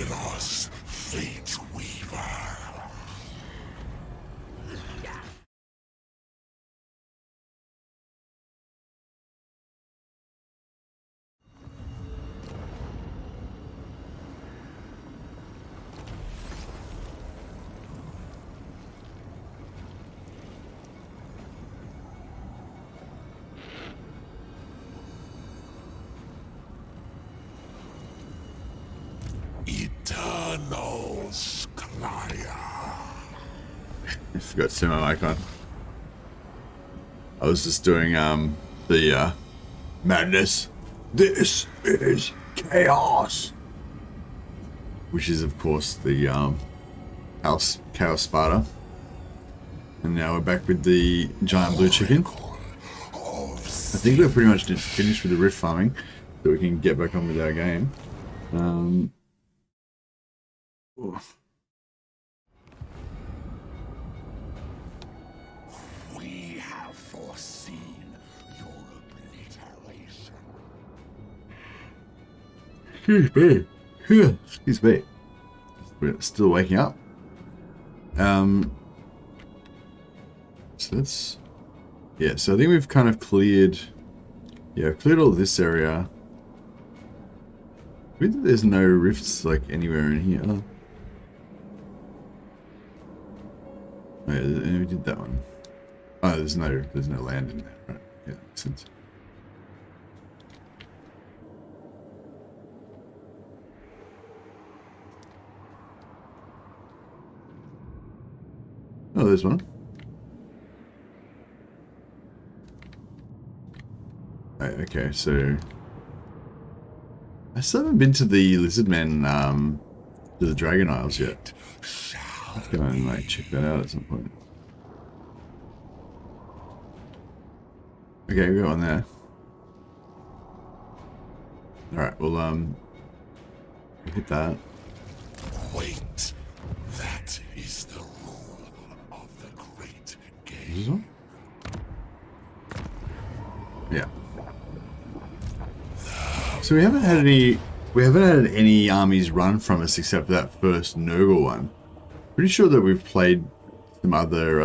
Kairos, Fateweaver. Eternal Scryer. I forgot to see my mic on. I was just doing the madness. This is chaos, which is of course the Chaos Sparta. And now we're back with the giant blue chicken. I think we're pretty much finished with the rift farming, so we can get back on with our game. We have foreseen your obliteration. Excuse me. Excuse me. We're still waking up. So that's... Yeah, so I think we've kind of cleared... Yeah, cleared all this area. Weird that there's no rifts, like, anywhere in here. Oh, yeah, we did that one. Oh, there's no land in there, right? Yeah, makes sense. Oh, there's one. Right, okay, so I still haven't been to the Lizardmen, to the Dragon Isles yet. Let's go and like check that out at some point. Okay, we got one there. Alright, well, hit that. Wait, that is the rule of the great game. Is this one? Yeah. So we haven't had any armies run from us except for that first Nurgle one. Pretty sure that we've played some other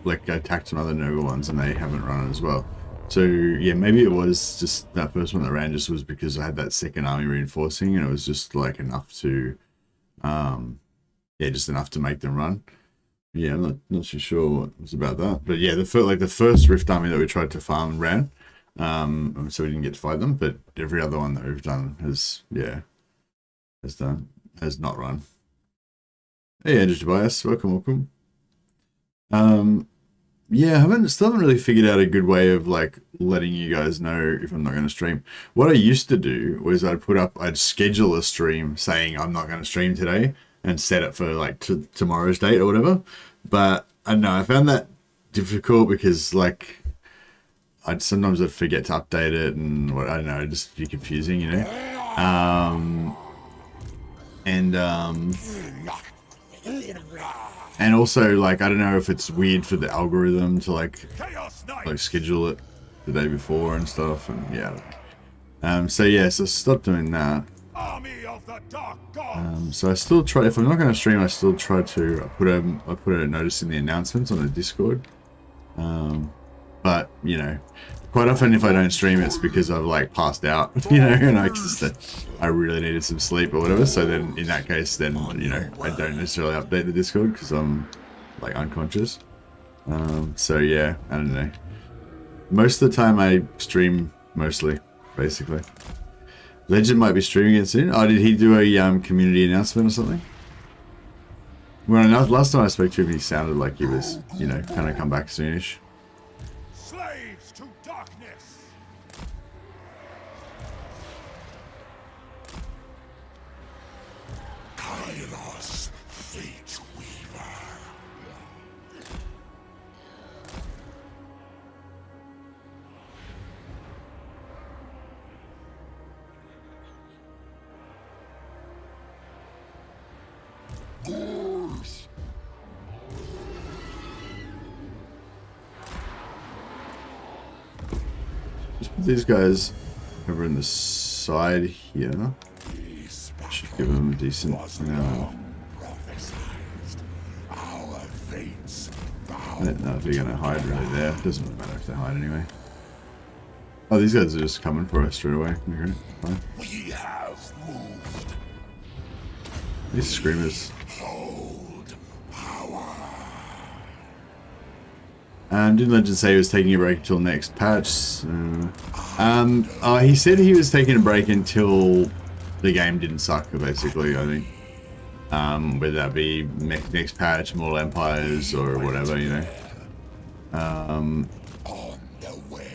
like attacked some other Nurgle ones and they haven't run it as well. So yeah, maybe it was just that first one that ran just was because I had that second army reinforcing and it was just like enough to yeah, just enough to make them run. Yeah, I'm not too sure what was about that, but yeah, the first Rift army that we tried to farm ran, so we didn't get to fight them. But every other one that we've done has not run. Hey, Andrew Tobias, welcome. Yeah, still haven't really figured out a good way of like letting you guys know if I'm not going to stream. What I used to do was I'd schedule a stream saying I'm not going to stream today, and set it for like tomorrow's date or whatever. But I don't know, I found that difficult because like sometimes I'd forget to update it and I don't know, it'd just be confusing, you know. And also like I don't know if it's weird for the algorithm to like schedule it the day before and stuff, and yeah. So yeah, so stop doing that. Army of the Dark Gods. So I still try, if I'm not going to stream, I still try to put a notice in the announcements on the Discord. But you know, quite often if I don't stream, it's because I've like passed out, you know, and I really needed some sleep or whatever. So then in that case, then you know, I don't necessarily update the Discord because I'm like unconscious. So yeah, I don't know. Most of the time I stream mostly, basically. Legend might be streaming it soon. Oh, did he do a community announcement or something? Well, last time I spoke to him, he sounded like he was, you know, kind of come back soonish. Slaves to darkness. Kairos, Fateweaver. Just put these guys over in the side here. Should give him a decent. I don't know if they're gonna hide really there. Doesn't really matter if they hide anyway. Oh, these guys are just coming for us straight away. Okay, fine. We have moved. These screamers. Hold power. Didn't Legend say he was taking a break until next patch? He said he was taking a break until the game didn't suck, basically, I think. Whether that be next patch, Mortal Empires, or whatever, you know. On the way.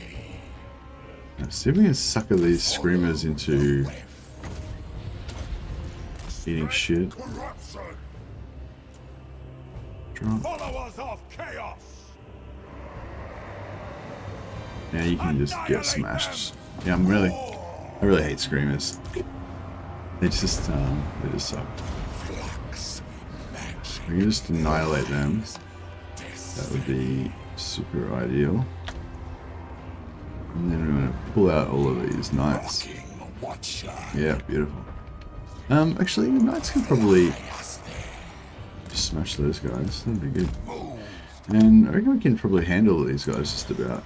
Let's see if we can sucker these screamers into eating shit. Corruption. Drop. Followers of chaos. Yeah, you can just get smashed. Yeah, I really hate screamers. They just suck. We can just annihilate them. That would be super ideal. And then we're gonna pull out all of these knights. Yeah, beautiful. Actually, the knights can probably just smash those guys. That'd be good. And I reckon we can probably handle these guys just about.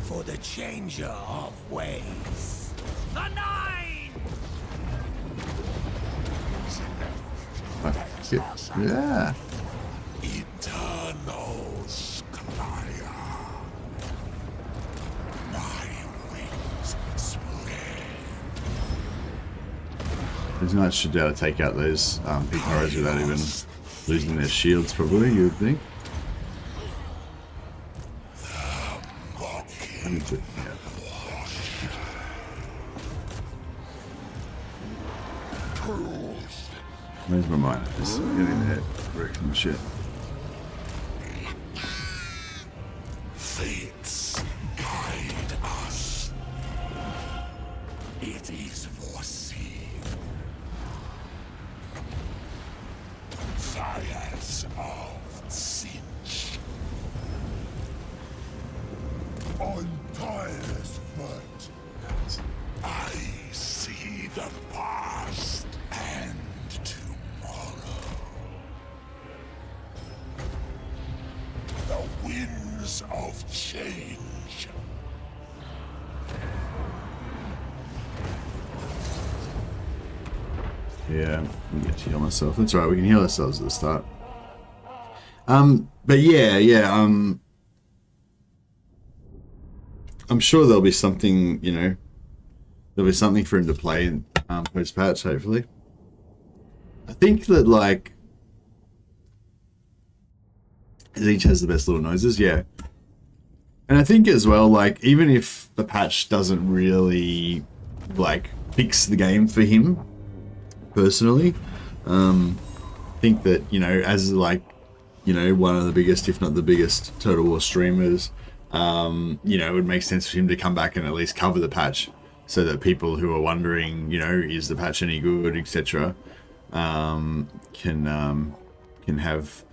For the changer of ways. The nine. Okay. Yeah. Eternal Squire. My wings spread. These knights should be able to take out those big horrors without even losing their shields, probably, you would think. I need to, yeah. Where's my mind? Just getting there, wrecking shit. Fates guide us. It is foreseen. Fires of Tzeentch. On tireless foot. I see the past and tomorrow. The winds of change. Yeah, I get to heal myself. That's right, we can heal ourselves at the start. But yeah, I'm sure there'll be something, you know, there'll be something for him to play in post-patch, hopefully. I think that, like, Tzeentch has the best little noises, yeah. And I think as well, like, even if the patch doesn't really, like, fix the game for him, personally, I think that, you know, as, like, you know, one of the biggest, if not the biggest, Total War streamers, you know, it would make sense for him to come back and at least cover the patch, so that people who are wondering, you know, is the patch any good, etc., can have,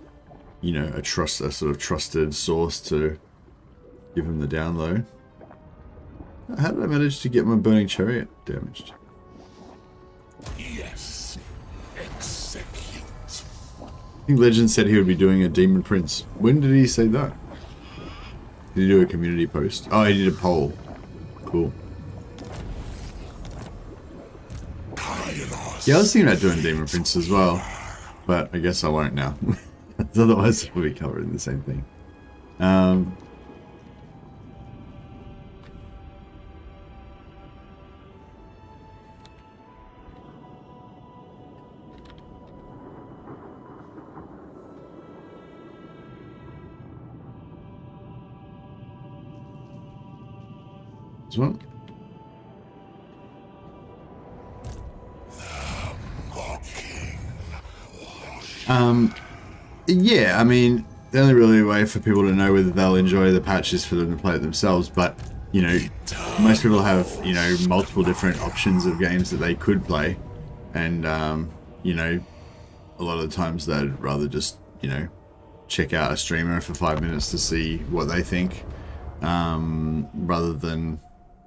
you know, a sort of trusted source to give him the download. How did I manage to get my burning chariot damaged? Yes. Execute. I think Legend said he would be doing a Demon Prince. When did he say that? Did he do a community post? Oh, he did a poll. Cool. Kairos. Yeah, I was thinking about doing Demon Prince as well, but I guess I won't now. Otherwise, we'll be covering the same thing. This one? Yeah, I mean, the only really way for people to know whether they'll enjoy the patch is for them to play it themselves, but, you know, most people have, you know, multiple different options of games that they could play, and, you know, a lot of the times they'd rather just, you know, check out a streamer for 5 minutes to see what they think, rather than,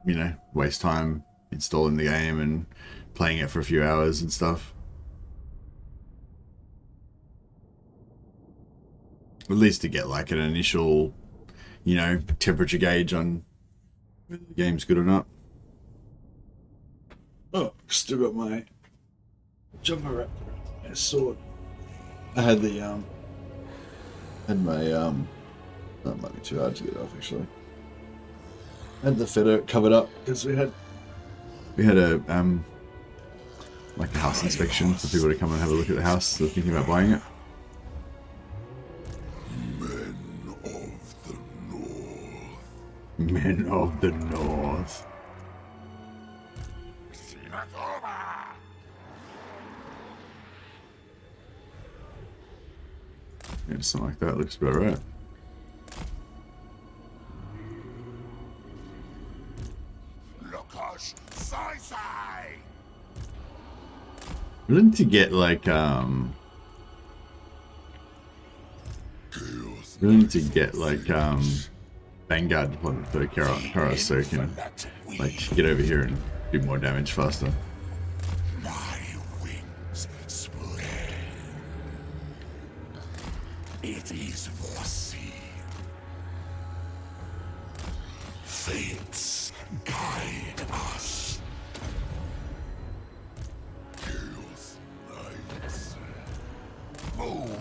you know, waste time installing the game and playing it for a few hours and stuff. At least to get like an initial, you know, temperature gauge on whether the game's good or not. Oh, still got my jumper wrap around my sword. I had the that might be too hard to get off actually. I had the feather covered up because we had a like a house inspection for people to come and have a look at the house. They're thinking about buying it. Men of the North. Yeah, something like that looks about right. We need to get like Vanguard deployment for Kairos so you can like get over here and do more damage faster. My wings spread. It is foreseen. Fates guide us. Chaos Knights. Move.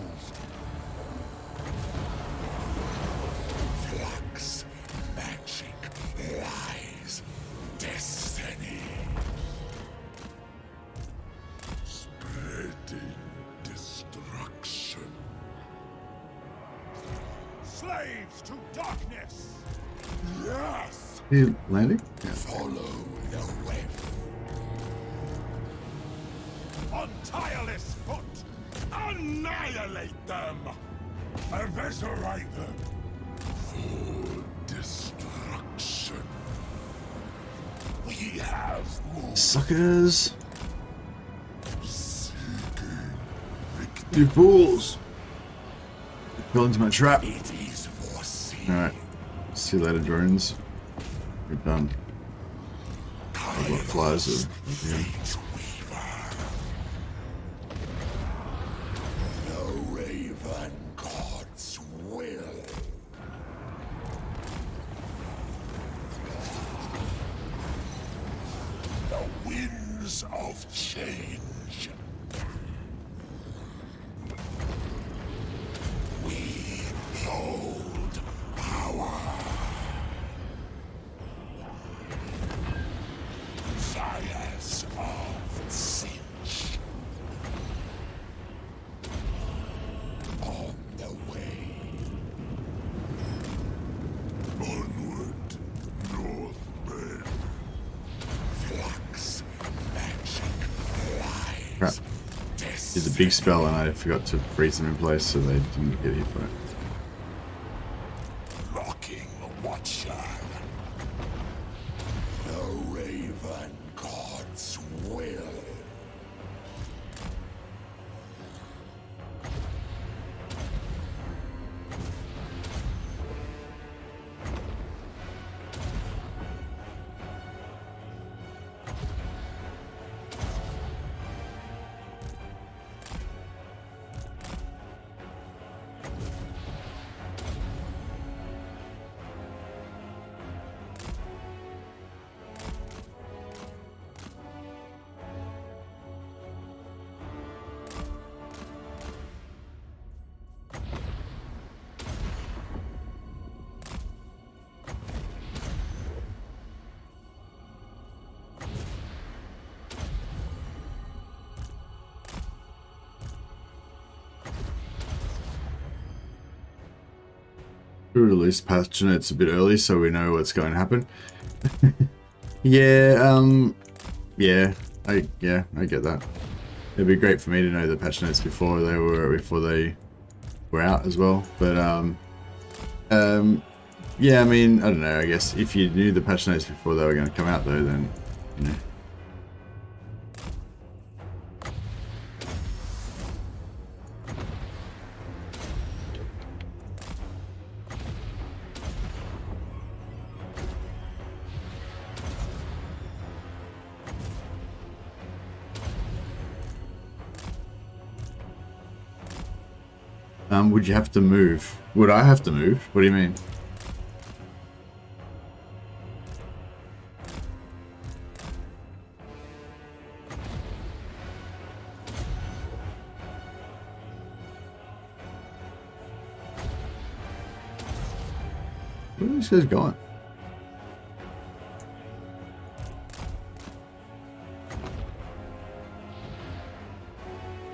Flux, magic, lies, destiny. Spreading destruction. Slaves to darkness. Yes. You landing? Yeah. Follow the web. On tireless foot, annihilate them. Eviscerate them. For destruction. We have moved. Suckers! Seeking You fools! Fell into my trap. it is foreseen. Alright. See you later, drones. We're done. I've got flies of yeah. Fateweaver. The Raven God's will. The winds of change. We hold power. Fires of Tzeentch. On the way. Onward, Northmen. Flux, magic, Crap. lies, Did the big spell and I forgot to freeze them in place so they didn't get hit by it. locking watcher. The Raven God's will. We released patch notes a bit early so we know what's going to happen. Yeah, yeah, I get that. It'd be great for me to know the patch notes before they were out as well. But yeah, I mean, I don't know. I guess if you knew the patch notes before they were going to come out, though, then you know. Would you have to move? Would I have to move? What do you mean? Where are these guys going?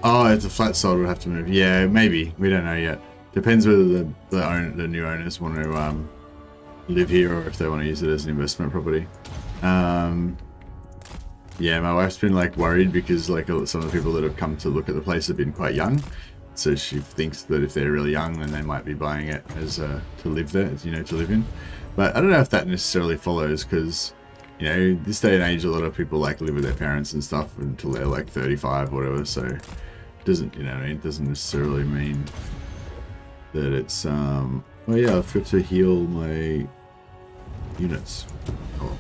Oh, it's a flat sod. Would have to move. Yeah, maybe. We don't know yet. Depends whether the new owners want to live here or if they want to use it as an investment property. Yeah, my wife's been like worried because like some of the people that have come to look at the place have been quite young, so she thinks that if they're really young, then they might be buying it as to live there, you know, to live in. But I don't know if that necessarily follows because, you know, this day and age, a lot of people like live with their parents and stuff until they're like 35 or whatever. So it doesn't, you know, it doesn't necessarily mean that it's oh yeah, I've got to heal my units. Oh.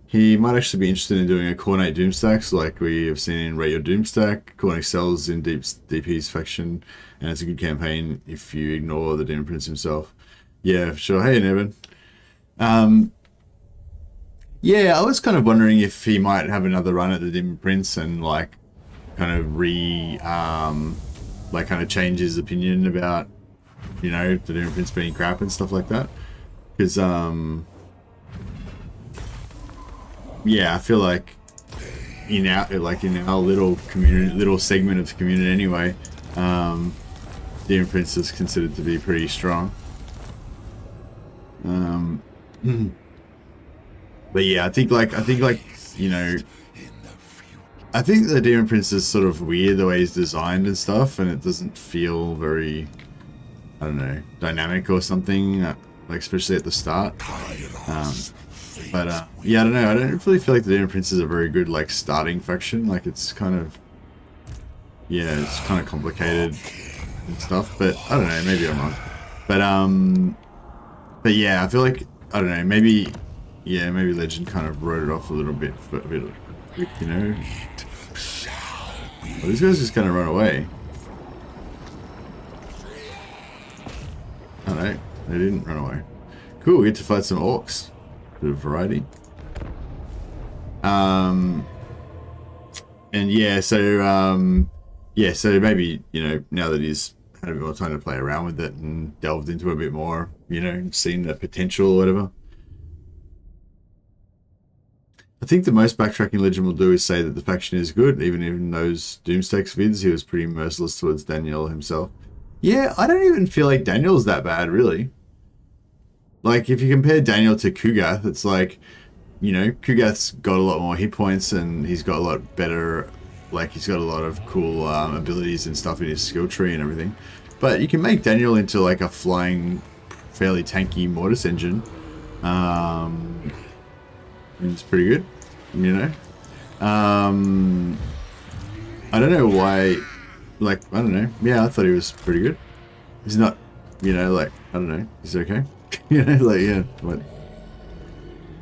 He might actually be interested in doing a Cornate Doomstacks like we have seen in Rate Your Doomstack. Corn excels in DP's faction, and it's a good campaign if you ignore the Demon Prince himself. Yeah, for sure. Hey, Nevin. Yeah, I was kind of wondering if he might have another run at the Demon Prince and like kind of like kind of change his opinion about, you know, the Demon Prince being crap and stuff like that. Because yeah, I feel like in our little community, little segment of the community anyway, Demon Prince is considered to be pretty strong. But yeah, I think like you know, I think the Demon Prince is sort of weird the way he's designed and stuff, and it doesn't feel very, I don't know, dynamic or something, like especially at the start. But yeah, I don't know. I don't really feel like the Demon Prince is a very good like starting faction. Like it's kind of, yeah, it's kind of complicated and stuff. But I don't know. Maybe I'm wrong. But yeah, I feel like I don't know. Maybe yeah, maybe Legend kind of wrote it off a little bit, you know. Well, these guys just kind of run away. Oh no, they didn't run away. Cool, we get to fight some orcs. Bit of variety. And yeah, so maybe, you know, now that he's had a bit more time to play around with it and delved into it a bit more, you know, seen the potential or whatever. I think the most backtracking Legend will do is say that the faction is good, even in those Doomstacks vids, he was pretty merciless towards Daniel himself. Yeah, I don't even feel like Daniel's that bad, really. Like, if you compare Daniel to Kugath, it's like, you know, Kugath's got a lot more hit points and he's got a lot better, like, he's got a lot of cool abilities and stuff in his skill tree and everything. But you can make Daniel into, like, a flying, fairly tanky Mortis engine. It's pretty good, you know. I don't know why, like, I don't know. Yeah, I thought he was pretty good. He's not, you know, like, I don't know, he's okay. You know, like, yeah, what?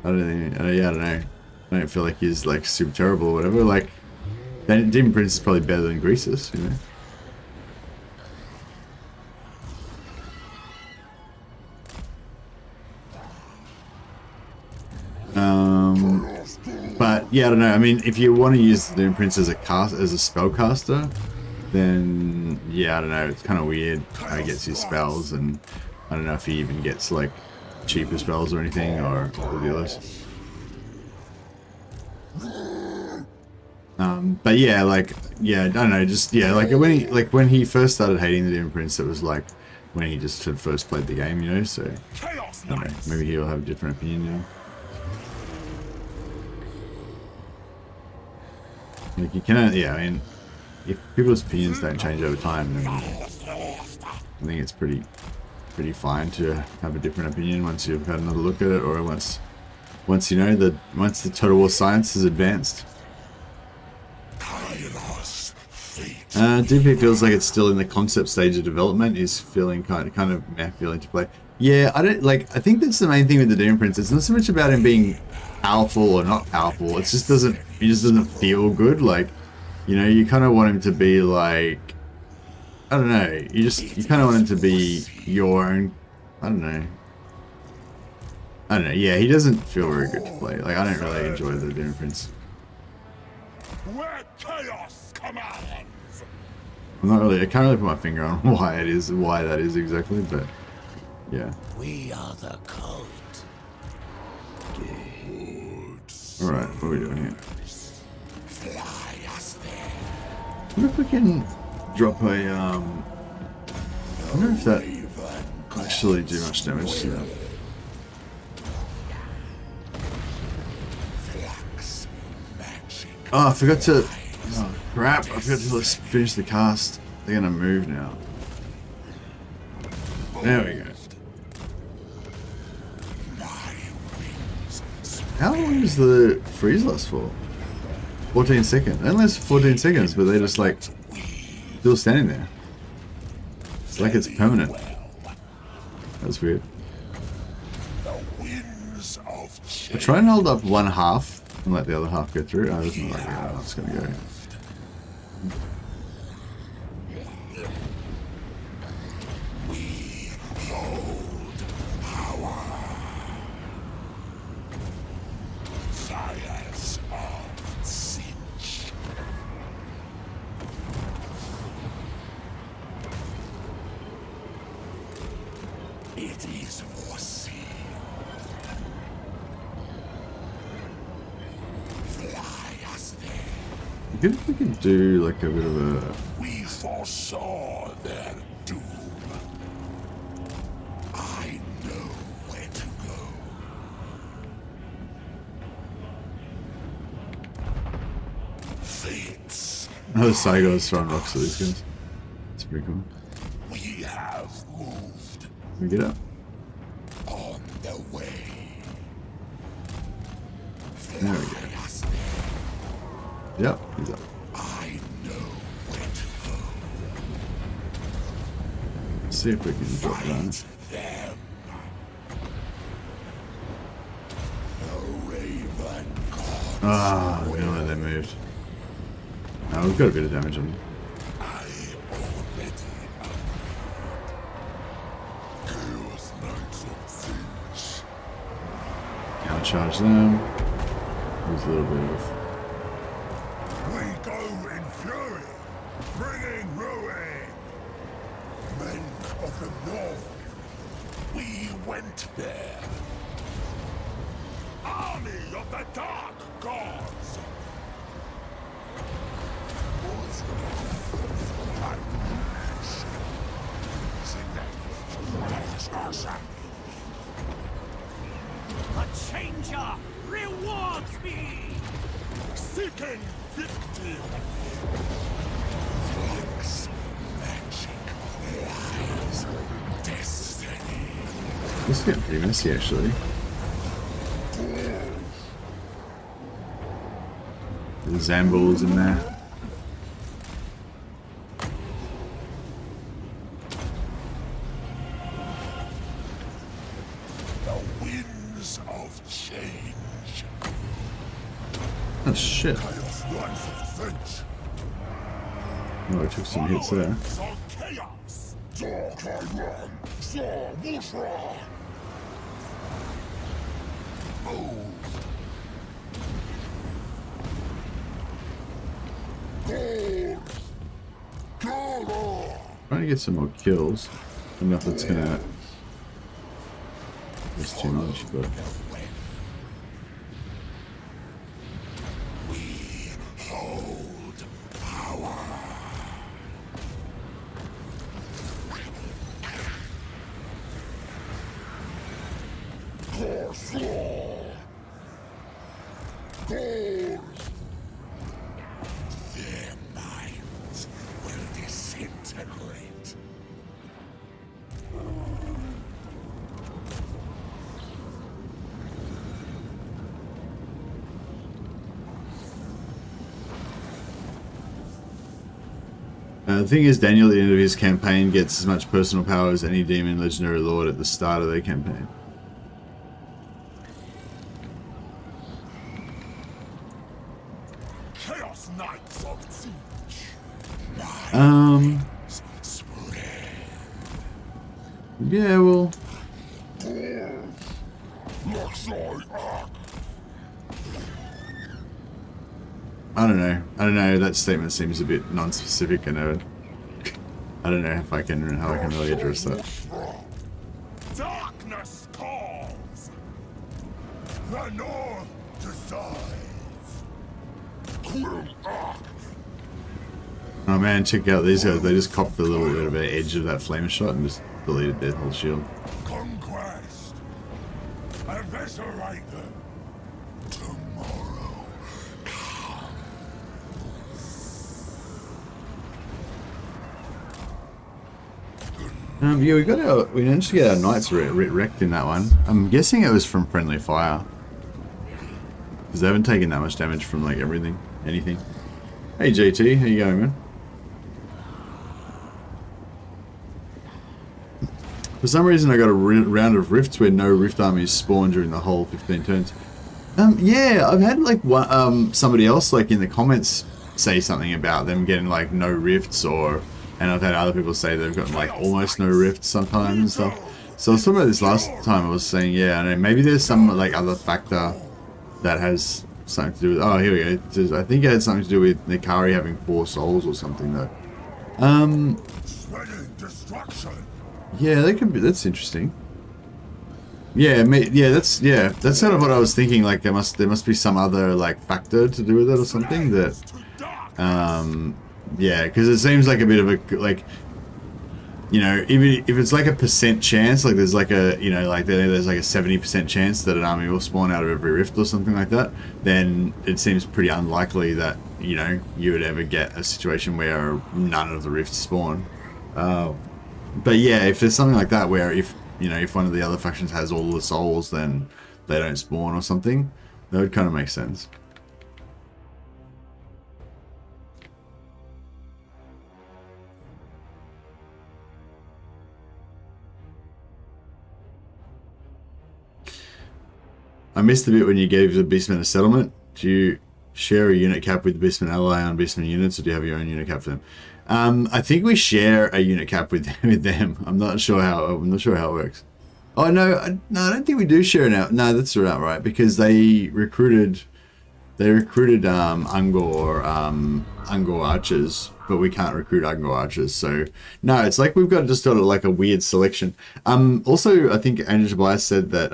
I don't know. Yeah, I don't know. I don't feel like he's like super terrible or whatever. Like, Demon Prince is probably better than Greasus, you know. But yeah, I don't know. I mean, if you want to use the Demon Prince as a spellcaster, then yeah, I don't know. It's kind of weird how he gets his spells, and I don't know if he even gets like cheaper spells or anything, or dealers. But yeah, like, yeah, I don't know, just yeah, like when he first started hating the Demon Prince, it was like when he just had first played the game, you know. So I don't know, maybe he'll have a different opinion now. Like you cannot, yeah. I mean, if people's opinions don't change over time, then I think it's pretty fine to have a different opinion once you've had another look at it, or once you know once the Total War science is advanced. Kairos, DP feels like it's still in the concept stage of development. Is feeling kind of meh feeling to play. Yeah, I think that's the main thing with the Demon Prince. It's not so much about him being powerful or not powerful. It just doesn't feel good. Like, You know, you kind of want him to be like, I don't know, you kind of want him to be your own, I don't know. Yeah, he doesn't feel very good to play. Like, I don't really enjoy the Demon Prince. Where chaos commands. I can't really put my finger on why that is exactly, but yeah. We are the cult. Alright, what are we doing here? Fly us there. I wonder if we can drop a, I wonder if that actually do much damage to that. Oh, I forgot to, oh crap, I forgot to finish the cast. They're gonna move now. There we go. How long is the freeze last for? 14 seconds. Only lasts 14 seconds, but they're just like still standing there. It's like it's permanent. That's weird. I try and hold up one half and let the other half go through. I wasn't like, yeah, I'm just gonna go. It is foreseen. Fly us there. I think we can do like a bit of a... We foresaw their doom. I know where to go. Fates. Oh, the Cygos throwing rocks at these guys. It's pretty cool. We have moved. Can we get up? On the way. There we go. Fly us there. Yep, he's up. I know where to go. Let's see if we can drop that. Fight them. The Raven God. Ah, no, they moved. No, we've got a bit of damage on them. I already Kairos Knights of Tzeentch. Can't charge them. There's a little bit of... We go in fury, bringing ruin. Men of the North, we went there. Army of the Dark Gods. A changer rewards me! Seeking victim. Flux, magic, lies, destiny. This is getting pretty messy, actually. The Zambuls in there. The winds of change. Oh shit. Kairos Knights of Tzeentch. Oh, I took some hits there. So chaos. Dark I run. So Mushra. Move. Trying to get some more kills. Enough that's gonna... That's too much, but... We hold power. Courslaw. Gold. Their minds will disintegrate. The thing is, Daniel at the end of his campaign gets as much personal power as any demon legendary lord at the start of their campaign. Chaos Knights of Tzeentch. Yeah, well. I don't know. I don't know. That statement seems a bit non-specific, and I don't know if I can how I can really address that. Darkness calls. The North decides. Quill Ark. Oh man, check out these guys. They just copped the little bit of an edge of that flame shot and just deleted their whole shield. Conquest. Eviscerate them. Tomorrow. Yeah, we managed to get our knights wrecked in that one. I'm guessing it was from friendly fire. Because they haven't taken that much damage from like anything. Hey JT, how you going, man? For some reason I got a round of rifts where no rift armies spawn during the whole 15 turns. Yeah, I've had like somebody else like in the comments say something about them getting like no rifts, and I've had other people say they've gotten like almost no rifts sometimes and stuff. So I was talking about this last time. I was saying, yeah, I know maybe there's some like other factor that has something to do with. Oh, here we go. I think it had something to do with Nikari having 4 souls or something though. Yeah, that could be. That's interesting. Yeah, that's sort of what I was thinking. Like there must be some other like factor to do with it or something that. Yeah, because it seems like a bit of a like. You know, even if it's like a % chance, like there's like a, you know, like there's like a 70% chance that an army will spawn out of every rift or something like that, then it seems pretty unlikely that, you know, you would ever get a situation where none of the rifts spawn. But yeah, if there's something like that where if, you know, if one of the other factions has all the souls, then they don't spawn or something, that would kind of make sense. I missed the bit when you gave the Beastmen a settlement. Do you share a unit cap with the Beastmen ally on Beastmen units, or do you have your own unit cap for them? I think we share a unit cap with them. I'm not sure how it works. Oh no, I don't think we do share now. No, that's not right, because they recruited Ungor archers, but we can't recruit Ungor archers. So no, it's like we've got like a weird selection. Also, I think Andrew Tobias said that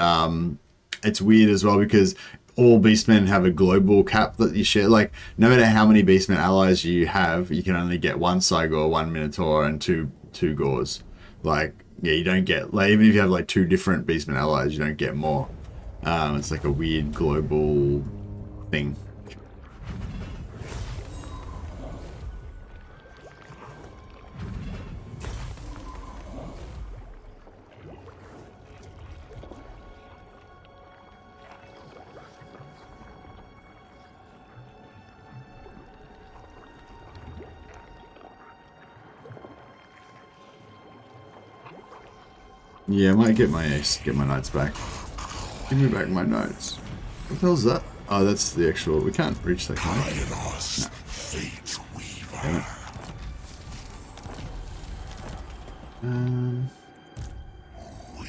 it's weird as well because all Beastmen have a global cap that you share. Like, no matter how many Beastmen allies you have, you can only get 1 Cygor, 1 Minotaur, and two Gors. Like, yeah, you don't get, like, even if you have like 2 different Beastmen allies, you don't get more. It's like a weird global thing. Yeah, I might get my knights back. Give me back my knights. What the hell's that? Oh, that's the actual. We can't reach that, can we? Kairos, No. Fateweaver. Damn it. We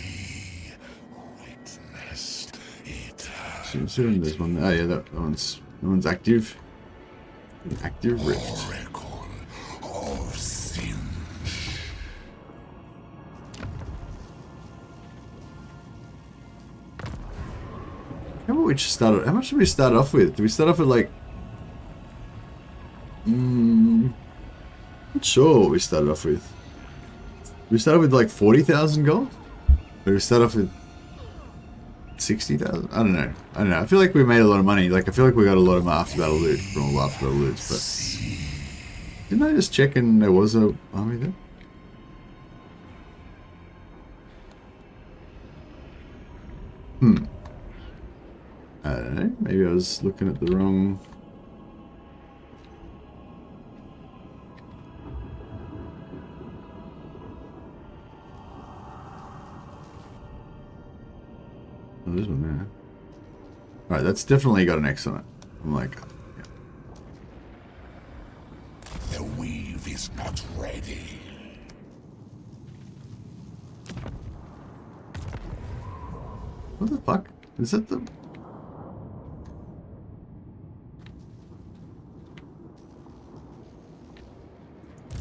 witnessed So there's one. Oh yeah, that one's active. An active rift. Oracle of Tzeentch. How much did we start off with? Did we start off with like? Not sure what we started off with. We started with like 40,000 gold. Or did we start off with 60,000? I don't know. I feel like we made a lot of money. Like I feel like we got a lot of after battle loot from all the after battle loots. But didn't I just check and there was a army there? I don't know. Maybe I was looking at the wrong. Oh, there's one there. Alright, that's definitely got an X on it. I'm like, yeah. The weave is is not ready. What the fuck? Is that the...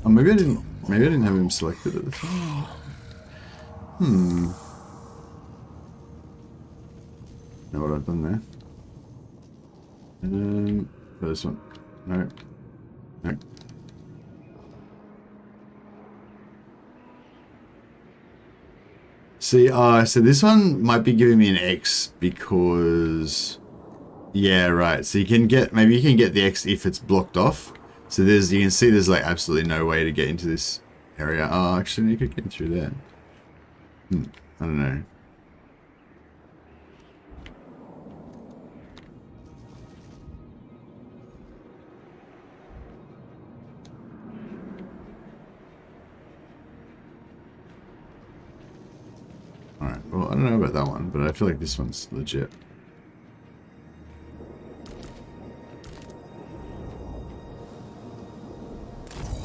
Oh, maybe I didn't have him selected at the time. Know what I've done there? This one. No. No. See, so this one might be giving me an X because... Yeah, right. So you can get... Maybe you can get the X if it's blocked off. So there's... You can see there's like absolutely no way to get into this area. Oh, actually you could get through there. I don't know. Alright, well, I don't know about that one, but I feel like this one's legit.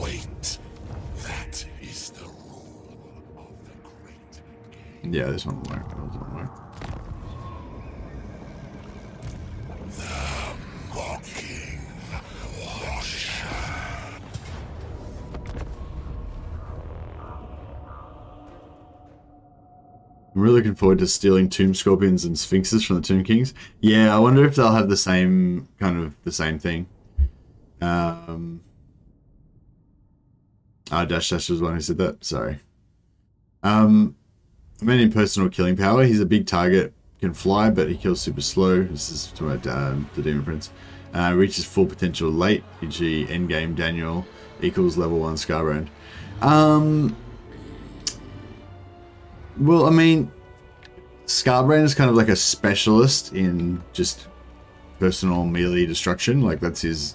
Wait. That is the rule of the great game. Yeah, this one will work. That one won't work. The mocking washer. I'm really looking forward to stealing Tomb Scorpions and Sphinxes from the Tomb Kings. Yeah, I wonder if they'll have the same, kind of, the same thing. Dash was one who said that. Sorry. I mean, in personal killing power, he's a big target, can fly, but he kills super slow. This is talking about the Demon Prince. Reaches full potential late, e.g. endgame Daniel equals level 1 Scarbrand. Well, I mean, Scarbrand is kind of like a specialist in just personal melee destruction. Like that's his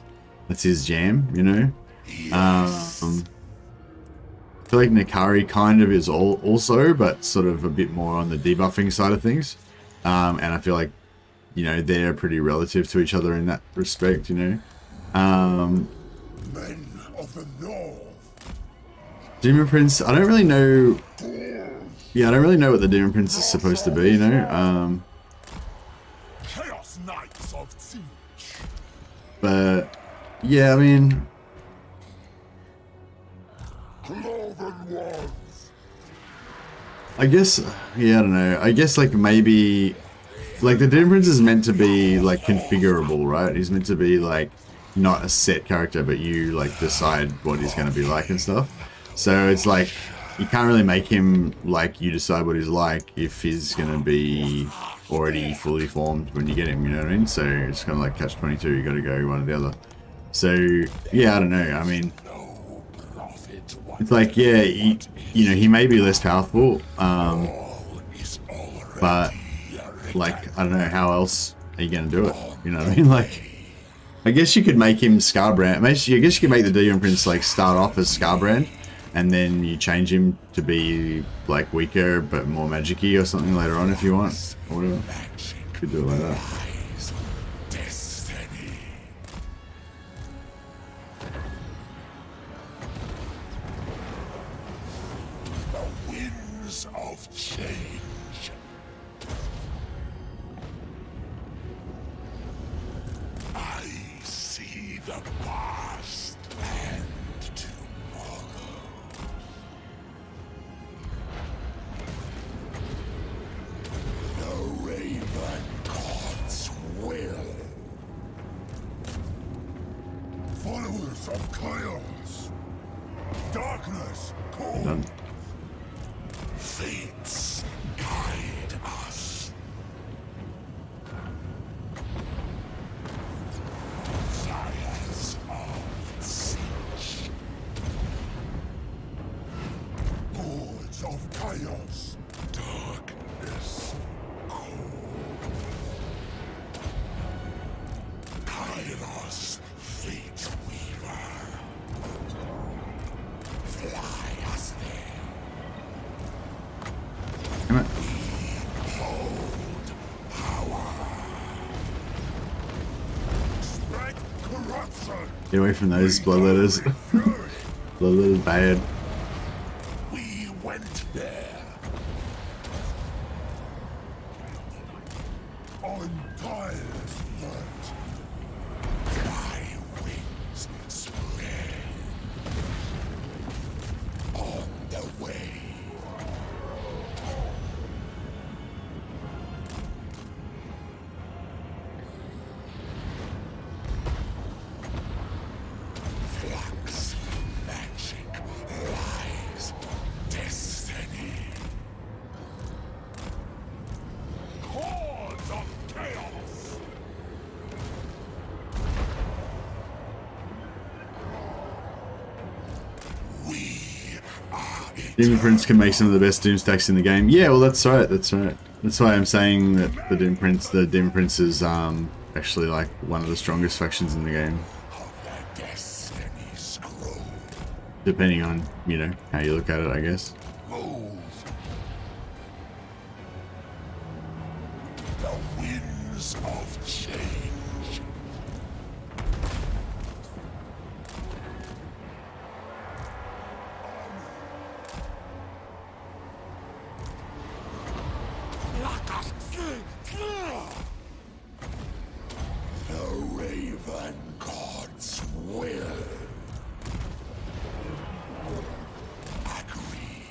jam, you know. Yes. I feel like Nikari kind of is also, but sort of a bit more on the debuffing side of things. And I feel like, you know, they're pretty relative to each other in that respect, you know. Men of the North. Demon Prince, I don't really know. Yeah, I don't really know what the Demon Prince is supposed to be, you know. Chaos Knights of Tzeentch. But yeah, I mean, Cloven ones. I guess, yeah, I don't know. I guess like maybe, like the Demon Prince is meant to be like configurable, right? He's meant to be like not a set character, but you like decide what he's going to be like and stuff. So it's like you can't really make him like you decide what he's like if he's going to be already fully formed when you get him, you know what I mean? So it's kind of like catch-22, you got to go one or the other. So yeah, I don't know. I mean, it's like, yeah, you know, he may be less powerful, but like, I don't know, how else are you going to do it? You know what I mean? Like, I guess you could make him Scarbrand. I guess you could make the Demon Prince like start off as Scarbrand, and then you change him to be like weaker but more magic-y or something later on if you want, or whatever. Could do it like that. The winds of change. I see the past and tomorrow. The Raven God's will. Followers of Kairos. Darkness, call. Done. Fates guide us. Science of Tzeentch. Hordes of chaos. Darkness. Kairos, Fateweaver. Fly us there. Come on. Hold power. Spread corruption. Get away from those bloodletters. Fury. A little bad. We went there. I'm tired, but my wings spread on the way. Flux, magic, lies, destiny. Hordes of chaos. We are it. Demon Prince can make some of the best Doom stacks in the game. Yeah, well that's right, that's right. That's why I'm saying that the Demon Prince is actually like one of the strongest factions in the game. Of the destiny scroll. Depending on, you know, how you look at it, I guess. Move. The winds of change. The Raven God's will. Agree.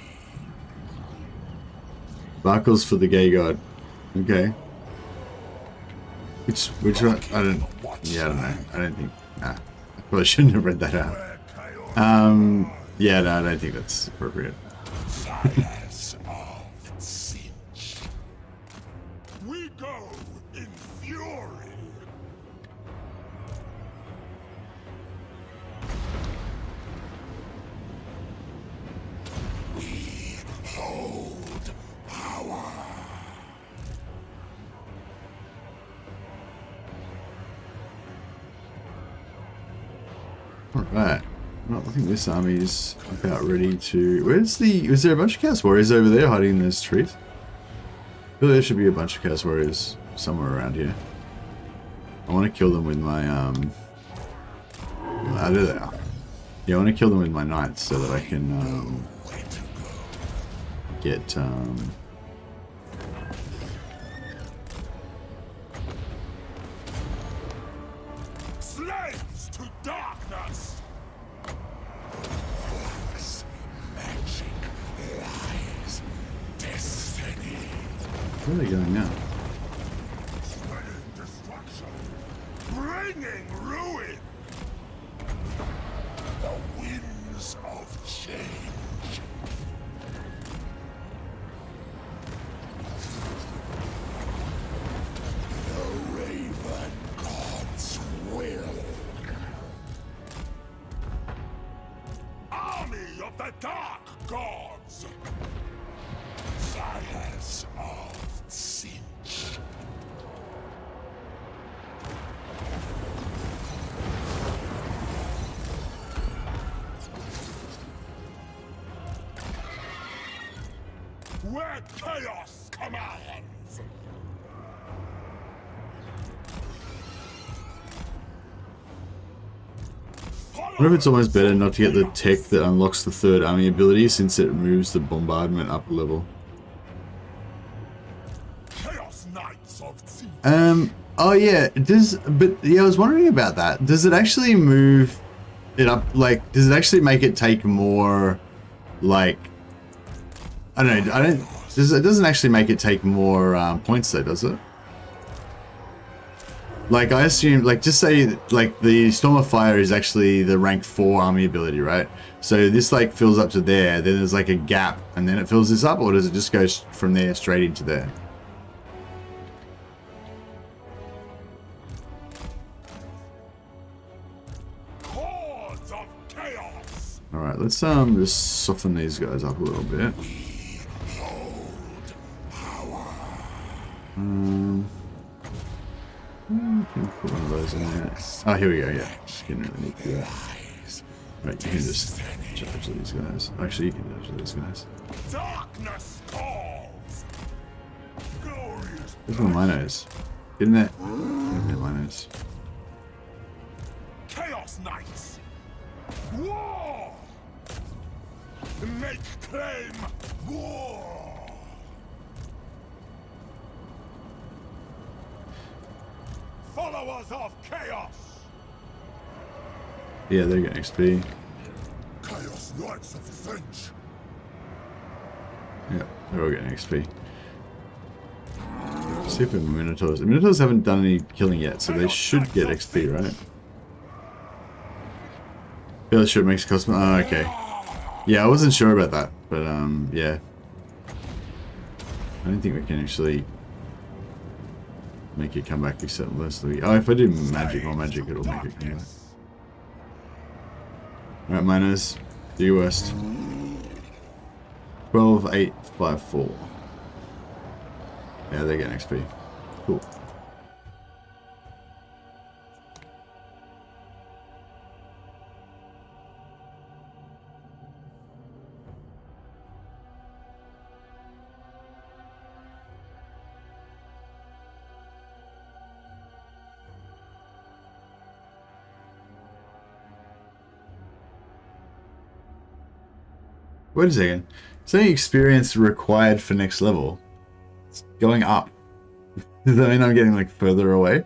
Buckles for the gay god. Okay. Which one? I don't. Yeah, I don't know. I don't think. Nah, I probably shouldn't have read that out. Yeah, no, I don't think that's appropriate. Fires of Tzeentch. We go in fury. We hold power. All right. Well, I think this army is about ready to. Is there a bunch of Chaos Warriors over there hiding in those trees? I feel there should be a bunch of Chaos Warriors somewhere around here. I want to kill them with my there they are. Yeah, I want to kill them with my knights so that I can get Slaves to darkness. Flux, magic, lies, destiny. where are they going now? Spreading destruction. Bringing ruin. The winds of change. The Raven God's will. Army of the Dark Gods. Fires of Tzeentch. Where chaos commands. I wonder if it's almost better not to get the tech that unlocks the third army ability since it moves the bombardment up a level. Chaos Knights of Tzeentch. Oh yeah, I was wondering about that. Does it actually move it up, like, does it actually make it take more, like, I don't know, it doesn't actually make it take more points though, does it? Like, I assume, like, just say, like, the Storm of Fire is actually the rank 4 army ability, right? So this, like, fills up to there, then there's, like, a gap, and then it fills this up, or does it just go from there straight into there? Hordes of chaos. Alright, let's just soften these guys up a little bit. We hold power. Can put one of those in there. Oh, here we go, yeah. Didn't really need to do that. Right, you can just charge these guys. Actually, you can charge these guys. Darkness calls. Glorious. Where's my minos? Get in there. Get in there, minos. Chaos Knights. War. Make claim! War! Followers of chaos! Yeah, they're getting XP. Chaos Knights of Tzeentch! Yeah, they're all getting XP. See if the Minotaurs. The Minotaurs haven't done any killing yet, so they should get XP, right? Fairly sure it makes custom. Oh, okay. Yeah, I wasn't sure about that, but yeah. I don't think we can actually make it come back except unless we. Oh, if I do magic, it'll make it come back. Alright, miners, do your worst. 12,854. Yeah, they're getting XP. Cool. Wait a second. Saying experience required for next level. It's going up. Does that mean I'm getting like further away?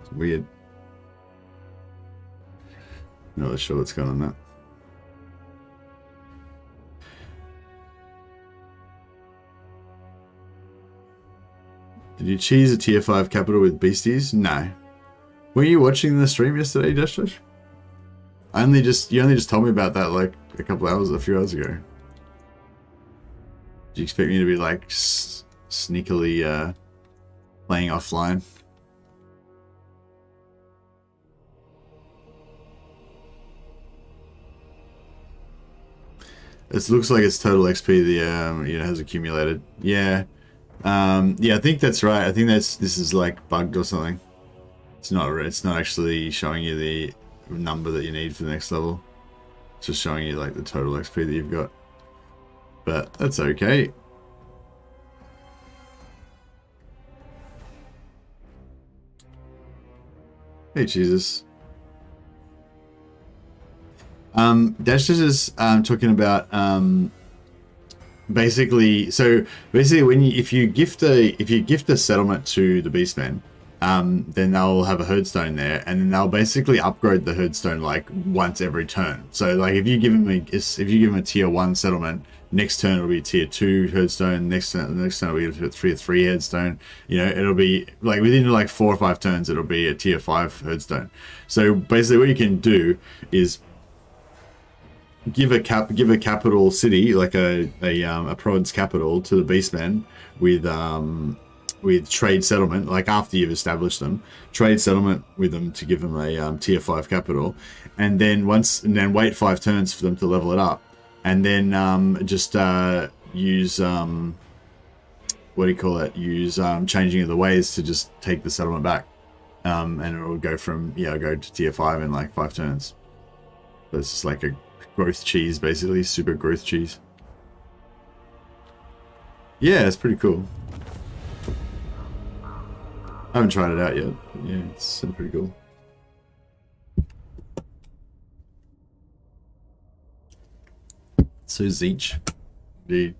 It's weird. Not really sure what's going on there. Did you cheese a tier 5 capital with beasties? No. Were you watching the stream yesterday, Josh? You only just told me about that like a few hours ago. Do you expect me to be like sneakily playing offline? It looks like it's total XP the has accumulated. Yeah. Yeah, I think that's right. I think this is like bugged or something. It's not actually showing you the number that you need for the next level. It's just showing you like the total XP that you've got. But that's okay. Hey Jesus. Dash is talking about basically when if you gift a settlement to the Beastmen, then they'll have a herdstone there, and then they'll basically upgrade the herdstone like once every turn. So like if you give them a tier 1 settlement, next turn it'll be a tier 2 herdstone, next turn it'll be a tier 3 herdstone. It'll be like within like 4 or 5 turns it'll be a tier 5 herdstone. So basically what you can do is give a capital city, like a province capital, to the Beastmen with trade settlement, like after you've established them, trade settlement with them to give them a tier 5 capital, and then wait 5 turns for them to level it up, and then just use use changing of the ways to just take the settlement back, and it will go to tier 5 in like 5 turns. So it's just like a growth cheese, basically, super growth cheese. Yeah, it's pretty cool. I haven't tried it out yet, but yeah, it's pretty cool. So Tzeentch, indeed.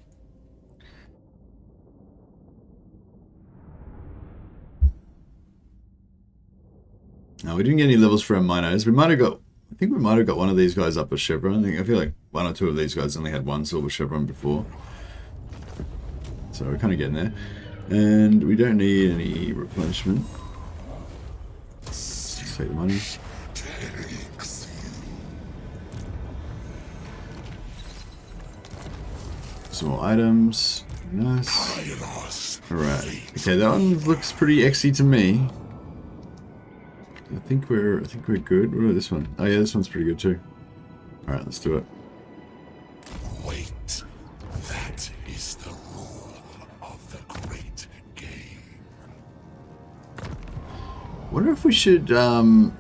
No, we didn't get any levels for our minos. I think we might have got one of these guys up a chevron. I feel like 1 or 2 of these guys only had 1 silver chevron before. So we're kind of getting there. And we don't need any replenishment. Let's take the money. Some more items. Nice. Alright. Okay, that one looks pretty XY to me. I think we're good. What about this one? Oh yeah, this one's pretty good too. Alright, let's do it. Wait. That is the rule of the great game. Wonder if we should Nurgle,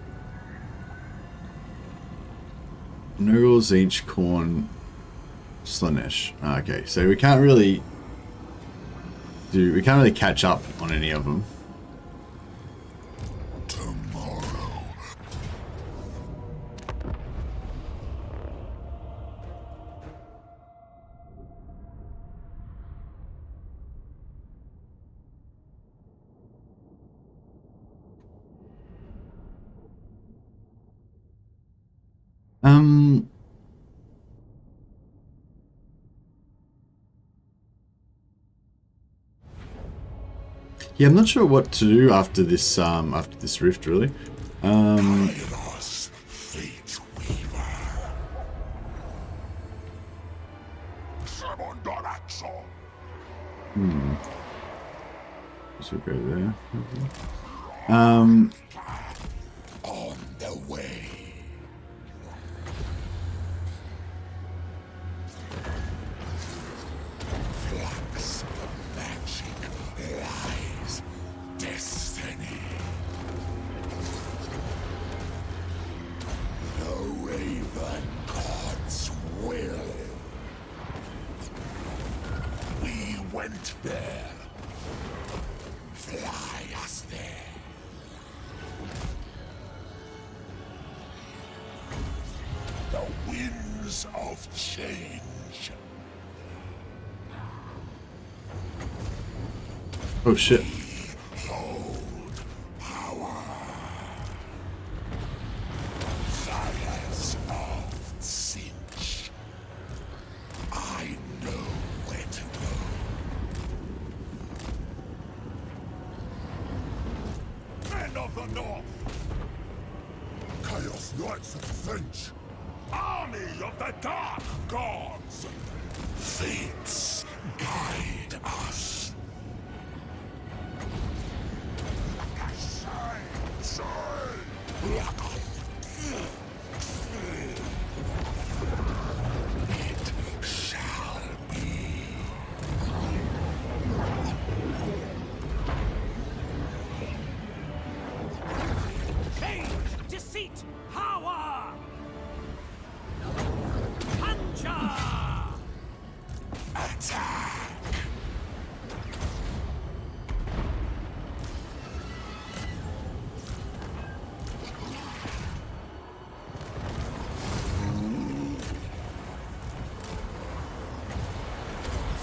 Tzeentch, Khorne, Slaanesh. Okay, so we can't really catch up on any of them. Yeah, I'm not sure what to do after this rift, really. Kairos, Fateweaver. Summon Doraxon. This will go there. On the way. Flux, magic, lies, destiny. The Raven God's will. We went there. Fly us there. The winds of change. Oh shit. Hold power. Science of Tzeentch. I know where to go. Men of the North. Chaos Knights of Tzeentch. Army of the Dark Gods. Fates guide us. It shall be. Change, deceit, power! Puncher! Attack.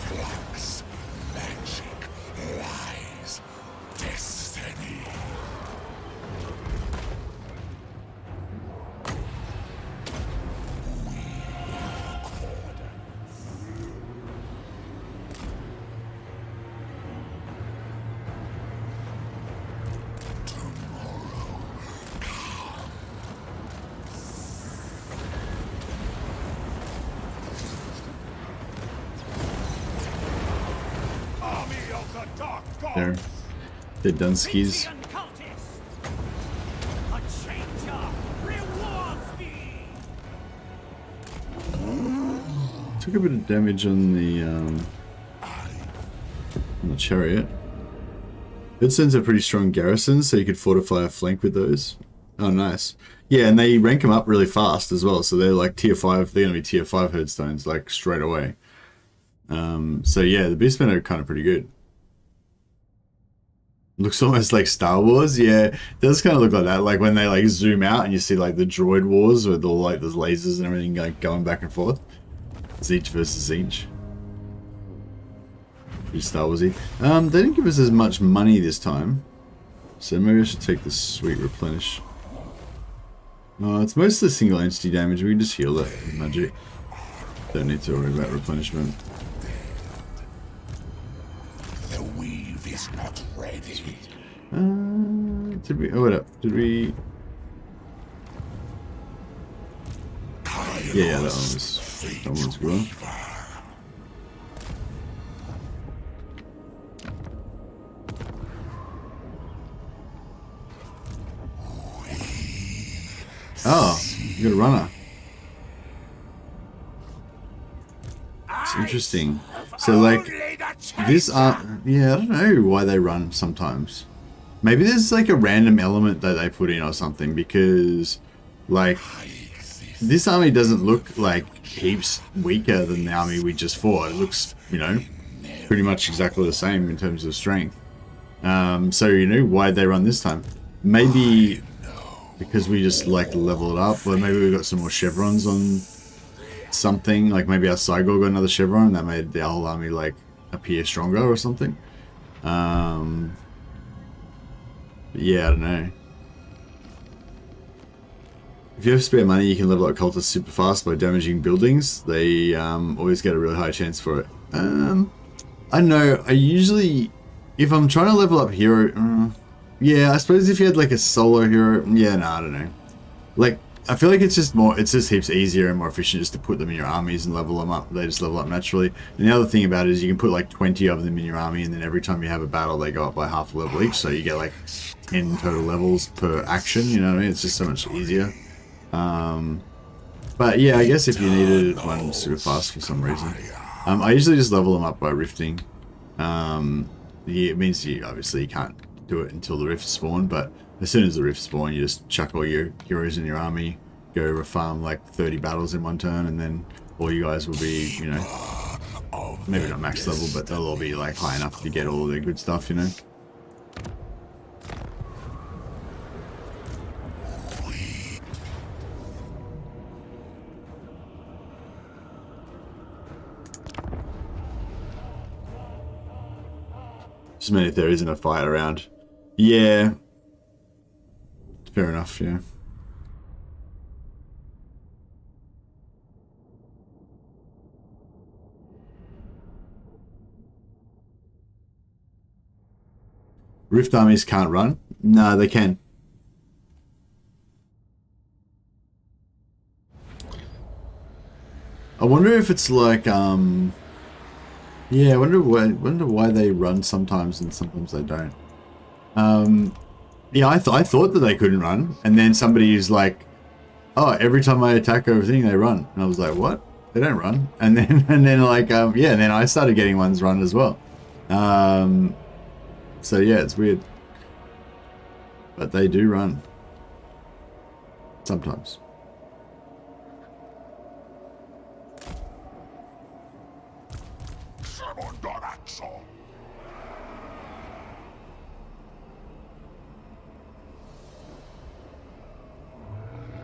Flux, magic, lies, destiny. Army of the Dark Gods. There. The Dunskies. Legion cultist! A changer rewards me! Took a bit of damage on the chariot. It sends a pretty strong garrison, so you could fortify a flank with those. Oh, nice. Yeah, and they rank them up really fast as well. So they're like tier 5. They're gonna be tier 5 headstones like straight away. So yeah, the beastmen are kind of pretty good. Looks almost like Star Wars. Yeah, it does kind of look like that. Like when they like zoom out and you see like the droid wars with all like those lasers and everything like going back and forth. Tzeentch versus Tzeentch. Pretty Star Warsy. They didn't give us as much money this time, so maybe I should take this sweet replenish. It's mostly single entity damage. We can just heal it with magic. Don't need to worry about replenishment. The weave is not ready. Did we? Oh, wait up. Did we? Yeah, that one's good. Oh, you got a runner. It's interesting. So like this yeah, I don't know why they run sometimes. Maybe there's like a random element that they put in or something, because like this army doesn't look like heaps weaker than the army we just fought. It looks, you know, pretty much exactly the same in terms of strength. So you know why they run this time? Maybe because we just like level it up, or maybe we got some more chevrons on something. Like maybe our Cygor got another chevron and that made the whole army like appear stronger or something. But yeah, I don't know. If you have spare money, you can level up cultists super fast by damaging buildings. They always get a really high chance for it. I don't know. I usually, if I'm trying to level up hero, yeah, I suppose if you had like a solo hero, yeah, no, I don't know. Like, I feel like it's just heaps easier and more efficient just to put them in your armies and level them up. They just level up naturally. And the other thing about it is you can put like 20 of them in your army, and then every time you have a battle, they go up by half a level each. So you get like 10 total levels per action. You know what I mean? It's just so much easier. But yeah, I guess if you needed one super fast for some reason, I usually just level them up by rifting. It means you obviously can't do it until the rifts spawn, but as soon as the rifts spawn, you just chuck all your heroes in your army, go farm like 30 battles in one turn, and then all you guys will be, you know, maybe not max level, but they'll all be like high enough to get all of their good stuff, you know. Just mean if there isn't a fight around. Yeah. Fair enough, yeah. Rift armies can't run? No, they can. I wonder if it's like, yeah, I wonder why they run sometimes and sometimes they don't. Yeah, I thought that they couldn't run, and then somebody is like, "Oh, every time I attack everything, they run," and I was like, "What? They don't run?" And then like, yeah, and then I started getting ones run as well. So yeah, it's weird, but they do run sometimes.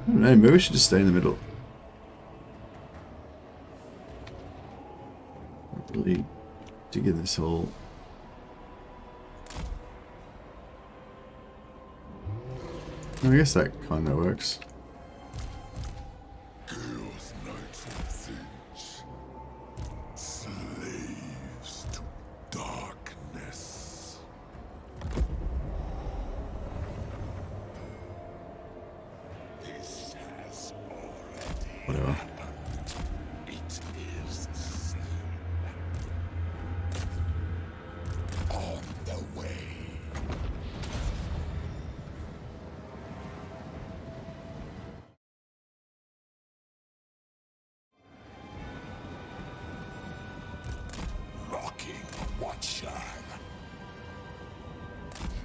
I don't know, maybe we should just stay in the middle. Really to get this whole... I guess that kind of works. Chaos Knights of Tzeentch, slaves to darkness. This has already Whatever. happened. It is soon. On the way. Locking Watcher.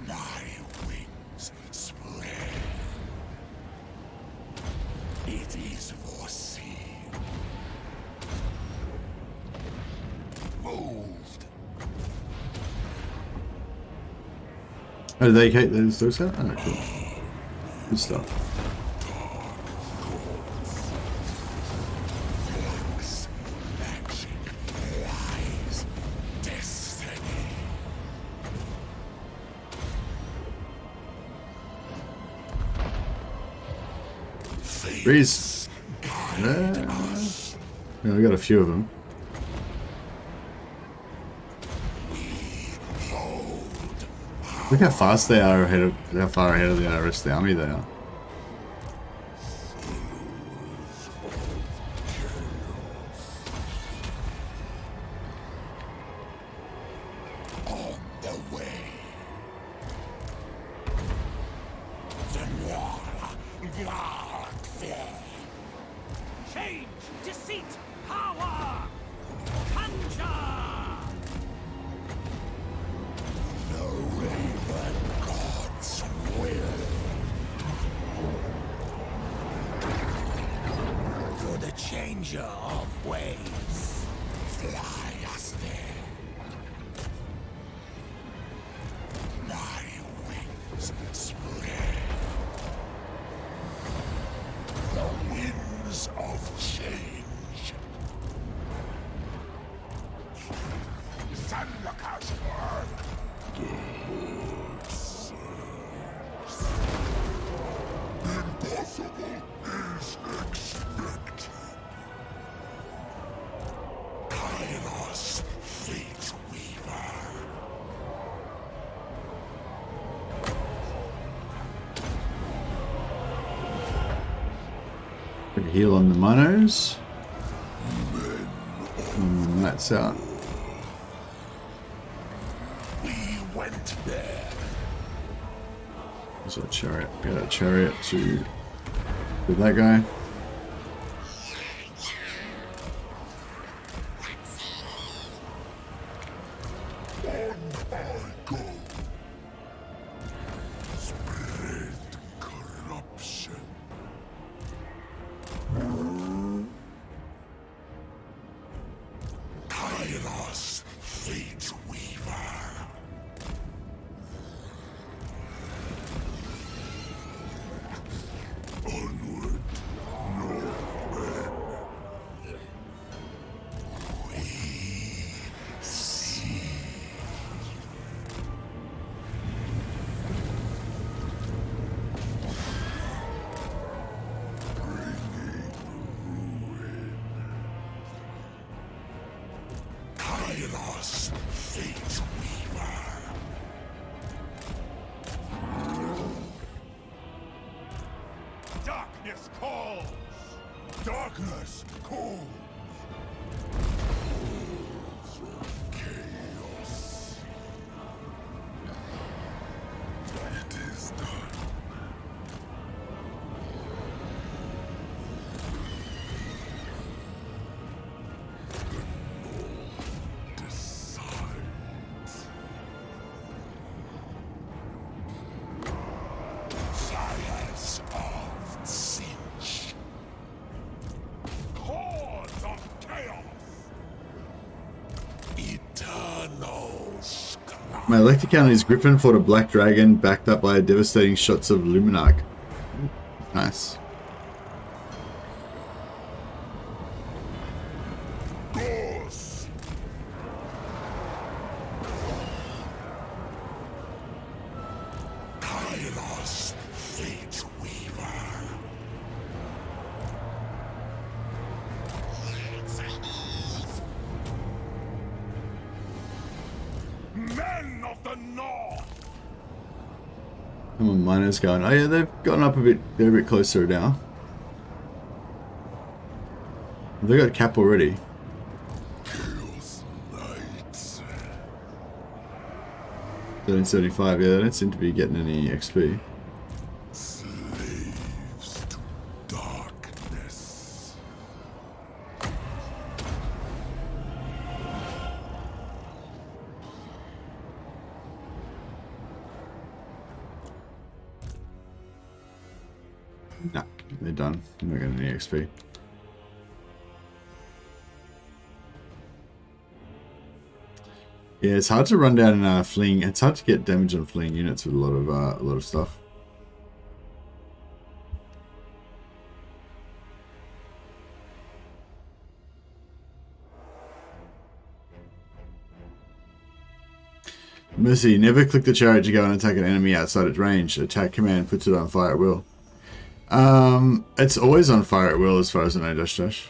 My wings spread. It is foreseen. Moved. Oh, did they hate those out? Oh, cool. Good stuff. Flux. Magic. Lies. Destiny. Fate Breeze. guide us. Yeah, we got a few of them. Hold. Look how fast they are ahead of, how far ahead of the rest of the army they are. On the way. The war. Change, deceit, power! Conjure! The Raven God's will. For the changer of ways. Fly us there. My wings spread. The winds of change. Sanlaka's work. The horde serves. Impossible heal on the Minos. That's out. We went there. There's a chariot. Get a chariot to with that guy. Kairos, Fateweaver. Onward, Northmen. We see. Kairos, Fateweaver. Darkness calls. Darkness calls. Chaos. It is done. Decides. Sires of Tzeentch. Hordes of chaos. Eternal scribe. My Electric County's Griffin fought a black dragon backed up by devastating shots of Luminarch. Nice. Ghost. Kairos, Fateweaver. Men of the North. Come on, Minos going. Oh yeah, they've gotten up a bit. They're a bit closer now. They got cap already. Chaos Knights. 1375. Yeah, they don't seem to be getting any XP. Slaves to darkness. Nah, they're done. They're not getting any XP. Yeah, it's hard to run down fleeing. It's hard to get damage on fleeing units with a lot of stuff. Mercy, never click the chariot to go and attack an enemy outside its range. Attack command puts it on fire at will. It's always on fire at will as far as I know, Dash Dash.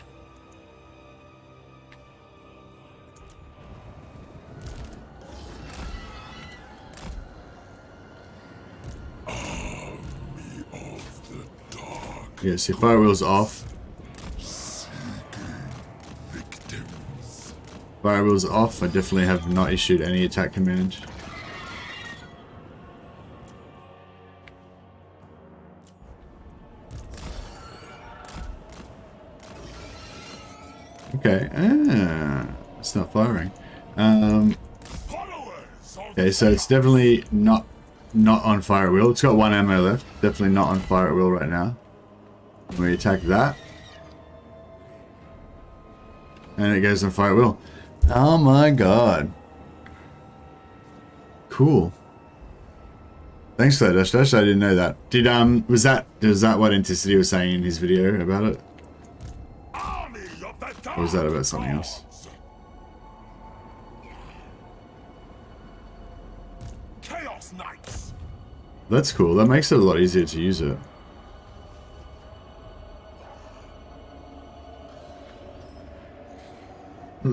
Yeah, see, fire wheel's off. Fire wheel's off. I definitely have not issued any attack command. Okay, it's not firing. Okay, so it's definitely not on fire at will. It's got one ammo left. Definitely not on fire at will right now. We attack that. And it goes on fire at will. Oh my god. Cool. Thanks for that, Dash Dash. I didn't know that. Did was that what Anticity was saying in his video about it? Or was that about something else? Chaos Knights. That's cool. That makes it a lot easier to use it. I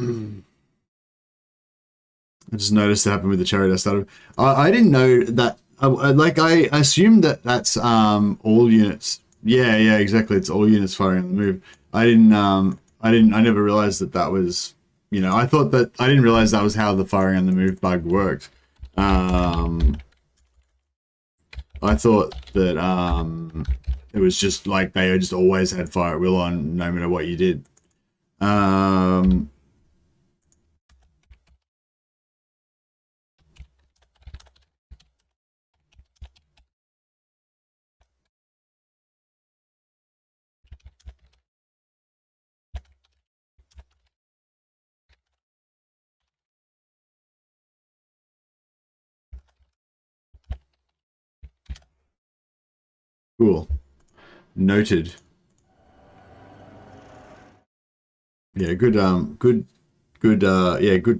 just noticed it happened with the chariot I started. I didn't know that. I assumed that that's all units yeah, exactly. It's all units firing on the move. I never realized that was, you know, I didn't realize that was how the firing on the move bug worked. I thought that it was just like they just always had fire at will on no matter what you did. Cool. Noted. Yeah, good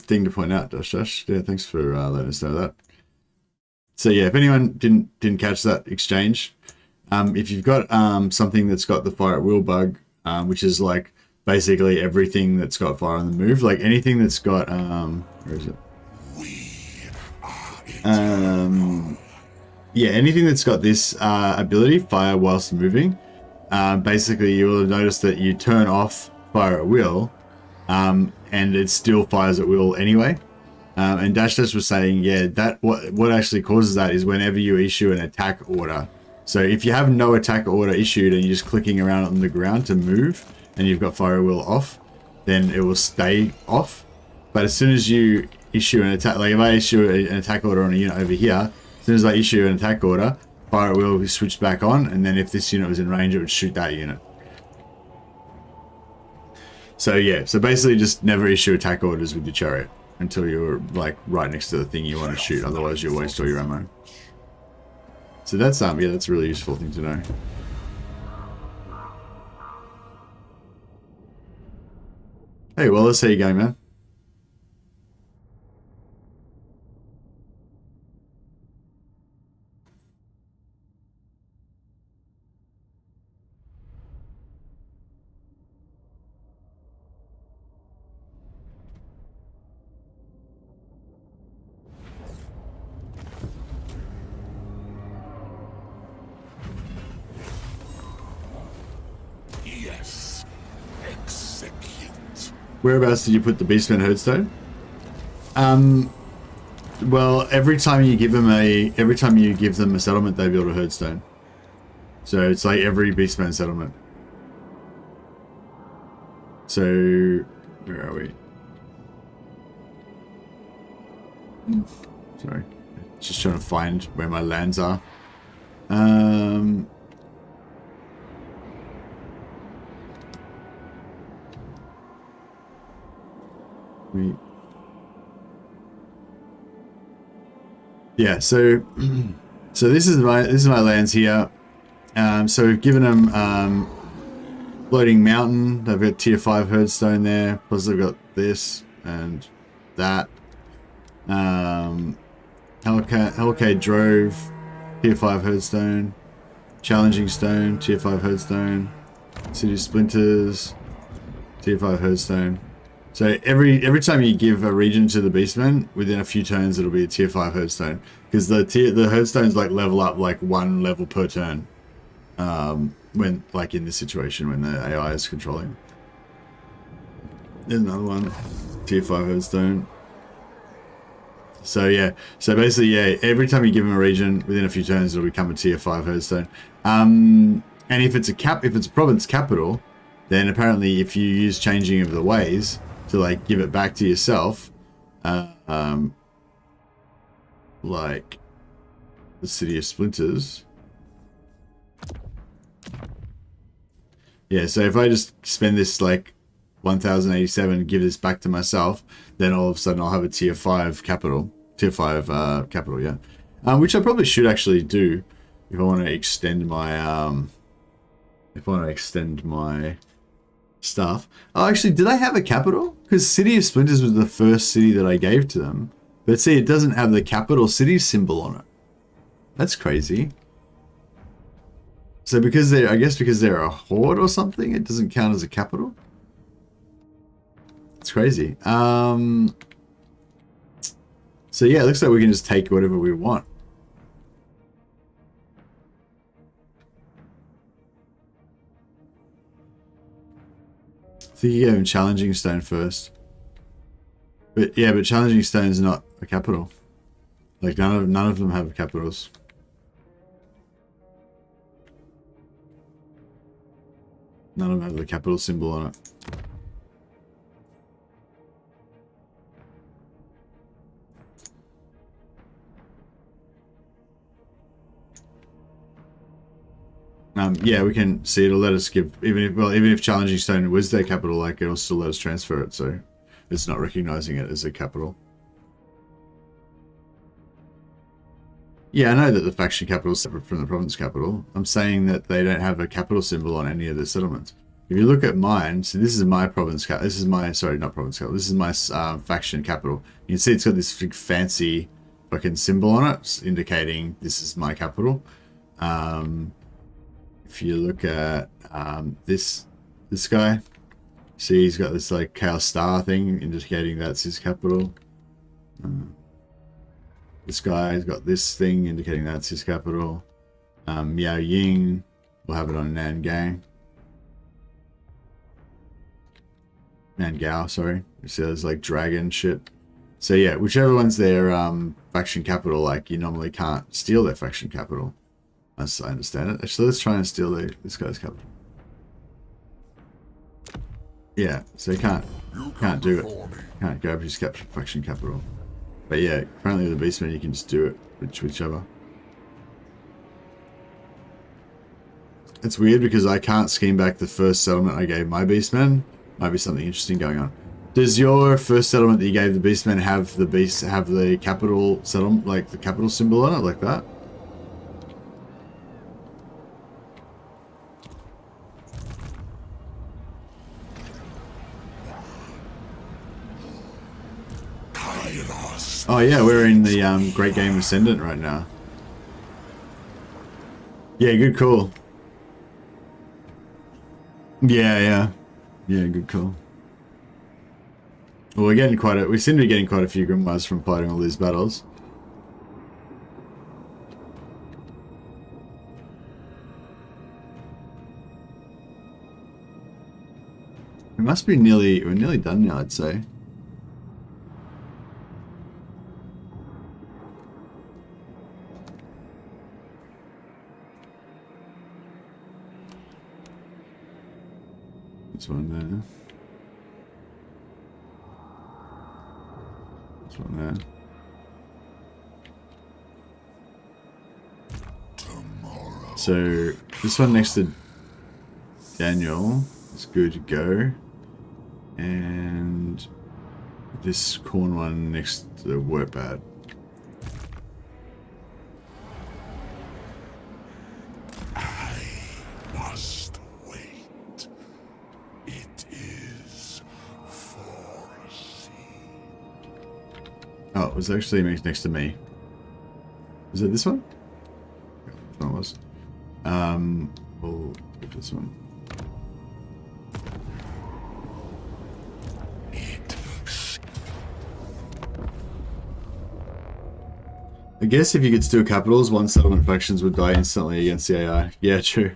thing to point out, Dash. Yeah, thanks for letting us know that. So yeah, if anyone didn't catch that exchange, if you've got something that's got the fire at will bug, which is like basically everything that's got fire on the move, like anything that's got where is it? Yeah, anything that's got this ability, fire whilst moving, basically you will notice that you turn off fire at will, and it still fires at will anyway. And Dash was saying, yeah, that what actually causes that is whenever you issue an attack order. So if you have no attack order issued and you're just clicking around on the ground to move, and you've got fire at will off, then it will stay off. But as soon as you issue an attack, like if I issue an attack order on a unit over here, as soon as I issue an attack order, fire at will will be switched back on, and then if this unit was in range, it would shoot that unit. So yeah, so basically just never issue attack orders with your chariot until you're like right next to the thing you want to shoot, otherwise you'll waste all your ammo. So that's yeah, that's a really useful thing to know. Hey Wallace, how you going, man? Yes. Execute. Whereabouts did you put the Beastman Herdstone? Well, every time you give them a settlement, they build a Herdstone. So it's like every Beastman settlement. So where are we? Sorry, just trying to find where my lands are. Yeah, so this is my lands here. So we've given them floating mountain. They've got tier 5 Herdstone there. Plus they've got this and that. Hellcade Drove, tier 5 Herdstone. Challenging Stone, tier 5 Herdstone. City Splinters, tier 5 Herdstone. So every time you give a region to the Beastmen, within a few turns it'll be a tier 5 Herdstone. Because the Herdstones like level up like 1 level per turn. When like in this situation when the AI is controlling. There's another one. Tier 5 Herdstone. So yeah. So basically, yeah, every time you give them a region, within a few turns it'll become a tier 5 Herdstone. And if it's a province capital, then apparently if you use changing of the ways to like give it back to yourself, like the City of Splinters. Yeah, so if I just spend this like 1087, give this back to myself, then all of a sudden I'll have a tier 5 capital. Tier 5 capital, yeah. Which I probably should actually do if I want to extend my stuff. Oh, actually, did I have a capital? Because City of Splinters was the first city that I gave to them. But see, it doesn't have the capital city symbol on it. That's crazy. So because they're a horde or something, it doesn't count as a capital. It's crazy. So yeah, it looks like we can just take whatever we want. think you gave him Challenging Stone first. But yeah, but Challenging Stone's not a capital. Like none of them have capitals. None of them have the capital symbol on it. Yeah, we can see it'll let us give even if Challenging Stone was their capital, like it'll still let us transfer it, so it's not recognizing it as a capital. Yeah, I know that the faction capital is separate from the province capital. I'm saying that they don't have a capital symbol on any of the settlements. If you look at mine, so this is my province capital. This is my, sorry, not province capital. This is my faction capital. You can see it's got this big fancy fucking symbol on it, indicating this is my capital. If you look at this guy, see he's got this like Chaos Star thing, indicating that's his capital. This guy's got this thing indicating that's his capital. Miao Ying will have it on Nangang. Nangao, sorry. You see there's like dragon shit. So yeah, whichever one's their faction capital, like you normally can't steal their faction capital. As I understand it. Actually, let's try and steal this guy's capital. Yeah, so you can't do it. Can't grab his faction capital. But yeah, apparently with the Beastmen you can just do it whichever. It's weird because I can't scheme back the first settlement I gave my Beastmen. Might be something interesting going on. Does your first settlement that you gave the Beastmen have the capital settlement, like the capital symbol on it, like that? Kairos. Oh yeah, we're in the Great Game Ascendant right now. Yeah, good call. Yeah, good call. Well, we seem to be getting quite a few grimoires from fighting all these battles. We must be we're nearly done now, I'd say. This one there. This one there. Tomorrow. So this one next to Daniel is good to go, and this corn one next to the Workbad. I must wait. It is foreseen. Oh, it was actually next to me. Is it this one? Yeah, this one was. We'll get this one. I guess if you could steal capitals, one settlement factions would die instantly against the AI. Yeah, true.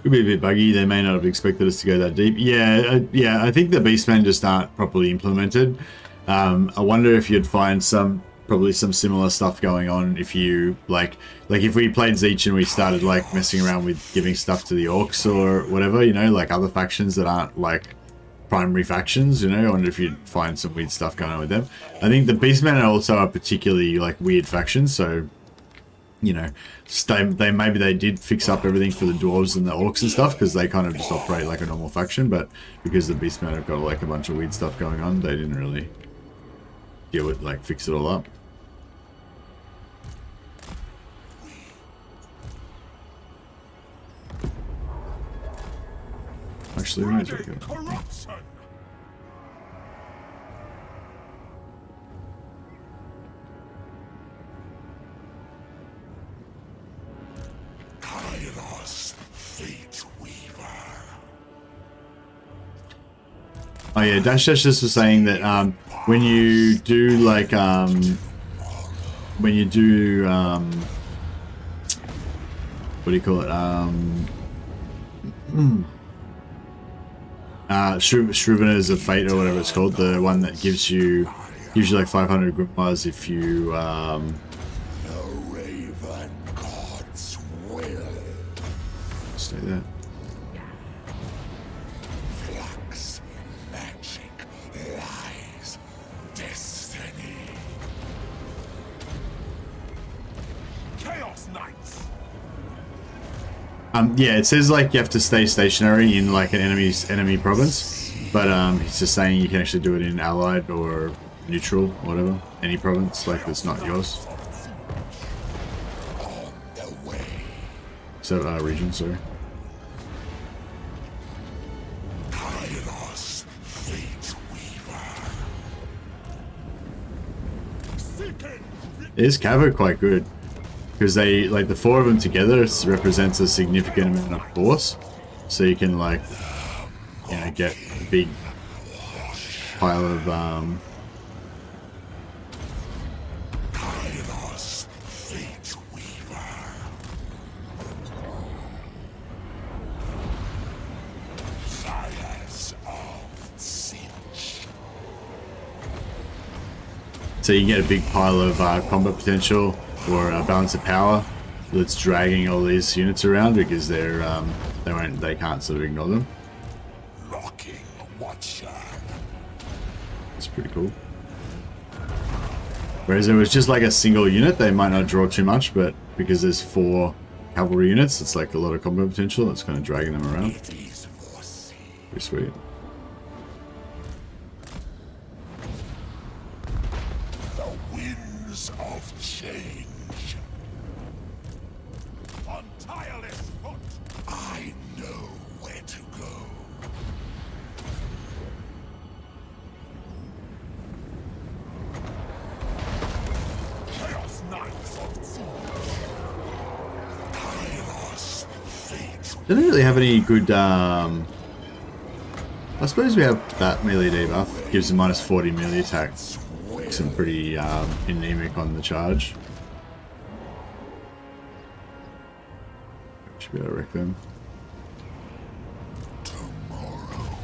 Could be a bit buggy. They may not have expected us to go that deep. Yeah, I think the Beastmen just aren't properly implemented. I wonder if you'd find probably some similar stuff going on if you like if we played Tzeentch and we started like messing around with giving stuff to the orcs or whatever, you know, like other factions that aren't like primary factions, you know. I wonder if you'd find some weird stuff going on with them. I think the Beastmen are also a particularly like weird faction, so you know, maybe they did fix up everything for the dwarves and the orcs and stuff because they kind of just operate like a normal faction, but because the Beastmen have got like a bunch of weird stuff going on, they didn't really deal with like fix it all up. Actually, we might as well go. Corruption. Oh yeah, Dash Dash just was saying that when you do like when you do what do you call it? Shrivana's of Fate or whatever it's called, the one that gives you like 500 grimoires if you The Raven God's will. stay there. Flux, magic, lies, destiny. Chaos Knights. Yeah, it says like you have to stay stationary in like an enemy province, but it's just saying you can actually do it in allied or neutral, whatever, any province like that's not yours. On the way. So region, sorry. Kairos, Fateweaver. Seeking. Is Cavo quite good? Because they, like the four of them together represents a significant amount of force. So you can like, you know, get a big pile of Kairos, Fateweaver. Fires of Tzeentch. so you can get a big pile of combat potential or balance of power that's dragging all these units around because they're they can't sort of ignore them. Locking Watcher. It's pretty cool. Whereas if it was just like a single unit, they might not draw too much, but because there's 4 cavalry units, it's like a lot of combat potential. It's kind of dragging them around. It is foreseen. Pretty sweet. The winds of change. On tireless foot. I know where to go. Chaos Knights of Tzeentch. Kairos, fate. Don't really have any good. I suppose we have that melee debuff. Gives them minus 40 melee attack. Makes them pretty anemic on the charge. Should be able to wreck them. Tomorrow.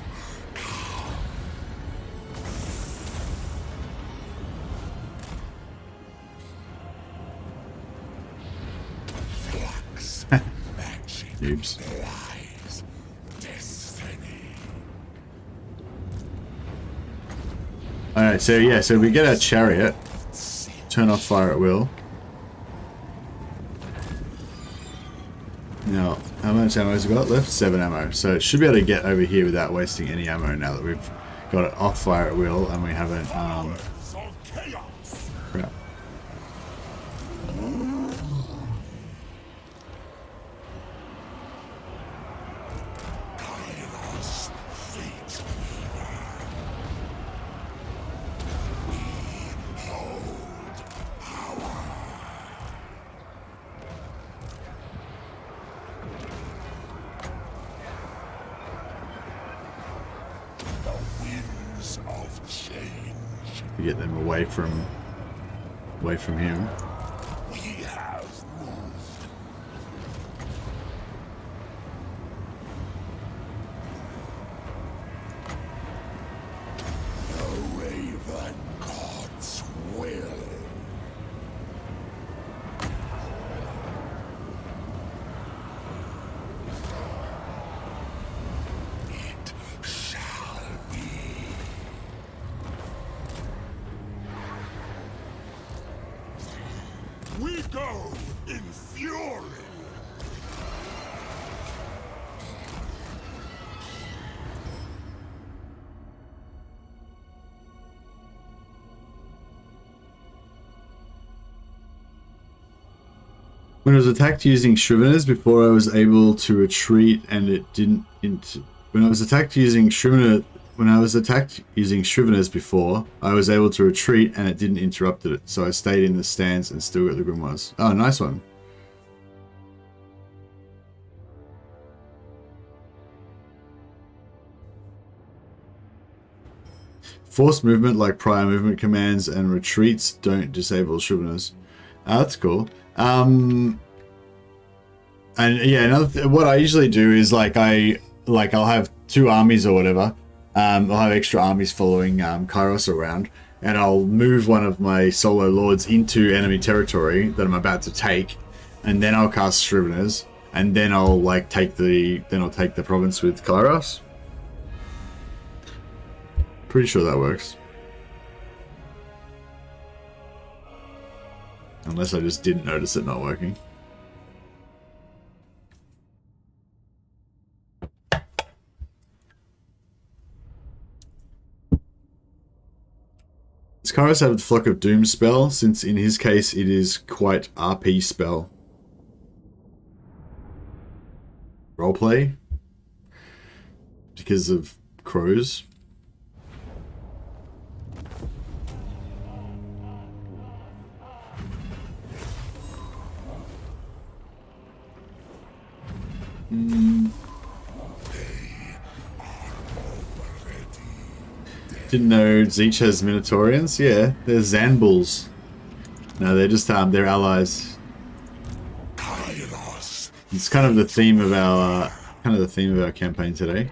Flux. Magic. Noobs. Lies. Destiny. Alright, so yeah, so we get our chariot. Turn off fire at will. Now, how much ammo has it got left? 7 ammo. So it should be able to get over here without wasting any ammo now that we've got it off fire at will and we haven't, So chaos. crap. Kairos, Fateweaver. We hold power. The winds of change. To get them away from him. We have moved. The Raven God's will. It shall be. We go in fury. When I was attacked using Shriveners before I was able to retreat and it didn't when I was attacked using Shriveners before, I was able to retreat and it didn't interrupt it. So I stayed in the stands and still got the grimoires. Oh, nice one. Forced movement, like prior movement commands and retreats, don't disable Shrivners. That's cool. And yeah, what I usually do is like I'll have 2 armies or whatever. I'll have extra armies following Kairos around, and I'll move one of my solo lords into enemy territory that I'm about to take, and then I'll cast Shrivners, and then I'll like take the province with Kairos. Pretty sure that works. Unless I just didn't notice it not working. Does Kairos have Flock of Doom spell, since in his case it is quite RP spell? Roleplay? Because of crows? Didn't know Tzeentch has Minotaurians? Yeah, they're Zanbulls. No, they're just they're allies. Kairos. It's kind of the theme of our campaign today.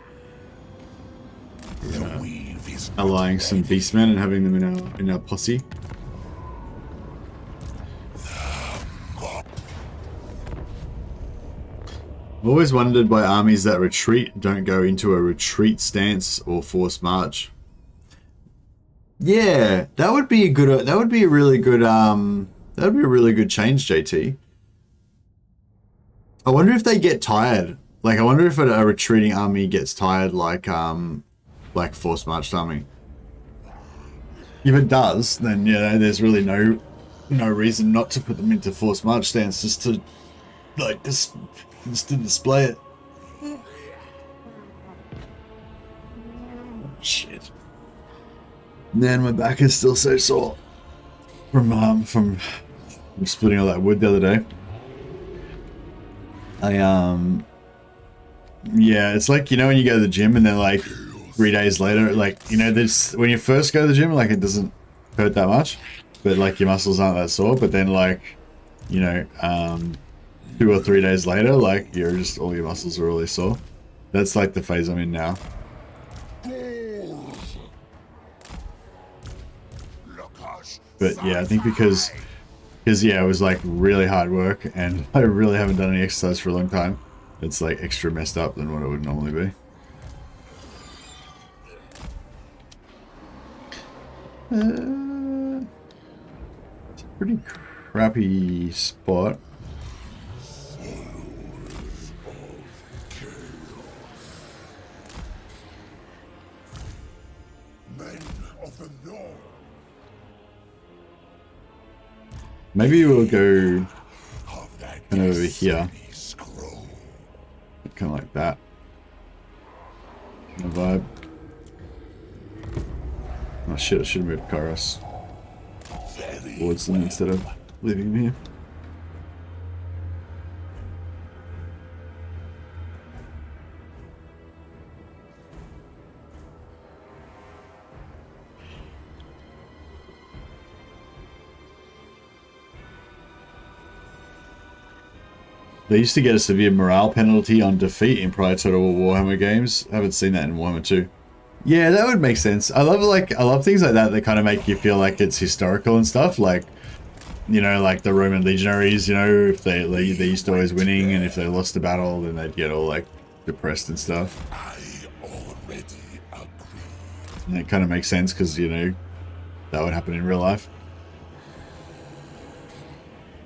The weave is Allying some beastmen and having them in our posse. I've always wondered why armies that retreat don't go into a retreat stance or forced march. Yeah, that would be a good. That would be a really good. That would be a really good change, JT. I wonder if they get tired. Like, I wonder if a retreating army gets tired, like forced march army. If it does, then yeah, there's really no reason not to put them into forced march stance, just to display it. Oh, shit. Man, my back is still so sore from splitting all that wood the other day. Yeah, it's like, you know, when you go to the gym and then like 3 days later, like, you know, this when you first go to the gym, like it doesn't hurt that much, but like your muscles aren't that sore. But then, like, you know, 2 or 3 days later, like all your muscles are really sore. That's like the phase I'm in now. But yeah, I think because yeah, it was like really hard work and I really haven't done any exercise for a long time. It's like extra messed up than what it would normally be. It's a pretty crappy spot. Maybe we'll go kind of over here. Kind of like that. No vibe. Oh shit, I should have moved Kairos towards them instead of leaving him here. They used to get a severe morale penalty on defeat in prior Total War Warhammer games. I haven't seen that in Warhammer 2. Yeah, that would make sense. I love things like that kind of make you feel like it's historical and stuff. Like, you know, like the Roman legionaries, you know, if they used to always winning, and if they lost a battle, then they'd get all like depressed and stuff. I already agree. And it kind of makes sense because, you know, that would happen in real life.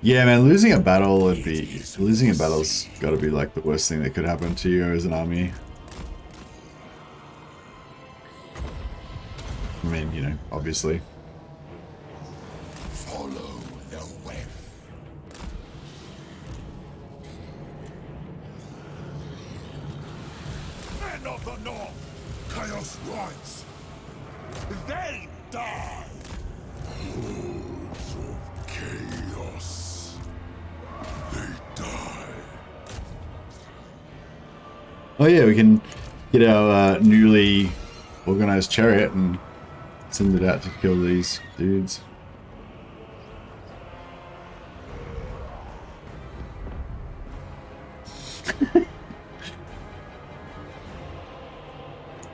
Yeah, man, losing a battle's got to be like the worst thing that could happen to you as an army. I mean, you know, obviously. Follow the web. Men of the North, Chaos rides. They die. Hordes of chaos. They die. Oh yeah, we can get our newly organized chariot and Send it out to kill these dudes.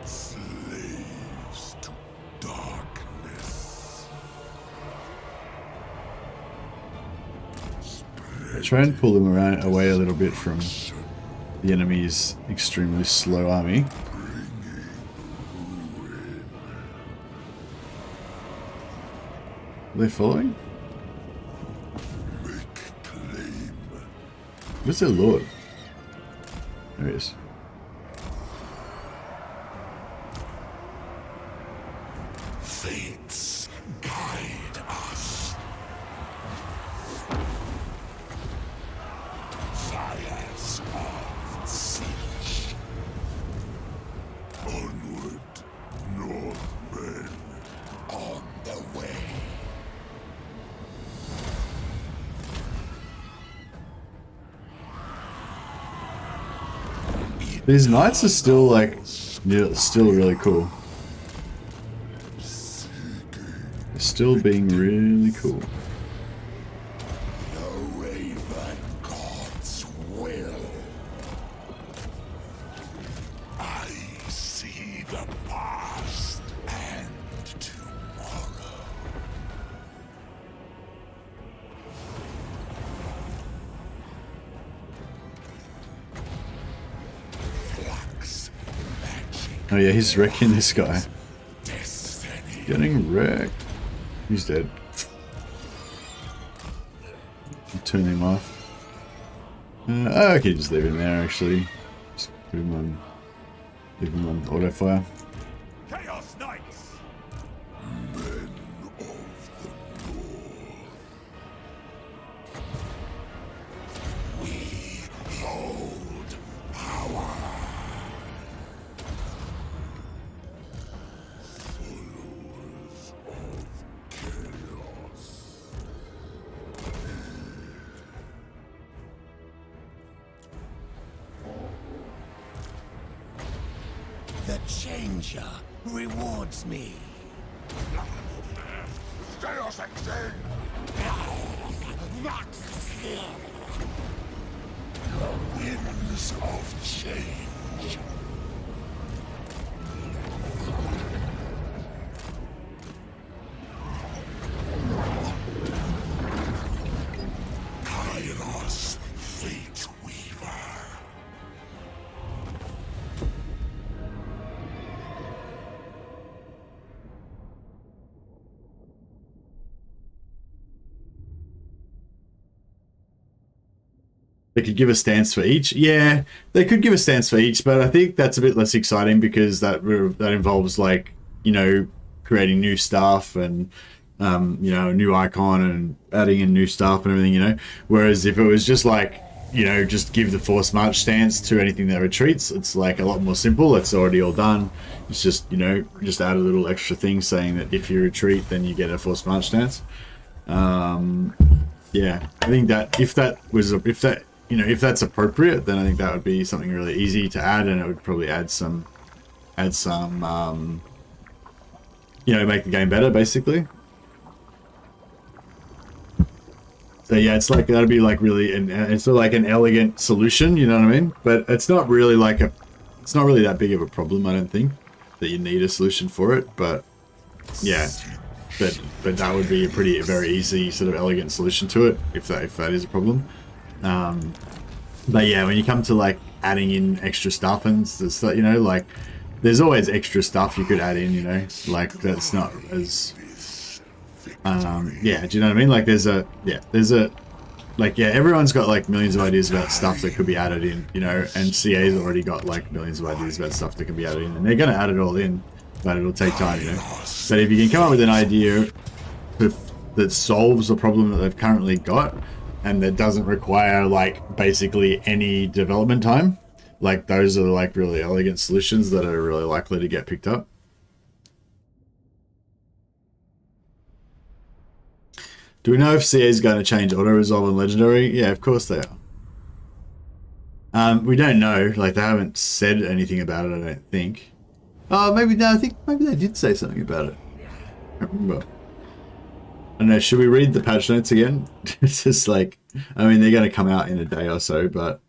Slaves to darkness. Try and pull them around away a little bit from the enemy's extremely slow army. Are they following? Where's their lord? There he is. Fates guide us. Fires of Tzeentch. Onward, Northmen. On the way. These knights are still like, yeah, still really cool. They're still being really cool. The Raven God's will. I see the past and tomorrow. Flux magic. Oh yeah, he's wrecking this guy. Destiny. Getting wrecked. He's dead. Turn him off. I could just leave him there actually. Just put him on, leave him on auto fire. Chaos Knights! Men of the North. We hold power. Followers of Kairos. The Changer rewards me. Chaos Exchange! The winds of change. Kairos, Fateweaver. They could give a stance for each. Yeah, they could give a stance for each, but I think that's a bit less exciting because that involves, like, you know, creating new stuff and you know, a new icon and adding in new stuff and everything, you know. Whereas if it was just like, you know, just give the force march stance to anything that retreats, it's like a lot more simple. It's already all done. It's just, you know, just add a little extra thing saying that if you retreat, then you get a force march stance. Yeah, I think that if that's appropriate, then I think that would be something really easy to add, and it would probably add some, you know, make the game better, basically. So yeah, it's like, that'd be like really, it's sort of like an elegant solution, you know what I mean? But it's not really like it's not really that big of a problem, I don't think, that you need a solution for it. But yeah, but that would be a very easy sort of elegant solution to it, if that is a problem. But yeah, when you come to like adding in extra stuff and stuff, you know, like there's always extra stuff you could add in, you know, like that's not as yeah, do you know what I mean? Like everyone's got like millions of ideas about stuff that could be added in, you know, and CA's already got like millions of ideas about stuff that can be added in, and they're going to add it all in, but it'll take time, you know. But if you can come up with an idea that solves the problem that they've currently got, and that doesn't require like basically any development time, like those are like really elegant solutions that are really likely to get picked up. Do we know if CA is going to change auto resolve and legendary? Yeah, of course they are. We don't know. Like, they haven't said anything about it, I don't think. Oh, maybe no. I think maybe they did say something about it. I can't remember. I don't know, should we read the patch notes again? It's just like, I mean, they're going to come out in a day or so, but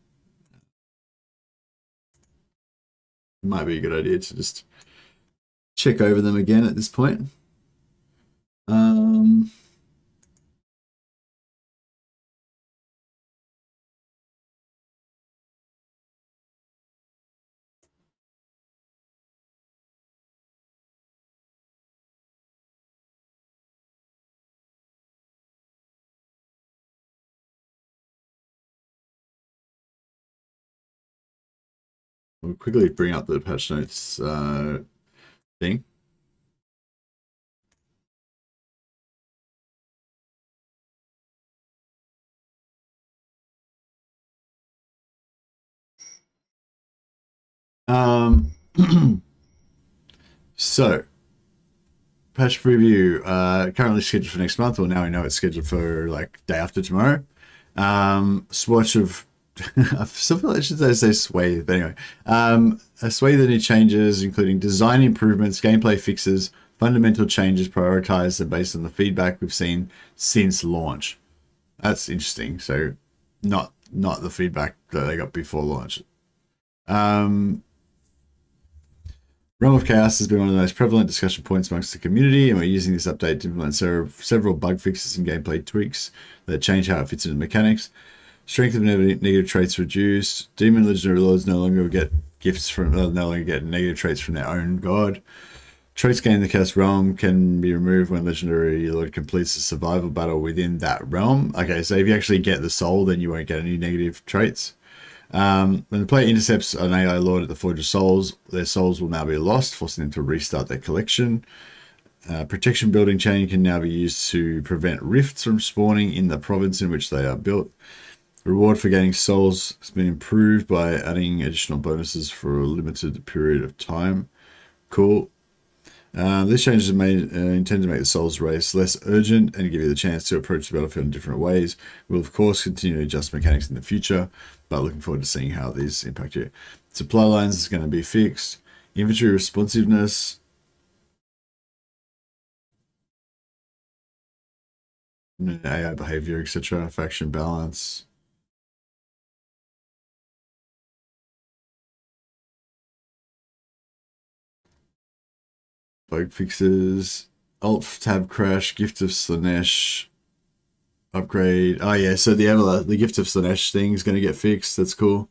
it might be a good idea to just check over them again at this point. We'll quickly bring up the patch notes thing. So, patch preview currently scheduled for next month, or now we know it's scheduled for like day after tomorrow. Swatch of I feel like I should say sway, but anyway. A swathe of new changes, including design improvements, gameplay fixes, fundamental changes prioritized and based on the feedback we've seen since launch. That's interesting. So not the feedback that they got before launch. Realm of Chaos has been one of the most prevalent discussion points amongst the community, and we're using this update to implement several bug fixes and gameplay tweaks that change how it fits into mechanics. Strength of negative traits reduced. Demon legendary lords no longer get gifts from, no longer get negative traits from their own god. Traits gained in the Chaos realm can be removed when legendary lord completes a survival battle within that realm. Okay, so if you actually get the soul, then you won't get any negative traits. When the player intercepts an AI lord at the Forge of Souls, their souls will now be lost, forcing them to restart their collection. Protection building chain can now be used to prevent rifts from spawning in the province in which they are built. Reward for gaining souls has been improved by adding additional bonuses for a limited period of time. Cool. This change is intended to make the souls race less urgent and give you the chance to approach the battlefield in different ways. We'll of course continue to adjust mechanics in the future, but looking forward to seeing how these impact you. Supply lines is going to be fixed. Inventory responsiveness. AI behavior, etc. Faction balance. Bug fixes. Alt tab crash. Gift of Slanesh. Upgrade. Oh yeah, so the Gift of Slanesh thing is going to get fixed. That's cool.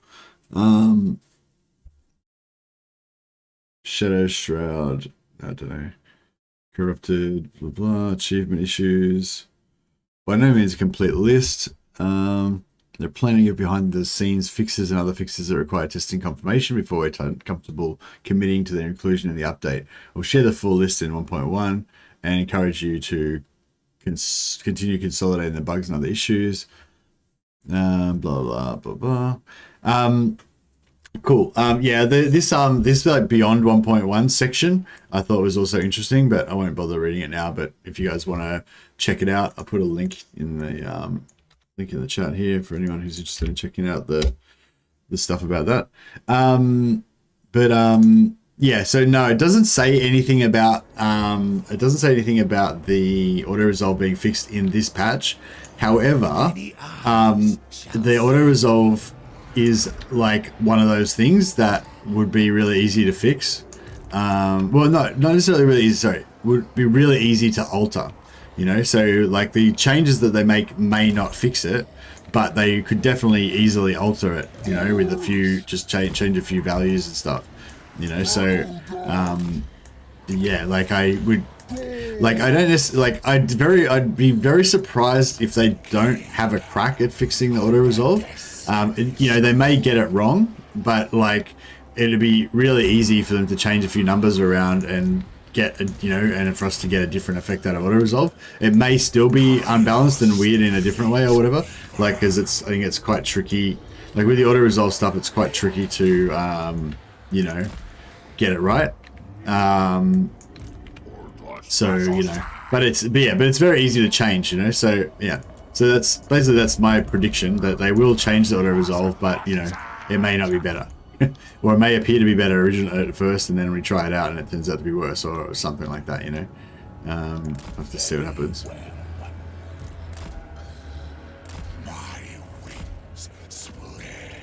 Shadow Shroud. I don't know. Corrupted. Blah blah. Achievement issues. By no means a complete list. They're planning of behind the scenes fixes and other fixes that require testing confirmation before we're comfortable committing to their inclusion in the update. We'll share the full list in 1.1 and encourage you to continue consolidating the bugs and other issues. Blah blah blah blah. Cool. Yeah, this like beyond 1.1 section I thought was also interesting, but I won't bother reading it now. But if you guys want to check it out, I'll put a link in the chat here for anyone who's interested in checking out the stuff about that. Yeah, so no, it doesn't say anything about the auto resolve being fixed in this patch. However, the auto resolve is like one of those things that would be really easy to fix. Well, no, not necessarily really easy. Sorry, would be really easy to alter. You know, so like the changes that they make may not fix it, but they could definitely easily alter it. You know, with a few, just change a few values and stuff. You know, so yeah, like I would, like I don't necessarily, like I'd be very surprised if they don't have a crack at fixing the auto resolve. You know, they may get it wrong, but like it'd be really easy for them to change a few numbers around and get, you know, and for us to get a different effect out of auto resolve. It may still be unbalanced and weird in a different way or whatever, like because I think it's quite tricky, like with the auto resolve stuff, it's quite tricky to you know, get it right. So, you know, but it's very easy to change, you know, so yeah, so that's my prediction, that they will change the auto resolve, but you know, it may not be better. Or it may appear to be better originally at first, and then we try it out and it turns out to be worse, or something like that, you know. I'll have to see what happens. My wings spread.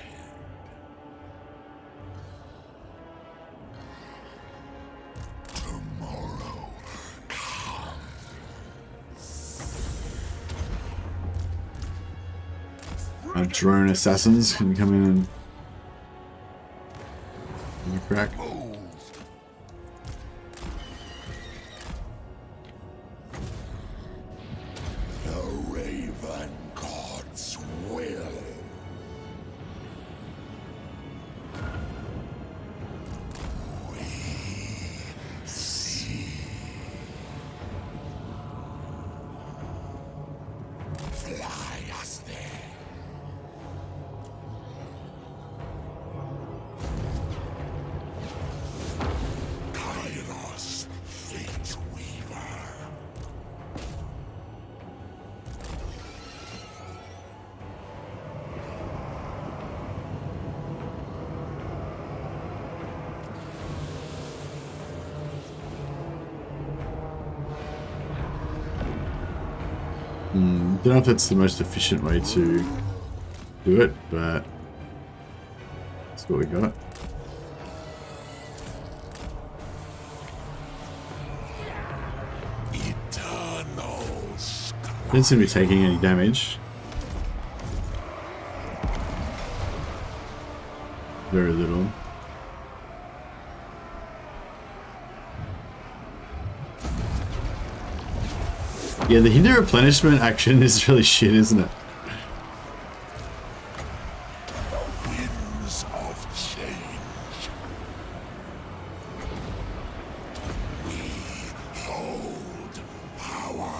Tomorrow Drone assassins can come in and give a crack. the Raven God's will. We see. Fly us there. Kairos, Fateweaver. Don't know if that's the most efficient way to do it, but that's what we got. Eternal sky. Didn't seem to be taking any damage. Very little. Yeah, the Hindu replenishment action is really shit, isn't it? Winds of change. We hold power.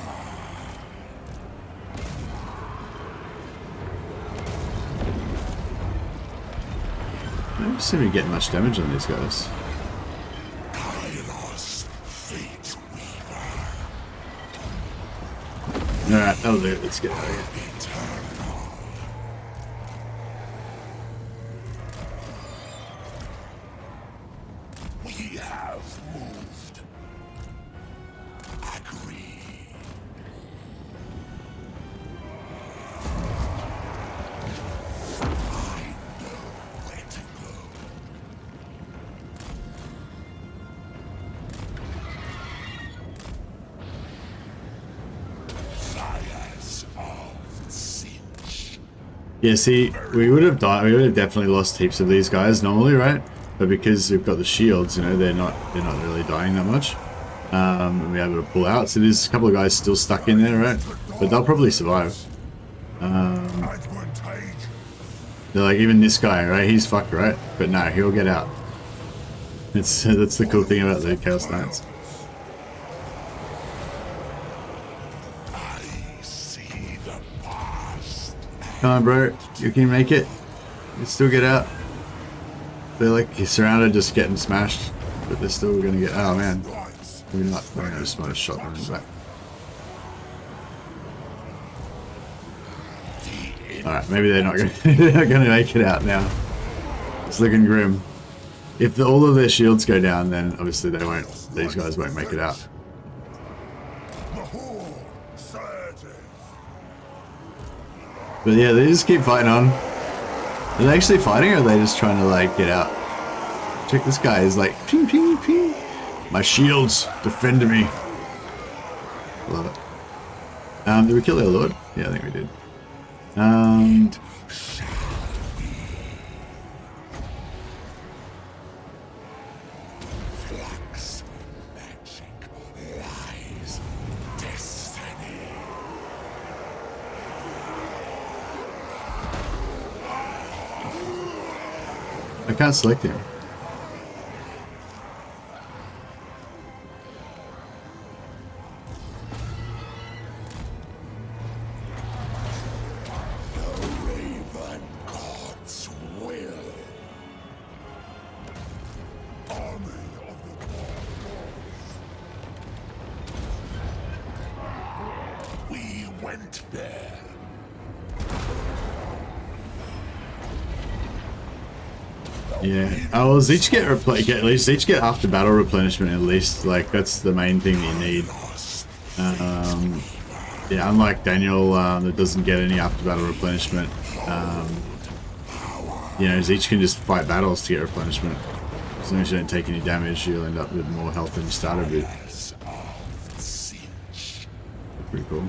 I don't seem to be getting much damage on these guys. Kairos, Fateweaver. Alright, that'll do it. Let's get out of here. Eternal. We have moved. Agreed. I know where to go. Fires of Tzeentch. Yeah, see, we would have died. We would have definitely lost heaps of these guys normally, right? But because we've got the shields, you know, they're not really dying that much. And we're able to pull out. So there's a couple of guys still stuck in there, right? But they'll probably survive. Advantage. They're like, even this guy, right? He's fucked, right? But no, he'll get out. That's the cool thing about the Chaos Knights. I see the past. Come on, bro. You can make it. You can still get out. They're like, you're surrounded, just getting smashed. But they're still gonna get. Oh man. Rights. Maybe not. I just want a shotgun in the back. Alright, maybe they're not gonna make it out now. It's looking grim. If all of their shields go down, then obviously they won't. These guys won't make it out. The Horde surges. But yeah, they just keep fighting on. Are they actually fighting, or are they just trying to like get out? Check this guy. He's like, ping, ping, ping. My shields defend me. Love it. Did we kill their lord? Yeah, I think we did. Flux magic lies destiny. I can't select him. The Raven God's will. Army of the gods. We went there. Yeah. Oh, well, Tzeentch get at least Tzeentch get after battle replenishment at least. Like that's the main thing you need. Lost Yeah, unlike Daniel, that doesn't get any after battle replenishment. You know, Tzeentch can just fight battles to get replenishment. As long as you don't take any damage, you'll end up with more health than you started with. Pretty cool.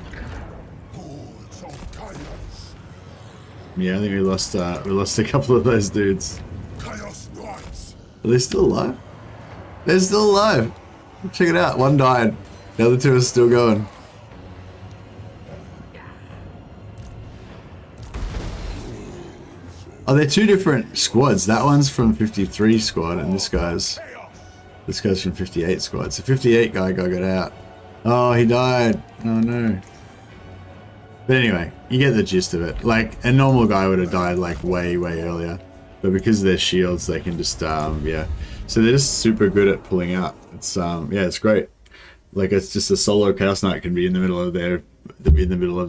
Yeah, I think we lost a couple of those dudes. Are they still alive? They're still alive. Check it out. One died. The other two are still going. Oh, they're two different squads. That one's from 53 squad, and this guy's from 58 squad. So 58 guy got out. Oh, he died. Oh no. But anyway, you get the gist of it. Like, a normal guy would have died like way earlier, but because of their shields, they can just yeah. So they're just super good at pulling out. It's yeah, it's great. Like, it's just a solo Chaos Knight can be in the middle of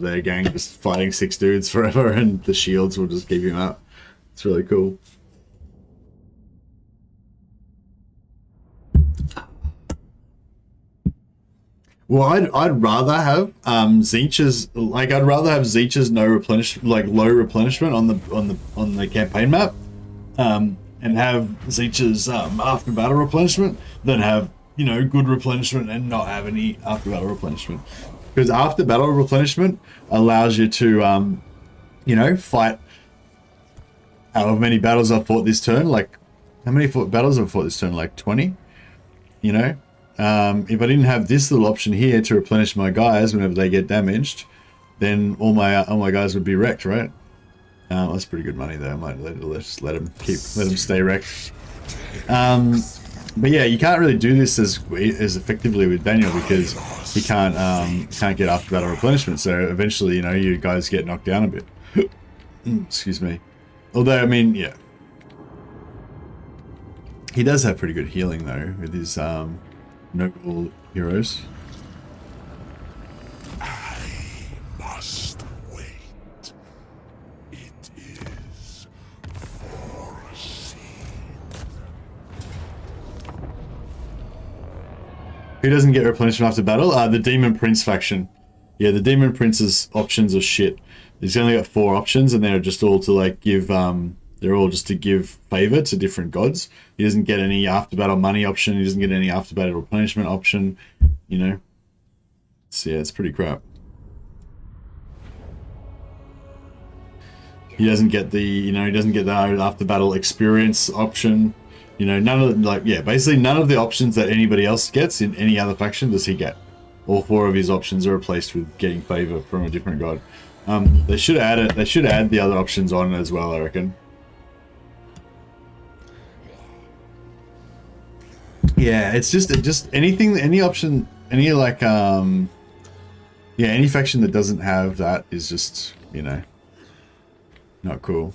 their gang, just fighting 6 dudes forever, and the shields will just keep him up. It's really cool. Well, I'd rather have Tzeentch's, like, I'd rather have Tzeentch's no replenish, like low replenishment on the campaign map, and have Tzeentch's after battle replenishment than have, you know, good replenishment and not have any after battle replenishment. Because after battle replenishment allows you to you know, fight however many battles I've fought this turn. Like, how many battles have I fought this turn? Like 20, you know. If I didn't have this little option here to replenish my guys whenever they get damaged, then all my guys would be wrecked, right? That's pretty good money though. I might just let them stay wrecked. But yeah, you can't really do this as effectively with Daniel because he can't get after battle replenishment. So eventually, you know, you guys get knocked down a bit. Excuse me. Although, I mean, yeah, he does have pretty good healing though with his noble heroes. I must wait. It is foreseen. Who doesn't get replenishment after battle? The Demon Prince faction. Yeah, the Demon Prince's options are shit. He's only got 4 options, and they're just all to like give. They're all just to give favor to different gods. He doesn't get any after battle money option. He doesn't get any after battle replenishment option. You know. So yeah, it's pretty crap. He doesn't get the, you know, he doesn't get the after battle experience option. You know, none of the, like, yeah, basically none of the options that anybody else gets in any other faction does he get. All 4 of his options are replaced with getting favor from a different god. They should add it. They should add the other options on as well, I reckon. Yeah, it's just anything, any option, any like yeah, any faction that doesn't have that is just, you know, not cool.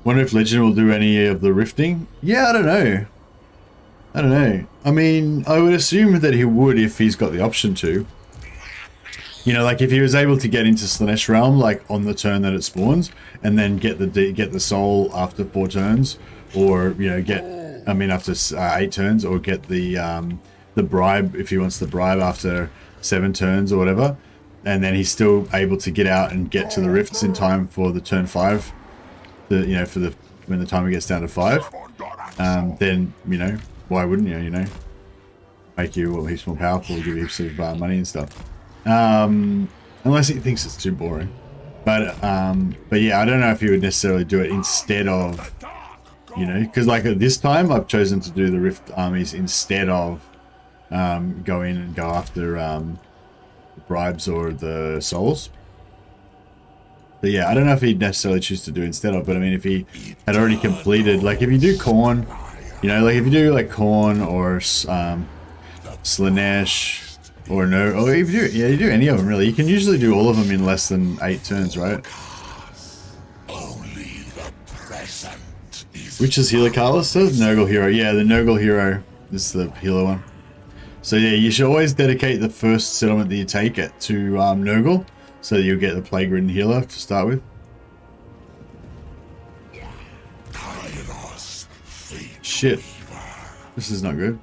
Wonder if Legend will do any of the rifting? Yeah, I don't know. I mean, I would assume that he would if he's got the option to. You know, like if he was able to get into Slanesh Realm, like on the turn that it spawns, and then get the soul after 4 turns, or, you know, after 8 turns, or get the bribe if he wants the bribe after 7 turns or whatever, and then he's still able to get out and get to the rifts in time for the turn 5. You know, for the when the timer gets down to 5, then, you know, why wouldn't you? You know, make you heaps more powerful, give you heaps of money and stuff. Unless he thinks it's too boring. But yeah, I don't know if he would necessarily do it instead of, you know, because like at this time I've chosen to do the Rift armies instead of go in and go after the bribes or the souls. But yeah, I don't know if he'd necessarily choose to do instead of, but I mean, if he had already completed, like if you do Khorne, you know, like if you do like Khorne or Slanesh or no, or if you do, yeah, you do any of them really. You can usually do all of them in less than 8 turns, right? Only the present is Which is healer Kairos? The Nurgle hero. Yeah, the Nurgle hero is the healer one. So yeah, you should always dedicate the first settlement that you take it to Nurgle, so that you'll get the plague-ridden healer to start with. Kairos, Shit. This is not good.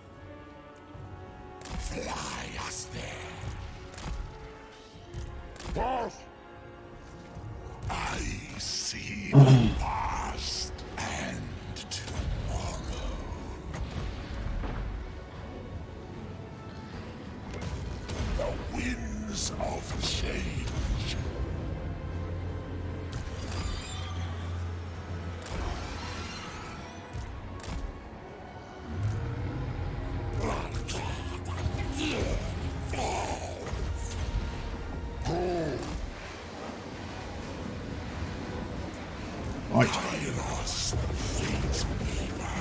Right. Kairos, Fateweaver.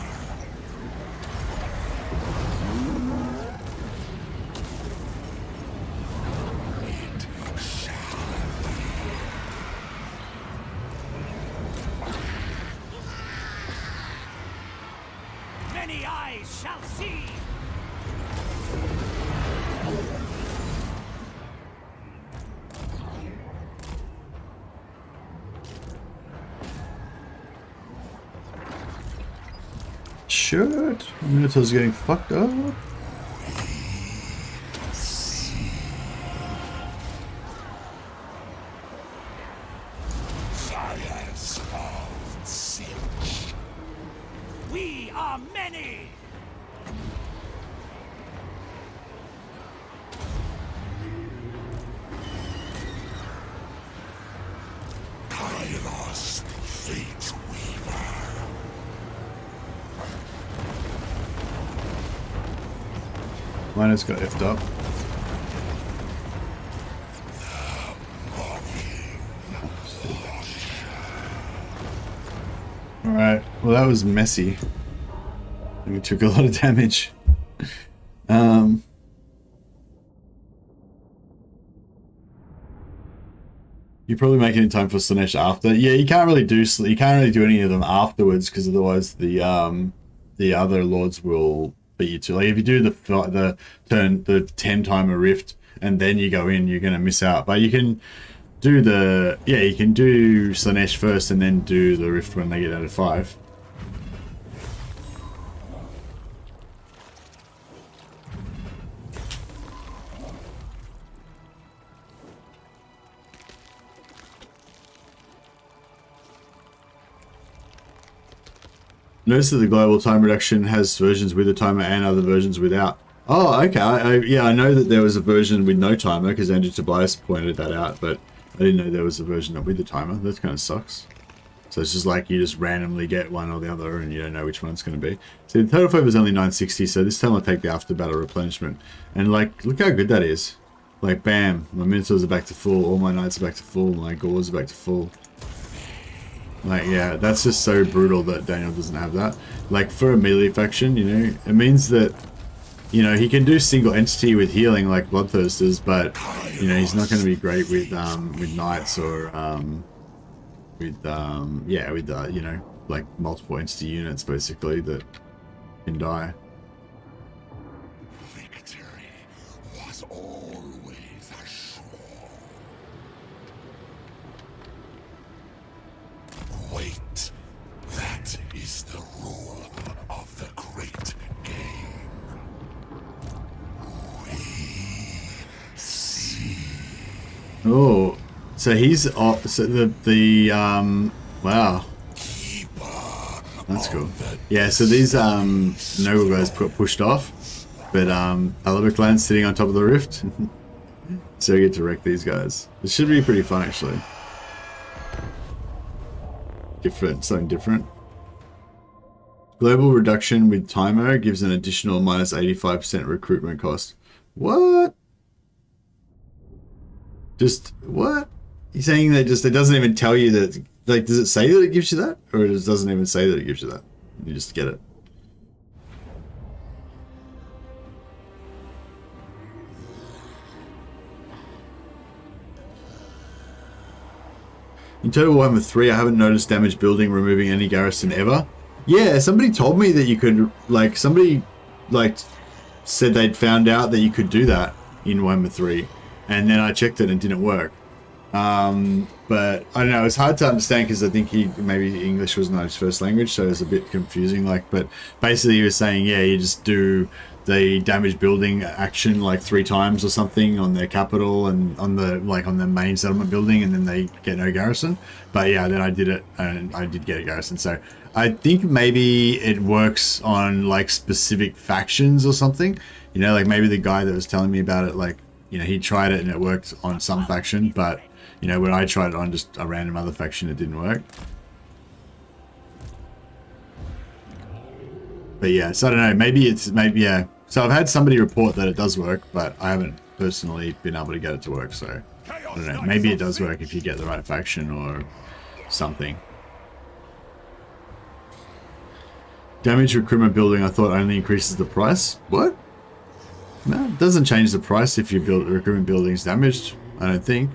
It shall be. Many eyes shall see. Shit. Minotaur's getting fucked up. Fires of Tzeentch. We are many. Kairos, Fateweaver. Miner's got effed up. Alright, well that was messy. And we took a lot of damage. You probably make it in time for Slaanesh after. Yeah, you can't really do any of them afterwards because otherwise the other lords will beat you too. Like if you do the 10 timer rift and then you go in, you're gonna miss out. But you can do you can do Slaanesh first and then do the rift when they get out of 5. Notice that the global time reduction has versions with a timer and other versions without. Oh, okay. Yeah, I know that there was a version with no timer because Andrew Tobias pointed that out, but I didn't know there was a version with a timer. That kind of sucks. So it's just like you just randomly get one or the other and you don't know which one it's going to be. So the total favor is only 960, so this time I'll take the after battle replenishment. And like, look how good that is. Like, bam, my Minotaurs are back to full, all my Knights are back to full, my Gores are back to full. Like, yeah, that's just so brutal that Daniel doesn't have that. Like, for a melee faction, you know, it means that, you know, he can do single entity with healing like Bloodthirsters, but, you know, he's not going to be great with Knights or, you know, like multiple entity units, basically, that can die. Victory was always assured. Wait, that is the rule of the great game. We see. Oh, so he's off. So wow, that's cool. Yeah, so these noble guys got pushed off, but Alabic Land's sitting on top of the rift. So we get to wreck these guys. It should be pretty fun, actually. Something different. Global reduction with timer gives an additional minus 85% recruitment cost. What? Just what? You're saying that just it doesn't even tell you that? Like, does it say that it gives you that, or it just doesn't even say that it gives you that? You just get it. In Total Warhammer 3, I haven't noticed damage building removing any garrison ever. Yeah, somebody told me that you could, like, somebody, like, said they'd found out that you could do that in Warhammer 3. And then I checked it and it didn't work. But, I don't know, it's hard to understand because I think maybe English was not his first language, so it was a bit confusing, like, but basically he was saying, yeah, you just do the damage building action like 3 times or something on their capital and on the main settlement building, and then they get no garrison. But yeah, then I did it and I did get a garrison. So I think maybe it works on like specific factions or something, you know, like maybe the guy that was telling me about it, like, you know, he tried it and it worked on some faction, but you know, when I tried it on just a random other faction, it didn't work. But yeah, so I don't know, maybe yeah. So I've had somebody report that it does work, but I haven't personally been able to get it to work, so I don't know. Maybe it does work if you get the right faction or something. Damage recruitment building, I thought only increases the price. What? No, it doesn't change the price if your recruitment building is damaged. I don't think.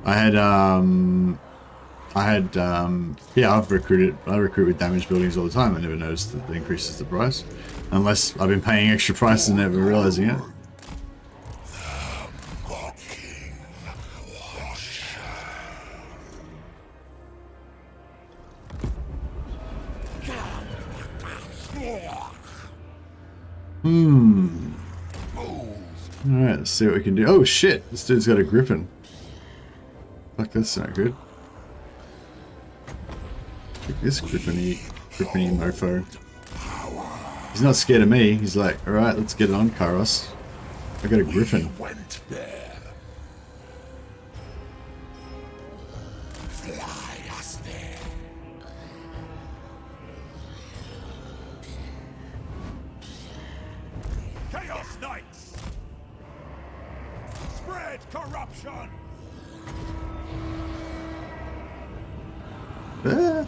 Yeah, I recruit with damaged buildings all the time. I never noticed that it increases the price. Unless I've been paying extra price and never realizing it. Alright, let's see what we can do. Oh shit, this dude's got a griffin. Fuck, that's not good. Look at this griffin-y mofo. He's not scared of me. He's like, alright, let's get it on, Kairos. I got a griffin. Went there. Fly us there. Chaos Knights! Spread corruption! Ah.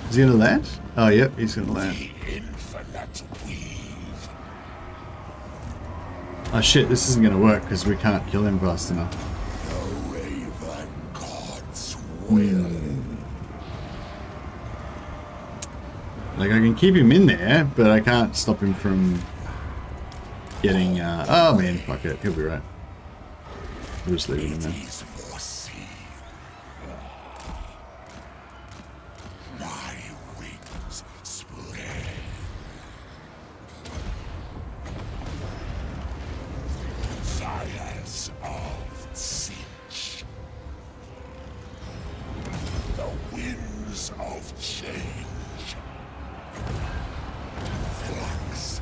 Is he gonna land? Oh, yep, he's gonna land. Infinite weave. Oh shit, this isn't gonna work because we can't kill him fast enough. The Raven God's will. Like, I can keep him in there, but I can't stop him from getting, oh man, fuck it, he'll be right. We'll just leave him in there. Is foreseen. My wings spread. Fires of Tzeentch. The winds of change. Flux,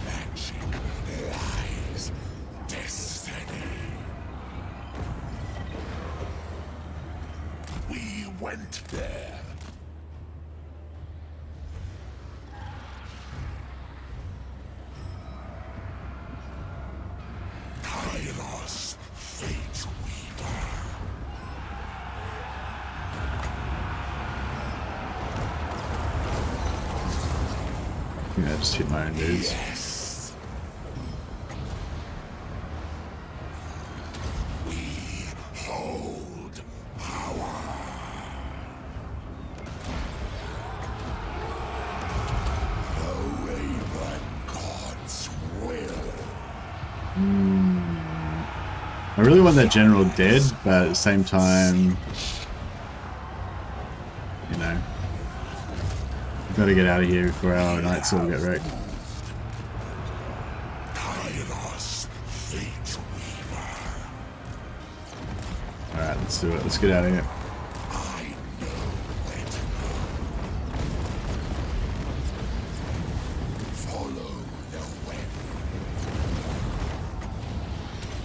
magic, lies, destiny. We went there. Kairos, Fateweaver. Yeah, I just hit my own dudes. Yes. We hold power. The Raven God's will. I really want that general dead, but at the same time, you know, we've got to get out of here before our knights all get wrecked. Kairos, Fateweaver. Alright, let's do it. Let's get out of here. I know where to go. Follow the wind.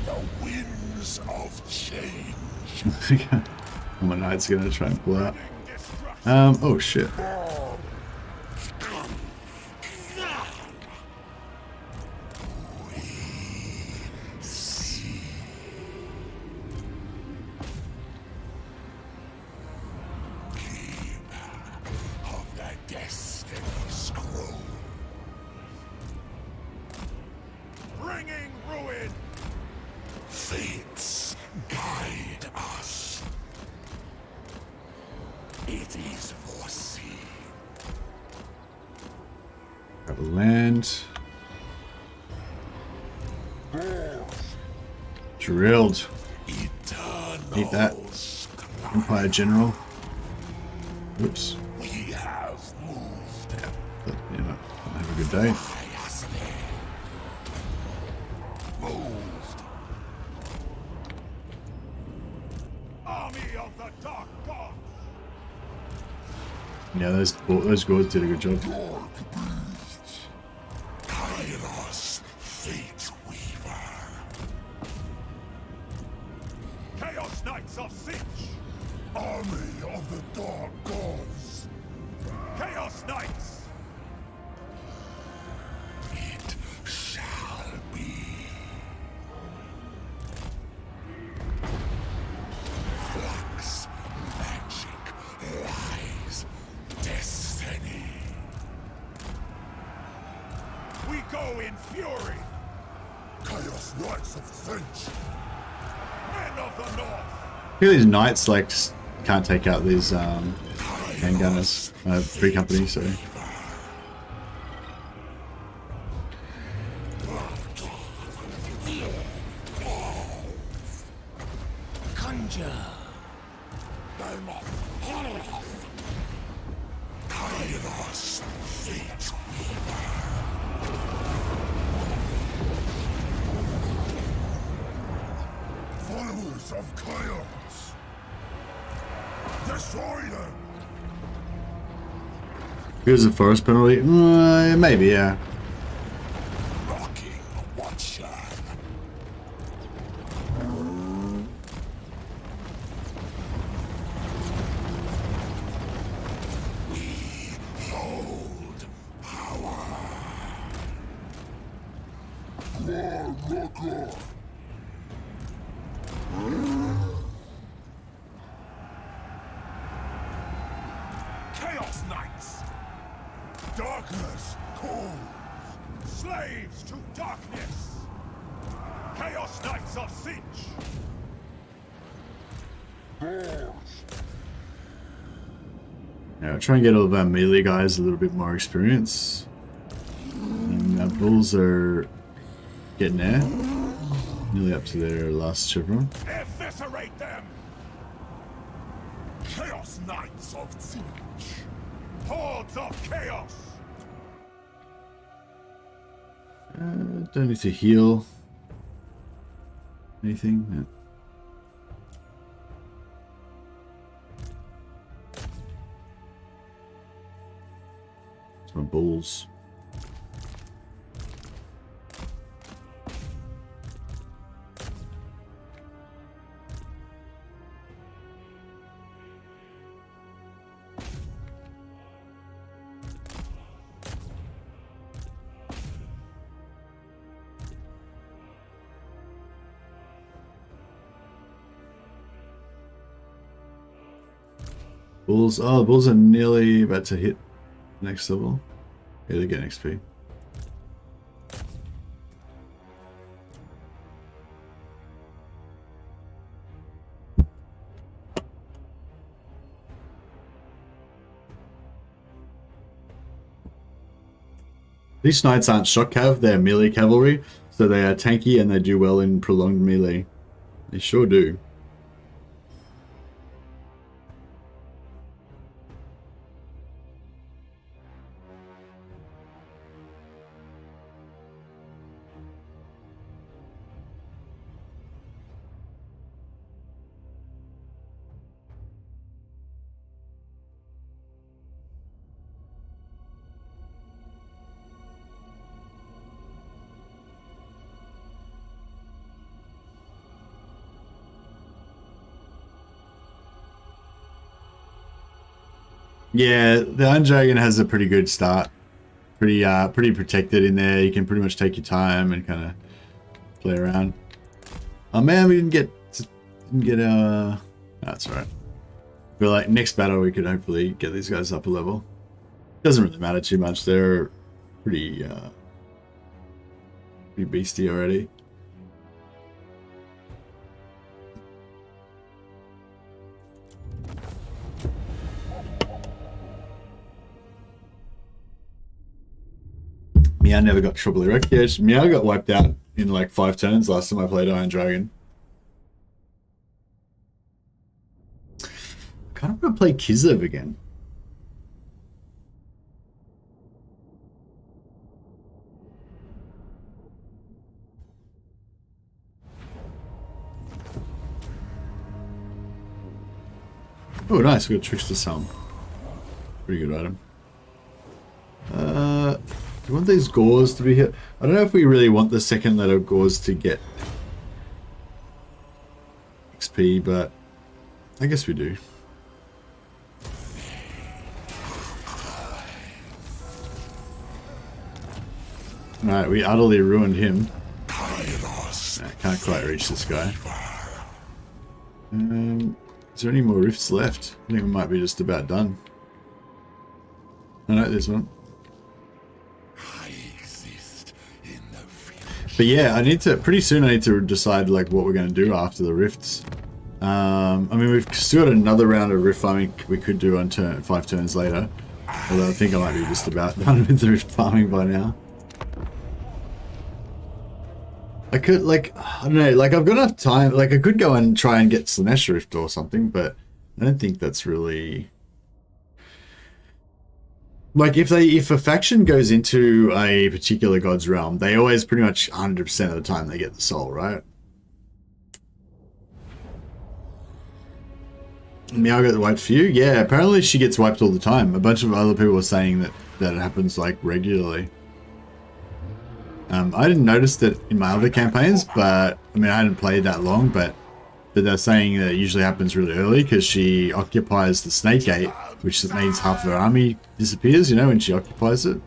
The winds of change. My knight's gonna try and pull out. Oh shit. Of the destiny scroll. Bringing ruin! Fates guide us. It is foreseen. Grab a land. Drilled. Eternal. Eat that. Empire General. Oops. We have moved. Yeah, but, you know, have a good day. Fly us there. Moved. Army of the Dark Gods! Yeah, those gods did a good job. Kairos, Fateweaver. Chaos Knights of Tzeentch! Army of the Dark Gods. Chaos Knights! It shall be. Flux, magic, lies, destiny. Flow in fury! Chaos Knights of Tzeentch! Men of the North! I feel these knights like can't take out these handgunners. Free company, sorry. Conjure. Kairos, Fateweaver. Followers of Kairos! Destroy them! Here's a forest penalty. Maybe, yeah. Rocking Watcher. Hold power. Chaos Knights! Darkness calls! Slaves to darkness! Chaos Knights of Tzeentch! Yeah, I'll try and get all of our melee guys a little bit more experience. And our bulls are getting there. Nearly up to their last chevron. Eviscerate them! Chaos Knights of Tzeentch! Hordes of Chaos! Don't need to heal anything. No. It's my bulls. Bulls, oh, the bulls are nearly about to hit next level. Yeah, they get XP. These knights aren't shock cav, they're melee cavalry, so they are tanky and they do well in prolonged melee. They sure do. Yeah, the Iron Dragon has a pretty good start. Pretty protected in there. You can pretty much take your time and kind of play around. Oh man, we didn't get our... That's alright. But like next battle we could hopefully get these guys up a level. Doesn't really matter too much. They're pretty beastie already. Meow never got troubly wrecked. Yeah, Meow got wiped out in like 5 turns last time I played Iron Dragon. Kind of want to play Kislev again. Oh, nice. We got Trickster Sum. Pretty good item. Do you want these gauze to be hit? I don't know if we really want the second letter of gauze to get XP, but I guess we do. Alright, we utterly ruined him. I can't quite reach this guy. Is there any more rifts left? I think we might be just about done. Oh no, there's one. I exist But yeah, I need to pretty soon. I need to decide like what we're going to do after the rifts. I mean, we've still got another round of rift farming we could do on 5 turns later. Although I think I might be just about done with the rift farming by now. I could like, I don't know, like I've got enough time. Like I could go and try and get Slanesh Rift or something, but I don't think that's really. Like if a faction goes into a particular god's realm, they always pretty much 100% of the time they get the soul, right? Meow got wiped for you? Yeah, apparently she gets wiped all the time. A bunch of other people were saying that it happens like regularly. I didn't notice that in my other campaigns, but I mean I hadn't played that long, but they're saying that it usually happens really early because she occupies the Snake Gate, which means half of her army disappears, you know, when she occupies it.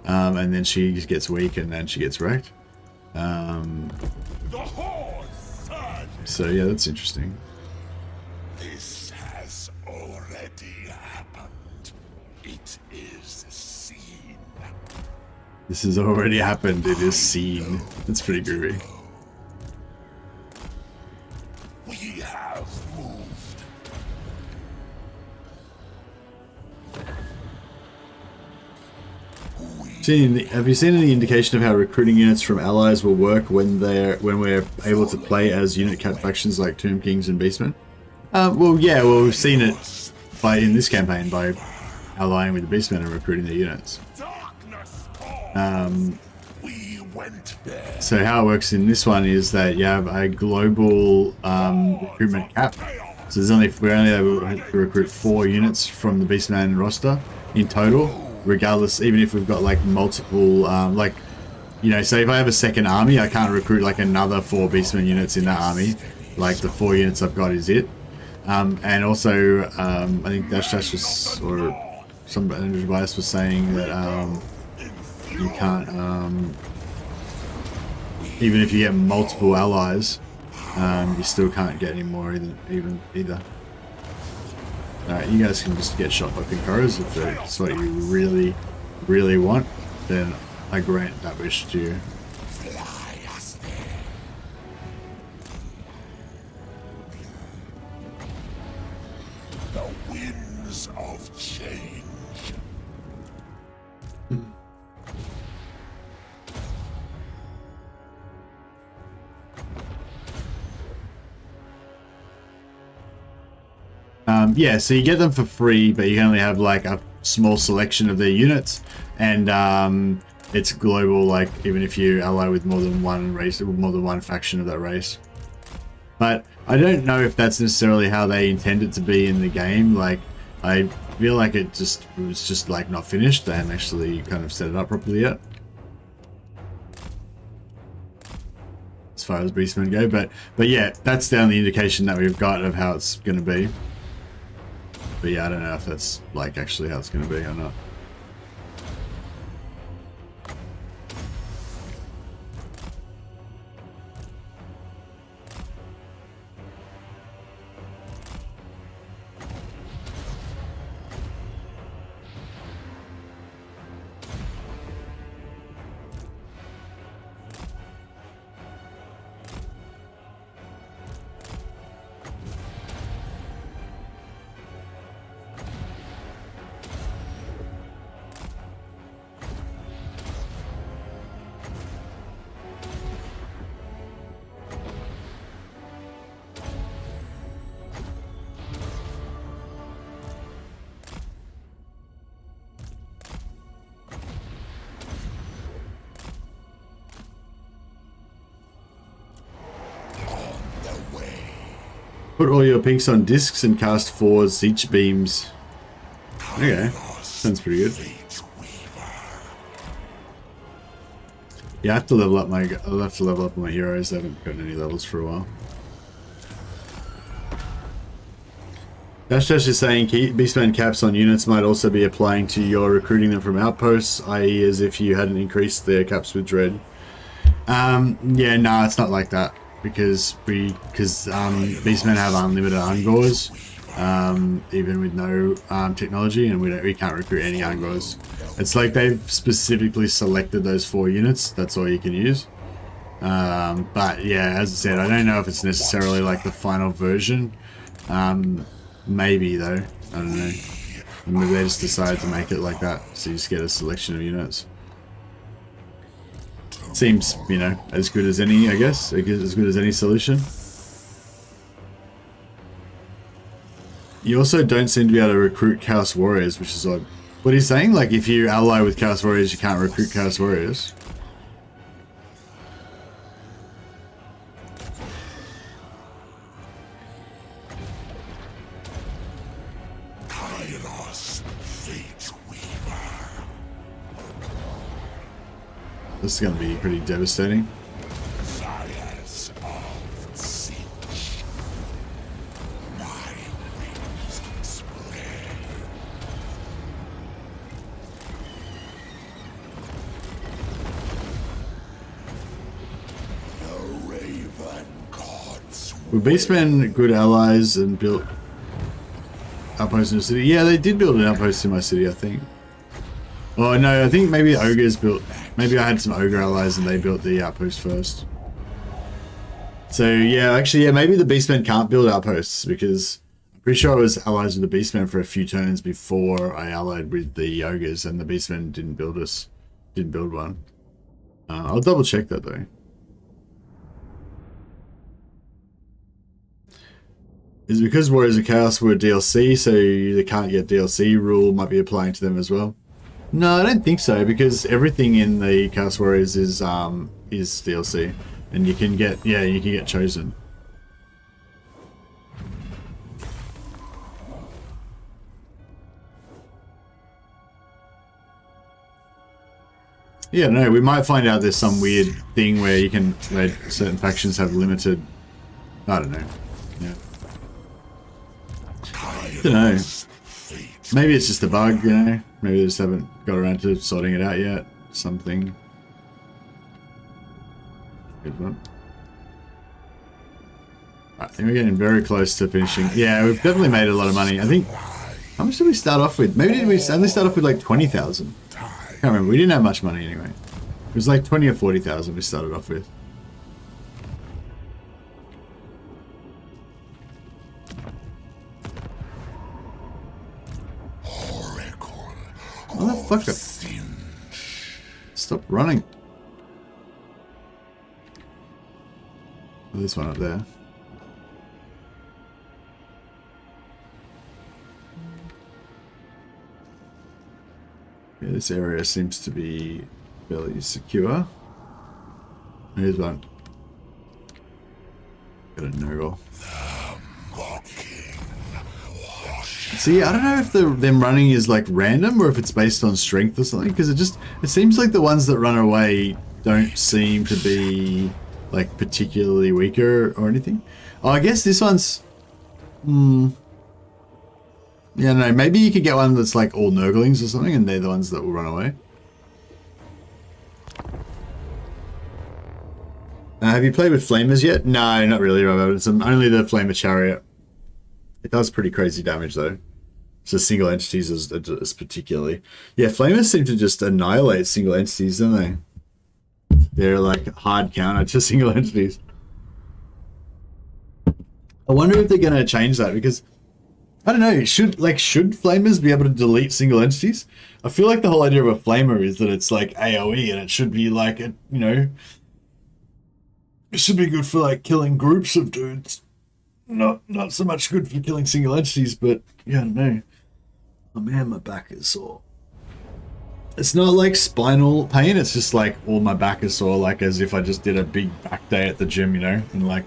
And then she just gets weak and then she gets wrecked. So yeah, that's interesting. This has already happened. It is seen. This has already happened. It is seen. That's pretty groovy. We have moved. Have you seen any indication of how recruiting units from allies will work when we're able to play as unit cap factions like Tomb Kings and Beastmen? Well, yeah, well we've seen it in this campaign by allying with the Beastmen and recruiting their units. So how it works in this one is that you have a global recruitment cap. So we're only able to recruit 4 units from the Beastman roster in total. Regardless, even if we've got like multiple, like, you know, say if I have a second army, I can't recruit like another 4 Beastman units in that army. Like the 4 units I've got is it. And also, I think Dash was, or some energy bias was saying that you can't, even if you get multiple allies, you still can't get any more either. Alright, you guys can just get shot by Kairos if that's what you really, really want. Then I grant that wish to you. The winds of change. Yeah, so you get them for free, but you can only have like a small selection of their units, and it's global, like even if you ally with more than one race, more than one faction of that race. But I don't know if that's necessarily how they intend it to be in the game. Like, I feel like it was just like not finished. They haven't actually kind of set it up properly yet, as far as Beastmen go. But yeah, that's the only indication that we've got of how it's going to be. But yeah, I don't know if that's like actually how it's going to be or not. Put all your pinks on discs and cast 4 Tzeentch beams. Okay, sounds pretty good. Yeah, I have to level up I'll have to level up my heroes. I haven't gotten any levels for a while. Dash is saying Beastman caps on units might also be applying to your recruiting them from outposts, i.e. as if you hadn't increased their caps with dread. Yeah, no, it's not like that. Because Beastmen have unlimited Ungors, even with no technology, and we can't recruit any Ungors. It's like they've specifically selected those 4 units. That's all you can use. But yeah, as I said, I don't know if it's necessarily like the final version. Maybe though, I don't know. Maybe they just decided to make it like that, so you just get a selection of units. Seems, you know, as good as any, I guess, as good as any solution. You also don't seem to be able to recruit Chaos Warriors, which is odd. What he's saying, like if you ally with Chaos Warriors, you can't recruit Chaos Warriors. Kairos, Fateweaver. This is going to be pretty devastating. Fires of Tzeentch. My wings spread. The Raven Gods. Were Beastmen good allies and built outposts in the city? Yeah, they did build an outpost in my city, I think. Oh no, I think maybe ogres built. Maybe I had some ogre allies and they built the outpost first. So yeah, actually, yeah, maybe the beastmen can't build outposts because I'm pretty sure I was allies with the beastmen for a few turns before I allied with the ogres, and the beastmen didn't build one. I'll double check that though. Is it because Warriors of Chaos were DLC, so they can't get DLC rule might be applying to them as well? No, I don't think so, because everything in the Chaos Warriors is DLC, and you can get chosen. Yeah, no, we might find out there's some weird thing where where certain factions have limited. I don't know. Yeah. I don't know. Maybe it's just a bug, you know? Maybe they just haven't got around to sorting it out yet. Something. Good one. I think we're getting very close to finishing. Yeah, we've definitely made a lot of money. I think... How much did we start off with? Maybe did we only start off with like 20,000? I can't remember. We didn't have much money anyway. It was like 20 or 40,000 we started off with. Motherfucker. Stop running. Oh, this one up there. Yeah, this area seems to be fairly secure. Here's one. Got a Nurgle. See, I don't know if them running is like random or if it's based on strength or something, because it seems like the ones that run away don't seem to be like particularly weaker or anything. Oh, I guess this one's yeah, no, maybe you could get one that's like all Nurglings or something and they're the ones that will run away. Have you played with Flamers yet? No, not really, Robert. It's only the Flamer Chariot. It does pretty crazy damage though. So single entities is particularly. Yeah, Flamers seem to just annihilate single entities, don't they? They're like hard counter to single entities. I wonder if they're gonna change that, because I don't know, should Flamers be able to delete single entities? I feel like the whole idea of a Flamer is that it's like AoE and it should be like it should be good for like killing groups of dudes. Not so much good for killing single entities, but yeah, I don't know. Oh man, my back is sore. It's not like spinal pain, it's just like all my back is sore, like as if I just did a big back day at the gym, you know, and like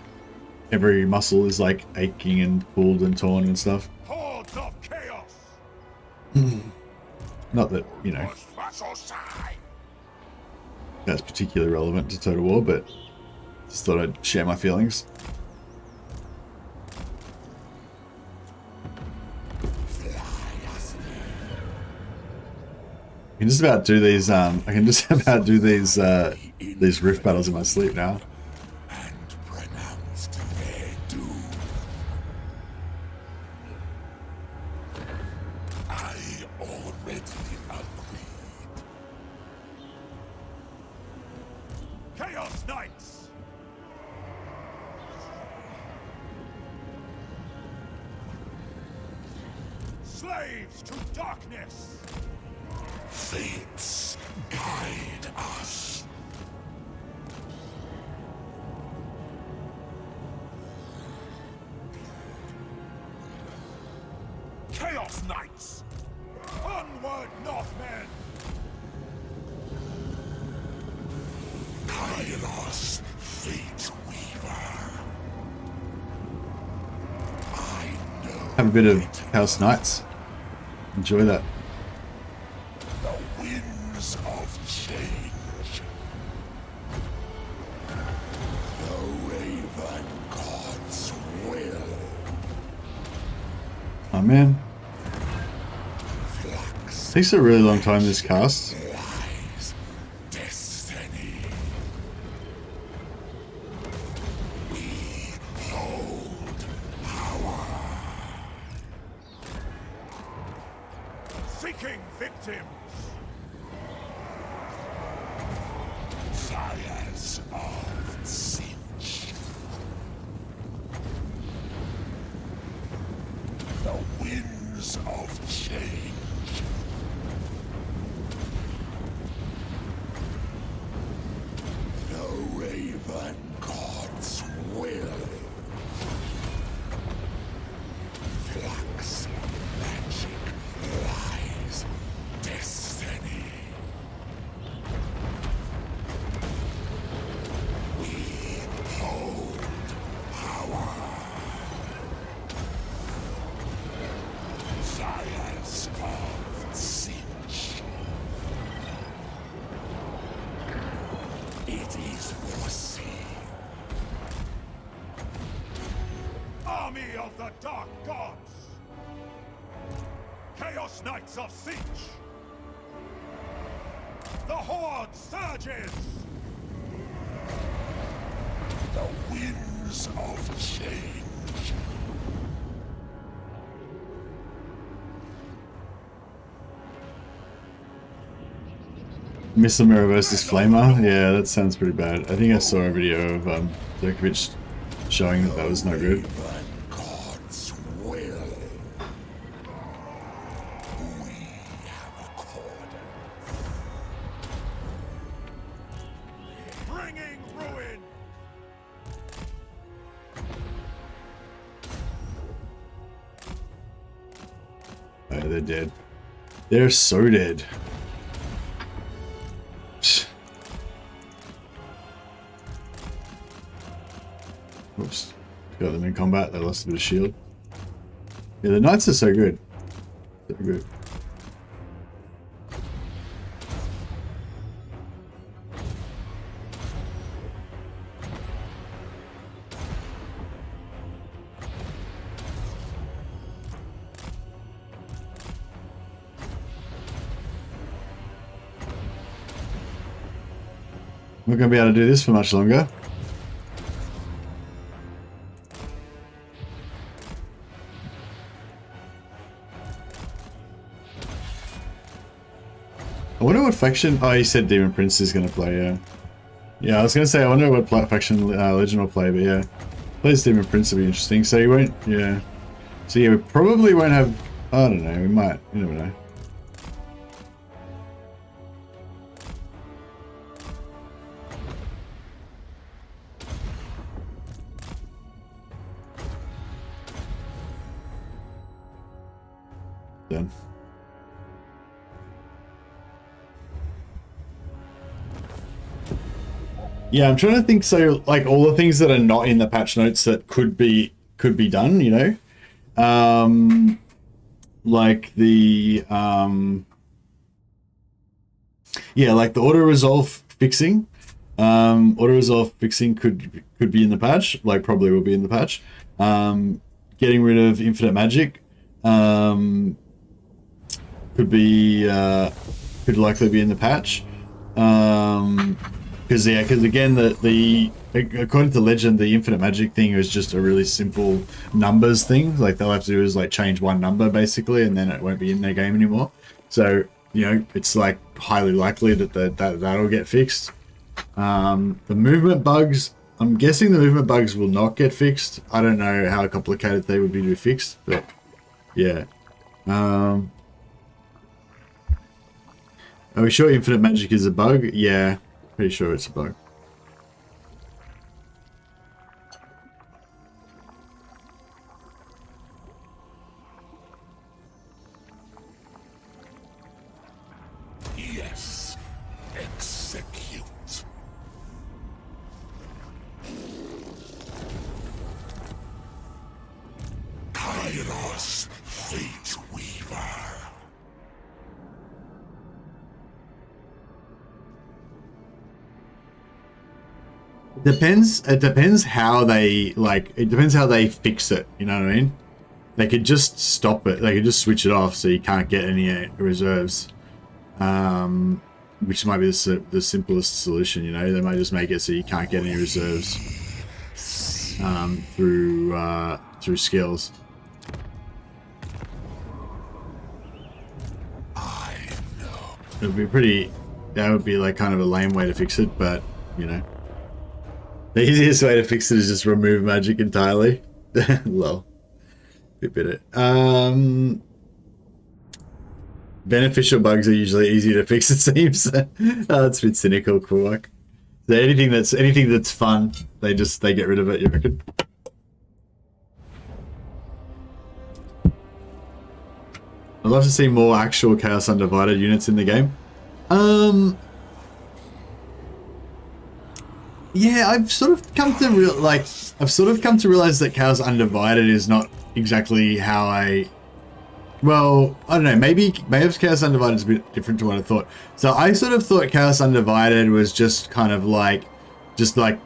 every muscle is like aching and pulled and torn and stuff. Hordes of chaos. Not that, you know, that's particularly relevant to Total War, but just thought I'd share my feelings. I can just about do these these rift battles in my sleep now. And pronounced their doom. I already agreed. Chaos Knights! slaves to darkness. Fates guide us. Chaos Knights! Onward, Northmen! Kairos, Fateweaver. I know Have a bit of House Knights. Enjoy that. the winds of change. The Raven God's will. Oh man. Flux Takes a really long time, this cast. lies destiny. We hold power. Seeking victims! Fires of Tzeentch. The winds of change. The Raven God's will. Flux, magic, lies, destiny. We hold power. Fires of Tzeentch. It is foreseen. Army of the Dark Gods! Chaos Knights of Tzeentch! The Horde surges! The winds of change. Mistletoe versus Flamer? Yeah, that sounds pretty bad. I think I saw a video of Djokovic showing that was no good. Raven God's will. We have accorded. Bringing ruin! Oh, they're dead. They're so dead. Psh. Oops. Got them in combat. They lost a bit of shield. Yeah, the knights are so good. So good. We're not going to be able to do this for much longer. I wonder what faction... Oh, he said Demon Prince is going to play, yeah. Yeah, I was going to say, I wonder what faction Legend will play, but yeah. Plays Demon Prince will be interesting, so he won't... Yeah. So yeah, we probably won't have... I don't know, we might. You never know. Done. Yeah, I'm trying to think. So, like, all the things that are not in the patch notes that could be done, you know, like the yeah, like the auto resolve fixing. Auto resolve fixing could be in the patch. Like, probably will be in the patch. Getting rid of infinite magic could likely be in the patch. Because again, the according to legend, the infinite magic thing is just a really simple numbers thing. Like, they'll have to do is like change one number basically, and then it won't be in their game anymore. So, you know, it's like highly likely that that'll get fixed. The movement bugs, I'm guessing the movement bugs will not get fixed. I don't know how complicated they would be to be fixed, but yeah. Are we sure infinite magic is a bug? Yeah, pretty sure it's a bug. Yes, execute. Kairos, Fateweaver. It depends how they, like, it depends how they fix it, you know what I mean? They could just stop it, they could just switch it off so you can't get any reserves. Which might be the simplest solution, you know? They might just make it so you can't get any reserves through skills. I know. It would be pretty, that would be like kind of a lame way to fix it, but, you know. The easiest way to fix it is just remove magic entirely. Lol. Bit it. Beneficial bugs are usually easy to fix, it seems. That's a bit cynical, Quark. So anything that's fun, they get rid of it, you reckon? I'd love to see more actual Chaos Undivided units in the game. Yeah, I've sort of come to realize that Chaos Undivided is not exactly how I. Well, I don't know. Maybe Chaos Undivided is a bit different to what I thought. So I sort of thought Chaos Undivided was just kind of like,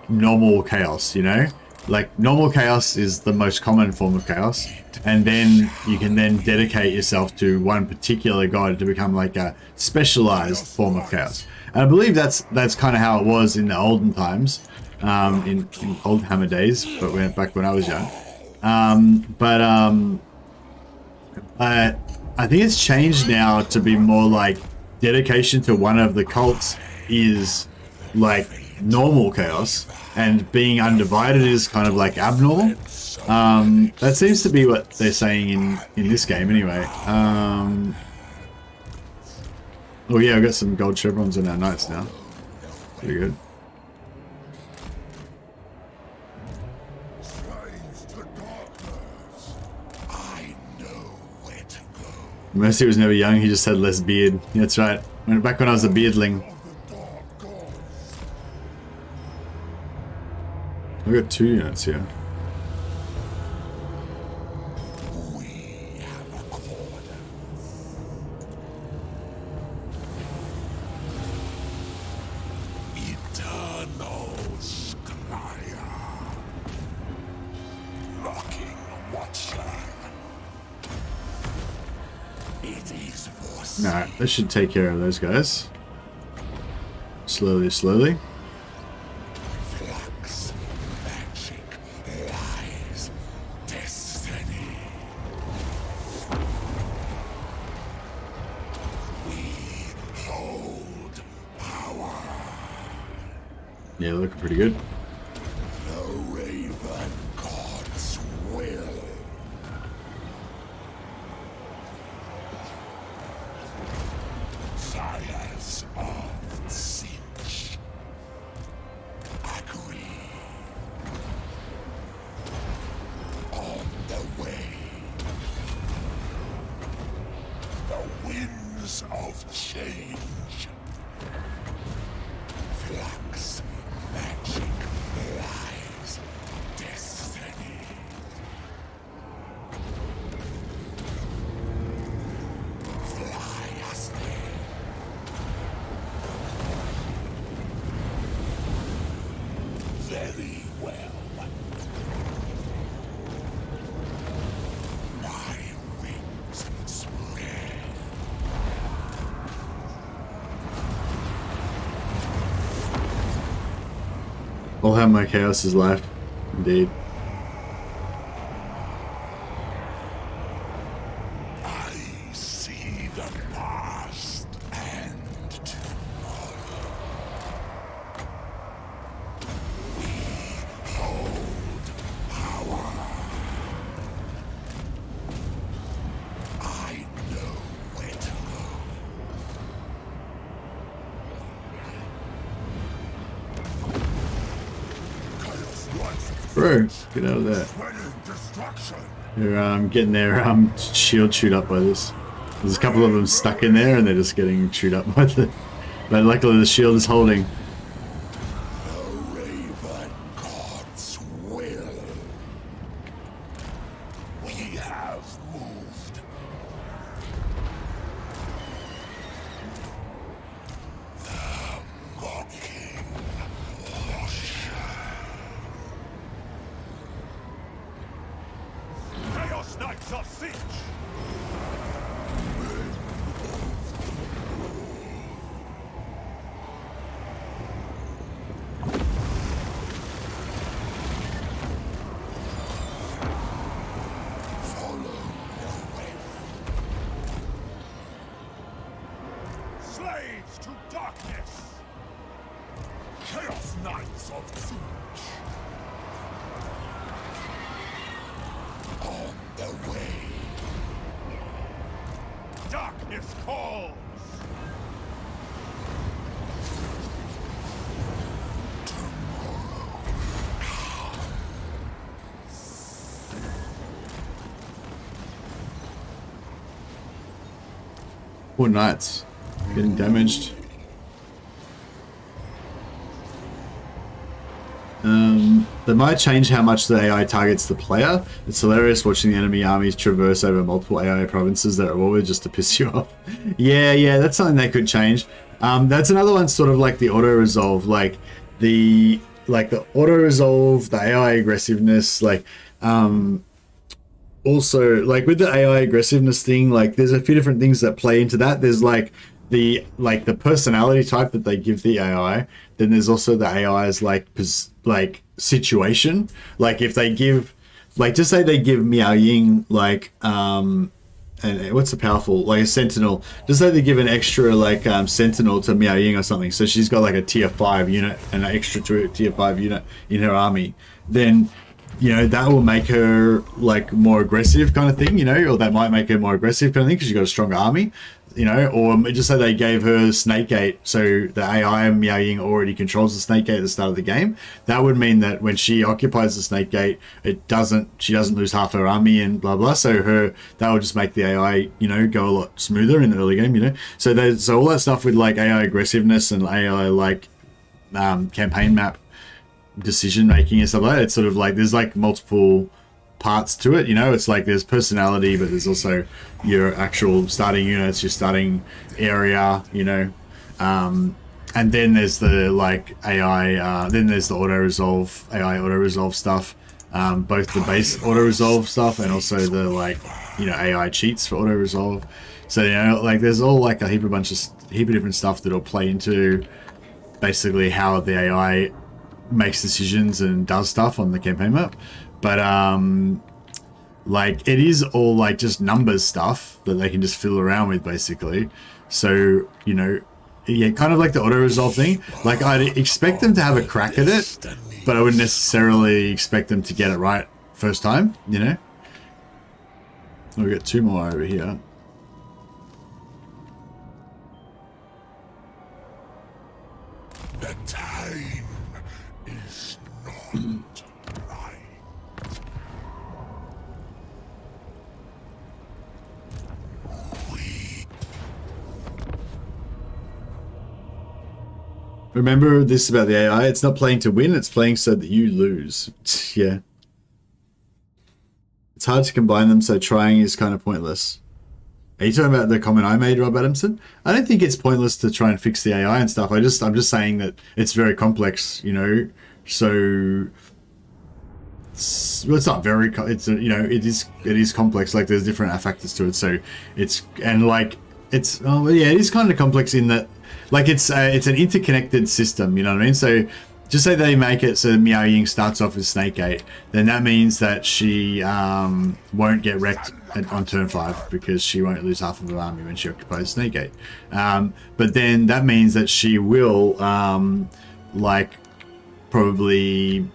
normal chaos, you know? Like normal chaos is the most common form of chaos, and then you can then dedicate yourself to one particular god to become like a specialized form of chaos. And I believe that's kind of how it was in the olden times, in old Hammer days, but back when I was young. I think it's changed now to be more like dedication to one of the cults is like normal chaos, and being undivided is kind of like abnormal. That seems to be what they're saying in this game anyway. Oh yeah, I've got some gold chevrons on our knights now. Pretty good. Mercy was never young, he just had less beard. That's right. Back when I was a beardling. I've got 2 units here. Alright, this should take care of those guys. Slowly, slowly. Flux, magic, lies, destiny. We hold power. Yeah, looking pretty good. The Raven God's will. Sires of Tzeentch. Agree. On the way. The winds of change. Flux, magic, lies, destiny. Fly us there. Very well. My wings spread. I'll have my chaoses left. Indeed. I see the past and tomorrow. We hold power. I Bro, get out of there. Spreading destruction. They're getting their shield chewed up by this. There's a couple of them stuck in there and they're just getting chewed up by the... But luckily the shield is holding. The Raven God's will. We have moved. The mocking Chaos Knights of Tzeentch. Slaves to darkness! Chaos Knights of Tzeentch! On the way! Darkness calls! Poor knights. Getting damaged. They might change how much the AI targets the player. It's hilarious watching the enemy armies traverse over multiple AI provinces that are all just to piss you off. Yeah, that's something they could change. That's another one, sort of like the auto resolve, like the auto resolve, the AI aggressiveness, like also like with the AI aggressiveness thing, like there's a few different things that play into that. There's like the personality type that they give the AI. Then there's also the AI's like situation. Like if they give, like just say they give Miao Ying like and what's the powerful, like a sentinel, just say they give an extra like sentinel to Miao Ying or something, so she's got like a tier 5 unit and an extra tier 5 unit in her army, then you know that will make her like more aggressive kind of thing, you know, or that might make her more aggressive kind of thing because she's got a stronger army, you know. Or just say they gave her Snake Gate, so the AI Miao Ying already controls the Snake Gate at the start of the game. That would mean that when she occupies the Snake Gate, she doesn't lose half her army and blah blah. So that would just make the AI, you know, go a lot smoother in the early game, you know. So all that stuff with like AI aggressiveness and AI like campaign map decision making and stuff like that, it's sort of like there's like multiple parts to it, you know. It's like there's personality, but there's also your actual starting units, your starting area, you know, and then there's the like AI, then there's the auto resolve, AI auto resolve stuff, both the base auto resolve stuff and also the like, you know, AI cheats for auto resolve. So you know, like there's all like a heap of different stuff that'll play into basically how the AI makes decisions and does stuff on the campaign map. But like it is all like just numbers stuff that they can just fiddle around with basically. So you know, yeah, kind of like the auto resolve thing, like I'd expect them to have a crack at it, but I wouldn't necessarily expect them to get it right first time, you know. We've got 2 more over here. The time is not right. Remember this about the AI, it's not playing to win, it's playing so that you lose. Yeah. It's hard to combine them, so trying is kind of pointless. Are you talking about the comment I made, Rob Adamson? I don't think it's pointless to try and fix the AI and stuff. I'm just saying that it's very complex, you know. So it's not very, you know, it is complex. Like there's different factors to it. So it is kind of complex in that, like it's an interconnected system. You know what I mean? So just say they make it so that Miao Ying starts off as Snake Gate, then that means that she won't get wrecked on turn 5 because she won't lose half of her army when she occupies Snake Gate. But then that means that she will, like, probably,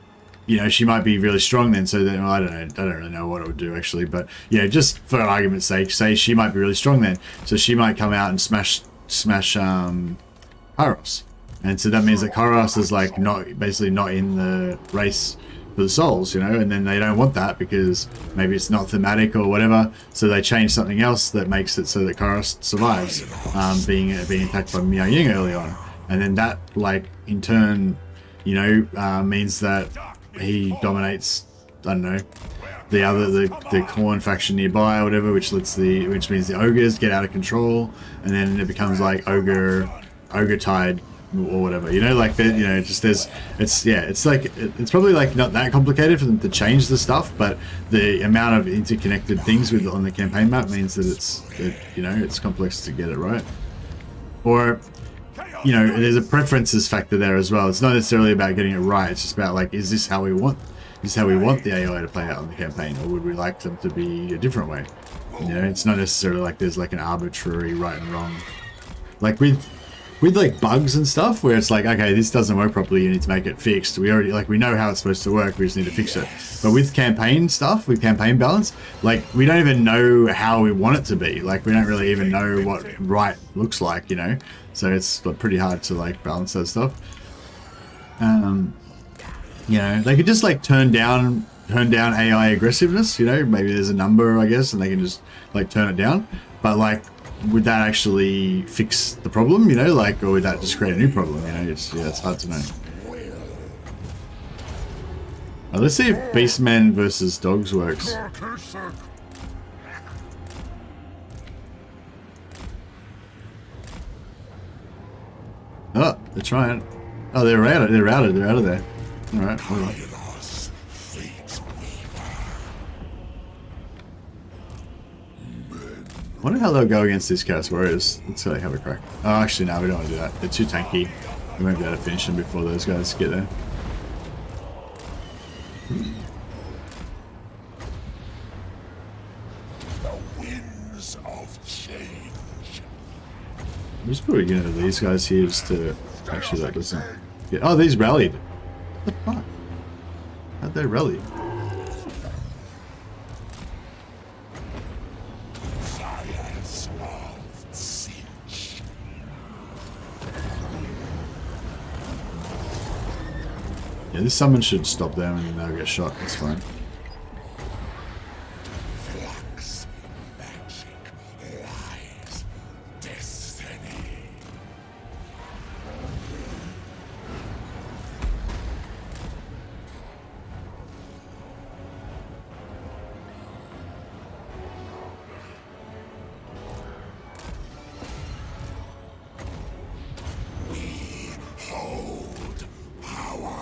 you know, she might be really strong then. So then, well, I don't really know what it would do actually, but yeah, just for argument's sake, say she might be really strong then. So she might come out and smash Kairos. And so that means that Kairos is like basically not in the race for the souls, you know, and then they don't want that because maybe it's not thematic or whatever, so they change something else that makes it so that Kairos survives, being attacked by Miao Ying early on, and then that, like, in turn, you know, means that he dominates, I don't know, the Corn faction nearby or whatever, which means the ogres get out of control, and then it becomes like ogre tide or whatever, you know, like that, you know, just it's probably like not that complicated for them to change the stuff, but the amount of interconnected things on the campaign map means that you know, it's complex to get it right. Or, you know, there's a preferences factor there as well. It's not necessarily about getting it right, it's just about, like, is this how we want the AI to play out on the campaign, or would we like them to be a different way? You know, it's not necessarily like there's like an arbitrary right and wrong, like with like bugs and stuff, where it's like, okay, this doesn't work properly, you need to make it fixed. We know how it's supposed to work, we just need to fix it. But with campaign stuff, with campaign balance, like, we don't even know how we want it to be. Like, we don't really even know what right looks like, you know? So it's pretty hard to, like, balance that stuff. You know, they could just, like, turn down AI aggressiveness, you know? Maybe there's a number, I guess, and they can just, like, turn it down. But, like, would that actually fix the problem, you know, like, or would that just create a new problem, you know? It's hard to know. Let's see if Beastmen versus Dogs works. Oh, they're trying. Oh, they're routed. They're out of there. All right, hold on. I wonder how they'll go against these Chaos Warriors. Let's have a crack. Oh, actually, no, we don't want to do that. They're too tanky. We won't be able to finish them before those guys get there. The winds of change. I'm just putting a unit of these guys here just to actually, like, listen. Yeah. Oh, these rallied. What the fuck? How'd they rally? Fires of Tzeentch. Yeah, this summon should stop them and then they'll get shot. That's fine. Flux, magic, lies, destiny. Hold power.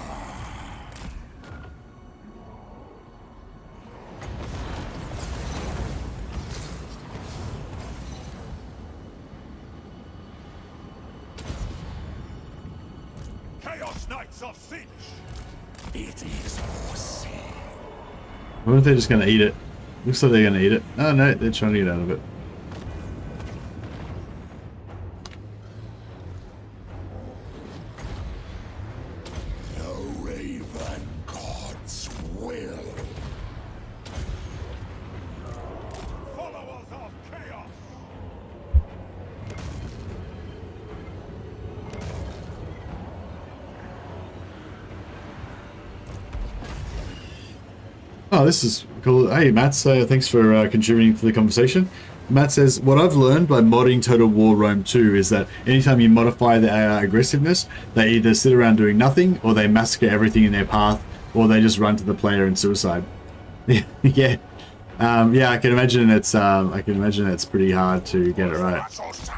Chaos Knights of Tzeentch. It is foreseen. I wonder if they're just going to eat it. Looks like they're going to eat it. Oh no, they're trying to get out of it. The Raven God's will. Followers of chaos. Oh, this is cool. Hey, Matt, thanks for contributing to the conversation. Matt says, what I've learned by modding Total War Rome 2 is that anytime you modify the AI aggressiveness, they either sit around doing nothing, or they massacre everything in their path, or they just run to the player and suicide. Yeah. Yeah, I can imagine it's pretty hard to get it right. Force.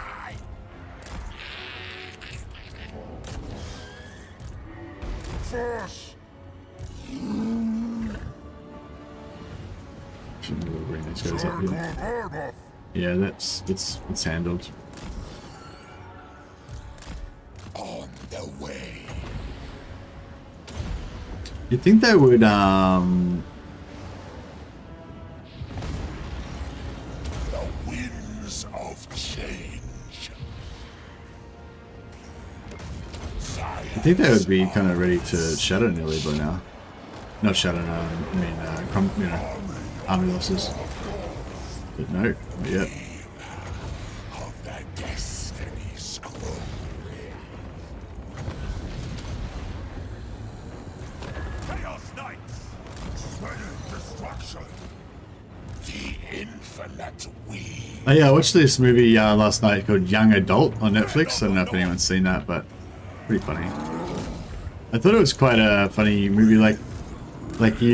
Shouldn't bring these guys up here. Yeah, it's handled. On the way. You'd think they would The winds of change. I think they would be kind of ready to shatter nearly by now. Not shatter, I mean, army losses. But no, not yet. Of the destiny scroll. Chaos Knights. Oh yeah, I watched this movie last night called Young Adult on Netflix. I don't know if anyone's seen that, but pretty funny. I thought it was quite a funny movie.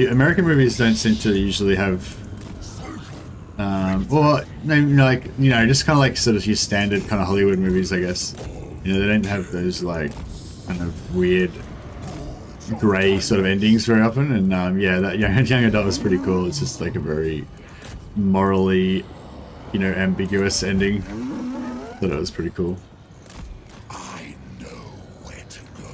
American movies don't seem to usually have, well, just kind of like sort of your standard kind of Hollywood movies, I guess. You know, they don't have those like kind of weird grey sort of endings very often. And yeah, that young Adult was pretty cool. It's just like a very morally, you know, ambiguous ending. Thought it was pretty cool. I know where to go.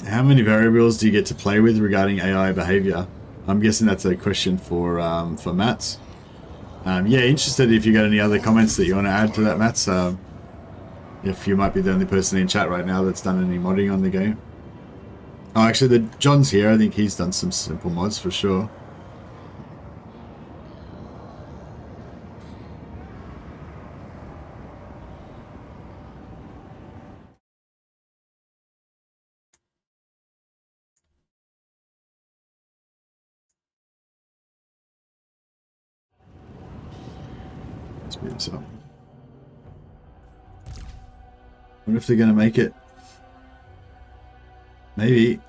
How many variables do you get to play with regarding AI behavior? I'm guessing that's a question for Mats. Yeah, interested if you got any other comments that you want to add to that, Mats. If you might be the only person in chat right now that's done any modding on the game. Oh, actually, John's here. I think he's done some simple mods for sure. Speed this up. Wonder if they're gonna make it. Maybe.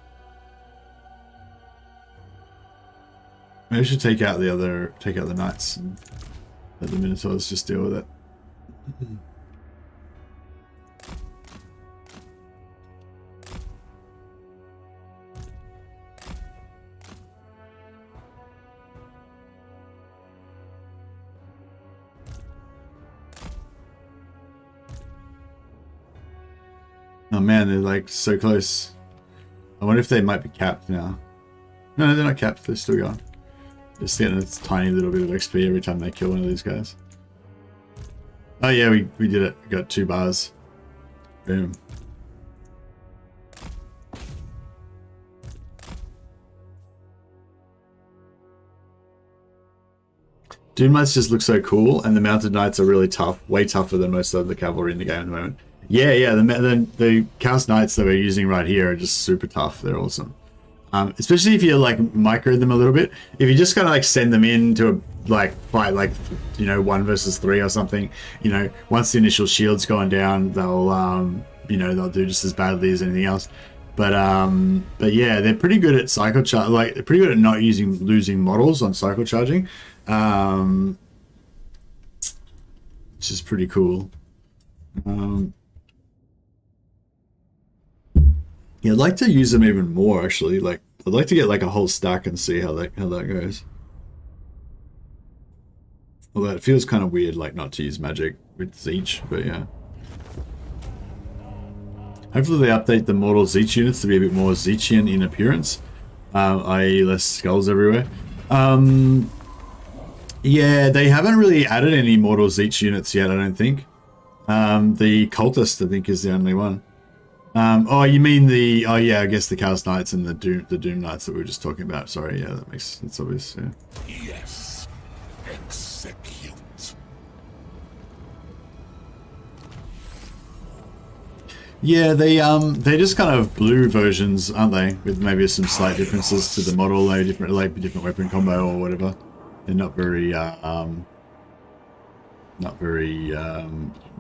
Maybe I should take out the knights and let the Minotaurs just deal with it. Oh man, they're like so close. I wonder if they might be capped now. No, they're not capped, they're still going. Just getting a tiny little bit of XP every time they kill one of these guys. Oh yeah, we did it. We got 2 bars. Boom. Doom Knights just look so cool, and the Mounted Knights are really tough. Way tougher than most of the cavalry in the game at the moment. Yeah, the Chaos Knights that we're using right here are just super tough. They're awesome. Especially if you like micro them a little bit. If you just kind of like send them in to a like fight, like, you know, 1 versus 3 or something, you know, once the initial shield's gone down, they'll you know, they'll do just as badly as anything else. But yeah, they're pretty good at cycle charge. Like, they're pretty good at not losing models on cycle charging, which is pretty cool. Yeah, I'd like to use them even more, actually. Like, I'd like to get like a whole stack and see how that goes. Although it feels kind of weird, like, not to use magic with Tzeentch, but yeah. Hopefully they update the mortal Tzeentch units to be a bit more Tzeentchian in appearance, i.e. less skulls everywhere. Yeah, they haven't really added any mortal Tzeentch units yet, I don't think. The Cultist, I think, is the only one. Oh, you mean the... Oh, yeah, I guess the Chaos Knights and the Doom Knights that we were just talking about. Sorry, yeah, that's obvious, yeah. Yes. Execute. Yeah, they're just kind of blue versions, aren't they? With maybe some slight differences to the model, like different weapon combo or whatever. They're not very, yeah,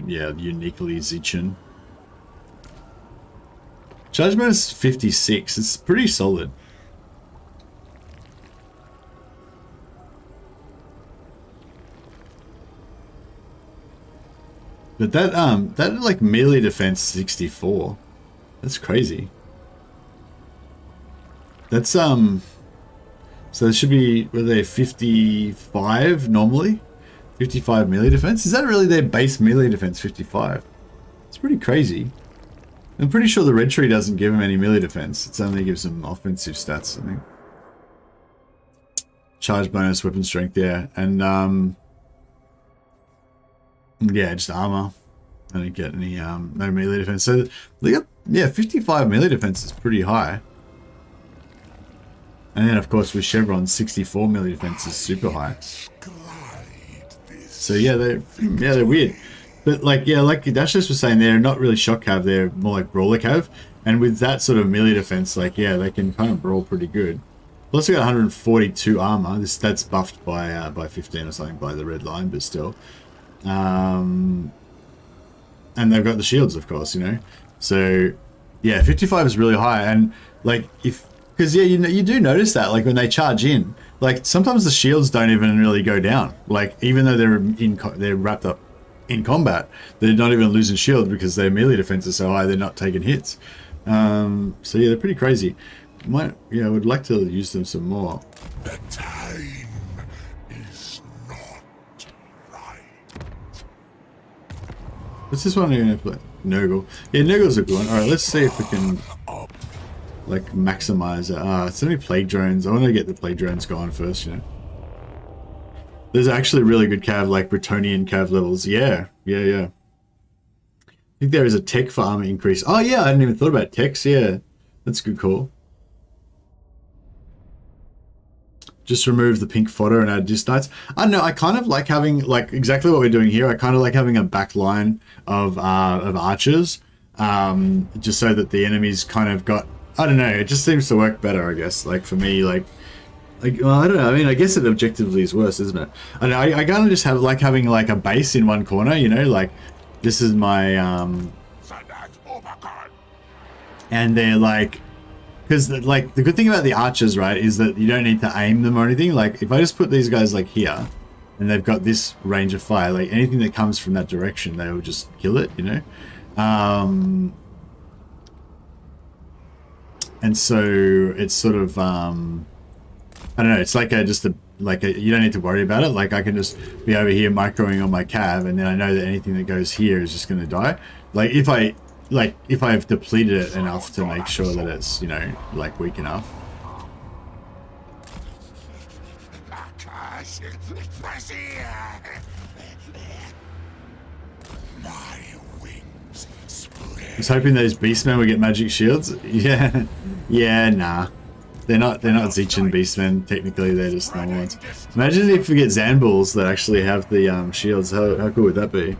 uniquely Tzeentchian. Judgment is 56. It's pretty solid. But that like melee defense 64. That's crazy. That's so there should be, were they 55 normally? 55 melee defense? Is that really their base melee defense, 55? It's pretty crazy. I'm pretty sure the red tree doesn't give them any melee defense. It only gives them offensive stats, I think. Charge bonus, weapon strength, yeah. And yeah, just armor. I don't get any no melee defense. So they got, yeah, 55 melee defense is pretty high. And then of course with Chevron, 64 melee defense is super high. So yeah, they're weird. But like, yeah, like Dashless was saying, they're not really shock cav, they're more like brawler cav. And with that sort of melee defense, like, yeah, they can kind of brawl pretty good. Plus we got 142 armor. That's buffed by 15 or something by the red line, but still. And they've got the shields, of course, you know. So yeah, 55 is really high, and like because yeah, you do notice that like when they charge in, like sometimes the shields don't even really go down. Like even though they're wrapped up in combat, they're not even losing shield because their melee defense is so high they're not taking hits. So yeah, they're pretty crazy. I would like to use them some more. The time is not right. What's this one you're gonna play? Nurgle. Yeah, Nurgle's a good one. Alright, let's see if we can like maximize it. So many plague drones. I want to get the plague drones going first, you know. There's actually really good cav, like Bretonnian cav levels. Yeah. I think there is a tech for armor increase. Oh yeah, I hadn't even thought about techs. Yeah, that's a good call. Just remove the pink fodder and add disc knights. I don't know, I kind of like having, like exactly what we're doing here, I kind of like having a back line of archers, just so that the enemies kind of got, I don't know, it just seems to work better, I guess. Like for me, well, I don't know, I mean, I guess it objectively is worse, isn't it? I don't know, I kind of just have like having like a base in one corner, you know, like this is my, and they're like, because like the good thing about the archers, right, is that you don't need to aim them or anything. Like if I just put these guys like here, and they've got this range of fire, like anything that comes from that direction, they will just kill it, you know. And so it's sort of I don't know. It's like you don't need to worry about it. Like I can just be over here microing on my cav, and then I know that anything that goes here is just going to die. Like if I've depleted it enough to make sure that it's, you know, like weak enough. My wings spread. I was hoping those beastmen would get magic shields. Yeah, nah. They're not Tzeentch beastmen. Technically, they're just normal ones. Imagine if we get Zanbulls that actually have the shields. How cool would that be?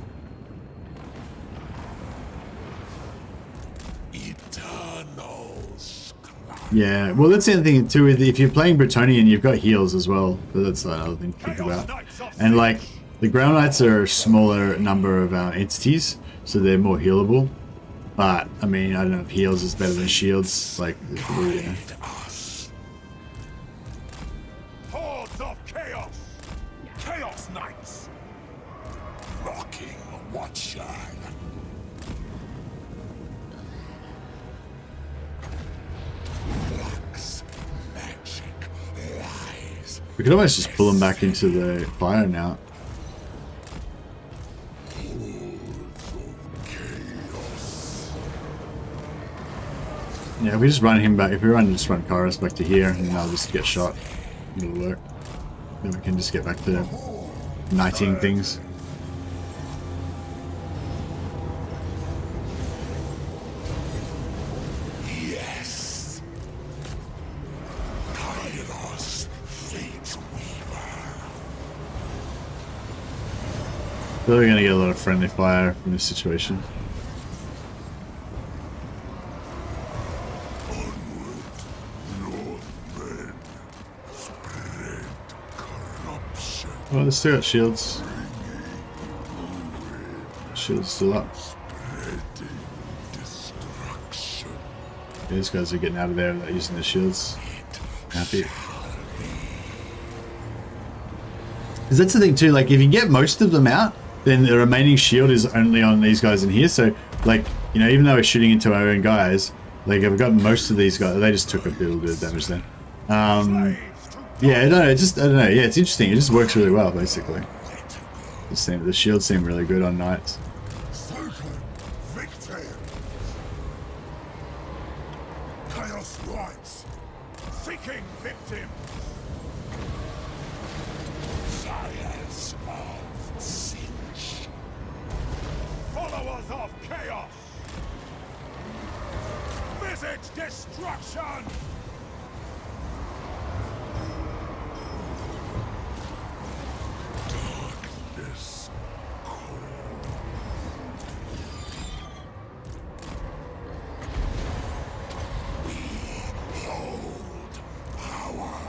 Yeah, well that's the other thing too, if you're playing Bretonnian, you've got heals as well, so that's another thing to think about. And like, the Ground Knights are a smaller number of entities, so they're more healable. But, I mean, I don't know if heals is better than shields, like, yeah. Hordes of chaos! Chaos Knights! Rocking Watcher! We could almost just pull them back into the fire now. Yeah, if we just run him back, if we just run Kairos back to here, and then I'll just get shot. It'll work. Then we can just get back to knighting things. Yes! Kairos, Fateweaver. I feel like we're gonna get a lot of friendly fire from this situation. Oh, they still got shields. Shields still up. Yeah, these guys are getting out of there without using their shields. Happy. Because that's the thing too, like if you get most of them out, then the remaining shield is only on these guys in here. So like, you know, even though we're shooting into our own guys, like I've got most of these guys, they just took a little bit of damage then. Yeah, I don't know. Yeah, it's interesting. It just works really well, basically. The shields seem really good on knights. Chaos Knights, seeking victim. Sires of Tzeentch. Followers of chaos. Visit destruction. Power.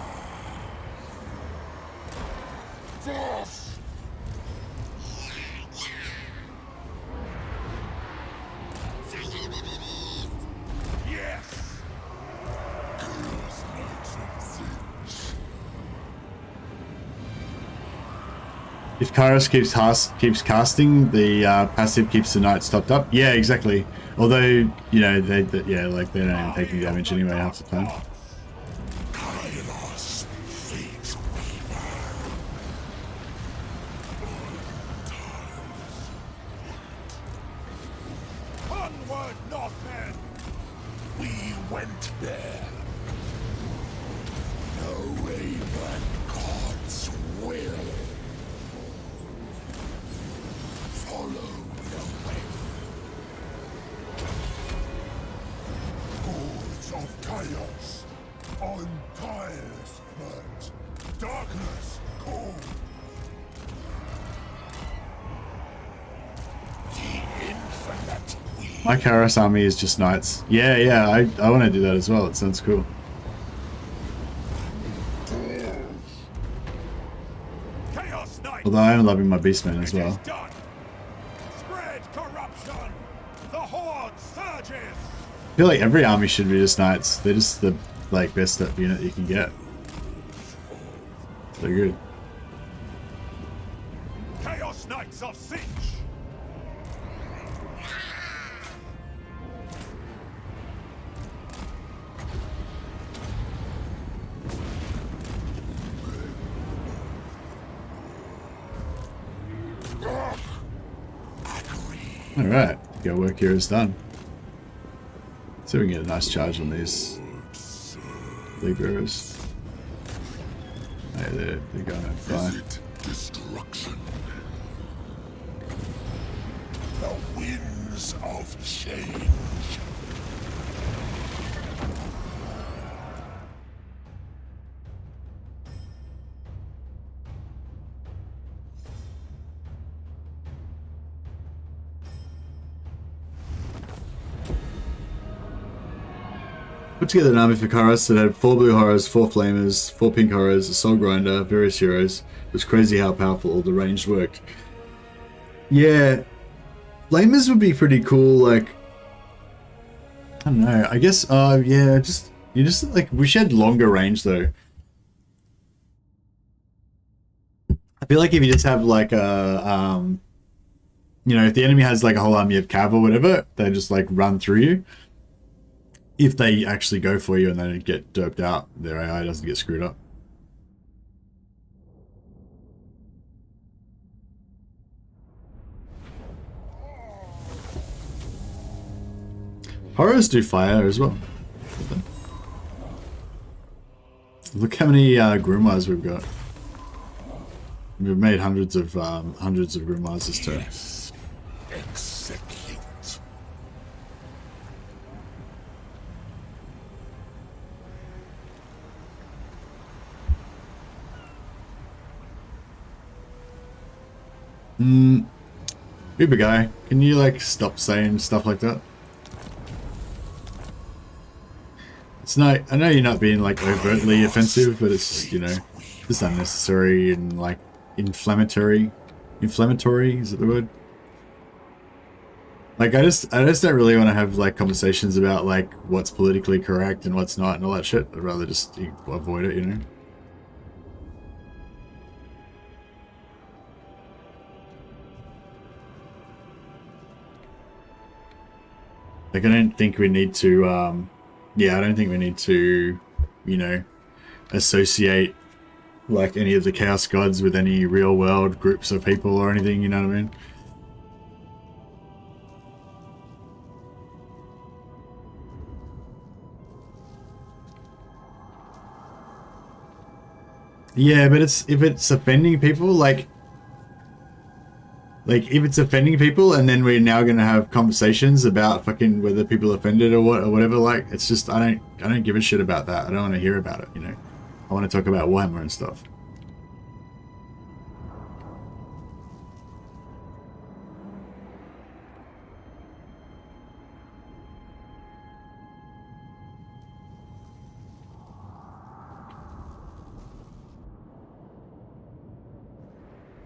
If Kairos keeps casting, the passive keeps the knights topped up. Yeah, exactly. Although, you know, yeah, like they don't even take any damage anyway half the time. Kairos, Fateweaver. Onward, Northmen! We went there. No raven God's will. Follow the way. Gods of chaos, on tireless birds, darkness cold. The infinite we. My Kairos army is just knights. Yeah, yeah, I want to do that as well. It sounds cool. Chaos Knight. Although I am loving my Beastmen as well. Done. Spread corruption. The horde surges. I feel like every army should be just knights. They're just the like best unit you can get. They're good. Chaos Knights of Tzeentch. Alright, go work here is done. So we can get a nice charge on these Leaguers. Hey, they're going to fly. Visit destruction. The winds of change. Put together an army for Kairos that had 4 blue horrors, 4 flamers, 4 pink horrors, a soul grinder, various heroes. It was crazy how powerful all the ranged worked. Yeah, flamers would be pretty cool. Like, I don't know. I guess, yeah, you just like wish you had longer range though. I feel like if you just have like a, you know, if the enemy has like a whole army of cav or whatever, they just like run through you. If they actually go for you and they get derped out, their AI doesn't get screwed up. Horrors do fire as well. Look how many grimoires we've got. We've made hundreds of grimoires this turn. Yes. Execute. Uber guy, can you like stop saying stuff like that? It's not, I know you're not being like overtly offensive, but it's just, you know, just unnecessary and like inflammatory. Inflammatory, is it the word? Like I just don't really want to have like conversations about like what's politically correct and what's not and all that shit. I'd rather just avoid it, you know? Like I don't think we need to, yeah, I don't think we need to, you know, associate like any of the Chaos Gods with any real world groups of people or anything, you know what I mean? Yeah, but if it's offending people, like if it's offending people and then we're now gonna have conversations about fucking whether people are offended or what or whatever, like it's just I don't give a shit about that. I don't want to hear about it, you know. I want to talk about Warhammer and stuff.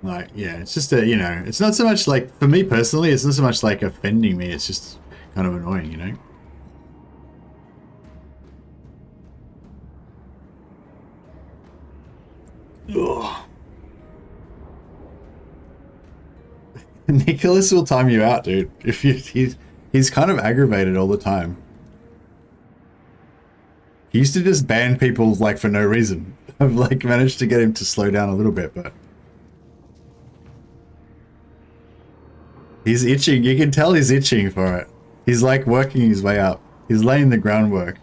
Like, yeah, it's just a, you know, it's not so much like, for me personally, it's not so much like offending me, it's just kind of annoying, you know? Ugh. Nicholas will time you out, dude. If you, he's kind of aggravated all the time. He used to just ban people like for no reason. I've like managed to get him to slow down a little bit, but he's itching. You can tell he's itching for it. He's like working his way up. He's laying the groundwork.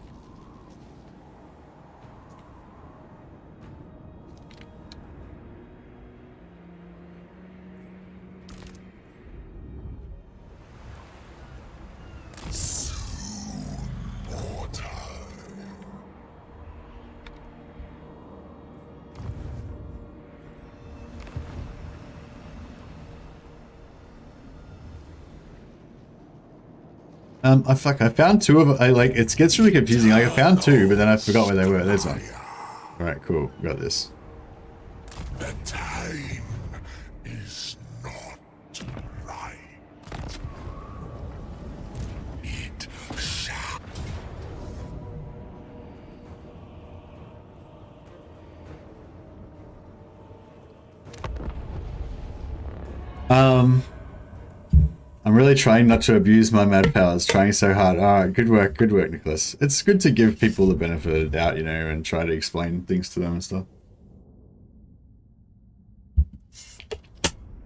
I found two of them. It gets really confusing. Like, I found two, but then I forgot where they were. There's one. Alright, cool. Got this. The time is not right. It shall. I'm really trying not to abuse my mad powers, trying so hard. Alright, good work, Nicholas. It's good to give people the benefit of the doubt, you know, and try to explain things to them and stuff.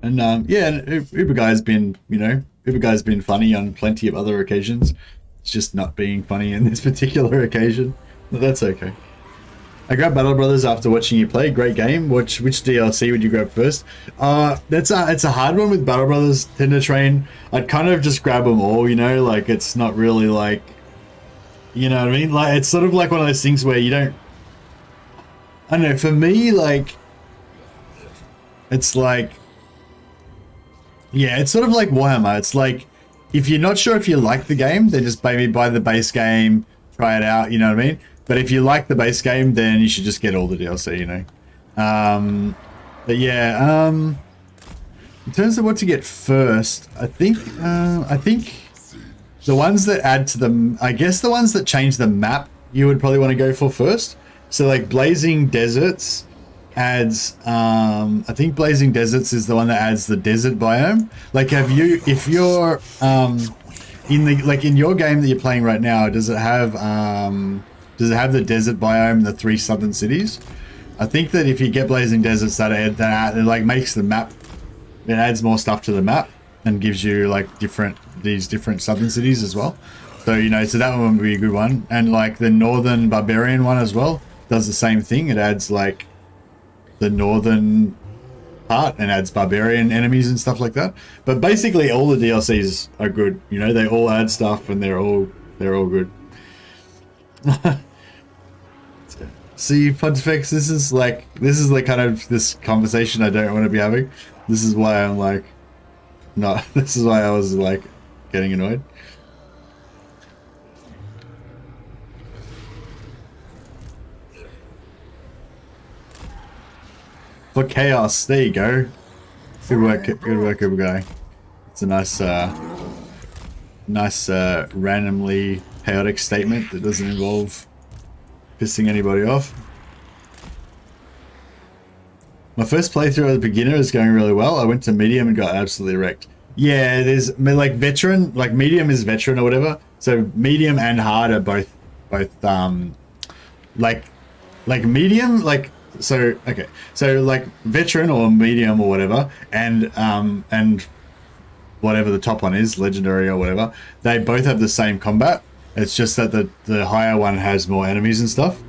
And yeah, Uber Guy's been, you know, Uber Guy's been funny on plenty of other occasions. It's just not being funny in this particular occasion, but that's okay. I grabbed Battle Brothers after watching you play. Great game. Which DLC would you grab first? It's a hard one with Battle Brothers Tinder Train. I'd kind of just grab them all, you know, like it's not really like, you know what I mean? Like it's sort of like one of those things where you don't, I don't know, for me, like, it's like, yeah, it's sort of like Warhammer. It's like, if you're not sure if you like the game, then just maybe buy the base game, try it out, you know what I mean? But if you like the base game, then you should just get all the DLC, you know. But yeah, in terms of what to get first, I think the ones that add to the, I guess the ones that change the map, you would probably want to go for first. So like Blazing Deserts adds, I think Blazing Deserts is the one that adds the desert biome. Like, if you're in your game that you're playing right now, does it have the desert biome, the 3 southern cities? I think that if you get Blazing Deserts, that like makes the map, it adds more stuff to the map and gives you like these different southern cities as well. So, you know, so that one would be a good one. And like the northern barbarian one as well does the same thing. It adds like the northern part and adds barbarian enemies and stuff like that. But basically all the DLCs are good. You know, they all add stuff and they're all good. See, Pontifex, this is like kind of this conversation I don't want to be having. This is why I'm like, no, this is why I was like getting annoyed. For chaos, there you go. Good work, good guy. It's a nice, randomly chaotic statement that doesn't involve pissing anybody off. My first playthrough as a beginner is going really well. I went to medium and got absolutely wrecked. Yeah, there's like veteran, like medium is veteran or whatever. So medium and hard are both like medium, like, so okay, so like veteran or medium or whatever, and whatever the top one is, legendary or whatever, they both have the same combat. It's just that the higher one has more enemies and stuff.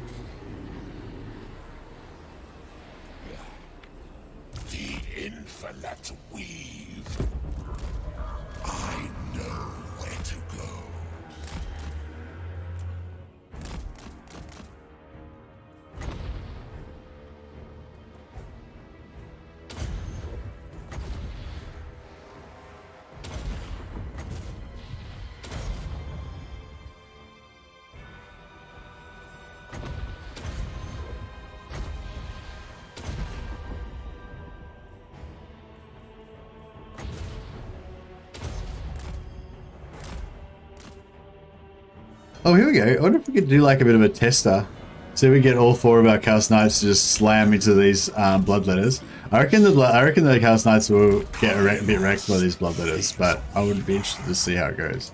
The infinite weave. I know where to go. Oh, here we go. I wonder if we could do like a bit of a tester. So we get all 4 of our Chaos Knights to just slam into these bloodletters. I reckon the Chaos Knights will get a bit wrecked by these Bloodletters, but I would be interested to see how it goes.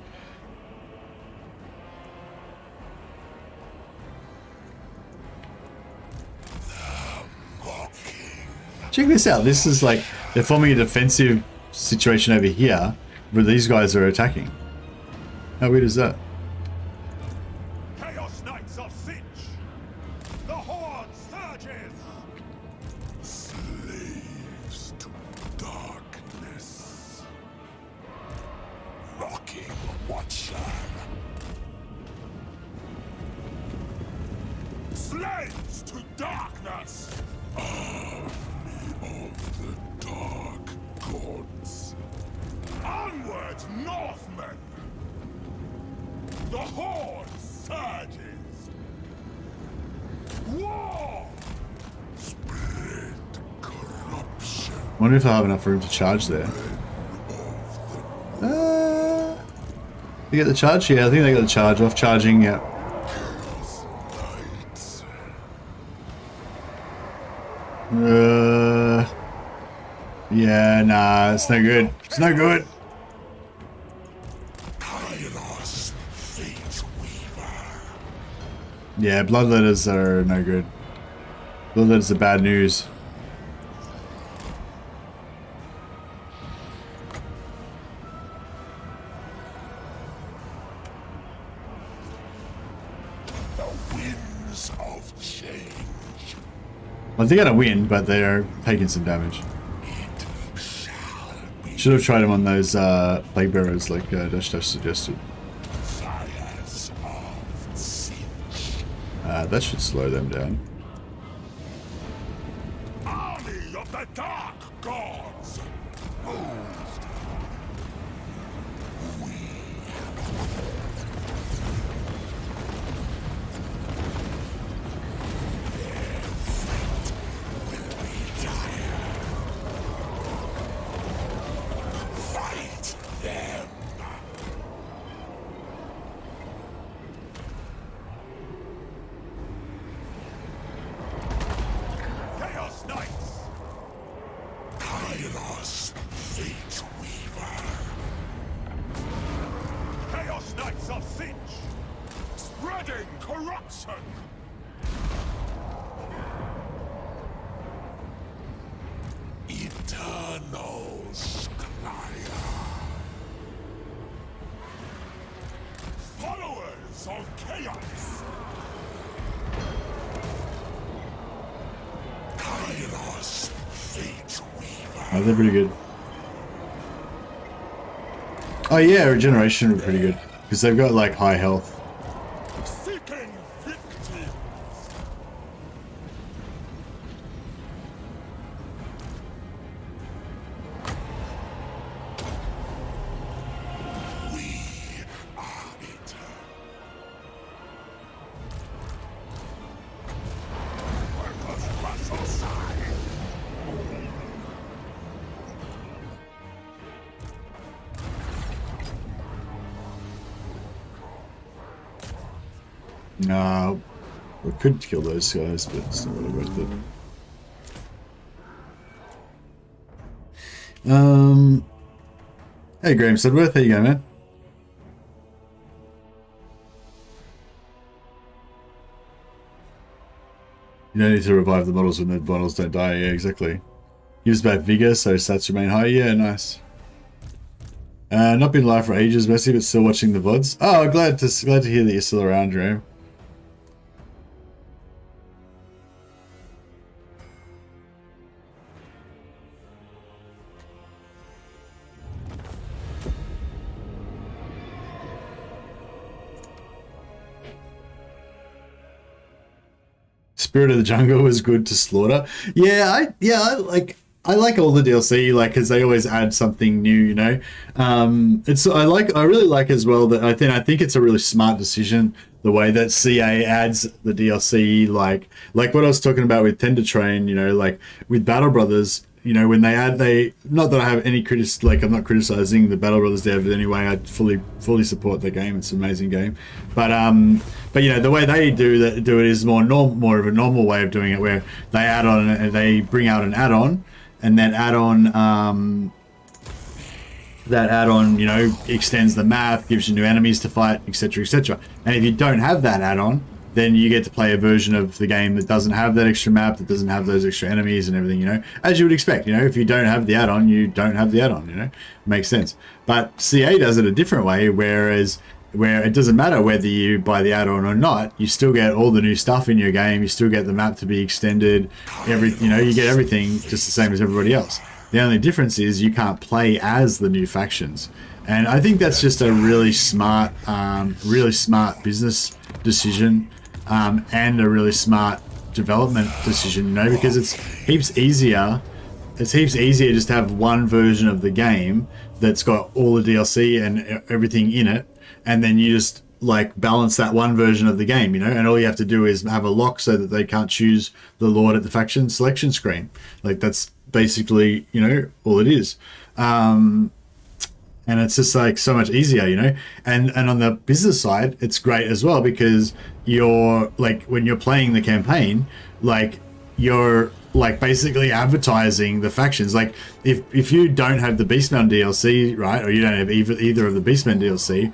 Check this out. This is like they're forming a defensive situation over here, where these guys are attacking. How weird is that? Chaos Knights of Tzeentch! The Horde surges! Slaves to darkness. Mocking Watcher. Slaves to darkness! Army of the Dark Gods. Onward, Northmen! The Horde surges! War! Spread corruption. Wonder if I have enough room to charge there. You get the charge? Yeah, I think they got the charge off. Charging, yeah. Yeah, nah, it's no good. It's no good. Kairos, Fateweaver. Yeah, Bloodletters are no good. Bloodletters are bad news. The winds of change. Well, they're gonna win, but they're taking some damage. It shall be Should have tried them on those plague bearers like Dash suggested. fires of Tzeentch. That should slow them down. Army of the Dark Gods. Moved. Fight them. Chaos Knights. Kairos, Fateweaver. Chaos Knights of Tzeentch. Spreading corruption. Eternal Squire. Followers of chaos. Kairos, Fateweaver. Oh, they're pretty good. Oh yeah, regeneration are pretty good because they've got like high health. Seeking victory. We are it. Workers rush aside. No, we could kill those guys, but it's not really worth it. Hey Graham Sudworth, how you going, man? You don't need to revive the models when the models don't die. Yeah, exactly. Gives back vigor, so stats remain high. Yeah, nice. Not been live for ages, mostly, but still watching the VODs. Oh, glad to hear that you're still around, Graham. Spirit of the Jungle was good to slaughter. I like all the DLC, like, because they always add something new, you know. I really like as well that I think it's a really smart decision the way that CA adds the DLC, like what I was talking about with Tender Train, you know, like with Battle Brothers. You know, when not that I have any I'm not criticizing the Battle Brothers dev in any way. I fully support the game. It's an amazing game, but you know, the way they do it is more of a normal way of doing it, where they bring out an add-on, and that add-on, you know, extends the map, gives you new enemies to fight, etc., etc. And if you don't have that add-on, then you get to play a version of the game that doesn't have that extra map, that doesn't have those extra enemies and everything, you know, as you would expect. You know, if you don't have the add-on, you don't have the add-on, you know, makes sense. But CA does it a different way, where it doesn't matter whether you buy the add-on or not, you still get all the new stuff in your game, you still get the map to be extended, you know, you get everything just the same as everybody else. The only difference is you can't play as the new factions. And I think that's just a really smart business decision, and a really smart development decision, you know, because it's heaps easier just to have one version of the game that's got all the DLC and everything in it, and then you just like balance that one version of the game, you know, and all you have to do is have a lock so that they can't choose the Lord at the faction selection screen. Like, that's basically, you know, all it is. And it's just like so much easier, you know, and on the business side, it's great as well, because you're like, when you're playing the campaign, like, you're like basically advertising the factions. Like, if you don't have the Beastman DLC, right, or you don't have either of the Beastman DLC,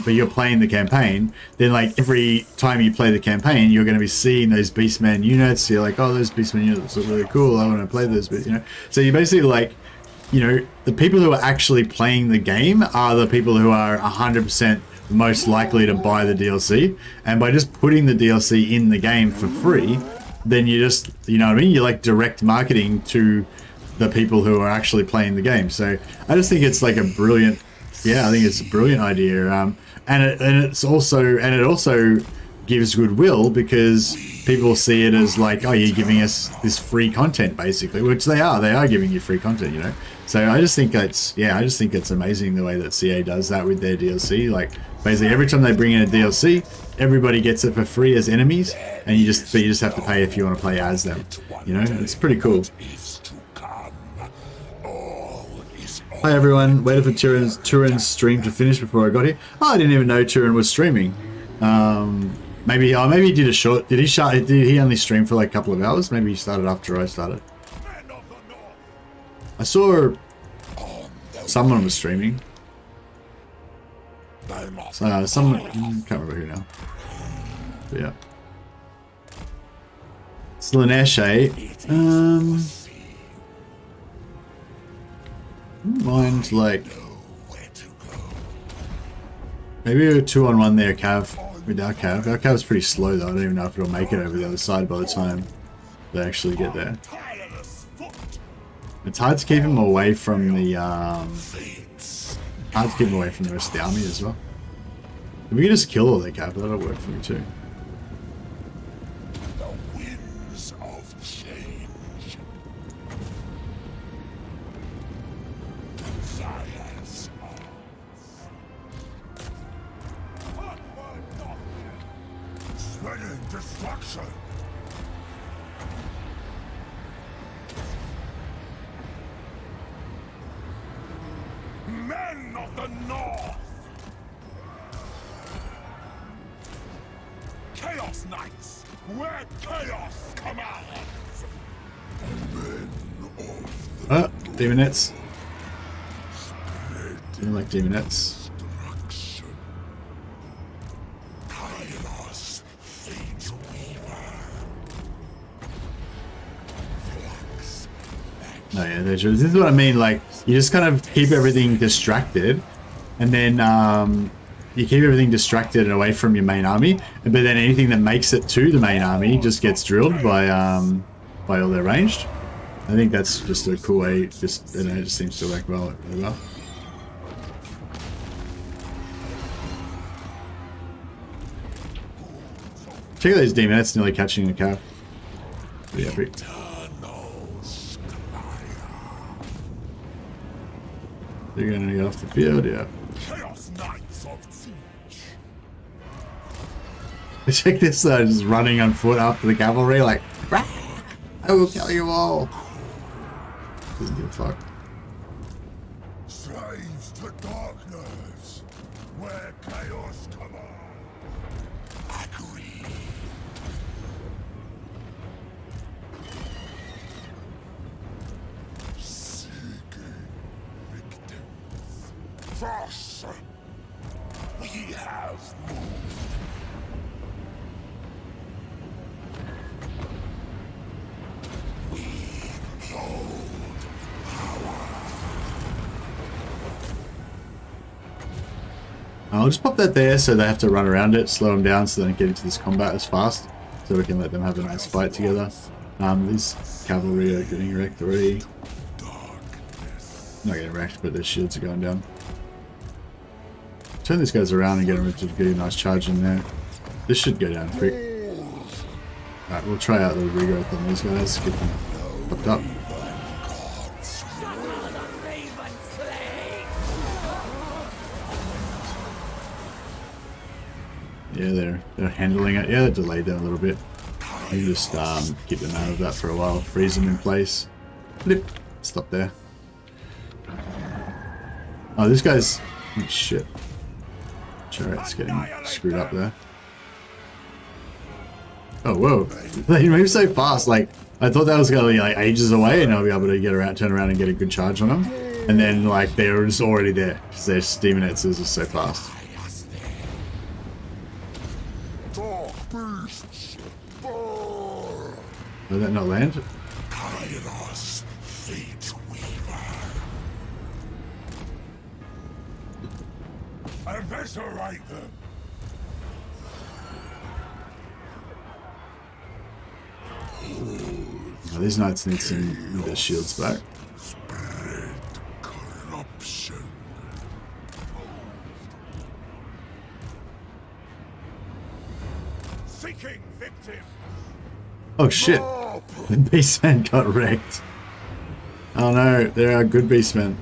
but you're playing the campaign, then like every time you play the campaign, you're going to be seeing those Beastman units. You're like, oh, those Beastman units look really cool, I want to play this bit, you know. So you basically like, you know, the people who are actually playing the game are the people who are 100% most likely to buy the DLC. And by just putting the DLC in the game for free, then you just, you know what I mean? You're like direct marketing to the people who are actually playing the game. So I just think it's like a brilliant, I think it's a brilliant idea. And it also gives goodwill, because people see it as like, oh, you're giving us this free content, basically, which they are giving you free content, you know. So I just think it's amazing the way that CA does that with their DLC. Like, basically every time they bring in a DLC, everybody gets it for free as enemies, and you just have to pay if you want to play as them, you know. It's pretty cool. Hi everyone, waited for Turin's stream to finish before I got here. Oh, I didn't even know Turin was streaming. Maybe he did a short. Did he only stream for like a couple of hours? Maybe he started after I started. I saw someone was streaming. Someone, can't remember who now. But yeah. Slanesh, mind like maybe a 2-on-1 there, Cav. With our Cav. Our Cav's pretty slow though. I don't even know if it'll make it over the other side by the time they actually get there. It's hard to keep him away from the rest of the army as well. If we can just kill all their Cav, that'll work for me too. The winds of change. Science. Spreading destruction. Men of the North. Chaos Knights, where chaos commands. Men of the Demonettes. Didn't like Demonettes. destruction. Kairos, Fateweaver. Flux. No, yeah, this is what I mean. Like, you just kind of keep everything distracted, and then you keep everything distracted and away from your main army. But then anything that makes it to the main army just gets drilled by all their ranged. I think that's just a cool way. Just, you know, it just seems to work well, really well. Check out those demonettes nearly catching the cow. Pretty epic. They're gonna get off the field, yeah. Chaos Knights of Tzeentch. Check this though, just running on foot after the cavalry, like, "Rah! I will kill you all." Doesn't give a fuck. Slaves to darkness, where chaos commands. Agree. Thus, we have moved. We hold power. I'll just pop that there so they have to run around it, slow them down so they don't get into this combat as fast. So we can let them have a nice fight together. These cavalry are getting wrecked already. Not getting wrecked, but their shields are going down. Turn these guys around and get them to get a nice charge in there. This should go down quick. Alright, we'll try out the regrowth on these guys, get them popped up. Yeah, they're handling it. Yeah, they're delayed there a little bit. You just keep them out of that for a while, freeze them in place. Blip. Stop there. Oh, this guy's... Oh, shit. Chariot's getting screwed up there. Oh, whoa. They move so fast. Like, I thought that was going to be like ages away and I'll be able to get around, turn around and get a good charge on them. And then, like, they're just already there because their demonettes are just so fast. Did that not land? Kairos, Fateweaver. Eviscerate them. Oh, these knights need some of their shields back. Spread corruption. Seeking victim. Oh shit! The beastmen got wrecked. Oh no, there are good beastmen.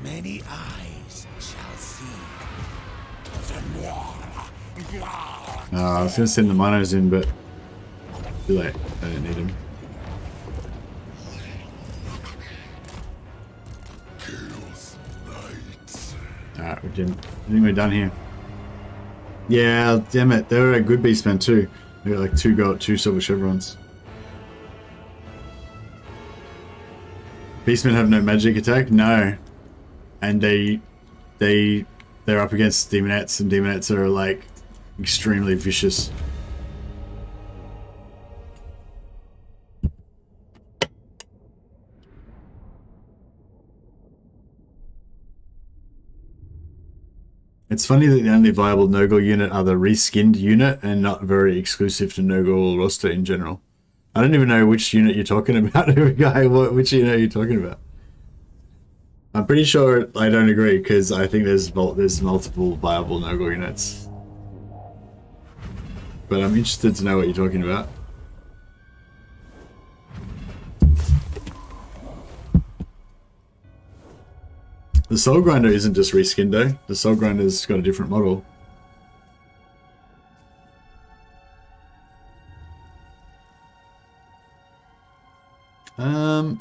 Many eyes shall see. Oh, I was gonna send the monos in, but too late. I didn't need them. Alright, I think we're done here. Yeah, damn it. They were a good beastmen too. They got like two silver chevrons. Beastmen have no magic attack? No. And they're up against demonettes, and demonettes are like extremely vicious. It's funny that the only viable Nurgle unit are the reskinned unit and not very exclusive to Nurgle roster in general. I don't even know which unit you're talking about, guy. Which unit are you talking about? I'm pretty sure I don't agree because I think there's multiple viable Nurgle units. But I'm interested to know what you're talking about. The Soul Grinder isn't just reskinned though. The Soul Grinder's got a different model.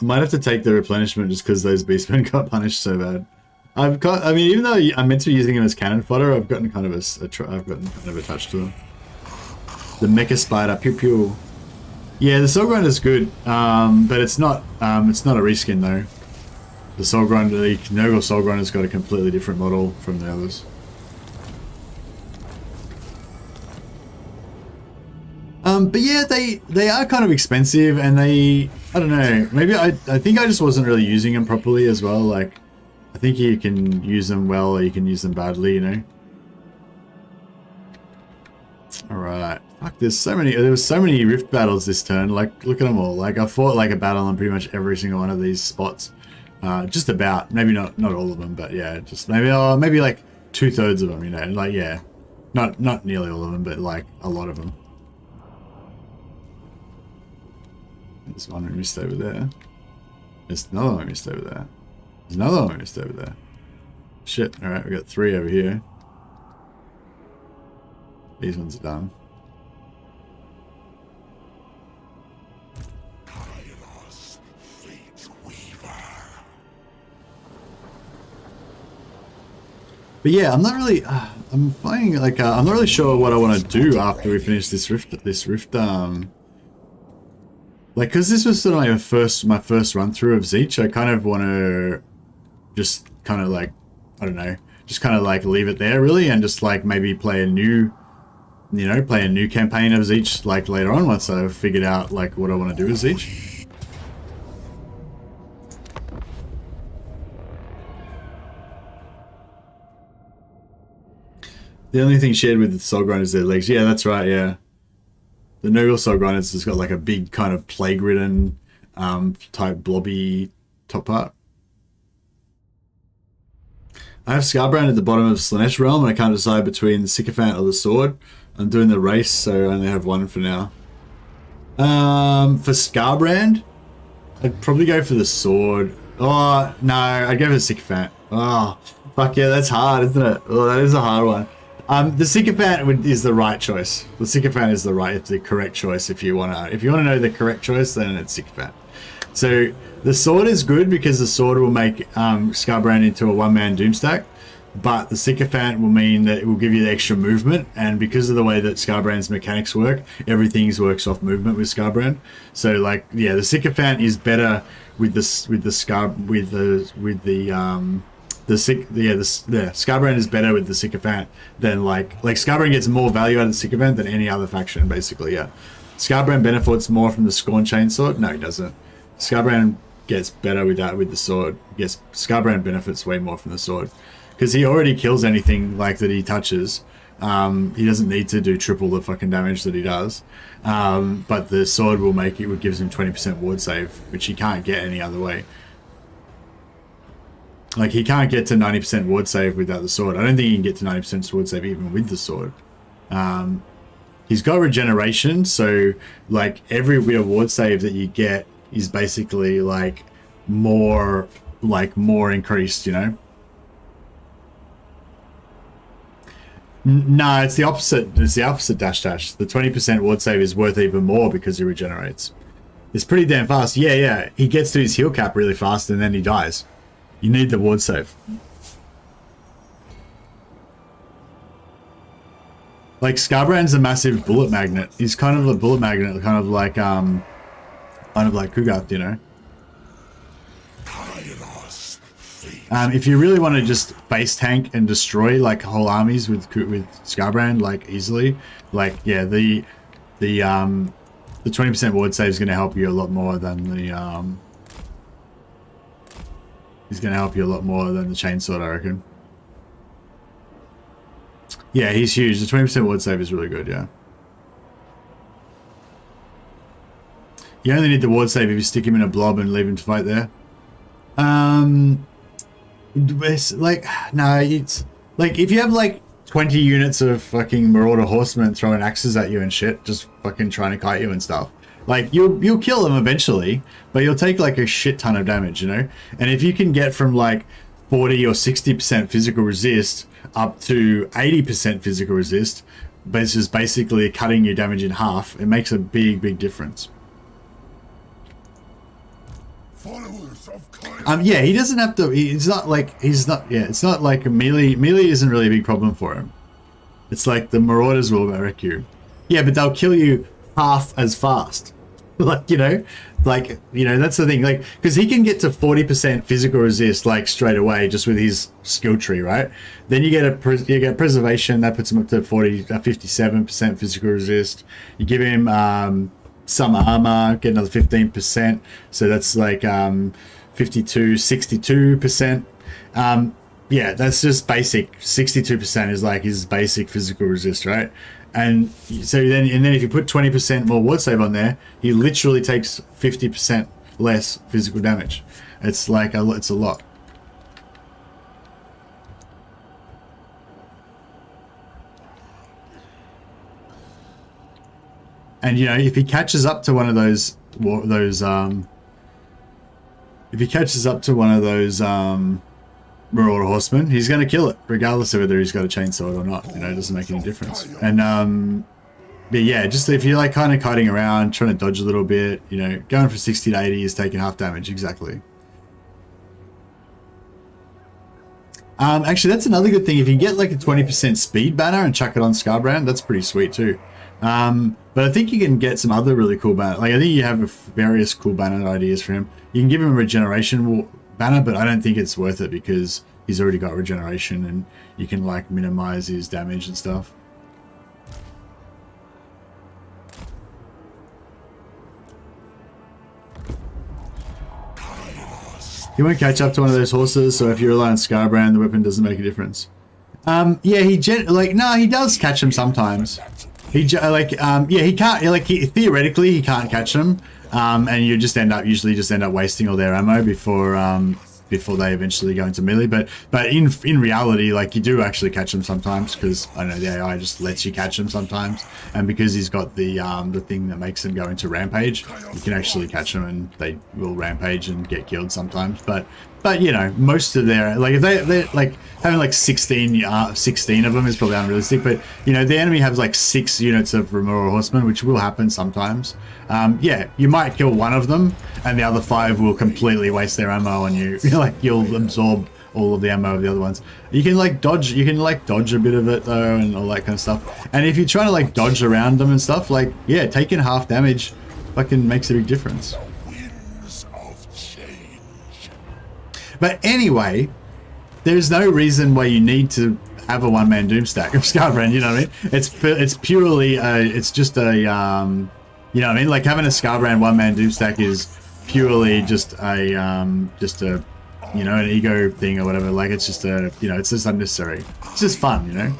Might have to take the replenishment just because those beastmen got punished so bad. I mean, even though I'm meant to be using them as cannon fodder, I've gotten kind of attached to them. The Mecha Spider, pew pew. Yeah, the Soul Grinder's good, but it's not a reskin though. The Soul Grinder, the Nurgle Soul Grinder's got a completely different model from the others. But yeah, they are kind of expensive, and I don't know, maybe I think I just wasn't really using them properly as well. Like, I think you can use them well or you can use them badly, you know. Alright. Fuck, there was so many rift battles this turn. Like, look at them all. Like, I fought like a battle on pretty much every single one of these spots. Just about, maybe not all of them, but yeah, just maybe like 2/3 of them, you know, like, yeah, not nearly all of them, but like a lot of them. There's one we missed over there. There's another one we missed over there. There's another one we missed over there. Shit, alright, we got 3 over here. These ones are done. Kairos, Fateweaver. But yeah, I'm not really. I'm finding like I'm not really sure what I want to do after we finish this rift Like, because this was sort of my first run through of Tzeentch, I kind of want to just kind of like, I don't know, just kind of like leave it there really, and just like maybe play a new, you know, play a new campaign of Tzeentch like later on once I've figured out like what I want to do with Tzeentch. The only thing shared with the Soul Grinders is their legs. Yeah, that's right, yeah. The Noble Soul Grinders has got like a big kind of plague-ridden type blobby top part. I have Scarbrand at the bottom of Slaanesh Realm and I can't decide between the Sycophant or the Sword. I'm doing the race, so I only have one for now. For Scarbrand, I'd probably go for the Sword. Oh, no, I'd go for the Sycophant. Oh, fuck yeah, that's hard, isn't it? Oh, that is a hard one. The Sycophant is the right choice. The Sycophant is the correct choice if you want to know the correct choice, then it's Sycophant. So the Sword is good because the Sword will make Scarbrand into a one-man Doomstack, but the Sycophant will mean that it will give you the extra movement, and because of the way that Scarbrand's mechanics work, everything works off movement with Scarbrand. So like, yeah, the Sycophant is better with the Scarbrand is better with the Sycophant than like Scarbrand gets more value out of the Sycophant than any other faction, basically, yeah. Scarbrand benefits more from the Scorn Chainsword? No, he doesn't. Scarbrand gets better with that with the sword. Yes, Scarbrand benefits way more from the sword. Because he already kills anything like that he touches. He doesn't need to do triple the fucking damage that he does. But the sword will make it, gives him 20% ward save, which he can't get any other way. Like, he can't get to 90% ward save without the sword. I don't think he can get to 90% ward save even with the sword. He's got regeneration, so, like, every bit of ward save that you get is basically, like, more increased, you know? No, it's the opposite. It's the opposite dash. The 20% ward save is worth even more because he regenerates. It's pretty damn fast. Yeah. He gets to his heal cap really fast and then he dies. You need the ward save. Like, Scarbrand's a massive bullet magnet. He's kind of a bullet magnet, kind of like Kugath, you know? Kairos. If you really want to just face tank and destroy like whole armies with Scarbrand like easily, like yeah, the 20% ward save is going to help you a lot more than the chainsword, I reckon. Yeah, he's huge. The 20% ward save is really good. Yeah. You only need the ward save if you stick him in a blob and leave him to fight there. It's like, no, it's like if you have like 20 units of fucking Marauder Horsemen throwing axes at you and shit, just fucking trying to kite you and stuff. Like, you'll kill them eventually, but you'll take like a shit ton of damage, you know? And if you can get from like 40 or 60% physical resist up to 80% physical resist, but it's just basically cutting your damage in half, it makes a big difference. Followers of Kairos. Yeah, he doesn't have to, it's not like melee isn't really a big problem for him. It's like the Marauders will wreck you. Yeah, but they'll kill you half as fast. Like, you know, that's the thing, like, because he can get to 40% physical resist like straight away just with his skill tree, right? Then you get preservation, that puts him up to 57% physical resist. You give him some armor, get another 15%, so that's like 62%. Yeah, that's just basic. 62% is like his basic physical resist, right? And so then if you put 20% more ward save on there, he literally takes 50% less physical damage. It's like it's a lot. And you know, if he catches up to one of those Marauder Horseman, he's going to kill it, regardless of whether he's got a chainsword or not. You know, it doesn't make any difference. And but yeah, just if you're like kind of kiting around, trying to dodge a little bit, you know, going from 60 to 80 is taking half damage, exactly. Actually, that's another good thing. If you get like a 20% speed banner and chuck it on Scarbrand, that's pretty sweet too. But I think you can get some other really cool banner. Like I think you have various cool banner ideas for him. You can give him a regeneration banner, but I don't think it's worth it because he's already got regeneration and you can like minimize his damage and stuff. He won't catch up to one of those horses, so if you rely on Scarbrand, the weapon doesn't make a difference. Yeah, he does catch him sometimes. He can't, theoretically he can't catch them, and you usually just end up wasting all their ammo before they eventually go into melee. But in reality, like you do actually catch them sometimes because I know the AI just lets you catch them sometimes, and because he's got the thing that makes them go into rampage, you can actually catch them and they will rampage and get killed sometimes. But you know, most of their, like if they're like having like 16 of them is probably unrealistic, but you know the enemy has like 6 units of Remora horsemen, which will happen sometimes. Yeah, you might kill one of them and the other 5 will completely waste their ammo on you. Like you'll absorb all of the ammo of the other ones. You can dodge a bit of it though and all that kind of stuff. And if you're trying to like dodge around them and stuff, like yeah, taking half damage fucking makes a big difference. But anyway, there's no reason why you need to have a one-man doom stack of Scarbrand, you know what I mean? It's purely, it's just a, you know what I mean? Like having a Scarbrand one-man doom stack is purely just a, you know, an ego thing or whatever. Like it's just a, you know, it's just unnecessary. It's just fun, you know?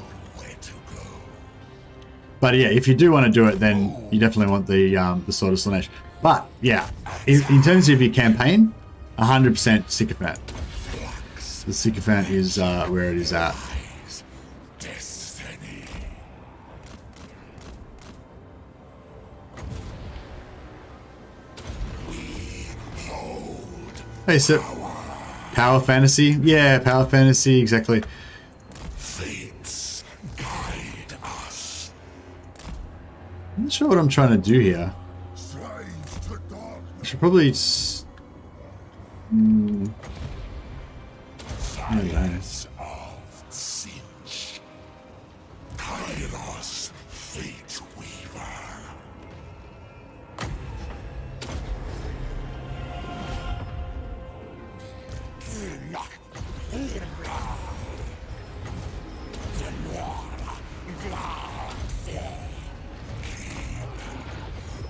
But yeah, if you do want to do it, then you definitely want the Sword of Slaanesh. But yeah, in terms of your campaign, 100% Sycophant. The Sycophant is where it is at. Hey, so power fantasy? Yeah, power fantasy, exactly. Fates guide us. I'm not sure what I'm trying to do here. I should probably Silence of Tzeentch. Kairos, Fateweaver.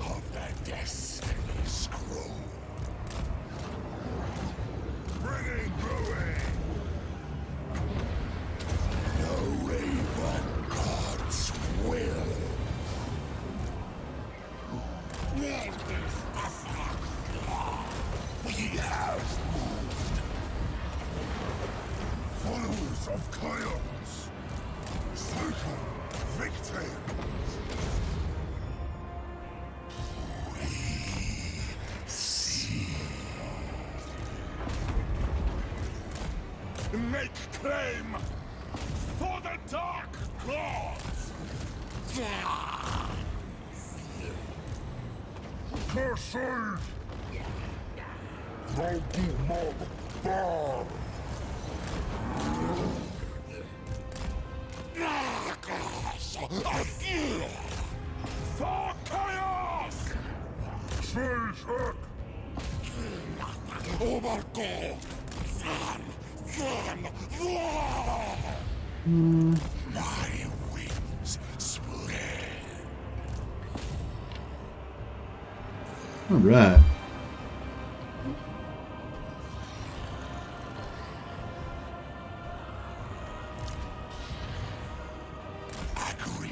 Of the Destiny Scroll. Bringing ruin. No raven God's will. We have moved. Followers of Kairos. Circle victims. Make claim for the Dark Gods! Cursed! Rogumog Bar! For Chaos! Tzeentch! Overgo! My wings spread. all right. Agree.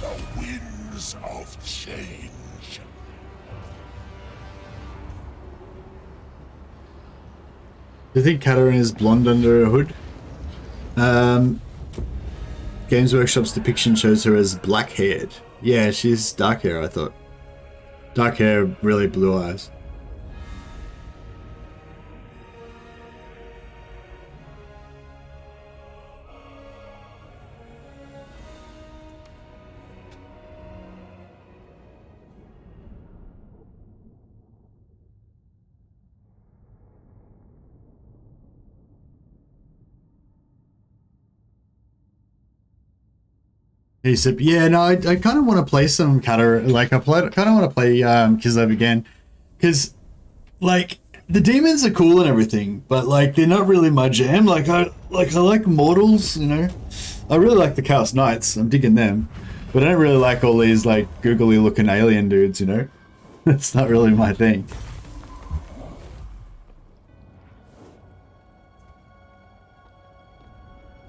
The winds of change. Do you think Katarina is blonde under a hood? Games Workshop's depiction shows her as black-haired. Yeah, she's dark hair, I thought. Dark hair, really blue eyes. He said, yeah, no, I kind of want to play some Cutter. Like, I kind of want to play Kislev again. Because, like, the demons are cool and everything, but, like, they're not really my jam. Like, I like mortals, you know? I really like the Chaos Knights. I'm digging them. But I don't really like all these, like, googly looking alien dudes, you know? That's not really my thing.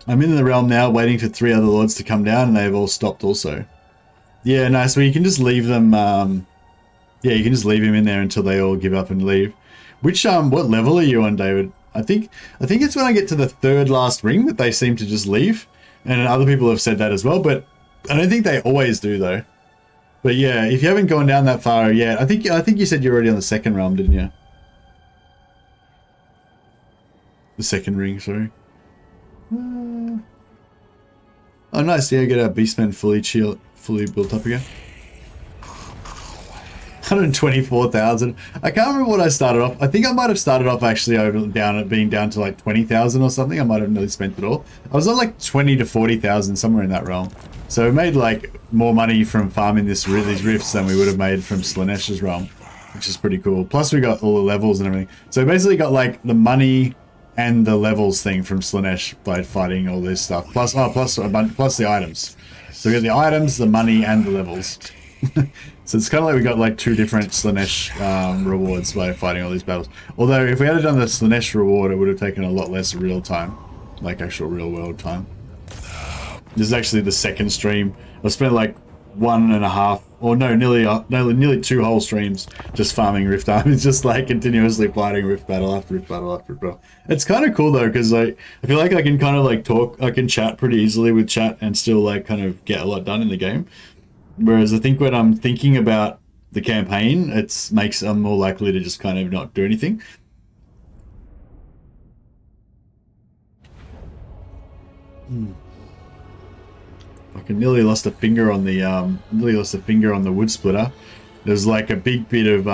I'm in the realm now, waiting for 3 other lords to come down, and they've all stopped also. Yeah, nice. Well, you can just leave them, yeah, you can just leave him in there until they all give up and leave. Which, what level are you on, David? I think it's when I get to the 3rd last ring that they seem to just leave. And other people have said that as well, but I don't think they always do, though. But yeah, if you haven't gone down that far yet, I think you said you're already on the 2nd realm, didn't you? The 2nd ring, sorry. Oh, nice. Yeah, get our beastmen fully built up again. 124,000. I can't remember what I started off. I think I might have started off actually being down to like 20,000 or something. I might have nearly spent it all. I was on like 20 to 40,000, somewhere in that realm. So we made like more money from farming these rifts than we would have made from Slanesh's realm, which is pretty cool. Plus we got all the levels and everything. So we basically got like the money and the levels thing from Slaanesh by fighting all this stuff. Plus the items. So we got the items, the money, and the levels. So it's kind of like we got like 2 different Slaanesh rewards by fighting all these battles. Although if we had done the Slaanesh reward, it would have taken a lot less real time, like actual real world time. This is actually the 2nd stream. I spent like 1.5, or no, nearly 2 whole streams just farming Rift Armies, just like continuously fighting Rift battle after Rift battle after Rift battle. It's kind of cool though, because I feel like I can kind of like talk, I can chat pretty easily with chat and still like kind of get a lot done in the game. Whereas I think when I'm thinking about the campaign, I'm more likely to just kind of not do anything. I nearly lost a finger on the wood splitter. There's like a big bit of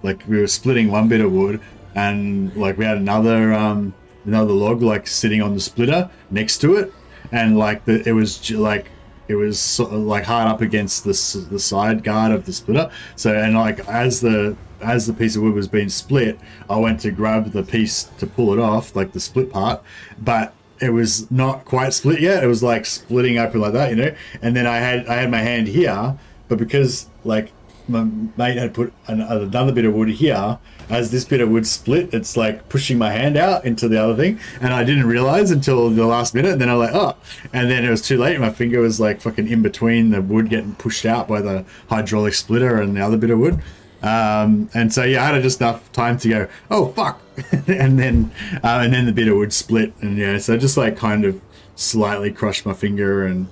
like we were splitting one bit of wood, and like we had another log like sitting on the splitter next to it, and like it was sort of like hard up against the side guard of the splitter. So, and like as the piece of wood was being split, I went to grab the piece to pull it off, like the split part, but it was not quite split yet. It was like splitting open like that, you know. And then I had my hand here, but because like my mate had put another bit of wood here, as this bit of wood split, it's like pushing my hand out into the other thing, and I didn't realize until the last minute. And then I was like, oh, and then it was too late. My finger was like fucking in between the wood getting pushed out by the hydraulic splitter and the other bit of wood. And so yeah, I had just enough time to go, oh fuck, and then the bit of wood split, and yeah, so I just like kind of slightly crushed my finger and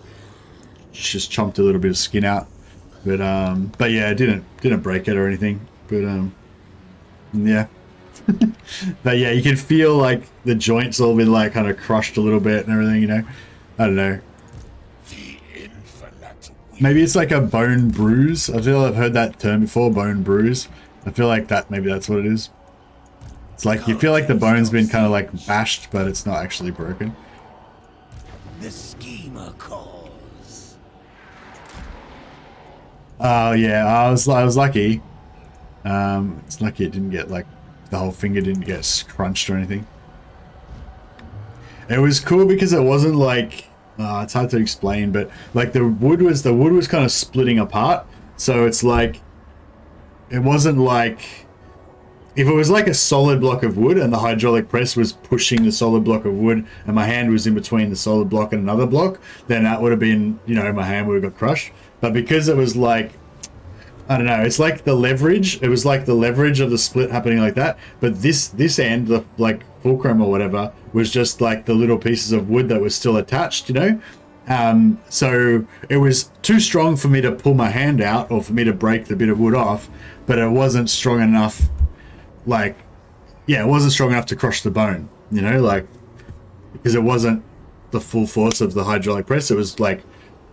just chomped a little bit of skin out. But yeah, it didn't break it or anything. But yeah. But yeah, you can feel like the joints all been like kind of crushed a little bit and everything, you know. I don't know. Maybe it's like a bone bruise. I feel I've heard that term before, bone bruise. I feel like maybe that's what it is. It's like you feel like the bone's been kind of like bashed, but it's not actually broken. The schemer calls. Oh yeah, I was lucky. It's lucky it didn't get like the whole finger didn't get crunched or anything. It was cool because it wasn't like it's hard to explain, but like the wood was kind of splitting apart. So it's like it wasn't like if it was like a solid block of wood and the hydraulic press was pushing the solid block of wood and my hand was in between the solid block and another block, then that would have been, you know, my hand would have got crushed. But because it was like, I don't know, it's like the leverage. It was like the leverage of the split happening like that. But this end, the like fulcrum or whatever, was just like the little pieces of wood that was still attached, you know? So it was too strong for me to pull my hand out or for me to break the bit of wood off, but it wasn't strong enough. Like, yeah, it wasn't strong enough to crush the bone, you know, like, because it wasn't the full force of the hydraulic press. It was like,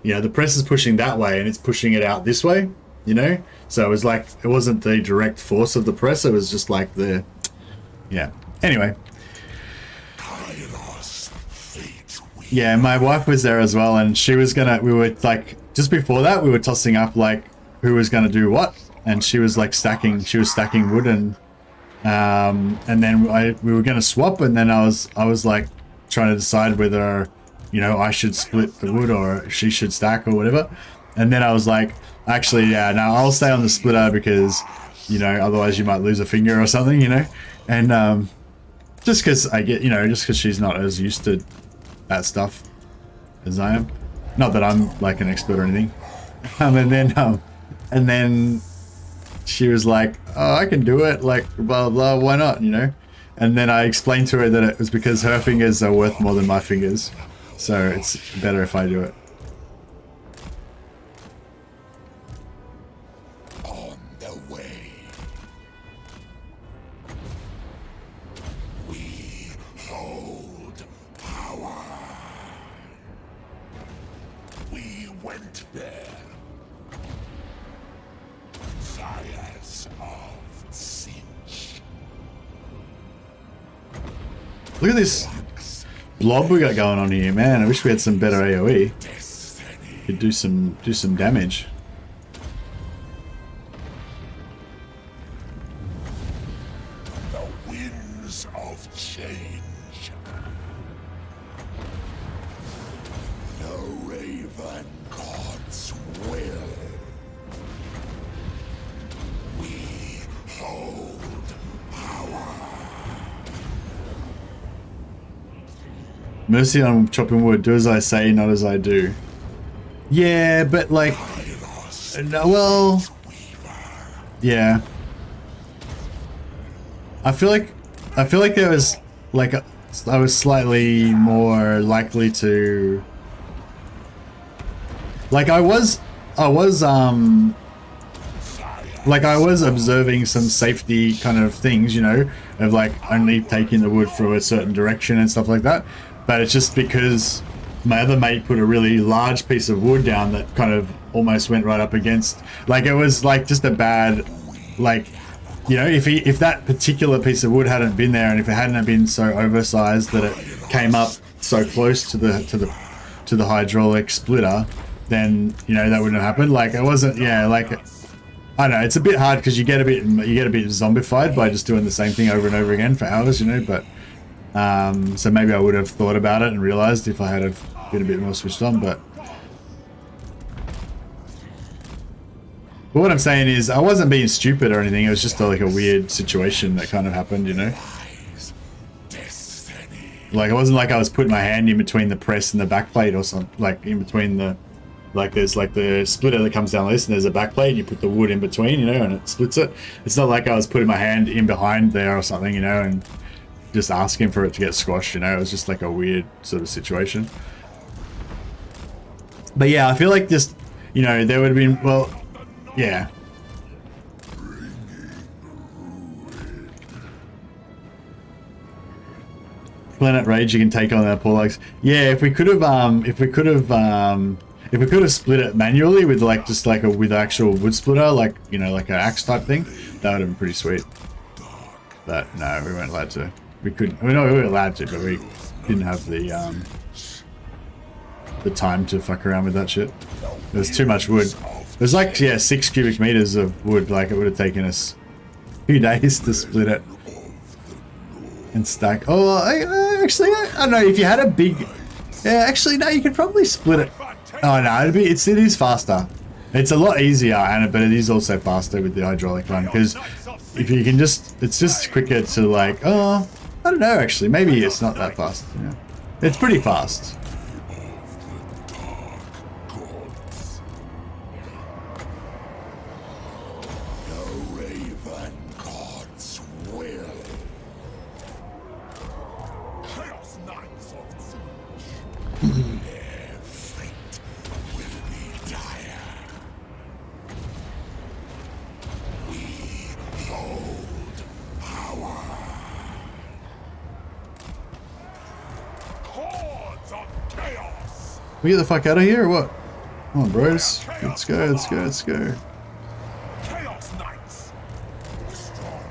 you know, the press is pushing that way and it's pushing it out this way, you know? So it was like, it wasn't the direct force of the press. It was just like yeah. Anyway. Kairos, Fateweaver. Yeah, my wife was there as well, and she was gonna. We were like, just before that, we were tossing up like who was gonna do what, and she was like stacking. She was stacking wood, and then we were gonna swap, and then I was like trying to decide whether, you know, I should split the wood or she should stack or whatever, and then I was like, actually, yeah, no, I'll stay on the splitter because, you know, otherwise you might lose a finger or something, you know, and just because I get, you know, just because she's not as used to that stuff as I am. Not that I'm like an expert or anything. And then she was like, "Oh, I can do it. Like, blah blah. Why not? You know?" And then I explained to her that it was because her fingers are worth more than my fingers, so it's better if I do it. On the way. We hold power. We went there. Fires of Tzeentch. Look at this blob we got going on here, man. I wish we had some better AoE. Destiny. Could do some damage. The winds of change. The Raven God's will. We hold power. Mercy on chopping wood. Do as I say, not as I do. Yeah, but like, Kairos. no, well, yeah. I feel like there was like I was slightly more likely to, like I was like I was observing some safety kind of things, you know, of like only taking the wood from a certain direction and stuff like that. But it's just because my other mate put a really large piece of wood down that kind of almost went right up against, like it was like just a bad, like, you know, if that particular piece of wood hadn't been there, and if it hadn't been so oversized that it came up so close to the hydraulic splitter, then, you know, that wouldn't have happened. Like it wasn't, yeah, like I don't know, it's a bit hard because you get a bit zombified by just doing the same thing over and over again for hours, you know. But so maybe I would have thought about it and realized if I had have been a bit more switched on. But what I'm saying is I wasn't being stupid or anything. It was just like a weird situation that kind of happened, you know. Destiny. Like it wasn't like I was putting my hand in between the press and the back plate or something, like in between the, like there's like the splitter that comes down like this and there's a back plate and you put the wood in between, you know, and it splits it. It's not like I was putting my hand in behind there or something, you know, and just asking for it to get squashed, you know. It was just like a weird sort of situation. But yeah, I feel like just, you know, there would have been, well, yeah. Planet Rage, you can take on our Porlogs. Yeah, if we could have split it manually with like just like a with actual wood splitter, like, you know, like an axe type thing, that would have been pretty sweet. But no, we weren't allowed to. We couldn't. I mean, no, we were allowed to, but we didn't have the time to fuck around with that shit. There was too much wood. It was like, yeah, 6 cubic meters of wood. Like it would have taken us a few days to split it and stack. Oh, actually, I don't know if you had a big. Yeah, actually, no, you could probably split it. Oh no, it is faster. It's a lot easier, but it is also faster with the hydraulic one, because if you can just, it's just quicker to like, oh, I don't know, actually, maybe it's not that fast. Yeah. It's pretty fast. The Raven God's will. Chaos Knights of Tzeentch. Their fate will be dire. We hold power. Hordes of chaos. We get the fuck out of here or what? Come on, bros. Let's go, let's go, let's go. Chaos Knights. Strong.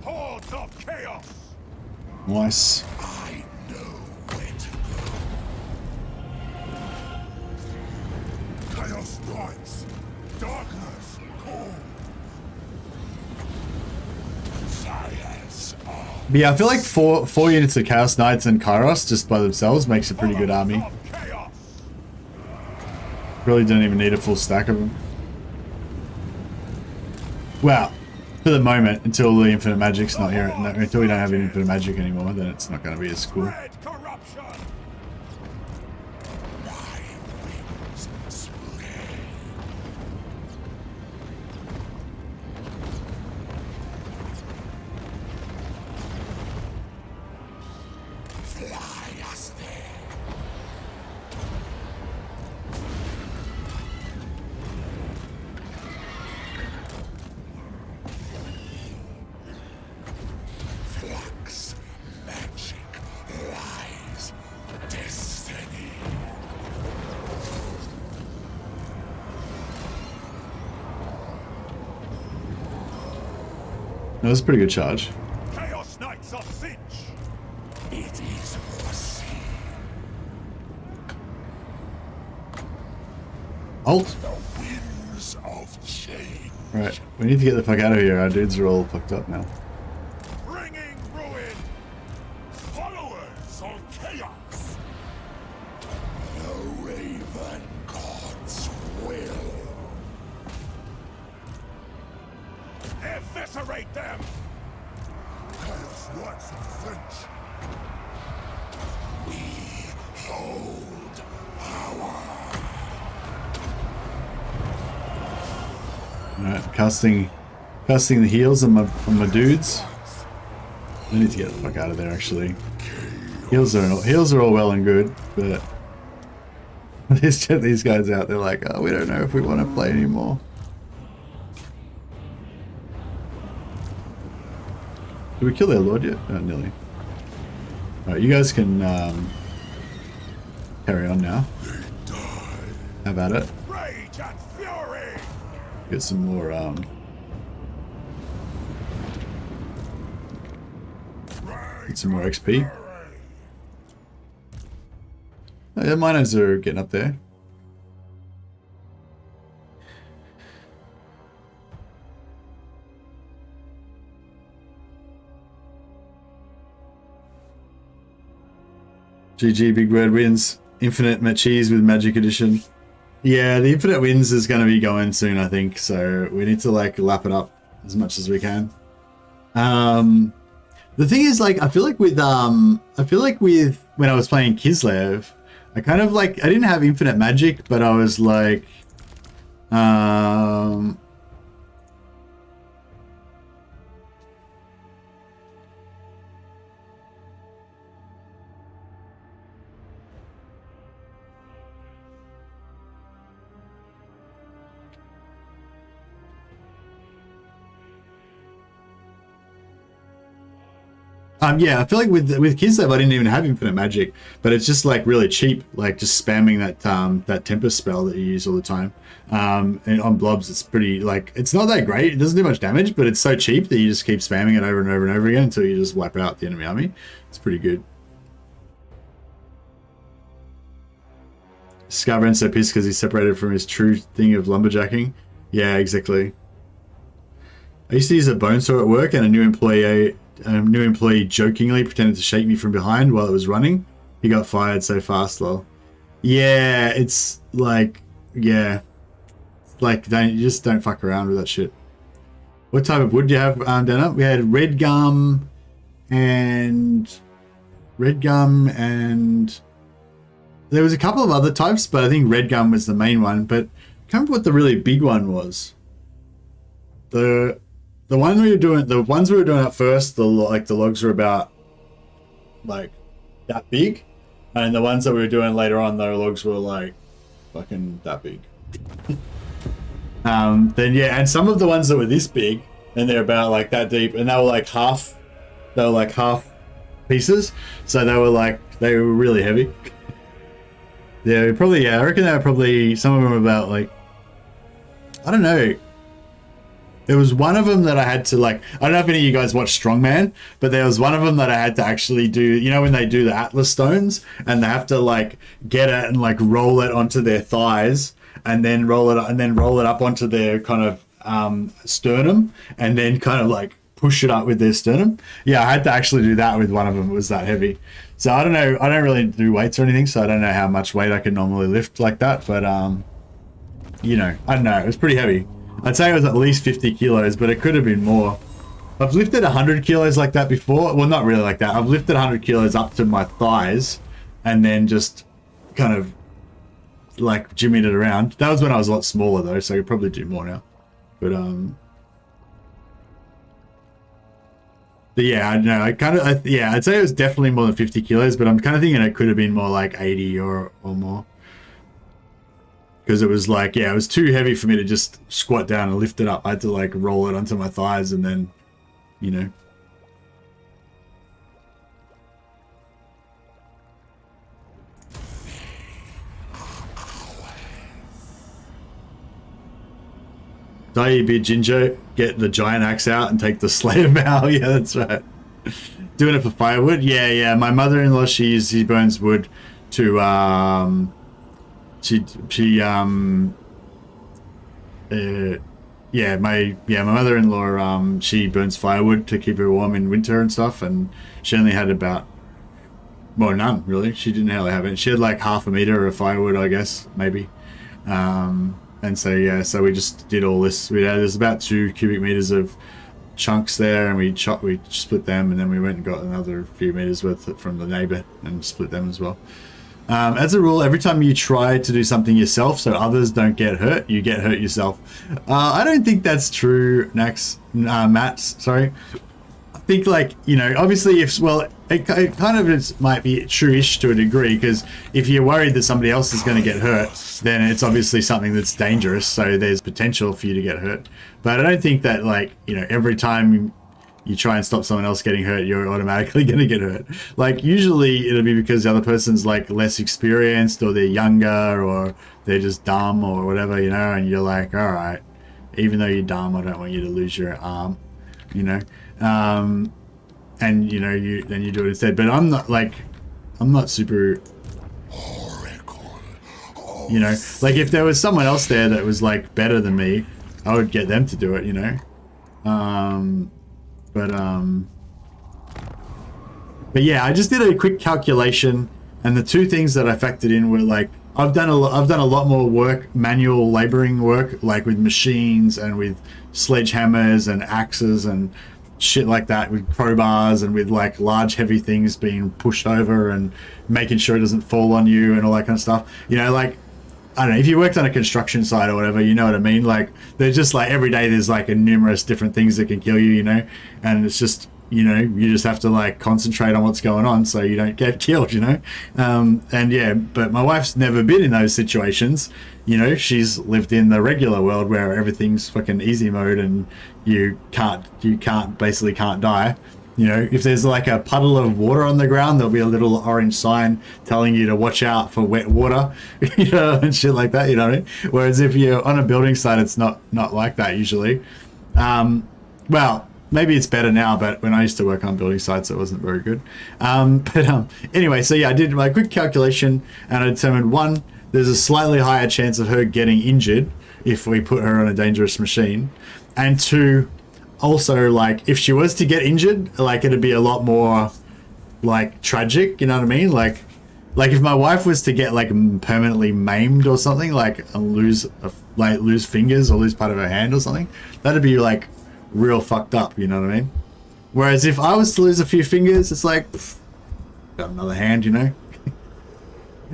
Hordes of chaos. Nice. I know fights. Darkness calls. Fires are But yeah, I feel like four units of Chaos Knights and Kairos just by themselves makes a pretty good army. of chaos. Really don't even need a full stack of them. Well, for the moment, until the Infinite Magic's not here, no, until we don't have Infinite Magic anymore, then it's not going to be as cool. Spread corruption. My wings spread. Fly us there. Flux, magic, lies, destiny. That was a pretty good charge. Chaos Knights of Tzeentch. It is foreseen. Ult. The winds of change. Right, we need to get the fuck out of here. Our dudes are all fucked up now. Bringing ruin. Followers of chaos. The Raven God's will. Eviscerate them. Chaos Knights of Tzeentch. We hold power. Alright, casting the heals on my dudes. I need to get the fuck out of there actually. Heals are all well and good, but these guys out there like, oh, we don't know if we want to play anymore. Did we kill their lord yet? Oh, nearly. Alright, you guys can carry on now. How about it? Rage and fury. Get some more get some more XP. Oh, yeah, miners are getting up there. GG, Big Bird wins. Infinite Machis with Magic Edition. Yeah, the Infinite Wins is going to be going soon, I think. So we need to like lap it up as much as we can. The thing is, like, I feel like with when I was playing Kislev, I kind of like, I didn't have Infinite Magic, but I was like, yeah, I feel like with Kislev I didn't even have Infinite Magic, but it's just like really cheap, like just spamming that Tempest spell that you use all the time. And on blobs it's pretty, like, it's not that great, it doesn't do much damage, but it's so cheap that you just keep spamming it over and over and over again until you just wipe out the enemy army. It's pretty good. Scarbrand's so pissed because he's separated from his true thing of lumberjacking. Yeah, exactly. I used to use a bone saw at work, and a new employee jokingly pretended to shake me from behind while it was running. He got fired so fast, lol. Yeah, it's like, yeah, like you just don't fuck around with that shit. What type of wood do you have, Dana? We had red gum and there was a couple of other types, but I think red gum was the main one. But I can't remember what the really big one was. The ones we were doing at first, the logs were about like that big, and the ones that we were doing later on, the logs were like fucking that big. Then yeah, and some of the ones that were this big, and they're about like that deep, and they were like half pieces, so they were really heavy. Yeah, I reckon they were probably, some of them were about like, I don't know. There was one of them that I had to like, I don't know if any of you guys watch Strongman, but there was one of them that I had to actually do, you know, when they do the Atlas stones and they have to like get it and like roll it onto their thighs and then roll it up onto their kind of sternum and then kind of like push it up with their sternum. Yeah, I had to actually do that with one of them. It was that heavy. So I don't know. I don't really do weights or anything, so I don't know how much weight I can normally lift like that. But, you know, I don't know. It was pretty heavy. I'd say it was at least 50 kilos, but it could have been more. I've lifted 100 kilos like that before. Well, not really like that. I've lifted 100 kilos up to my thighs and then just kind of like jimmied it around. That was when I was a lot smaller though, so I could probably do more now. But yeah, I don't know. Yeah, I'd say it was definitely more than 50 kilos, but I'm kind of thinking it could have been more like 80 or more. Because it was like, yeah, it was too heavy for me to just squat down and lift it up. I had to like roll it onto my thighs and then, you know. Die, be a Jinjo, get the giant axe out and take the Slayer Bow. Yeah, that's right. Doing it for firewood. Yeah. My mother-in-law, she burns wood to my mother-in-law, she burns firewood to keep her warm in winter and stuff, and she only had about, well, none really. She didn't really have it. She had like half a meter of firewood, I guess, maybe. And so yeah, so we just did all this. There's about 2 cubic meters of chunks there, and we split them, and then we went and got another few meters worth from the neighbor and split them as well. As a rule, every time you try to do something yourself so others don't get hurt, you get hurt yourself. I don't think that's true, Matt, sorry. I think, like, you know, obviously it kind of might be true-ish to a degree, because if you're worried that somebody else is going to get hurt, then it's obviously something that's dangerous, so there's potential for you to get hurt. But I don't think that, like, you know, every time you try and stop someone else getting hurt, you're automatically going to get hurt. Like, usually it'll be because the other person's like less experienced, or they're younger, or they're just dumb or whatever, you know, and you're like, all right, even though you're dumb, I don't want you to lose your arm, you know. And you know, then you do it instead. But I'm not super, you know, like if there was someone else there that was like better than me, I would get them to do it, you know. But yeah, I just did a quick calculation, and the 2 things that I factored in were like, I've done a lot more work, manual laboring work, like with machines and with sledgehammers and axes and shit like that, with crowbars and with like large heavy things being pushed over and making sure it doesn't fall on you and all that kind of stuff. You know, like, I don't know, if you worked on a construction site or whatever, you know what I mean? Like, they're just like, every day there's like numerous different things that can kill you, you know? And it's just, you know, you just have to like concentrate on what's going on so you don't get killed, you know? And yeah, but my wife's never been in those situations. You know, she's lived in the regular world where everything's fucking easy mode and you basically can't die. You know, if there's like a puddle of water on the ground, there'll be a little orange sign telling you to watch out for wet water, you know, and shit like that, you know what I mean? Whereas if you're on a building site, it's not like that usually. Well, maybe it's better now, but when I used to work on building sites, it wasn't very good. Anyway, so yeah, I did my quick calculation and I determined, 1, there's a slightly higher chance of her getting injured if we put her on a dangerous machine. And 2, also, like, if she was to get injured, like, it'd be a lot more, like, tragic, you know what I mean? Like if my wife was to get, like, permanently maimed or something, like, and lose fingers or lose part of her hand or something, that'd be, like, real fucked up, you know what I mean? Whereas if I was to lose a few fingers, it's like, got another hand, you know?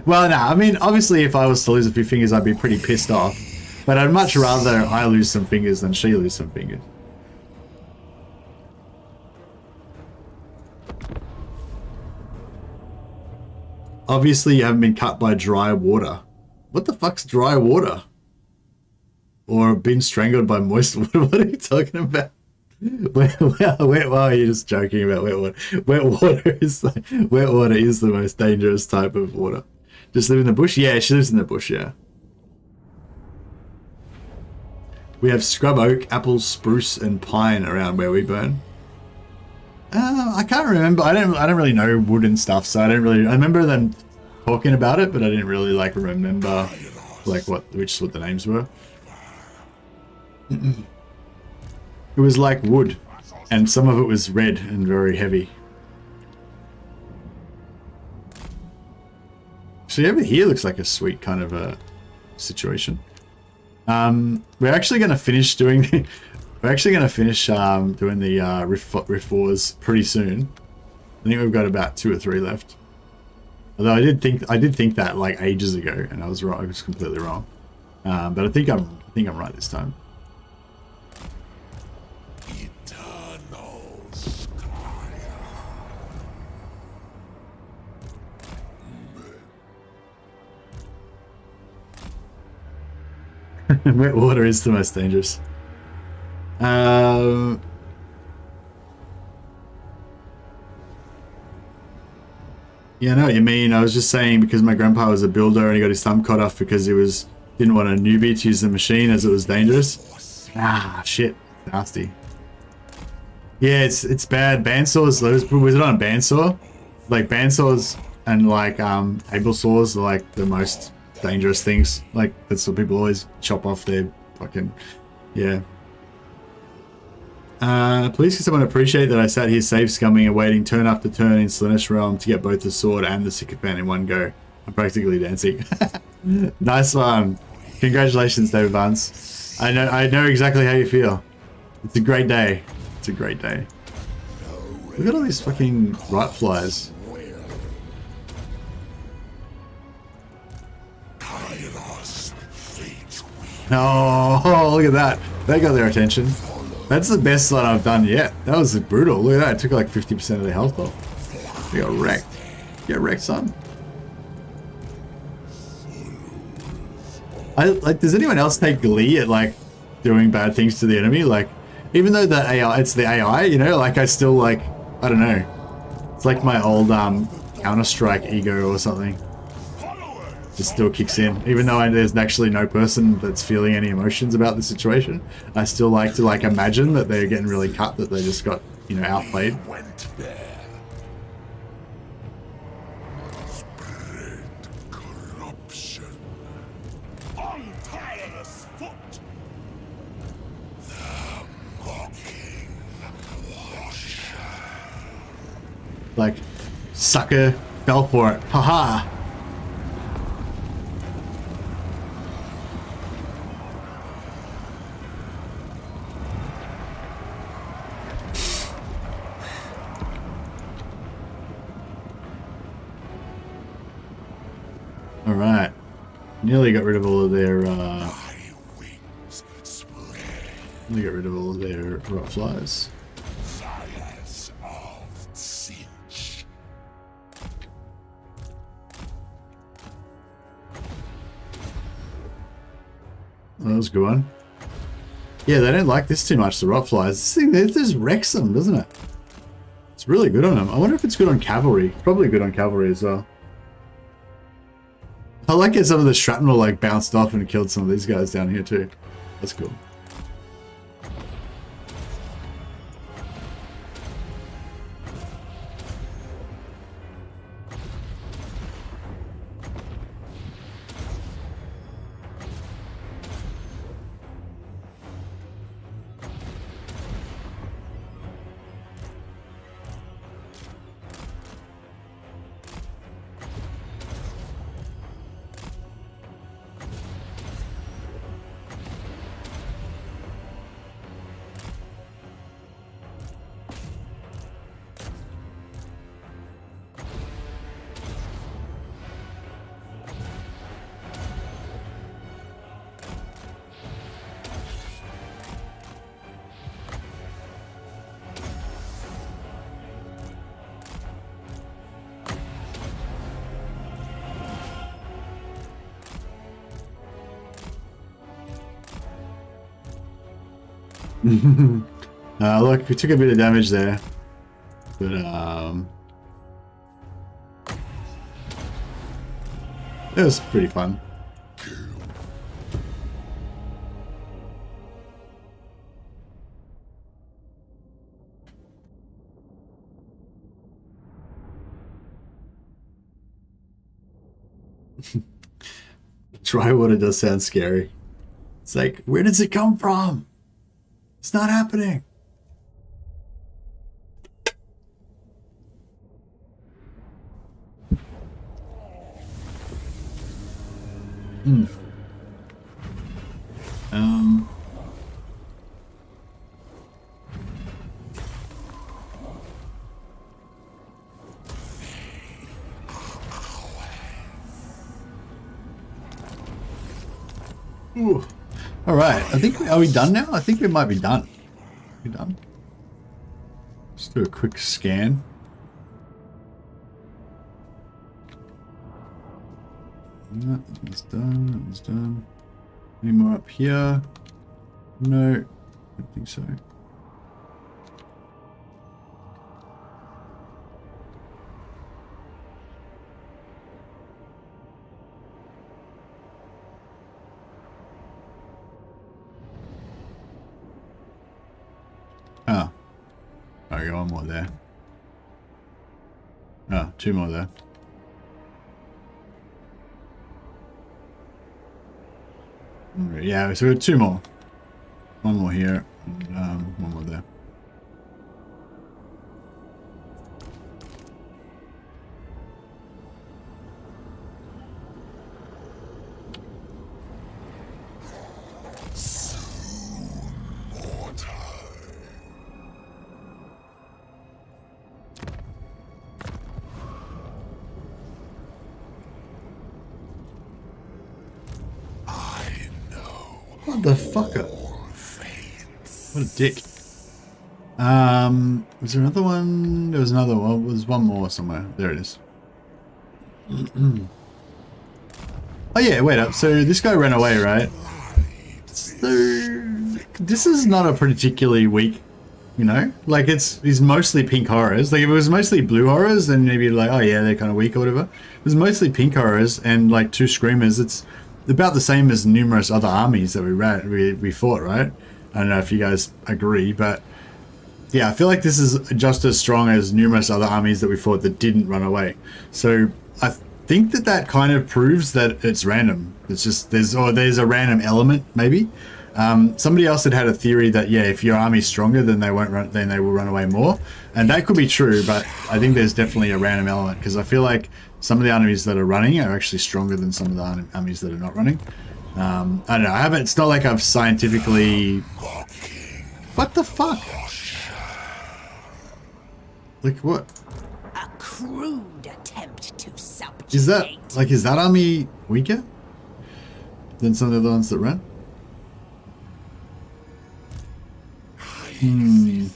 Well, no, I mean, obviously if I was to lose a few fingers, I'd be pretty pissed off. But I'd much rather I lose some fingers than she lose some fingers. Obviously, you haven't been cut by dry water. What the fuck's dry water? Or been strangled by moist water? What are you talking about? Wet water, you're just joking about wet water. Wet water is the most dangerous type of water. Just live in the bush? Yeah, she lives in the bush, yeah. We have scrub oak, apple, spruce, and pine around where we burn. I can't remember. I don't really know wood and stuff, so I don't really. I remember them talking about it, but I didn't really like remember like what the names were. It was like wood, and some of it was red and very heavy. See, over here looks like a sweet kind of a situation. We're actually going to finish doing the, doing the riff wars pretty soon. I think we've got about 2 or 3 left. Although I did think that like ages ago, and I was wrong. I was completely wrong. But I think I'm right this time. Wet water is the most dangerous. Yeah, I know what you mean. I was just saying because my grandpa was a builder and he got his thumb cut off because he didn't want a newbie to use the machine as it was dangerous. Ah, shit, nasty. Yeah, it's bad. Bandsaws. Was it on a bandsaw? Like bandsaws and like table saws are like the most dangerous things. Like that's what people always chop off their fucking yeah. Please can someone appreciate that I sat here save scumming and waiting turn after turn in Slaanesh Realm to get both the sword and the sycophant in one go. I'm practically dancing. Nice one. Congratulations, David Barnes. I know exactly how you feel. It's a great day. It's a great day. Look at all these fucking right flies. Oh, look at that. They got their attention. That's the best slot I've done yet. That was brutal. Look at that. It took like 50% of their health off. They got wrecked. Get wrecked, son. Does anyone else take glee at like doing bad things to the enemy? Like, even though the AI, it's the AI, you know, like I still like, I don't know. It's like my old Counter-Strike ego or something. It still kicks in, even though there's actually no person that's feeling any emotions about the situation. I still like to like imagine that they're getting really cut, that they just got, you know, outplayed. Spread corruption on tireless foot. The mocking washer. Like, sucker fell for it. Haha. Alright. Nearly got rid of all of their, nearly got rid of all of their rot flies. Fires of Tzeentch. Oh, that was a good one. Yeah, they don't like this too much, the rot flies. This thing, it just wrecks them, doesn't it? It's really good on them. I wonder if it's good on cavalry. Probably good on cavalry as well. I like it, some of the shrapnel like bounced off and killed some of these guys down here too. That's cool. Look, we took a bit of damage there, but it was pretty fun. Dry water does sound scary. It's like, where does it come from? It's not happening. Hmm. Ooh. All right. I think, are we done now? I think we might be done. We done? Let's do a quick scan. That one's done. That one's done. Any more up here? No, I don't think so. Oh. I got one more there. Oh, two more there. Yeah, so we got two more. One more here, and one more there. What the fucker? What a dick. Was there another one? There was another one. There was one more somewhere. There it is. Oh yeah, wait up. So this guy ran away, right? So this is not a particularly weak, you know? Like he's mostly pink horrors. Like if it was mostly blue horrors, then maybe like, oh yeah, they're kind of weak or whatever. It was mostly pink horrors and like two screamers. It's about the same as numerous other armies that we fought, right? I don't know if you guys agree, but yeah, I feel like this is just as strong as numerous other armies that we fought that didn't run away. So I think that kind of proves that it's random. It's just there's a random element maybe. Somebody else had a theory that yeah, if your army's stronger, then they will run away more, and that could be true. But I think there's definitely a random element because I feel like some of the armies that are running are actually stronger than some of the armies that are not running. I don't know. It's not like I've scientifically. What the fuck? Like what? A crude attempt to subjugate. Is that army weaker than some of the other ones that run? I don't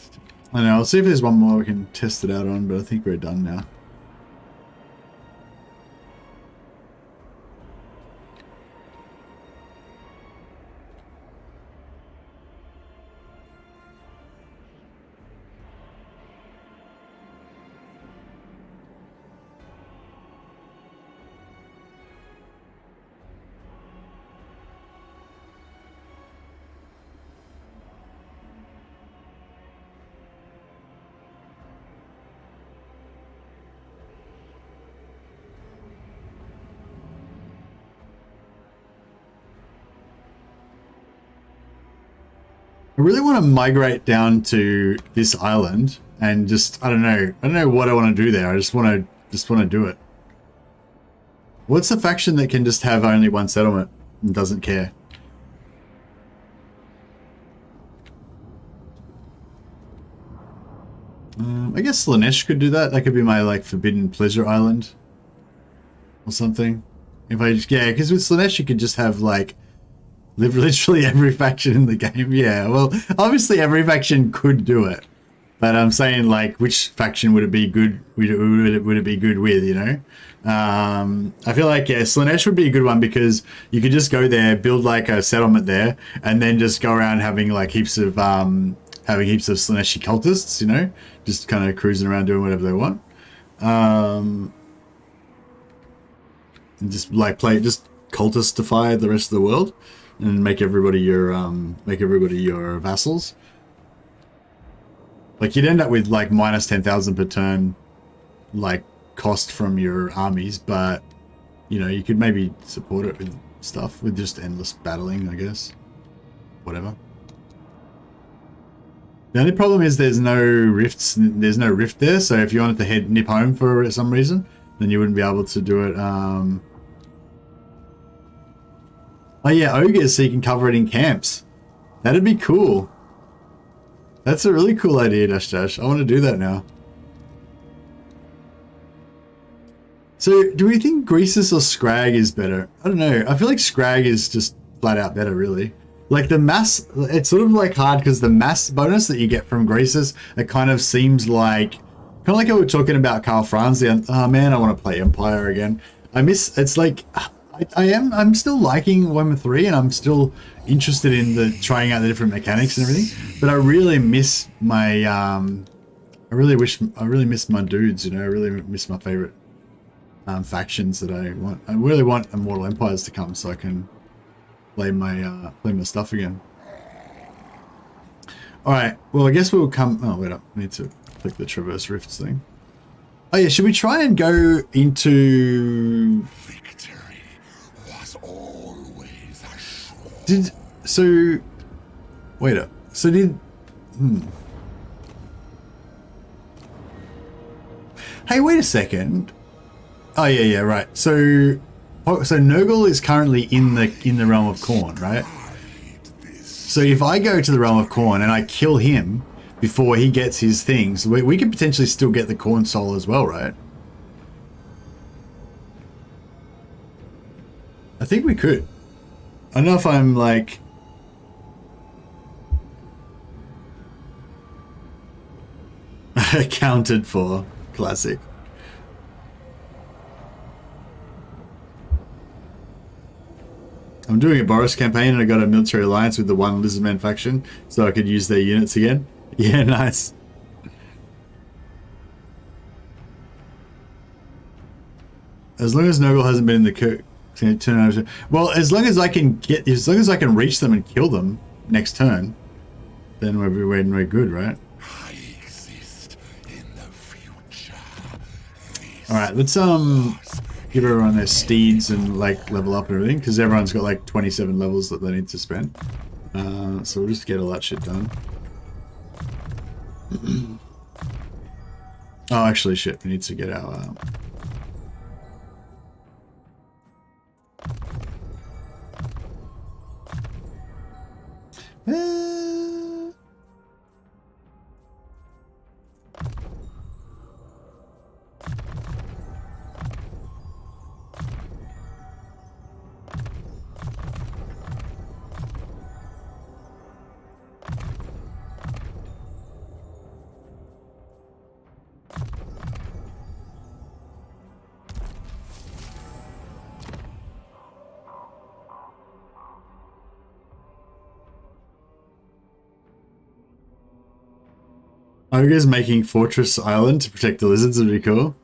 know. I'll see if there's one more we can test it out on, but I think we're done now. I really want to migrate down to this island and just I don't know what I want to do there. I just want to do it. What's the faction that can just have only one settlement and doesn't care? I guess Slaanesh could do that. That could be my like Forbidden Pleasure Island or something. If I just because with Slaanesh you could just have like literally every faction in the game. Yeah, well, obviously every faction could do it, but I'm saying like which faction would it be good? Would it be good with? You know, I feel like Slaanesh would be a good one because you could just go there, build like a settlement there, and then just go around having like heaps of Slaaneshi cultists. You know, just kind of cruising around doing whatever they want, and just like just cultistify the rest of the world. And make everybody your vassals. Like you'd end up with like minus 10,000 per turn, like cost from your armies, but you know, you could maybe support it with stuff, with just endless battling, I guess. Whatever. The only problem is there's no rifts, there's no rift there, so if you wanted to nip home for some reason, then you wouldn't be able to do it. Oh yeah, ogres, so you can cover it in camps. That'd be cool. That's a really cool idea, Dash Dash. I want to do that now. So, do we think Greasus or Scrag is better? I don't know. I feel like Scrag is just flat out better, really. Like the mass, it's sort of like hard because the mass bonus that you get from Greasus, it kind of seems like, kind of like how we were talking about Karl Franz. Oh man, I want to play Empire again. It's like, I'm still liking Warhammer 3 and I'm still interested in trying out the different mechanics and everything, but I really miss my, I really miss my dudes, you know, I really miss my favorite factions that I want. I really want Immortal Empires to come so I can play my stuff again. Alright, well I guess we'll come, oh wait up, I need to click the Traverse Rifts thing. Oh yeah, should we try and go into... Victory was always assured. Hey, wait a second. Oh yeah, right. So Nurgle is currently in the realm of Khorne, right? So if I go to the realm of Khorne and I kill him before he gets his things, we could potentially still get the Khorne soul as well, right? I think we could. I don't know if I'm like... accounted for. Classic. I'm doing a Boris campaign and I got a military alliance with the one Lizardman faction so I could use their units again. Yeah, nice. As long as Nurgle hasn't been in the turn over. Well, as long as I can reach them and kill them next turn, then we're good, right? I exist in the future. All right, let's give everyone their steeds and like level up and everything because everyone's got like 27 levels that they need to spend. So we'll just get all that shit done. Oh, actually, shit, we need to get our. Ogres making Fortress Island to protect the lizards would be cool.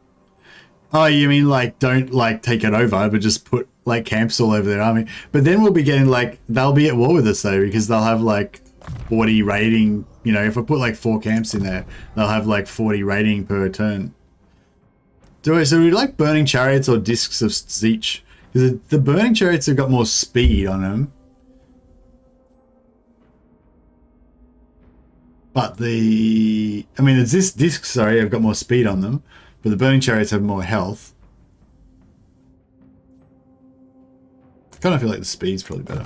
Oh, you mean like don't like take it over, but just put like camps all over their army. But then we'll be getting like, they'll be at war with us though, because they'll have like 40 raiding, you know, if I put like 4 camps in there, they'll have like 40 raiding per turn. So we like Burning Chariots or Discs of Tzeentch? Because the Burning Chariots have got more speed on them. But the discs, sorry, have got more speed on them, but the Burning Chariots have more health. I kind of feel like the speed's probably better.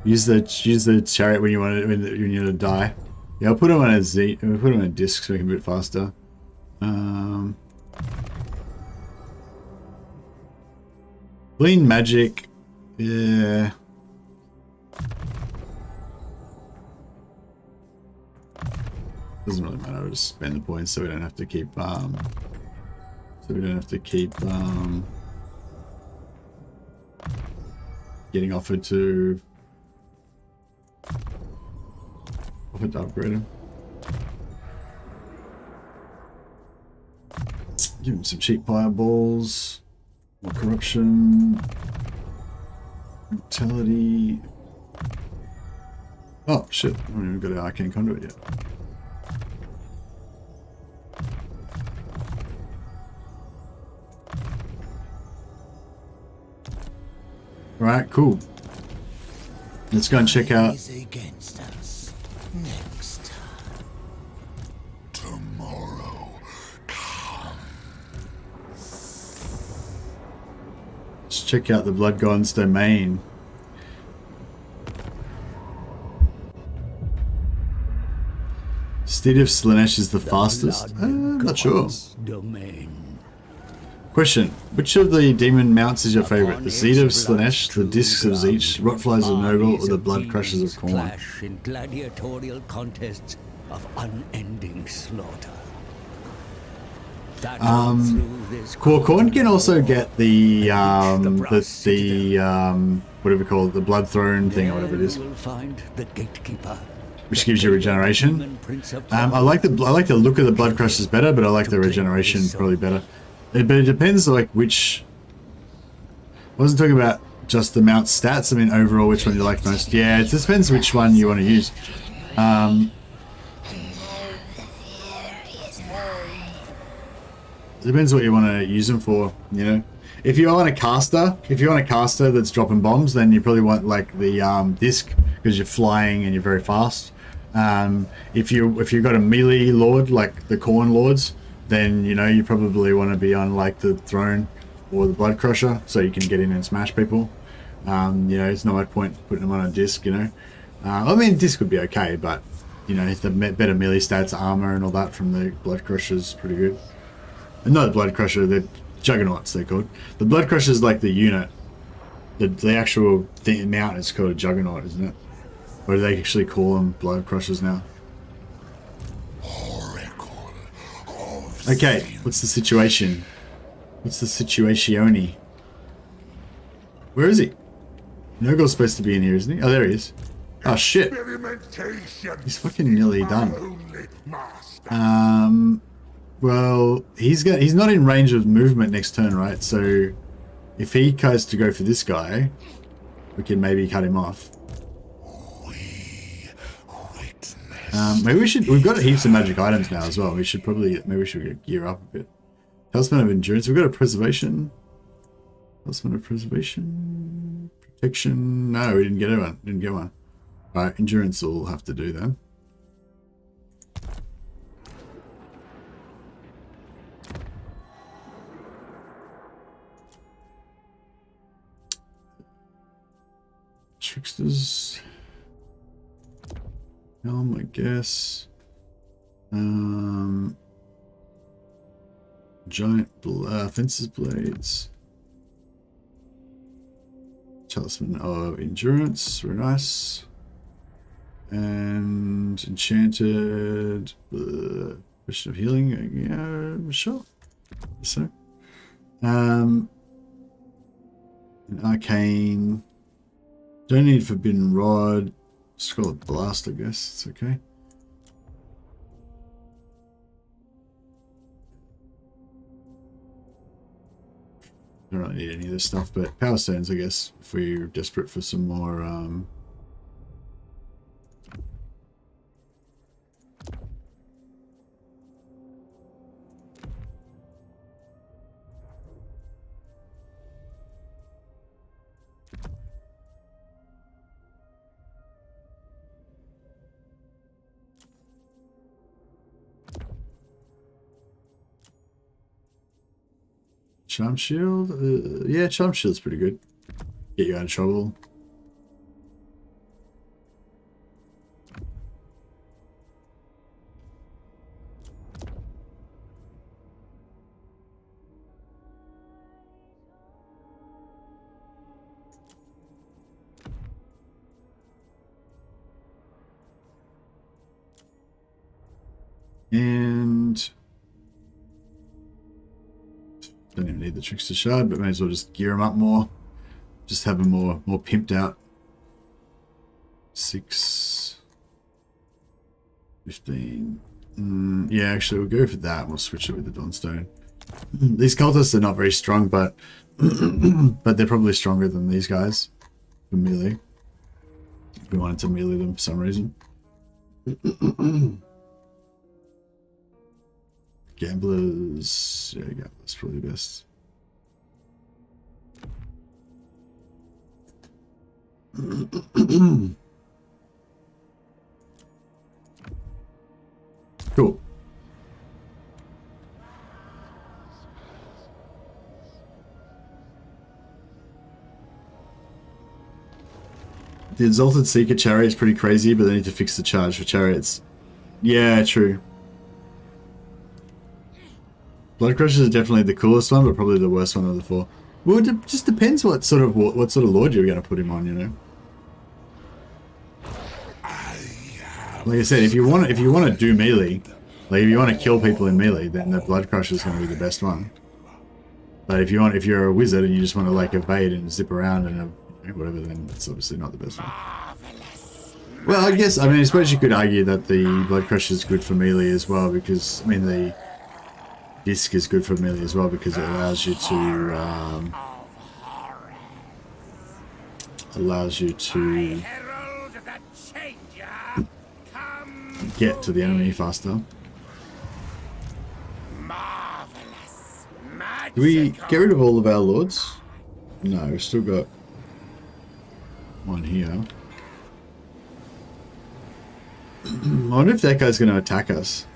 Use the chariot when you want to die. Yeah, I'll put him on a Z. We'll put him on a disc so we can be a bit faster. Clean magic. Yeah. Doesn't really matter. I'll just spend the points so we don't have to keep getting offered to upgrade him. Give him some cheap fireballs, more corruption, mentality. Oh shit! I haven't even got an arcane conduit yet. Alright, cool. Let's go and check out. Against us. Next time. Tomorrow Let's check out the Blood God's domain. Steed of Slaanesh is the fastest? Not sure. Domain. Question. Which of the demon mounts is your favorite? The Steed of Slaanesh, the Discs of Tzeentch, Rotflies of Nogel, or the Blood Crushers of Khorne? Clash in gladiatorial contests of unending slaughter. Khorne can also get the whatever you call it, the Blood Throne thing or whatever it is, which gives you regeneration. I like the look of the Blood Crushers better, but I like the regeneration probably better. But it depends like which. I wasn't talking about just the mount stats. I mean overall, which one you like most. Yeah, it just depends which one you want to use. It depends what you want to use them for, you know. If you want a caster, that's dropping bombs, then you probably want like the disc because you're flying and you're very fast. If you've got a melee lord like the Khorne lords, then you know you probably want to be on like the throne or the Blood Crusher so you can get in and smash people. You know, it's not much point putting them on a disc, you know. I mean, disc would be okay, but you know, the better melee stats, armor, and all that from the Blood Crusher is pretty good. And not the Blood Crusher, the Juggernauts they're called. The Blood Crusher is like the unit. The actual mount is called a Juggernaut, isn't it? Or do they actually call them Blood Crushers now? Okay, what's the situation? What's the situatione? Where is he? Nogle's supposed to be in here, isn't he? Oh, there he is. Oh shit! He's fucking nearly done. Well, he's not in range of movement next turn, right? So if he tries to go for this guy, we can maybe cut him off. Maybe we should. We've got heaps of magic items now as well. We should probably maybe we should gear up a bit. Talisman of Endurance. We've got a Preservation. Talisman of Preservation. Protection. No, we didn't get one. Didn't get one. All right, Endurance will have to do then. Tricksters. Helm, I guess. Giant fences blades. Talisman of Endurance, very nice. And enchanted Vision of Healing, yeah, sure. So, an arcane. Don't need Forbidden Rod. Just call it Blast, I guess. It's okay. Don't really need any of this stuff, but Power Stones, I guess, if we're desperate for some more. Charm Shield? Yeah, Charm Shield's pretty good. Get you out of trouble. And don't even need the Trickster Shard, but may as well just gear them up more. Just have them more pimped out. 6, 15. Yeah, actually, we'll go for that. We'll switch it with the Dawnstone. These cultists are not very strong, but but they're probably stronger than these guys for melee. If we wanted to melee them for some reason. Gamblers. Yeah, Gamblers probably best. Cool. The Exalted Seeker chariot is pretty crazy, but they need to fix the charge for chariots. Yeah, true. Blood Crusher is definitely the coolest one, but probably the worst one of the 4. Well, it just depends what sort of lord you're going to put him on, you know. Like I said, if you want to do melee, like if you want to kill people in melee, then the Blood Crusher is going to be the best one. But if you're a wizard and you just want to like evade and zip around and whatever, then it's obviously not the best one. Well, I suppose you could argue that the Blood Crusher is good for melee as well, because I mean the disc is good for melee as well because it allows you to get to the enemy faster. Do we get rid of all of our lords? No, we've still got one here. I wonder if that guy's going to attack us.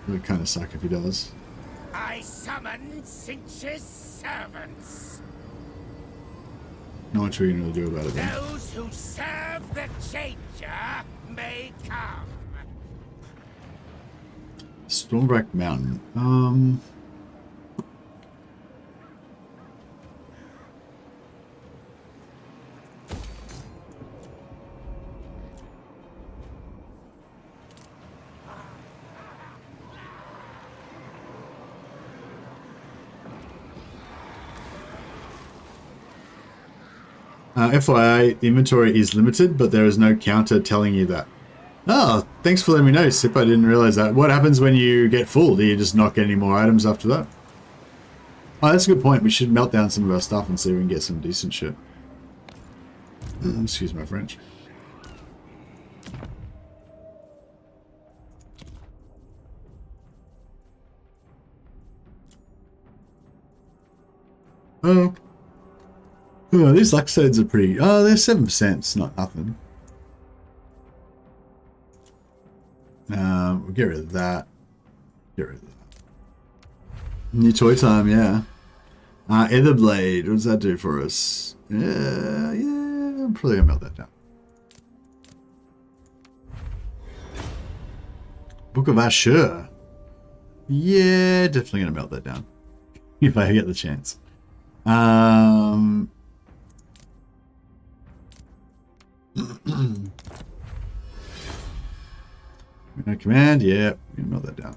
It would kind of suck if he does. I summon Tzeentch's servants. Not much we can really do about it then. Those who serve the Changer may come. Stormwrack Mountain. FYI, inventory is limited, but there is no counter telling you that. Oh, thanks for letting me know, Sip. I didn't realize that. What happens when you get full? Do you just not get any more items after that? Oh, that's a good point. We should melt down some of our stuff and see if we can get some decent shit. Excuse my French. Oh. Oh, these luck stones are pretty... Oh, they're 7%. It's not nothing. We'll get rid of that. Get rid of that. New toy time, yeah. Etherblade. What does that do for us? Yeah, I'm probably gonna melt that down. Book of Ashur. Yeah, definitely gonna melt that down. If I get the chance. Command, yeah, we can melt that down.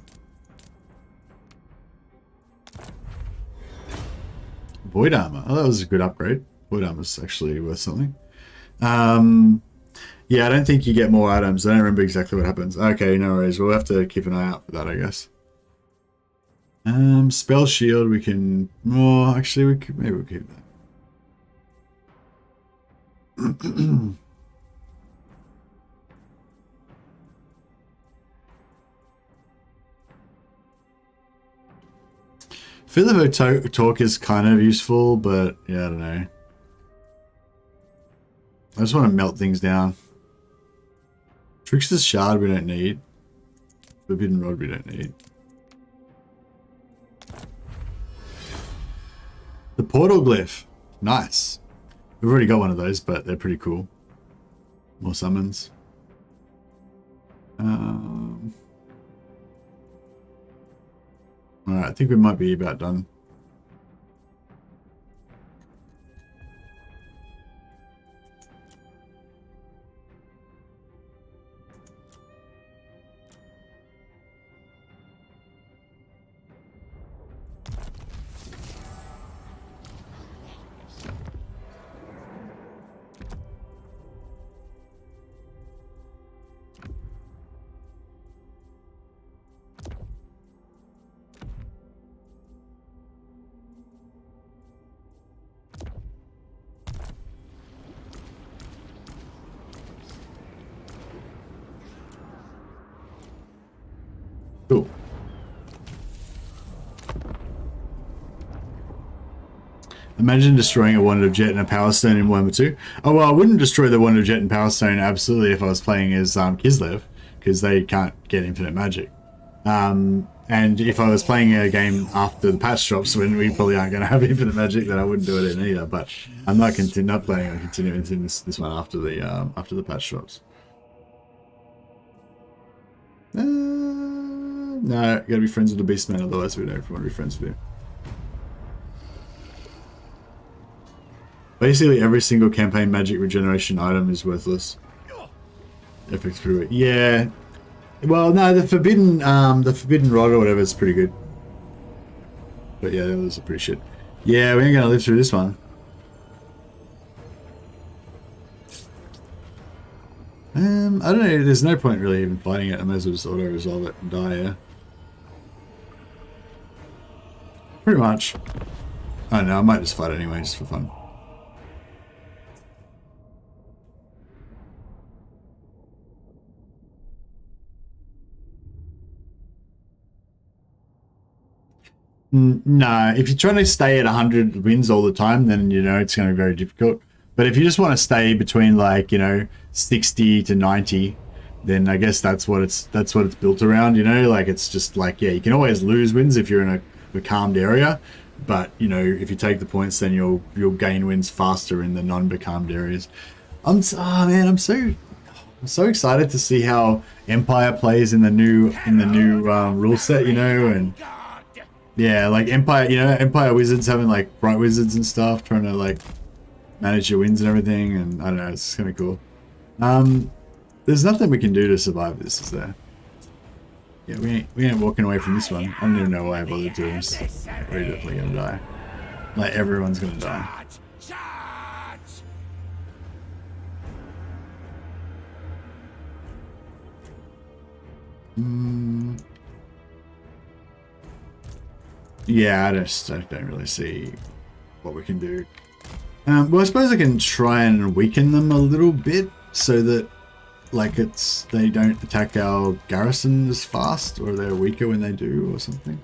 Void Armor. Oh, that was a good upgrade. Void Armor is actually worth something. Yeah, I don't think you get more items. I don't remember exactly what happens. Okay, no worries. We'll have to keep an eye out for that, I guess. Spell Shield, we can... Oh, actually, we could... Maybe we'll keep that. I feel like her talk is kind of useful, but yeah, I don't know. I just want to melt things down. Trickster's Shard we don't need. Forbidden Rod we don't need. The Portal Glyph. Nice. We've already got one of those, but they're pretty cool. More summons. Alright, I think we might be about done. Imagine destroying a Wand of Jet and a Power Stone in Warhammer 2. Oh, well, I wouldn't destroy the Wand of Jet and Power Stone absolutely if I was playing as Kislev, because they can't get infinite magic. And if I was playing a game after the patch drops, when we probably aren't going to have infinite magic, then I wouldn't do it in either. But I'm not planning on continuing this one after the patch drops. No, gotta be friends with the Beastman, otherwise we don't want to be friends with you. Basically, every single campaign magic regeneration item is worthless. FX pretty weak. Yeah. Well, no, the forbidden rod or whatever is pretty good. But yeah, the others are pretty shit. Yeah, we ain't gonna live through this one. I don't know. There's no point really even fighting it. I might as well just auto resolve it and die. Yeah. Pretty much. I don't know. I might just fight anyway, just for fun. No, if you're trying to stay at 100 wins all the time, then you know it's going to be very difficult. But if you just want to stay between, like, you know, 60 to 90, then I guess that's what it's built around. You know, like, it's just like, yeah, you can always lose wins if you're in a calmed area, but you know, if you take the points, then you'll gain wins faster in the non-becalmed areas. I'm so excited to see how Empire plays in the new rule set. You know, and yeah, like Empire, you know, Empire Wizards having like Bright Wizards and stuff, trying to like manage your wins and everything, and I don't know, it's kind of cool. There's nothing we can do to survive this, is there? Yeah, we ain't walking away from this one. I don't even know why I bothered doing this. We're definitely gonna die. Like, everyone's gonna die. Yeah, I don't really see what we can do. Well, I suppose I can try and weaken them a little bit so that, like, they don't attack our garrison as fast, or they're weaker when they do, or something.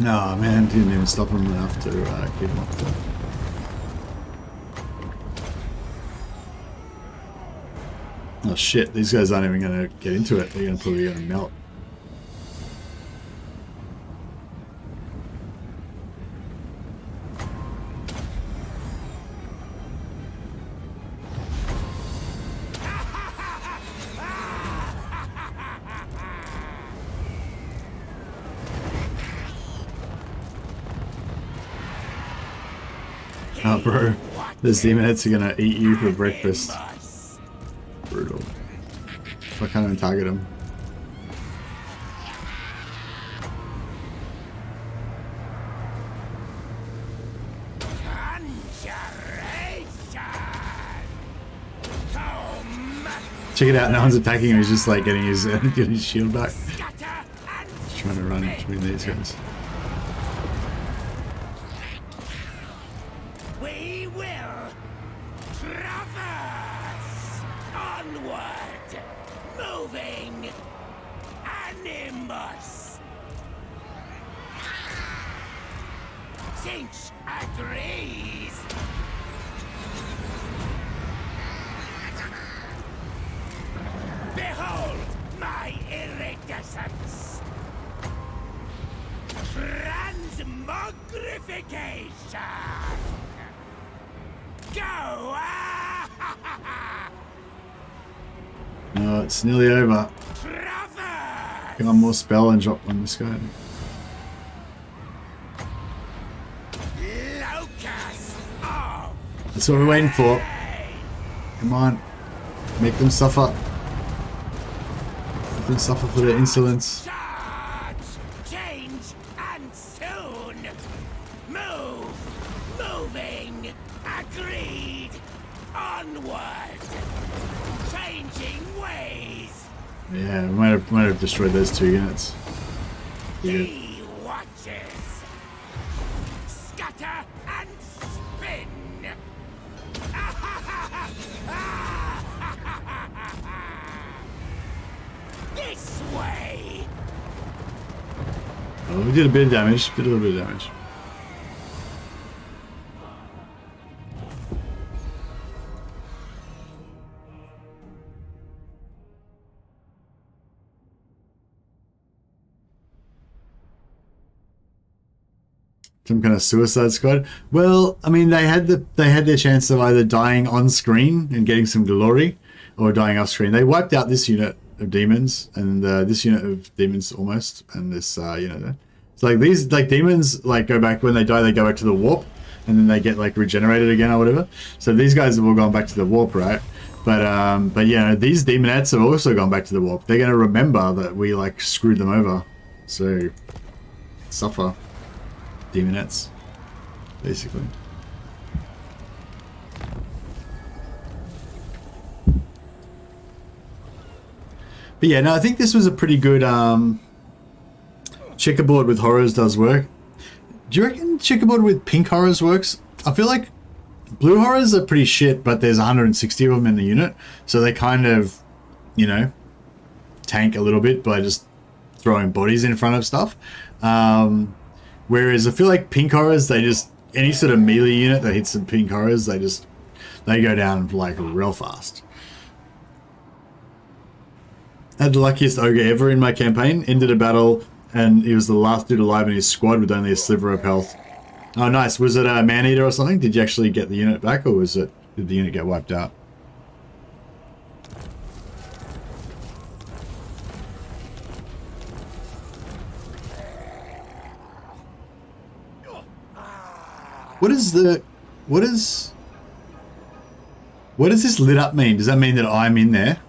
No, man, didn't even stop them enough to keep them up there. Oh shit, these guys aren't even going to get into it. They're probably going to melt. Oh bro, those demon heads are going to eat you for breakfast. Brutal. I can't even target him. Check it out, no one's attacking him, he's just like getting his shield back. Just trying to run between these guys. Tzeentch agrees. Behold my iridescence. Transmogrification. Go! No, it's nearly over. Get one more spell and drop on this guy. That's what we're waiting for. Come on. Make them suffer. Make them suffer for their insolence. Charge! Change and soon! Move! Moving! Agreed! Onward! Changing ways! Yeah, we might have destroyed those 2 units. He watches! Scatter and spin! Oh, we did a bit of damage. Did a little bit of damage. Some kind of Suicide Squad. Well, I mean, they had their chance of either dying on screen and getting some glory, or dying off screen. They wiped out this unit of demons and this unit of demons almost, and this unit there. It's like these demons go back when they die. They go back to the warp, and then they get regenerated again or whatever. So these guys have all gone back to the warp, right? But yeah, these demonettes have also gone back to the warp. They're gonna remember that we screwed them over, so suffer. Demonettes, basically. But yeah, no, I think this was a pretty good checkerboard with horrors does work. Do you reckon checkerboard with pink horrors works? I feel like blue horrors are pretty shit, but there's 160 of them in the unit, so they kind of, tank a little bit by just throwing bodies in front of stuff. Whereas I feel like pink horrors, they just, any sort of melee unit that hits some pink horrors, they go down real fast. I had the luckiest ogre ever in my campaign. Ended a battle and he was the last dude alive in his squad with only a sliver of health. Oh nice, was it a man-eater or something? Did you actually get the unit back, or did the unit get wiped out? What does this lit up mean? Does that mean that I'm in there?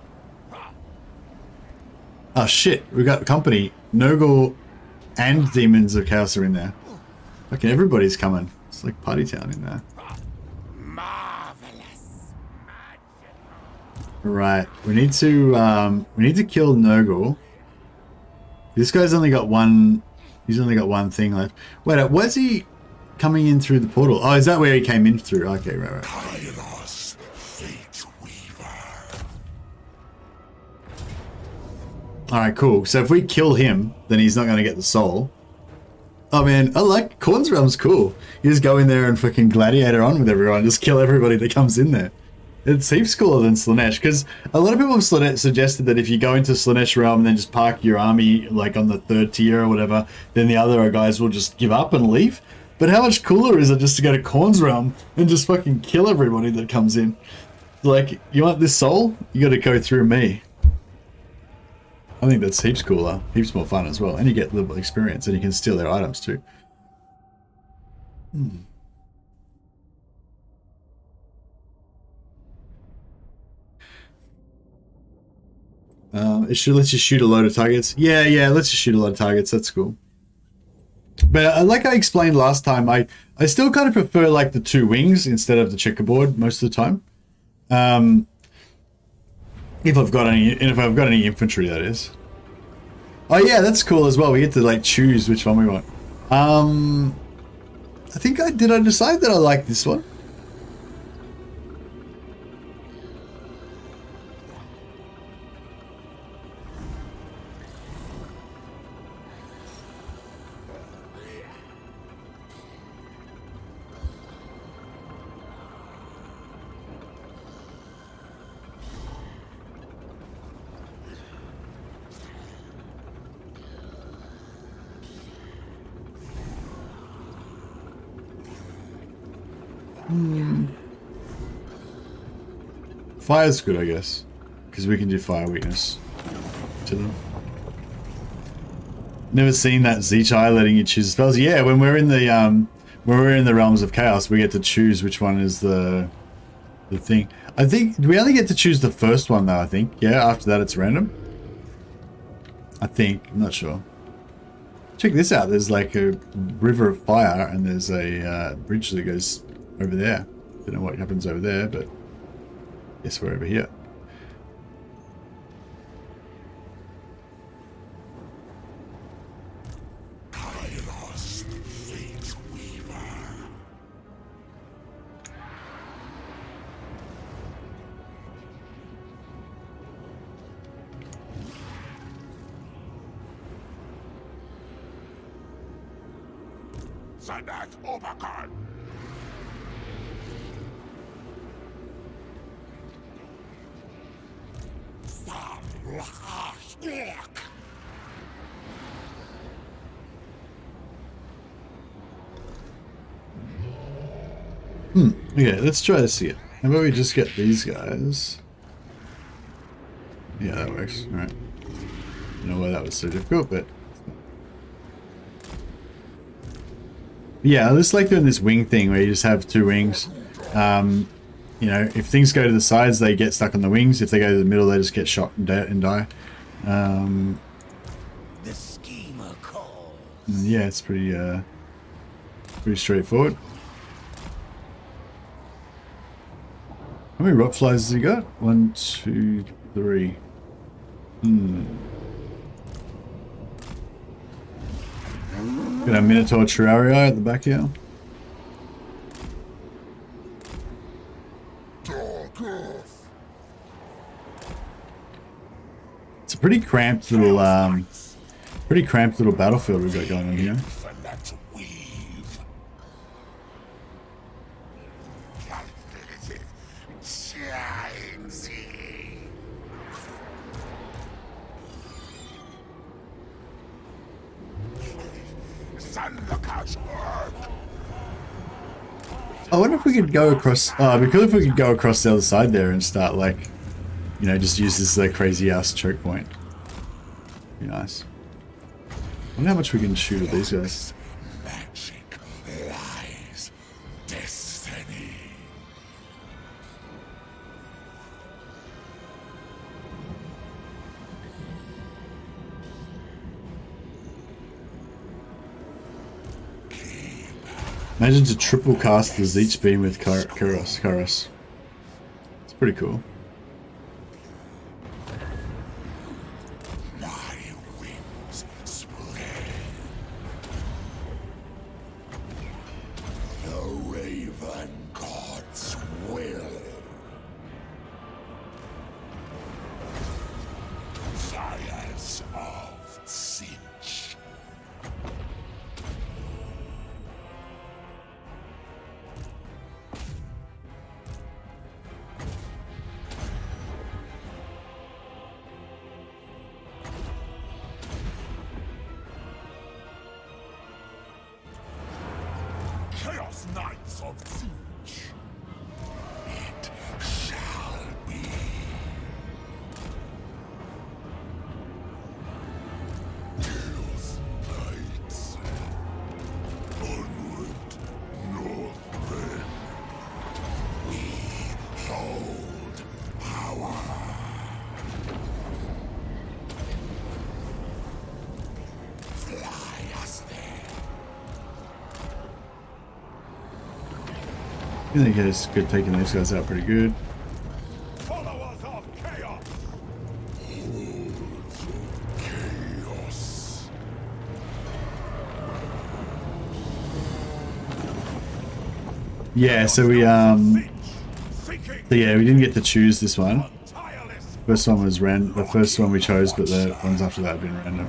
Oh shit, we got company. Nurgle and Demons of Chaos are in there. Okay, everybody's coming. It's like party town in there. Marvelous. Right, we need to kill Nurgle. This guy's only got one. He's only got one thing left. Wait, was he coming in through the portal? Oh, is that where he came in through? Okay, right. Kairos, Fateweaver. Alright, cool. So if we kill him, then he's not going to get the soul. Oh man, I like Khorne's Realm's cool. You just go in there and fucking gladiator on with everyone. Just kill everybody that comes in there. It's heaps cooler than Tzeentch, because a lot of people have suggested that if you go into Tzeentch Realm and then just park your army on the 3rd tier or whatever, then the other guys will just give up and leave. But how much cooler is it just to go to Khorne's Realm and just fucking kill everybody that comes in? You want this soul? You gotta go through me. I think that's heaps cooler, heaps more fun as well, and you get the experience, and you can steal their items too. It should let you shoot a load of targets. Yeah, let's just shoot a lot of targets. That's cool. But like I explained last time, I still kind of prefer the 2 wings instead of the checkerboard most of the time. If I've got any infantry, that is. Oh yeah, that's cool as well. We get to choose which one we want. I think did I decide that I like this one? Fire's good, I guess, because we can do fire weakness to them. Never seen that Tzeentch letting you choose spells. Yeah, when we're in the realms of chaos, we get to choose which one is the thing. I think we only get to choose the first one though. I think after that it's random. I think, I'm not sure. Check this out. There's a river of fire, and there's a bridge that goes over there. Don't know what happens over there, but yes, we're over here. Kairos, Fateweaver. Zenith Oberkan! Okay, let's try this again. How about we just get these guys? Yeah, that works. Alright. I don't know why that was so difficult, but... Yeah, I just like doing this wing thing where you just have two wings. You know, if things go to the sides, they get stuck on the wings. If they go to the middle, they just get shot and die. The schemer calls. Yeah, it's pretty straightforward. How many rock flies has he got? 1, 2, 3. Got a Minotaur Terraria at the back here. It's a pretty cramped little battlefield we've got going on here. I wonder if we could go across. Because if we could go across the other side there and start like, you know, just use this like crazy ass choke point. Be nice. I wonder how much we can shoot at these guys. Magic lies destiny. Imagine to triple cast the Tzeentch beam with Kairos. It's pretty cool. My wings spread. The Raven God's will. Fires of Tzeentch. Chaos Knights of Tzeentch. It shall be. Chaos Knights. Onward, Northmen. We hold power. Fly us there. I think it's good taking these guys out pretty good. Followers of chaos. Hordes of chaos. Yeah, so we Seeking so yeah, we didn't get to choose this one. tireless. First one was the first one we chose, but the ones after that have been random.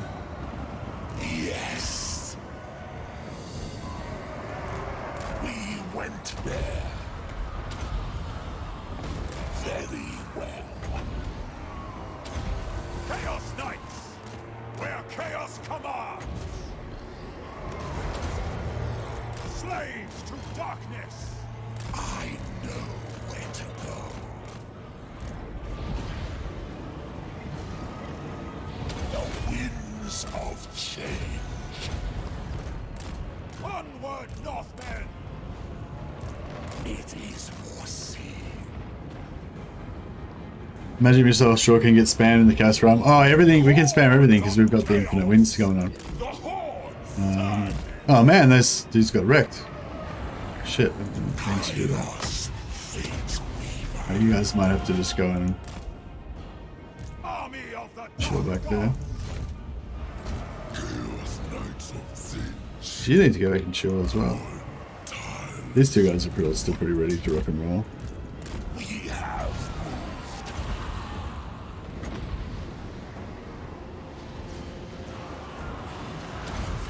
Yes. We went there. Very well. Chaos Knights, where chaos commands. Slaves to darkness. I know where to go. The winds of change. Onward, Northmen! It is foreseen. Imagine yourself sure can get spammed in the cast realm. Oh, everything, we can spam everything because we've got the infinite winds going on. The Horde! Oh man, this dude's got wrecked. Shit, I didn't mean to do that. Fateweaver. You guys might have to just go and Army of the chill back there. Chaos Knights of Tzeentch. You need to go back and chill as well. These two guys are still pretty ready to rock and roll. We have moved.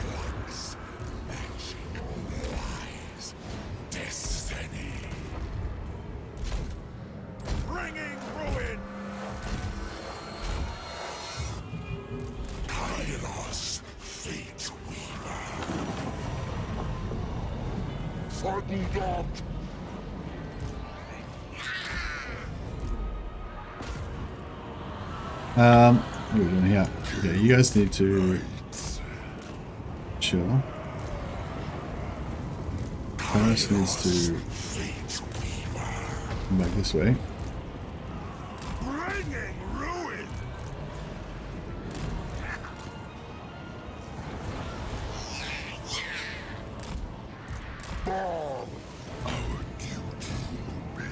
Flux magic dog. What are we doing here? Yeah, you guys need to chill. Kairos needs to come back this way. Bringing ruin. Bomb. Our duty will be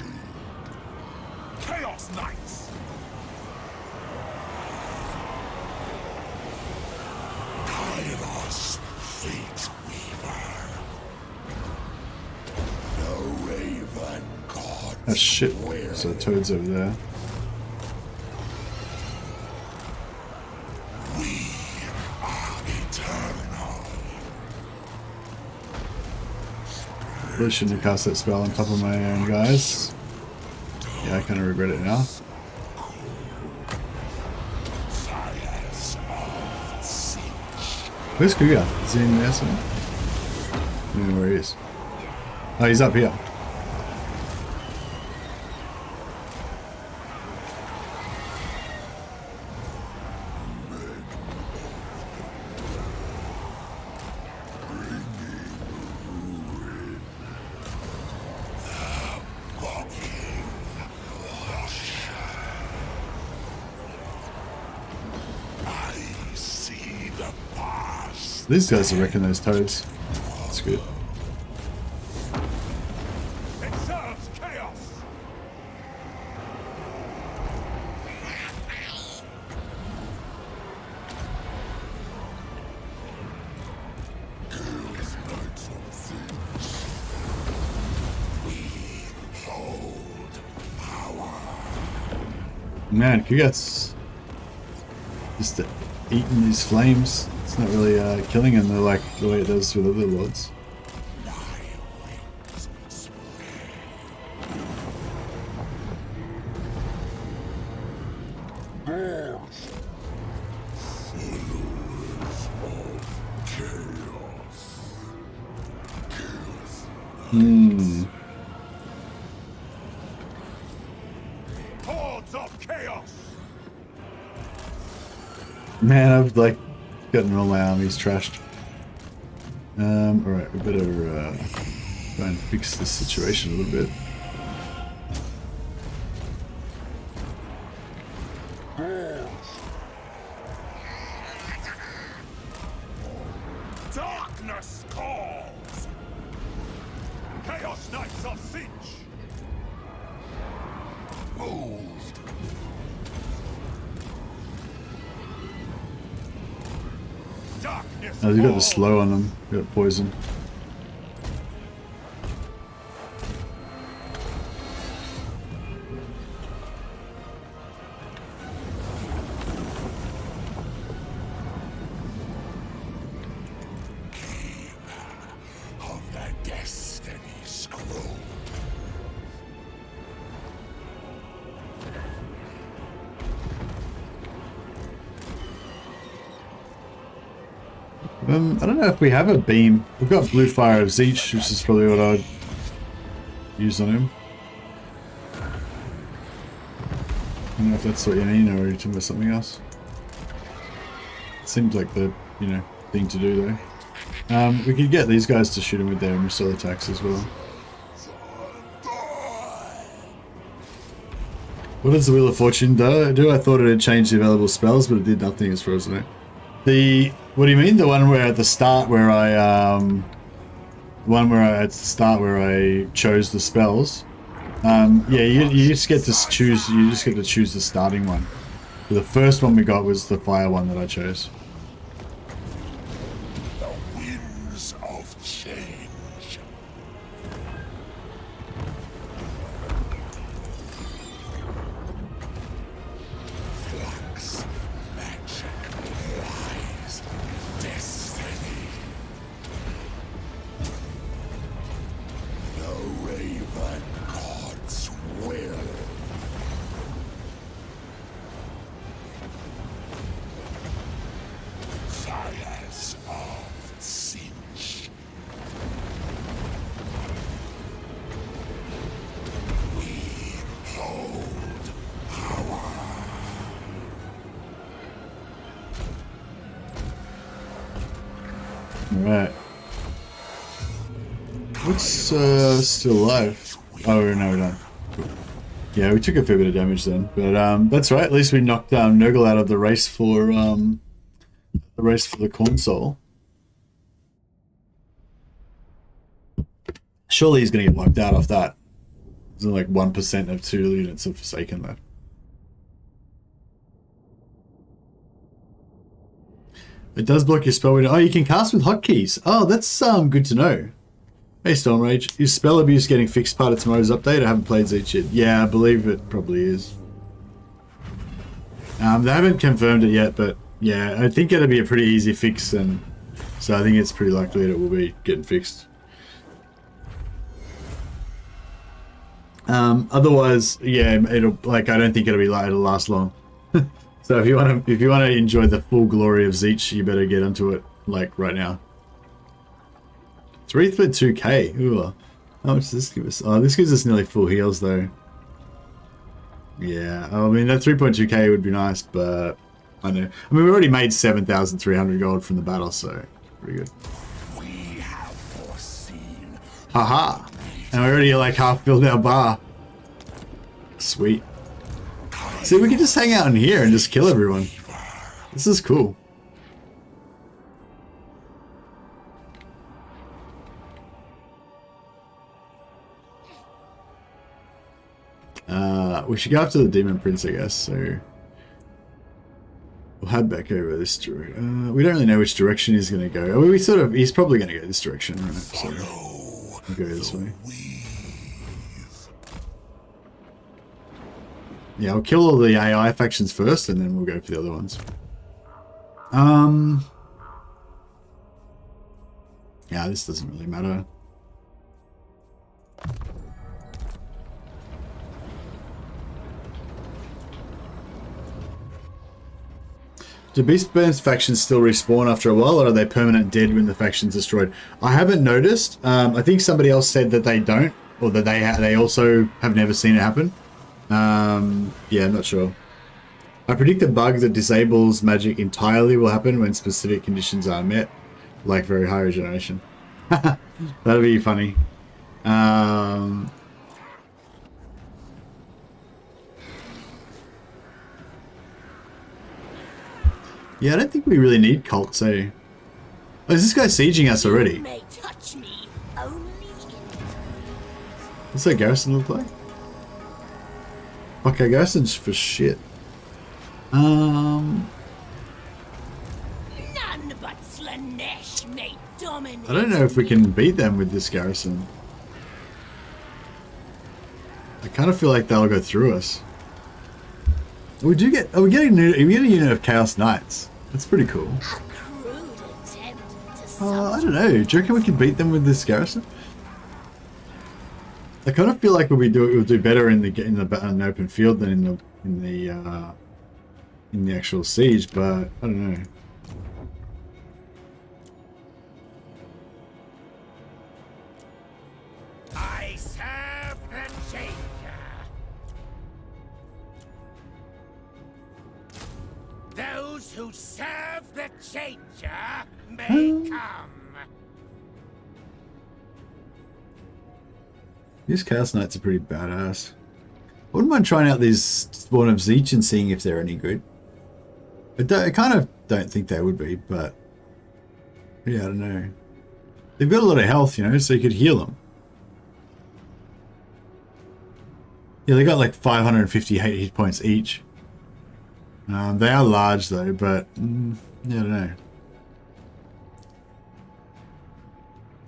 Chaos Knights. Kairos, Fateweaver. The Raven God. Oh shit. So Toad's over there. We are eternal. Really shouldn't have cast that spell on top of my own guys. Yeah, I kind of regret it now. Fires of Tzeentch. Where's Kuga? Is he in there somewhere? I don't know where he is. Oh, he's up here. I see the past. These guys are wrecking those toads. That's good. It serves chaos. Chaos Knights of Tzeentch. We hold power. Man, Kugat's just eating these flames. It's not really killing them though, like the way it does with other lords. Hordes of chaos. Man, I've like gotten all my armies trashed. Alright, we better try and fix this situation a little bit. Darkness calls. Chaos Knights of Tzeentch. Moved. Darkness. Oh, they got the calls. slow on them. They got poison. Of the Destiny Scroll. I don't know if we have a beam. We've got Blue Fire of Tzeentch, which is probably what I'd use on him. I don't know if that's what you need, or are you talking about something else? It seems like the, thing to do though. We could get these guys to shoot him with their missile attacks as well. What does the Wheel of Fortune do? I thought it had changed the available spells, but it did nothing as far as I know. What do you mean? The one where at the start where at the start where I chose the spells. Yeah, you just get to choose. You just get to choose the starting one. The first one we got was the fire one that I chose. The winds of change. Flux, magic, lies, destiny. The Raven God's will. Alright. What's still alive? Oh, no, we're done. Yeah, we took a fair bit of damage then. But that's right, at least we knocked Nurgle out of the race for the console. Surely he's gonna get wiped out off that. There's like 1% of 2 units of Forsaken left. It does block your spell window. Oh, you can cast with hotkeys. Oh, that's good to know. Hey Stormrage, is spell abuse getting fixed part of tomorrow's update? I haven't played Tzeentch yet. Yeah, I believe it probably is. They haven't confirmed it yet, but yeah, I think it'll be a pretty easy fix, and so I think it's pretty likely that it will be getting fixed. Otherwise, yeah, it'll like I don't think it'll last long. So if you want to enjoy the full glory of Tzeentch, you better get onto it like right now. 3 for 2k. Ooh, how much does this give us? Oh, this gives us nearly full heals though. Yeah, I mean that 3.2k would be nice, but I know. I mean we already made 7,300 gold from the battle, so pretty good. We have foreseen. Haha! And we already like half filled our bar. Sweet. See, we can just hang out in here and just kill everyone. This is cool. We should go after the Demon Prince, I guess, so... We'll head back over this direction. We don't really know which direction he's going to go. I mean, he's probably going to go this direction, right? So, we'll go this way. Yeah, I'll kill all the AI factions first, and then we'll go for the other ones. Yeah, this doesn't really matter. Do Beastburns factions still respawn after a while, or are they permanent dead when the faction's destroyed? I haven't noticed. I think somebody else said that they don't, or that they also have never seen it happen. Yeah, I'm not sure. I predict a bug that disables magic entirely will happen when specific conditions are met, like very high regeneration. That'll be funny. Yeah, I don't think we really need cults, eh? Oh, is this guy sieging us already? You may touch me only in... What's that garrison look like? Okay, garrison's for shit. None but Slanesh may dominate. I don't know if we can beat them with this garrison. I kind of feel like they'll go through us. We do get. Oh, we get a unit of Chaos Knights. That's pretty cool. A crude attempt to I don't know. Do you reckon we can beat them with this garrison? I kind of feel like we'll do better in the open field than in the actual siege, but I don't know. I serve the changer. Those who serve the changer may come. These Chaos Knights are pretty badass. I wouldn't mind trying out these Spawn of Tzeentch and seeing if they're any good. I kind of don't think they would be, but yeah, I don't know. They've got a lot of health, you know, so you could heal them. Yeah, they got like 550 hit points each. They are large though, but yeah, I don't know.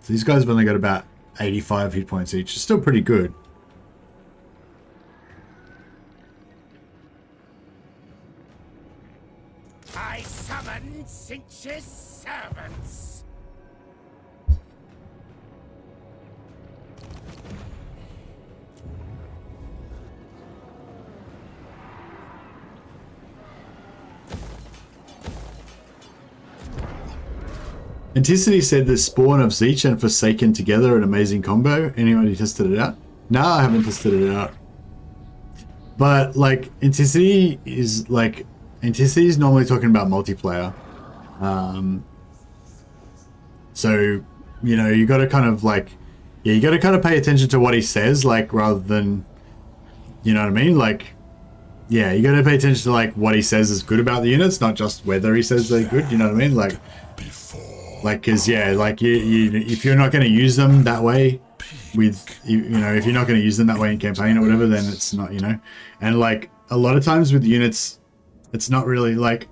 So these guys have only got about 85 hit points each. It's still pretty good. I summon Tzeentch's servants. Anticity said the Spawn of Tzeentch and Forsaken together an amazing combo. Anybody tested it out? No, I haven't tested it out. But like Anticity is normally talking about multiplayer. So, you know, you got to kind of like, yeah, you got to kind of pay attention to what he says, like, rather than, you know what I mean? Like, yeah, you got to pay attention to like what he says is good about the units, not just whether he says they're good. You know what I mean? Like, cause yeah, like you if you're not going to use them that way, with you know, if you're not going to use them that way in campaign or whatever, then it's not, you know. And like a lot of times with units, it's not really like.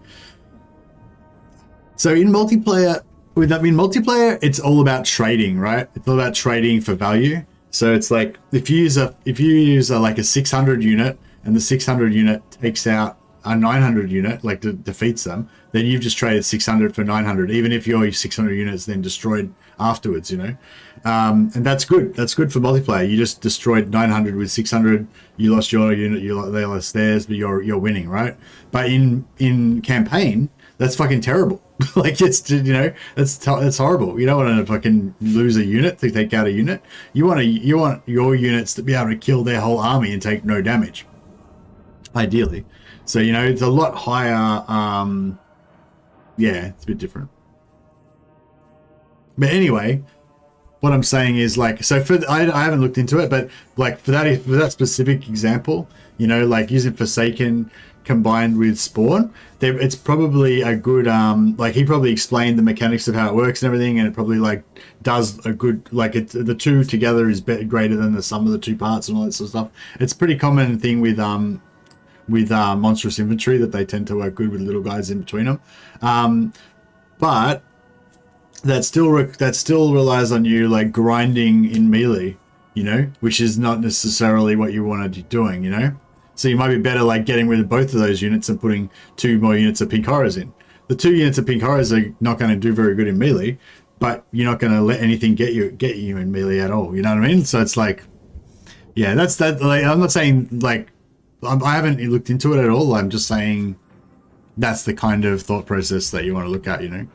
So in multiplayer, multiplayer, it's all about trading, right? It's all about trading for value. So it's like if you use like a 600 unit and the 600 unit takes out a 900 unit, like defeats them, then you've just traded 600 for 900, even if your 600 units then destroyed afterwards, you know. And that's good. That's good for multiplayer. You just destroyed 900 with 600. You lost your unit. They lost theirs, but you're winning, right? But in campaign, that's fucking terrible. Like it's, you know, that's horrible. You don't want to fucking lose a unit to take out a unit. You want your units to be able to kill their whole army and take no damage, ideally. So, you know, it's a lot higher. Yeah, it's a bit different. But anyway, what I'm saying is like, so I haven't looked into it, but like for that specific example, you know, like using Forsaken combined with Spawn, it's probably a good, like he probably explained the mechanics of how it works and everything, and it probably like does a good, like the two together is greater than the sum of the two parts and all that sort of stuff. It's a pretty common thing with monstrous infantry that they tend to work good with little guys in between them. But that still relies on you like grinding in melee, you know, which is not necessarily what you want to be doing, you know. So you might be better like getting rid of both of those units and putting 2 more units of pink horrors in. The 2 units of pink horrors are not going to do very good in melee, but you're not going to let anything get you in melee at all. You know what I mean? So it's like, yeah, that's that. Like, I'm not saying like I haven't looked into it at all. I'm just saying that's the kind of thought process that you want to look at, you know.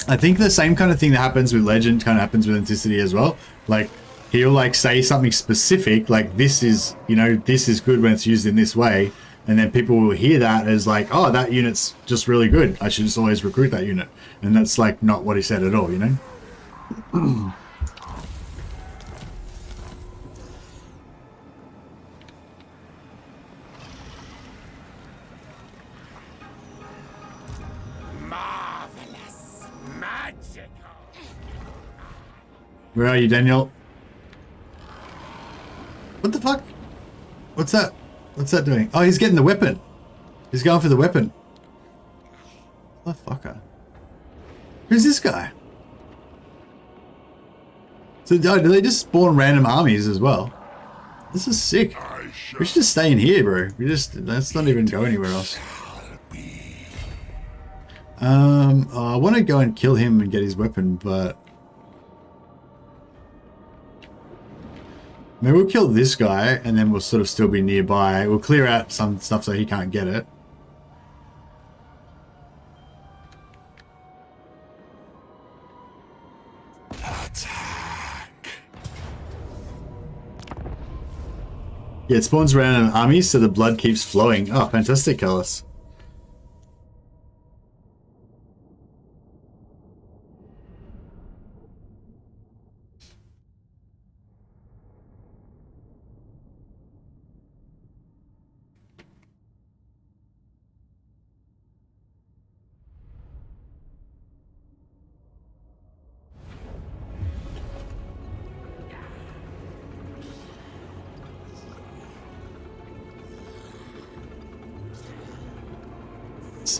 I think the same kind of thing that happens with Legend kind of happens with Anticity as well. Like he'll like say something specific, like this is, you know, this is good when it's used in this way, and then people will hear that as like, oh, that unit's just really good, I should just always recruit that unit. And that's like not what he said at all, you know. Where are you, Daniel? What the fuck? What's that? What's that doing? Oh, he's getting the weapon. He's going for the weapon. Motherfucker. Who's this guy? So, do they just spawn random armies as well? This is sick. We should just stay in here, bro. Let's not even go anywhere else. I want to go and kill him and get his weapon, but maybe we'll kill this guy and then we'll sort of still be nearby. We'll clear out some stuff so he can't get it. Attack. Yeah, it spawns random armies so the blood keeps flowing. Oh, fantastic, Kairos.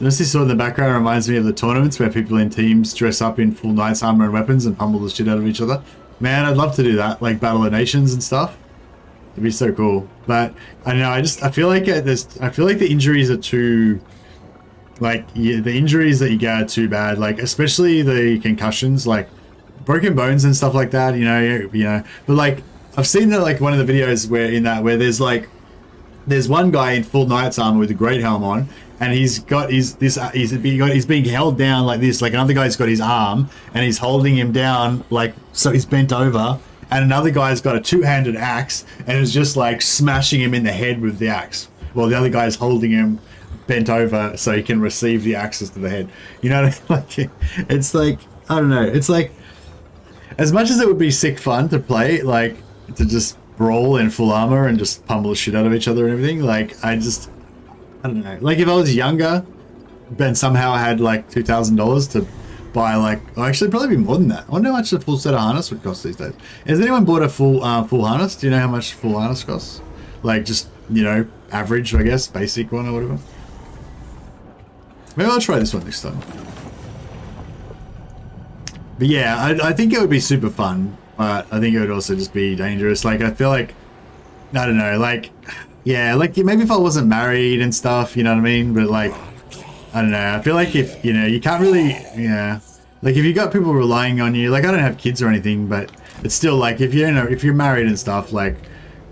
Mostly saw in the background reminds me of the tournaments where people in teams dress up in full knight's armor and weapons and pummel the shit out of each other. Man, I'd love to do that, like Battle of Nations and stuff. It'd be so cool. But I know, I feel like the injuries are too, like, yeah, the injuries that you get are too bad. Like, especially the concussions, like broken bones and stuff like that. You know. But like, I've seen that, like one of the videos where there's one guy in full knight's armor with a great helm on, and he's being held down like this. Like another guy's got his arm and he's holding him down, like, so he's bent over, and another guy's got a two-handed axe and is just like smashing him in the head with the axe, while the other guy's holding him bent over so he can receive the axes to the head. You know what I mean? Like, it's like, I don't know, it's like, as much as it would be sick fun to play, like, to just brawl in full armor and just pummel the shit out of each other and everything, like, I don't know. Like, if I was younger, then somehow I had like $2,000 to buy, like, oh, actually probably be more than that. I wonder how much a full set of harness would cost these days. Has anyone bought a full harness? Do you know how much full harness costs? Like, just, you know, average, I guess, basic one or whatever. Maybe I'll try this one next time. But yeah, I think it would be super fun, but I think it would also just be dangerous. Like, I feel like, I don't know, like, yeah, like, maybe if I wasn't married and stuff, you know what I mean? But, like, I don't know, I feel like if, you know, you can't really, yeah, like, if you got people relying on you, like, I don't have kids or anything, but it's still, like, if you're, you know, if you're married and stuff, like,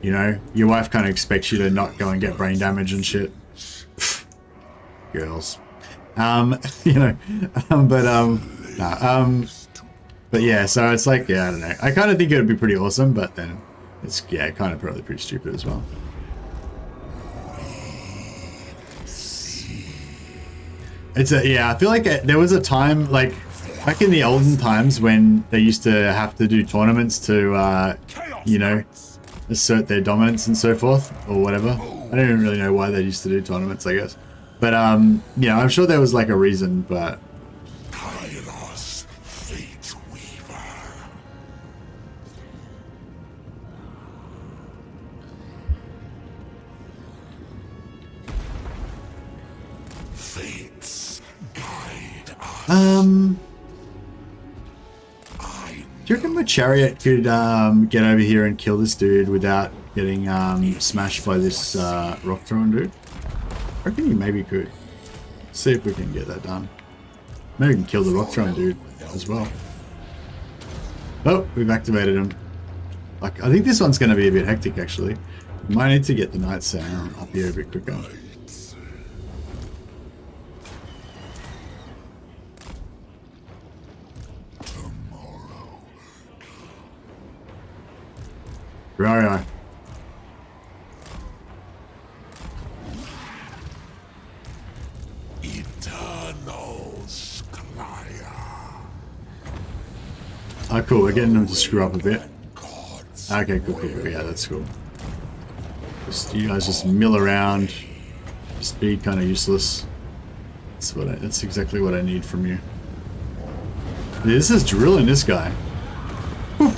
you know, your wife kind of expects you to not go and get brain damage and shit. Girls. You know, but yeah, so it's like, yeah, I don't know. I kind of think it would be pretty awesome, but then it's, yeah, kind of probably pretty stupid as well. It's a, yeah, I feel like there was a time, like, back in the olden times when they used to have to do tournaments to, you know, assert their dominance and so forth, or whatever. I don't even really know why they used to do tournaments, I guess. But, you know, I'm sure there was, like, a reason, but... Kairos, Fateweaver. Fates guide us. Do you reckon my chariot could get over here and kill this dude without getting smashed by this rock throwing dude? I reckon you maybe could. Let's see if we can get that done. Maybe we can kill the rock throwing dude as well. Oh, we've activated him. Like, I think this one's going to be a bit hectic actually. We might need to get the night sound up here a bit quicker. Right. Oh, cool. We're getting them to screw up a bit. Okay, cool. Yeah, that's cool. Just, you guys just mill around. Just be kind of useless. That's exactly what I need from you. This is drilling this guy. Whew.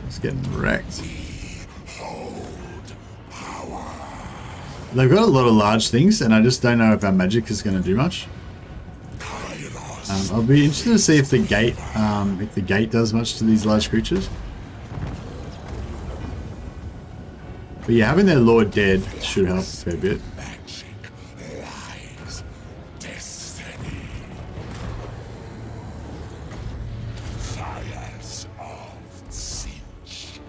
He's getting wrecked. They've got a lot of large things, and I just don't know if our magic is going to do much. I'll be interested to see if the gate does much to these large creatures. But yeah, having their lord dead should help a fair bit. Magic lies destiny. Fires of Tzeentch.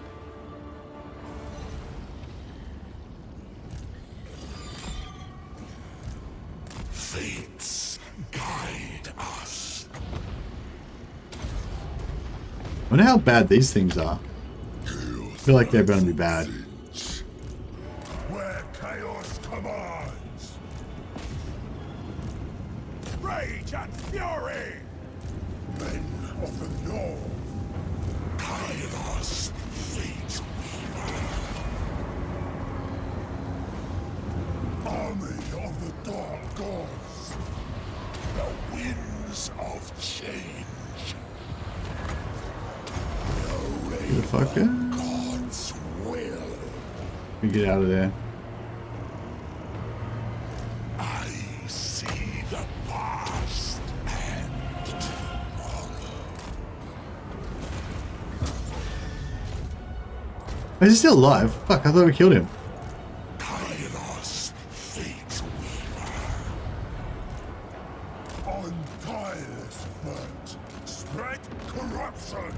Fates guide us. I wonder how bad these things are. I feel like they're going to be bad. Where chaos commands. Rage and fury. Men of the North. Kairos, Fateweaver. Army of the Dark Gods. The winds of change. Get the fuck out. God's will. We get out of there. I see the past and tomorrow. Is he still alive? Fuck, I thought we killed him. Kairos, Fateweaver. Untireless burnt. Spread corruption.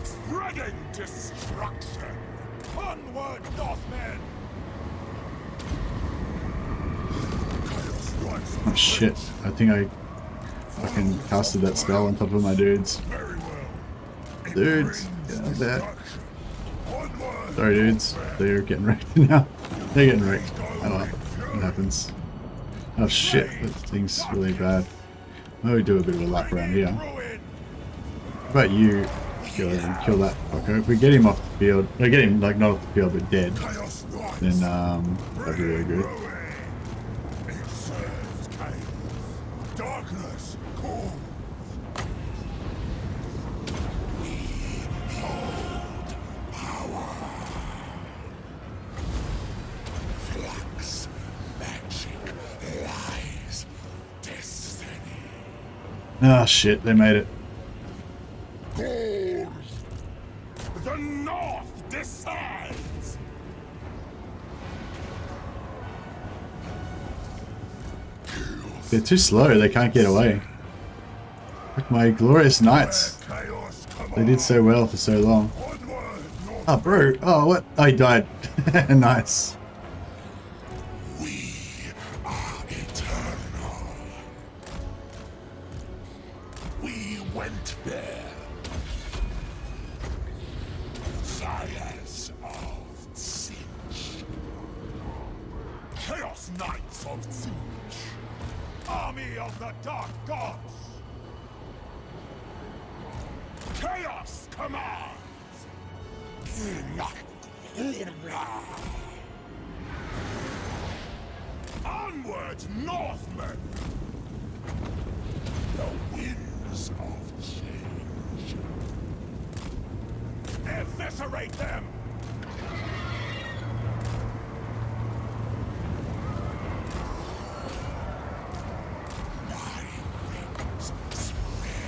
Spreading destruction. Onward, Northmen. Oh shit, I think I fucking casted that spell on top of my dudes. Very well. Dudes, get out there. Sorry, dudes. They're getting wrecked now. They're getting wrecked. Oh, well, it happens. Oh shit, that thing's really bad. Why don't we do a bit of a lap around here? How about you kill that fucker? If we get him off the field, no, get him like not off the field but dead, then that'd be really good. Darkness, cool. Flux, magic, lies, destiny. Ah shit, they made it. Gold. The North decides. They're too slow, they can't get away. Like my glorious knights. Chaos, come They did so well for so long. onward, North. Oh bro, oh what? Oh he died. Nice. We are eternal. We went there. Fires of Tzeentch. Chaos Knights of Tzeentch. Army of the Dark Gods. Chaos commands. Onward, Northmen. The winds of change. Eviscerate them. My wings spread.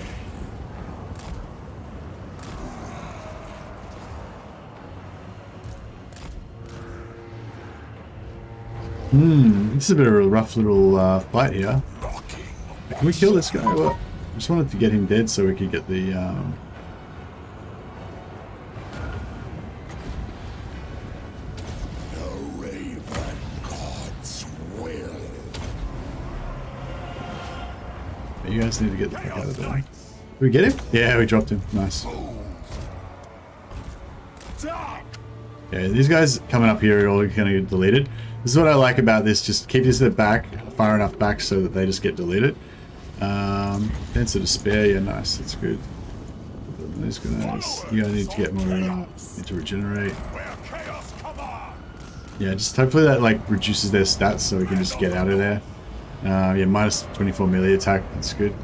This is a bit of a rough little fight here. Knocking. Can we kill this guy? What? I just wanted to get him dead so we could get the The Raven God's will. You guys need to get the fuck out of there. Did we get him? Yeah, we dropped him. Nice. Dark. Yeah, these guys coming up here are all going to get deleted. This is what I like about this. Just keep this at the back, far enough back so that they just get deleted. Fence of Despair, yeah, nice. That's good. These guys, you guys need to get more, need to regenerate. Where chaos commands. Yeah, just hopefully that like reduces their stats so we can just get out of there. Yeah, minus 24 melee attack. That's good.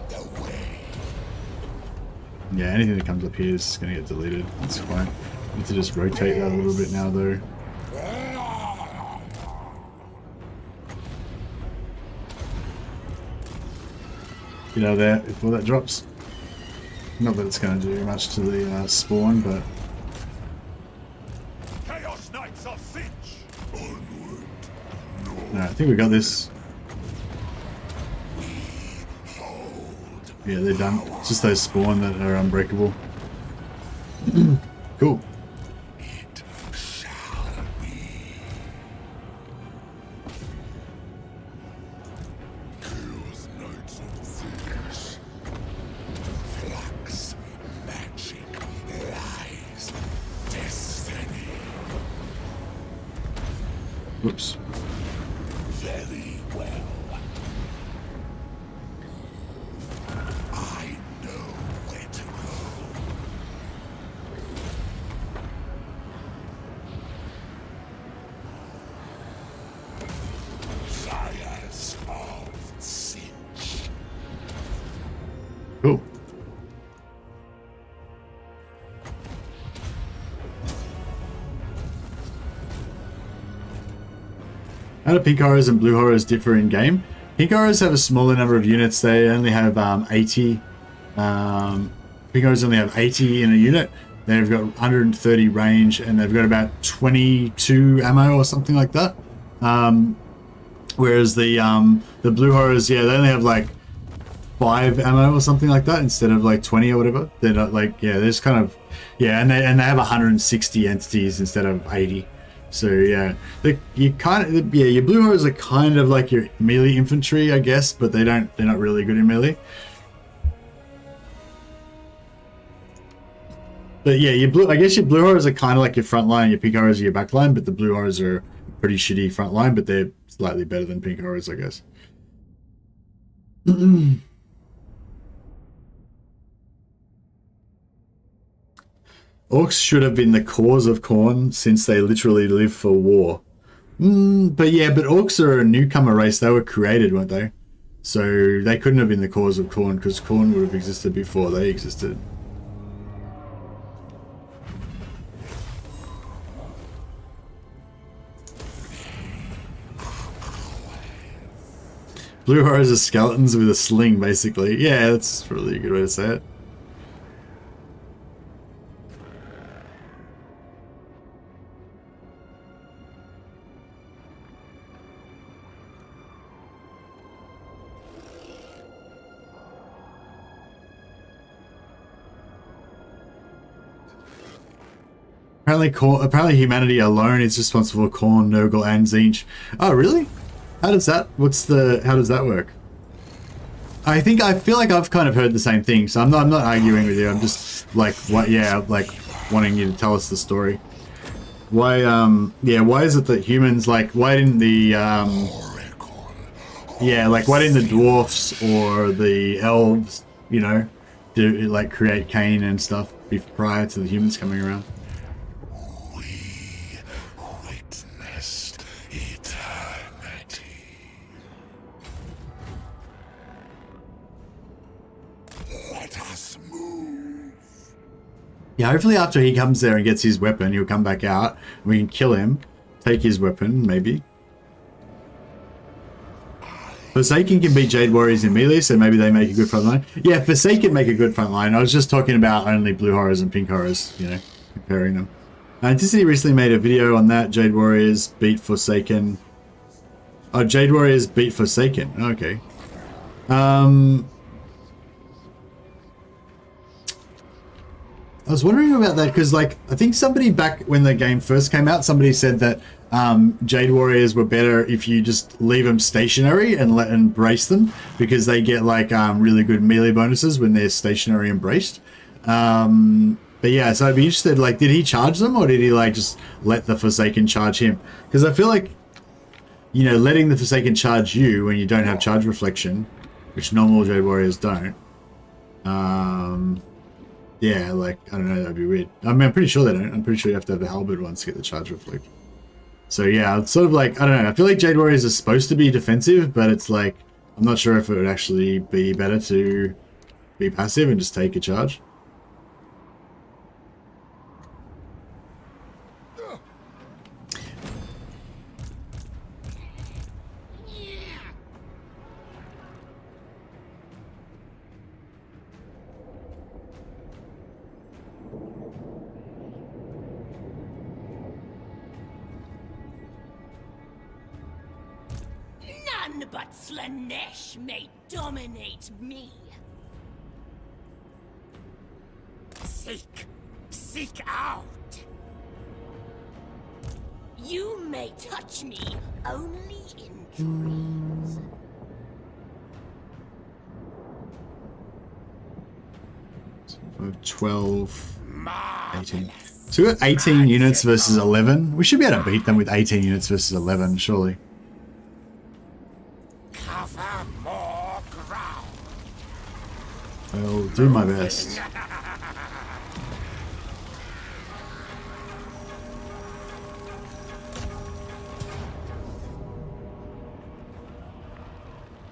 The way. Yeah, anything that comes up here is going to get deleted. That's fine. Need to just rotate that a little bit now, though. Get out of there before that drops. Not that it's going to do much to the spawn, but Chaos Knights of Tzeentch. Onward. no, I think we got this. Yeah, they're done. It's just those spawn that are unbreakable. Cool. It shall be. Chaos Knights of Tzeentch. Flux, magic, lies, destiny. Whoops. Very well. I know where to go. Fires of Tzeentch. Cool. How do pink horrors and blue horrors differ in game? Pink horrors have a smaller number of units. They only have 80. Pink horrors only have 80 in a unit. They've got 130 range and they've got about 22 ammo or something like that. Whereas the blue horrors, yeah, they only have like 5 ammo or something like that instead of like 20 or whatever. They're not like, yeah, there's kind of, yeah, and they have 160 entities instead of 80. So yeah, you kind of, yeah, your blue horrors are kind of like your melee infantry, I guess, but they're not really good in melee. But yeah, your blue. I guess your blue horrors are kind of like your front line. Your pink horrors are your back line, but the blue horrors are pretty shitty front line, but they're slightly better than pink horrors, I guess. Orcs should have been the cause of Khorne since they literally live for war. But yeah, but orcs are a newcomer race. They were created, weren't they? So they couldn't have been the cause of Khorne because Khorne would have existed before they existed. Blue horrors are skeletons with a sling, basically. Yeah, that's really a good way to say it. Apparently humanity alone is responsible for Khorne, Nurgle, and Tzeentch. Oh, really? How does that work? I feel like I've kind of heard the same thing, so I'm not arguing with you. I'm just like wanting you to tell us the story. Why why is it that humans, like, why didn't the why didn't the dwarfs or the elves, you know, do like create Cain and stuff prior to the humans coming around? Yeah, hopefully after he comes there and gets his weapon, he'll come back out and we can kill him, take his weapon, maybe. Forsaken can beat Jade Warriors in melee, so maybe they make a good front line. Yeah, Forsaken make a good front line. I was just talking about only blue horrors and pink horrors, you know, comparing them. Anticity recently made a video on that. Jade Warriors beat Forsaken. Oh, Jade Warriors beat Forsaken. Okay. I was wondering about that because, like, I think somebody back when the game first came out, somebody said that Jade Warriors were better if you just leave them stationary and brace them because they get like really good melee bonuses when they're stationary and braced. But yeah, so I'd be interested, like, did he charge them or did he like just let the Forsaken charge him? Because I feel like, you know, letting the Forsaken charge you when you don't have charge reflection, which normal Jade Warriors don't. Yeah, like, I don't know, that'd be weird. I mean, I'm pretty sure they don't. I'm pretty sure you have to have the halberd ones to get the charge reflect. So yeah, it's sort of like, I don't know, I feel like Jade Warriors are supposed to be defensive, but it's like, I'm not sure if it would actually be better to be passive and just take a charge. None but Slanesh may dominate me. Seek out. You may touch me only in dreams. 12, 18. So we got 18 units versus 11. We should be able to beat them with 18 units versus 11, surely. Cover more ground. I'll do my best.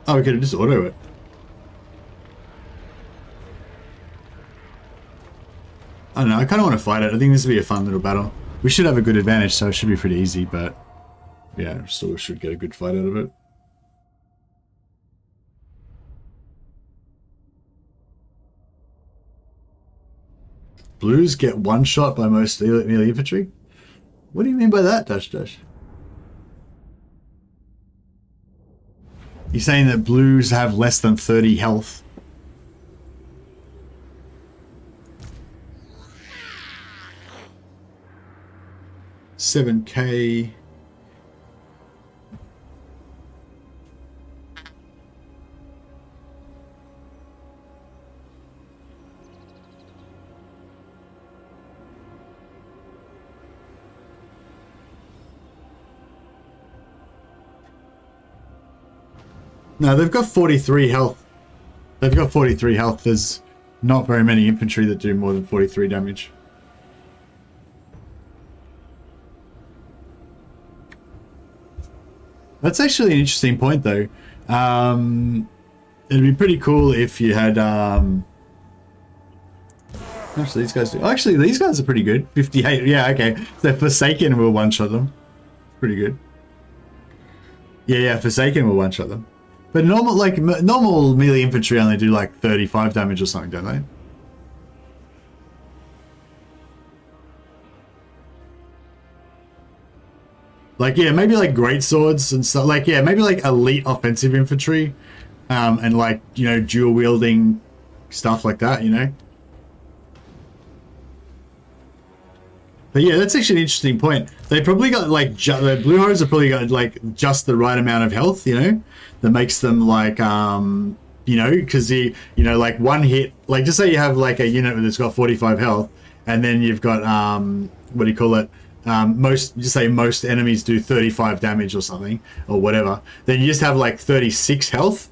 Oh, we could have just auto it. I don't know, I kind of want to fight it. I think this will be a fun little battle. We should have a good advantage, so it should be pretty easy, but yeah, still should get a good fight out of it. Blues get one shot by most melee infantry? What do you mean by that, Dash Dash? You're saying that blues have less than 30 health? $7K. No, they've got 43 health. They've got 43 health. There's not very many infantry that do more than 43 damage. That's actually an interesting point, though. It'd be pretty cool if you had... Actually, these guys do... Actually, these guys are pretty good. 58. Yeah, okay. So Forsaken will one-shot them. Pretty good. Yeah, Forsaken will one-shot them. But normal, like, normal melee infantry only do, like, 35 damage or something, don't they? Like, yeah, maybe, like, great swords and stuff. Like, yeah, maybe, like, elite offensive infantry. And, like, you know, dual-wielding stuff like that, you know? But yeah, that's actually an interesting point. They probably got, like, the Blue Hordes have probably got, like, just the right amount of health, you know? That makes them, like, you know, because, you know, like, one hit... Like, just say you have, like, a unit that's got 45 health, and then you've got, what do you call it? Just say most enemies do 35 damage or something, or whatever. Then you just have, like, 36 health.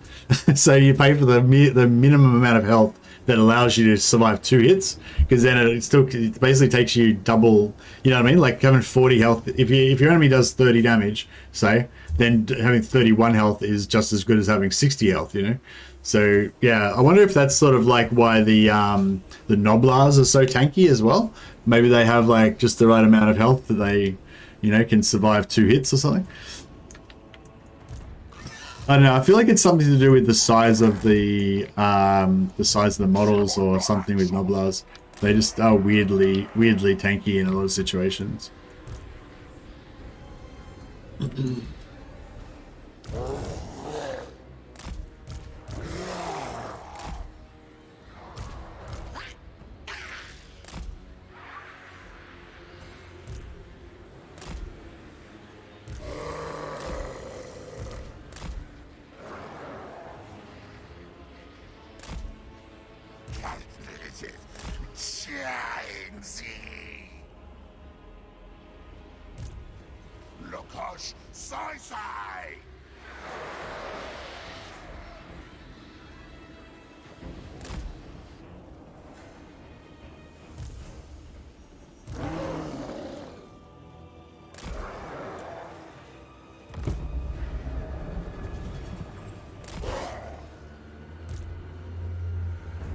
So you pay for the minimum amount of health that allows you to survive 2 hits, because then it basically takes you double, you know what I mean? Like having 40 health, if your enemy does 30 damage, say, then having 31 health is just as good as having 60 health, you know? So yeah, I wonder if that's sort of like why the Noblars are so tanky as well. Maybe they have like just the right amount of health that they, you know, can survive 2 hits or something. I don't know. I feel like it's something to do with the size of the models or something with Noblars. They just are weirdly tanky in a lot of situations.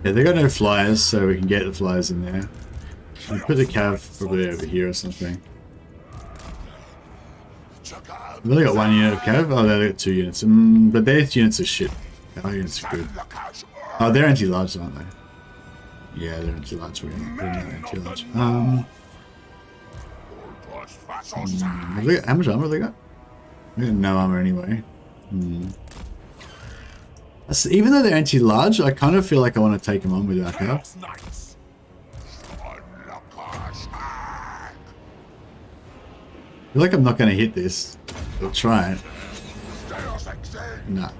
Yeah, they got no flyers, so we can get the flyers in there. I'll put the cav probably over here or something. They've only got 1 unit of cav. Oh, they got 2 units. But their units are shit. Our units are good. Oh, they're anti-large, aren't they? Yeah, they're anti-large. We're going to put them anti-large. How much armor have they got? They got no armor anyway. Even though they're anti-large, I kind of feel like I want to take them on with our cav. I feel like I'm not going to hit this. I'll try it. Nah.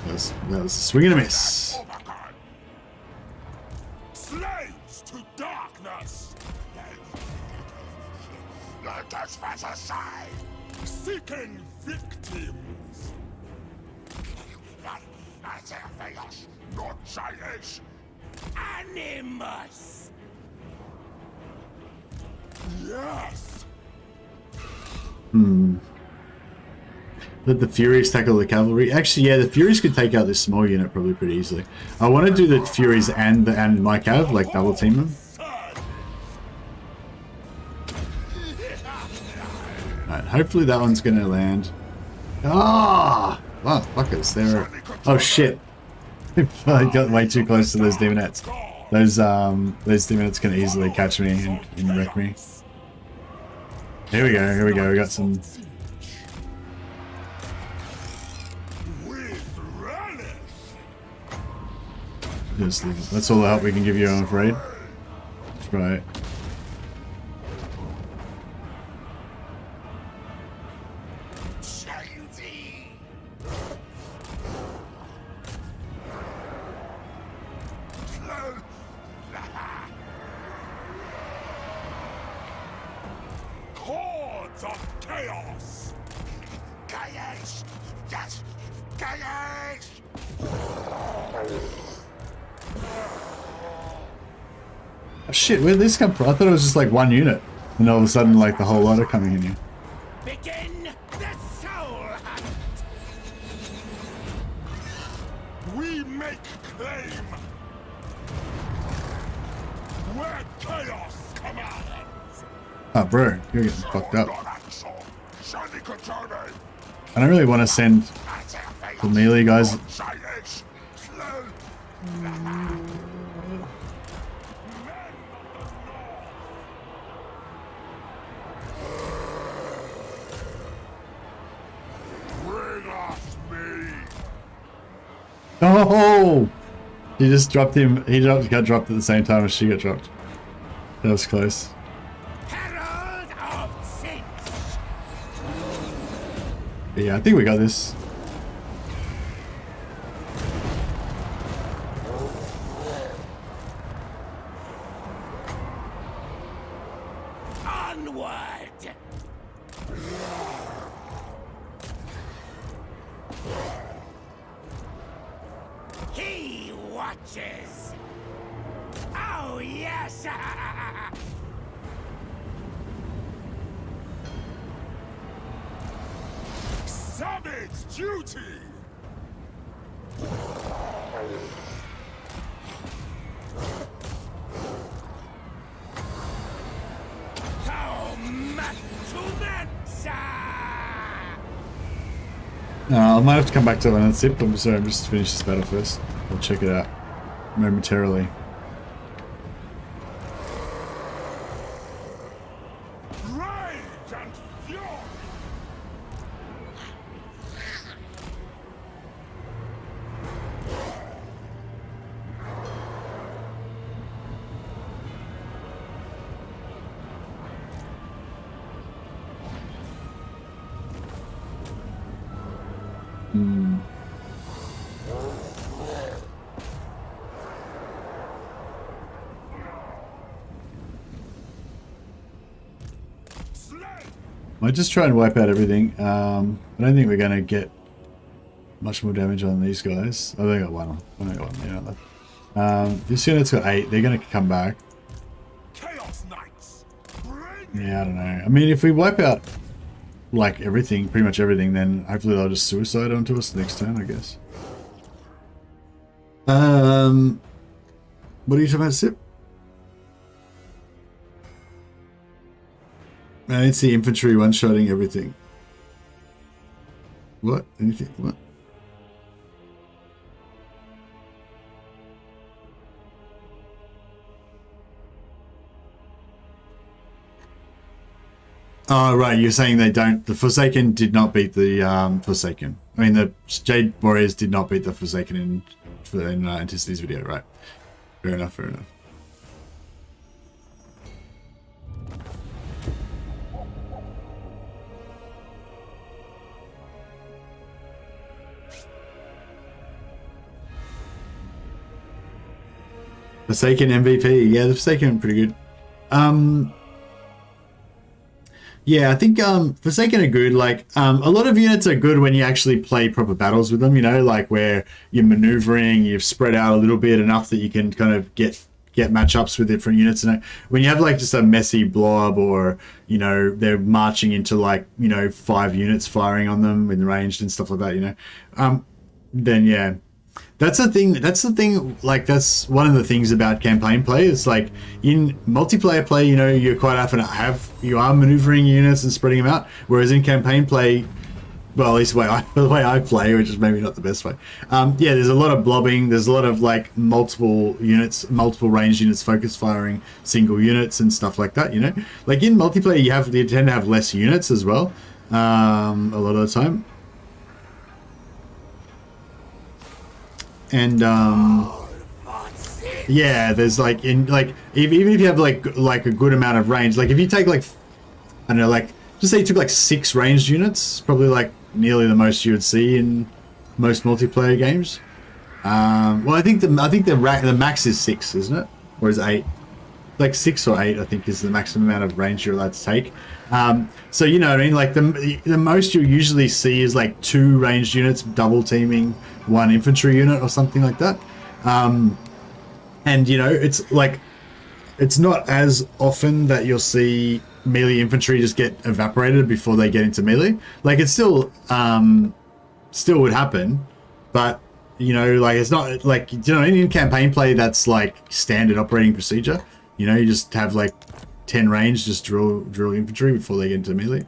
That was a swing and a miss. Slaves to darkness. Let us pass aside. Seeking victims. Not silence. Animus. Yes. Let the Furies tackle the cavalry. Actually, yeah, the Furies could take out this small unit probably pretty easily. I want to do the Furies and my cav, like double team them. Alright, hopefully that one's going to land. Ah! Oh, fuckers, they're... Oh shit. I got way too close to those demonettes. Those demonettes can easily catch me and wreck me. Here we go, we got some... That's all the help we can give you, I'm afraid. Right. Hordes of chaos. Chaos. Shit, where'd this come from? I thought it was just like one unit. And all of a sudden, like, the whole lot are coming in here. Begin the soul hunt. We make claim. Where chaos commands. Oh, bro, you're getting fucked up. I don't really want to send the melee guys. Oh! He just dropped him. He got dropped at the same time as she got dropped. That was close. Herald of Tzeentch. But yeah, I think we got this. Onward. He watches. Oh yes. Savage duty. I might have to come back to that and sip. I'm sorry, I'm just finish this battle first. I'll check it out momentarily. Rage and fury. Might just try and wipe out everything. I don't think we're going to get much more damage on these guys. Oh, they got one. Oh, they got one. Yeah, left. This unit's got 8. They're going to come back. Chaos Knights. Yeah, I don't know. I mean, if we wipe out like everything, pretty much everything, then hopefully they'll just suicide onto us next turn, I guess. What are you talking about, Sip? Man, it's the infantry one-shotting everything. What? Anything? What? Oh, right. You're saying they don't... The Forsaken did not beat the Forsaken. I mean, the Jade Warriors did not beat the Forsaken in Anticity's video, right? Fair enough, fair enough. Forsaken MVP. Yeah, the Forsaken are pretty good. Yeah, I think Forsaken are good. Like, a lot of units are good when you actually play proper battles with them, you know, like where you're maneuvering, you've spread out a little bit enough that you can kind of get matchups with different units. And when you have like just a messy blob, or, you know, they're marching into like, you know, 5 units firing on them in ranged and stuff like that, you know, then yeah. That's the thing, like, that's one of the things about campaign play. It's like, in multiplayer play, you know, you're quite often you are maneuvering units and spreading them out, whereas in campaign play, well, at least the way I play, which is maybe not the best way, yeah, there's a lot of blobbing, there's a lot of, like, multiple ranged units focus firing single units and stuff like that, you know? Like, in multiplayer, you tend to have less units as well, a lot of the time. And yeah, there's like even if you have like a good amount of range, like if you take like, I don't know, like just say you took like 6 ranged units, probably like nearly the most you would see in most multiplayer games. Well, I think the max is 6, isn't it, or is it 8? Like 6 or 8, I think, is the maximum amount of range you're allowed to take. So you know what I mean, like the most you'll usually see is like 2 ranged units double teaming 1 infantry unit or something like that. And you know, it's like it's not as often that you'll see melee infantry just get evaporated before they get into melee. Like it still would happen, but you know, like it's not like, you know, in campaign play that's like standard operating procedure. You know, you just have like 10 range, just drill infantry before they get into melee.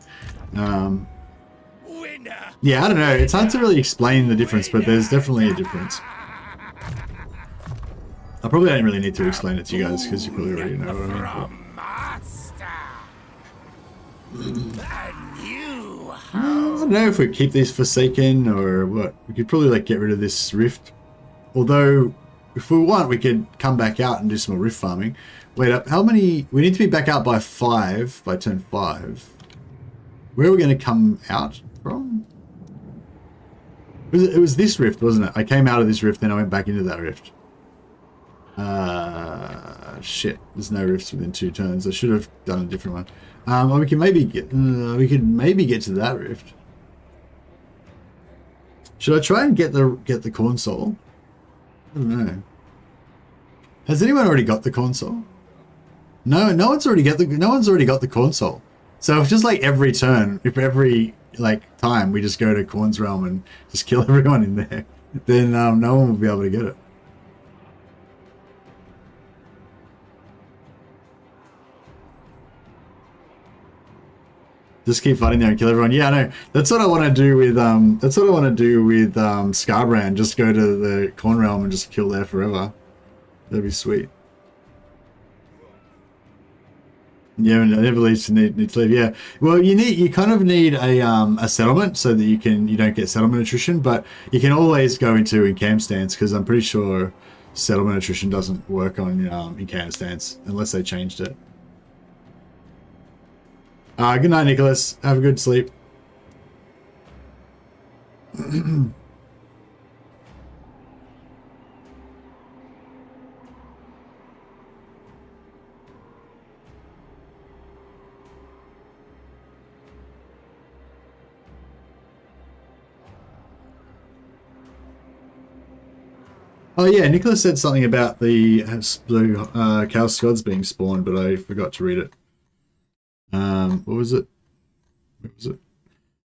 Yeah, I don't know. It's hard to really explain the difference, but there's definitely a difference. I probably don't really need to explain it to you guys because you probably already know what I mean. I don't know if we keep these Forsaken or what. We could probably like get rid of this Rift. Although, if we want, we could come back out and do some more Rift farming. Wait up, how many? We need to be back out by 5, by turn 5. Where are we going to come out from? It was this rift, wasn't it? I came out of this rift, then I went back into that rift. Shit. There's no rifts within 2 turns. I should have done a different one. Well, we can maybe get. We could maybe get to that rift. Should I try and get the corn soul? I don't know. Has anyone already got the corn soul? No, no one's already got the corn soul. So if just like every turn, if every like time we just go to Corn's Realm and just kill everyone in there, then no one will be able to get it. Just keep fighting there and kill everyone. Yeah, I know. That's what I want to do with Scarbrand. Just go to the Corn Realm and just kill there forever. That'd be sweet. Yeah, and it never leaves to need to leave. Yeah, well, you kind of need a settlement so that you don't get settlement attrition, but you can always go into encamp stance because I'm pretty sure settlement attrition doesn't work on encamp stance unless they changed it. Good night, Nicholas. Have a good sleep. Oh yeah, Nicholas said something about the Chaos Gods being spawned, but I forgot to read it. What was it? What was it?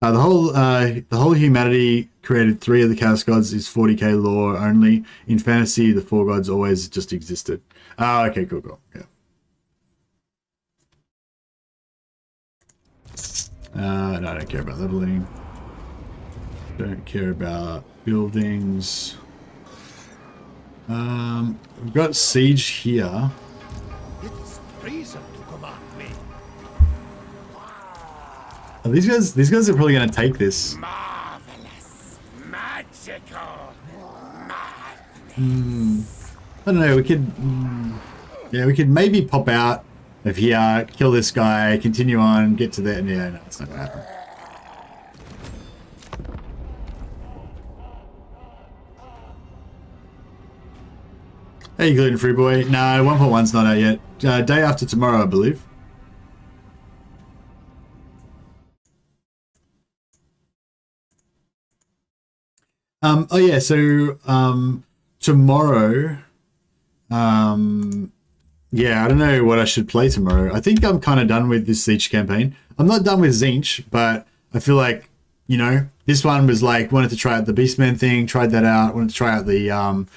The whole humanity created 3 of the Chaos Gods is 40k lore only. In fantasy, the 4 gods always just existed. Oh, okay, cool. Yeah. No, I don't care about leveling. Don't care about buildings. We've got siege here. It's treason to command me. Oh, these guys are probably going to take this. Marvelous, magical, madness. I don't know. We could, yeah, we could maybe pop out of here, kill this guy, continue on, get to there. Yeah, no, it's not going to happen. Hey, gluten-free boy. No, 1.1's not out yet. Day after tomorrow, I believe. Oh yeah, so tomorrow, yeah, I don't know what I should play tomorrow. I think I'm kind of done with this Tzeentch campaign. I'm not done with Tzeentch, but I feel like, you know, this one was like, wanted to try out the Beastman thing, tried that out, wanted to try out the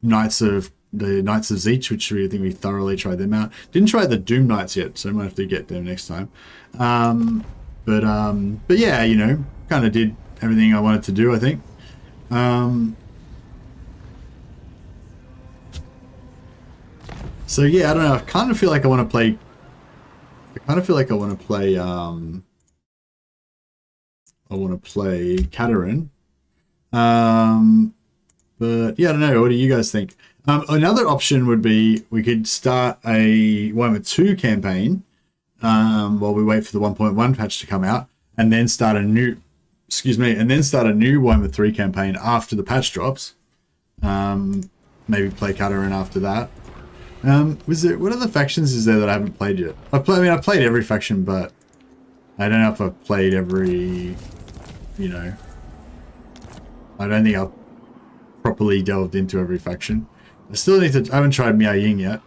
Knights of Tzeentch, which I think we thoroughly tried them out. Didn't try the Doom Knights yet, so I might have to get them next time. But yeah, you know, kind of did everything I wanted to do, I think. So yeah, I don't know. I kind of feel like I want to play. I want to play Katerin. But yeah, I don't know. What do you guys think? Another option would be we could start a Warhammer 2 campaign while we wait for the 1.1 patch to come out, and then start a new, Warhammer 3 campaign after the patch drops. Maybe play Katerin after that. What other factions is there that I haven't played yet? I've played every faction, but I don't know if I've played every, you know, I don't think I've properly delved into every faction. I still need to. I haven't tried Miao Ying yet.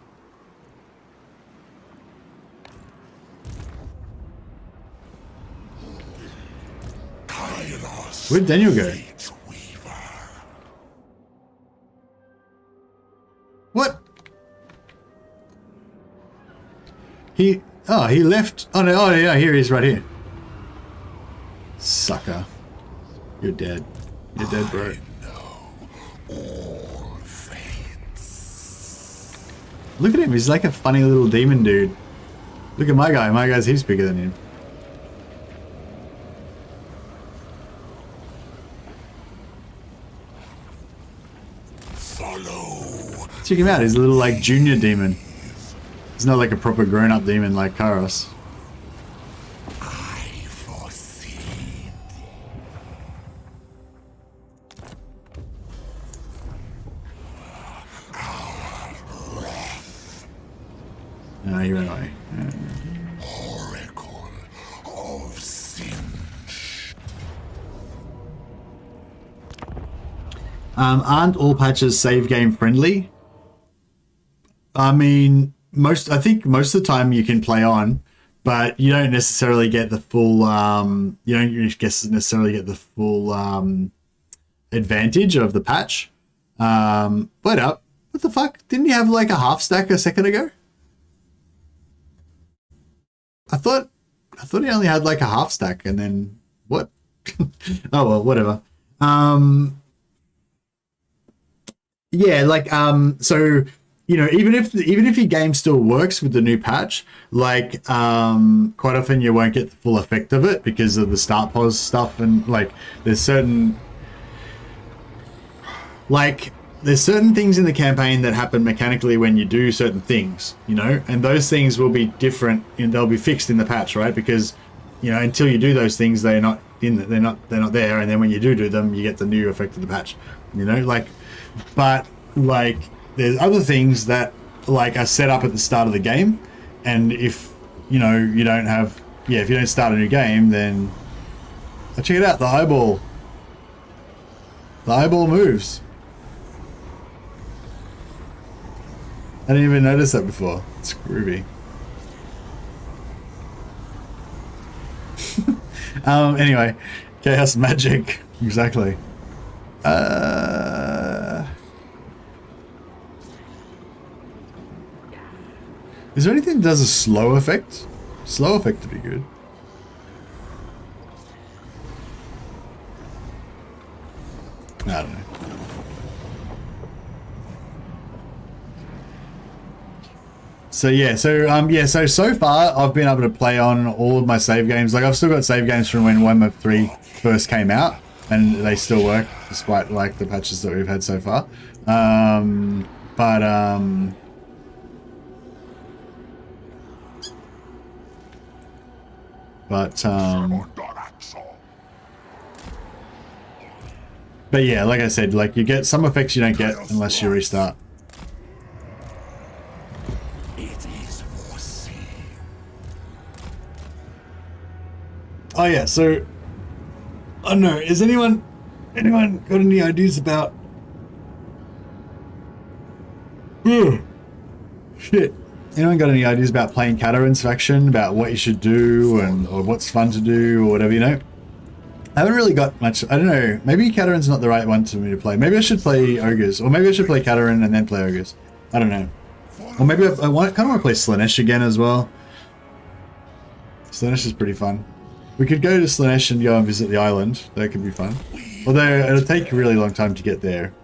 Kairos. Where'd Daniel go? Fateweaver. What? He left. Oh no, oh yeah, here he is right here. Sucker. You're dead. You're dead, bro. All fates. Look at him, he's like a funny little demon dude. Look at my guy. My guy's heaps bigger than him. Follow. Check him out, he's a little like junior demon. He's not like a proper grown-up demon like Kairos. I foresee. No, he ran away. Oracle of Tzeentch. Aren't all patches save game friendly? I mean, I think most of the time you can play on, but you don't necessarily get the full, you don't necessarily get the full advantage of the patch. Wait up. What the fuck? Didn't you have like a half stack a second ago? I thought he only had like a half stack and then what? Oh well, whatever. Yeah, like so you know, even if your game still works with the new patch, like quite often you won't get the full effect of it because of the start pause stuff, and like there's certain things in the campaign that happen mechanically when you do certain things, you know, and those things will be different and they'll be fixed in the patch, right? Because, you know, until you do those things, they're not there, and then when you do them, you get the new effect of the patch, you know, like, but like there's other things that like are set up at the start of the game, and if you know you don't have, if you don't start a new game, then check it out, the eyeball moves. I didn't even notice that before. It's groovy. Anyway, chaos magic. Exactly. Is there anything that does a slow effect? Slow effect would be good. I don't know. So far I've been able to play on all of my save games. Like I've still got save games from when Warhammer 3 first came out, and they still work despite like the patches that we've had so far. But yeah, like I said, like you get some effects you don't get unless you restart. Oh yeah, so I don't know, is anyone got any ideas about shit. Anyone got any ideas about playing Katarin's faction, about what you should do or what's fun to do or whatever, you know? I haven't really got much. I don't know, maybe Katarin's not the right one for me to play. Maybe I should play Ogres, or maybe I should play Katarin and then play Ogres. I don't know. Or maybe I kind of want to play Slaanesh again as well. Slaanesh is pretty fun. We could go to Slaanesh and go and visit the island. That could be fun. Although it'll take a really long time to get there.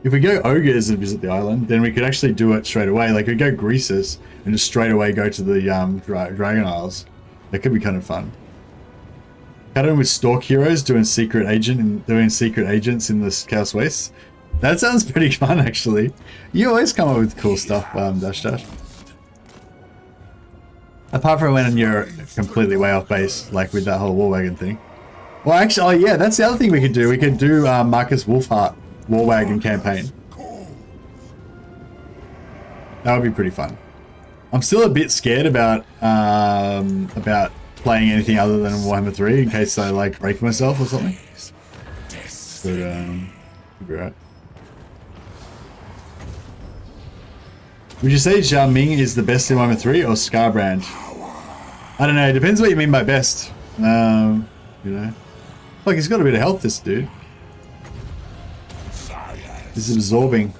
If we go Ogres and visit the island, then we could actually do it straight away. Like we go Greases and just straight away go to the Dragon Isles. That could be kind of fun. Katarin with Stalk Heroes doing secret agents in the Chaos Wastes. That sounds pretty fun, actually. You always come up with cool stuff, Dash Dash. Apart from when you're completely way off base, like with that whole War Wagon thing. Well, actually, oh yeah, that's the other thing we could do. We could do Marcus Wolfheart War Wagon campaign. That would be pretty fun. I'm still a bit scared about playing anything other than Warhammer 3 in case I like break myself or something. But be right. Would you say Zhao Ming is the best in Warhammer 3 or Scarbrand? I don't know. It depends what you mean by best. You know, like he's got a bit of health, this dude. He's absorbing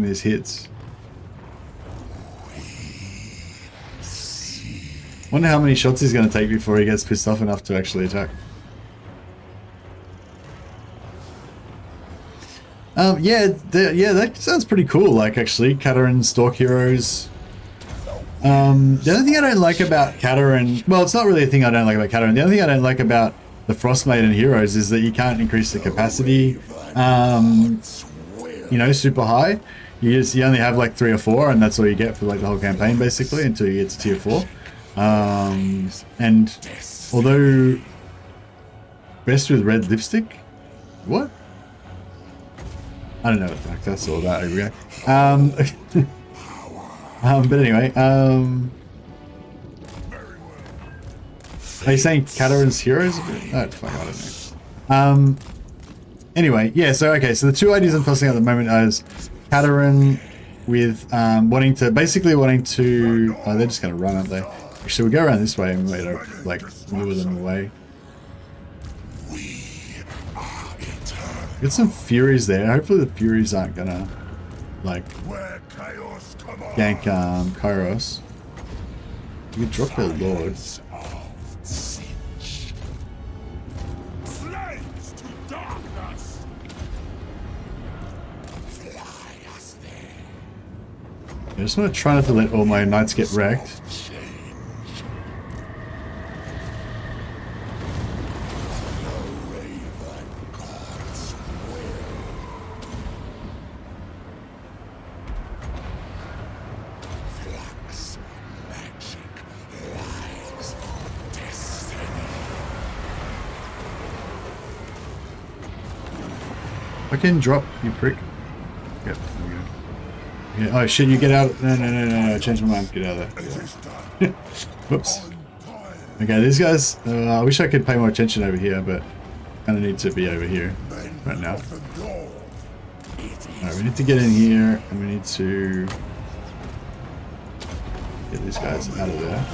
these hits. Wonder how many shots he's going to take before he gets pissed off enough to actually attack. Yeah, that sounds pretty cool. Like, actually, Kataran Stalk Heroes. The other thing I don't like about Kataran... Well, it's not really a thing I don't like about Kataran. The other thing I don't like about the Frostmaiden Heroes is that you can't increase the capacity, you know, super high. You only have like 3 or 4, and that's all you get for like the whole campaign, basically, until you get to tier 4. And although... Best with red lipstick? What? I don't know what the fuck that's all about. Here we go. But anyway, are you saying Kataran's Heroes? Oh, fuck, I don't know. Anyway, yeah, so okay, so the two ideas I'm tossing at the moment is Kataran with wanting to, oh, they're just going to run, aren't they? Actually, we go around this way and we like lure them away. Get some Furies there. Hopefully the Furies aren't gonna like gank Kairos. You can drop their Lord. I just want to try not to let all my knights get wrecked. I can drop, you prick. Yep, there we go. Yeah, oh shit, you get out. No, change my mind. Get out of there. Whoops. Okay, these guys, I wish I could pay more attention over here, but kind of need to be over here right now. Alright, we need to get in here, and we need to get these guys out of there.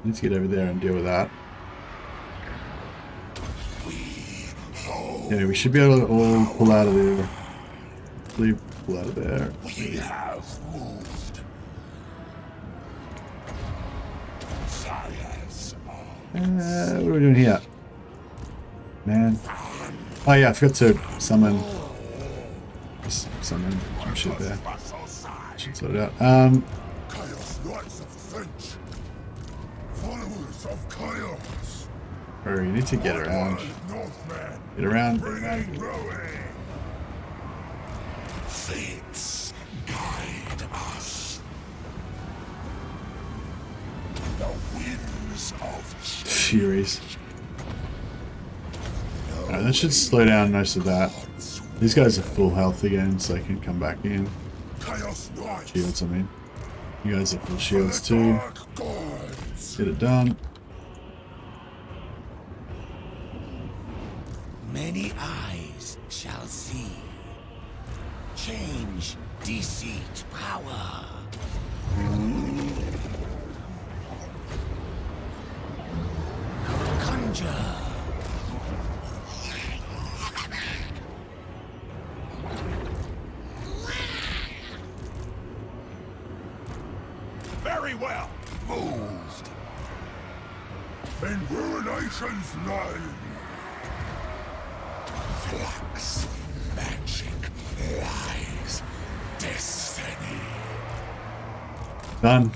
Need to get over there and deal with that. Yeah, we should be able to all pull out of there. Please pull out of there. Maybe. What are we doing here? Man. Oh yeah, I forgot to summon. Just summon some shit there. Should sort it out. Of Kairos. Hurry, you need to get around. Get around. Fates guide us. The winds of Furies. Alright, that should slow down most of that. These guys are full health again, so they can come back in. Shields, I mean. You guys are full shields too. Get it done. many eyes shall see. Change, deceit, power. Conjure. Very well. Moved. In Ruination's name. Flux, magic, lies, destiny. Done.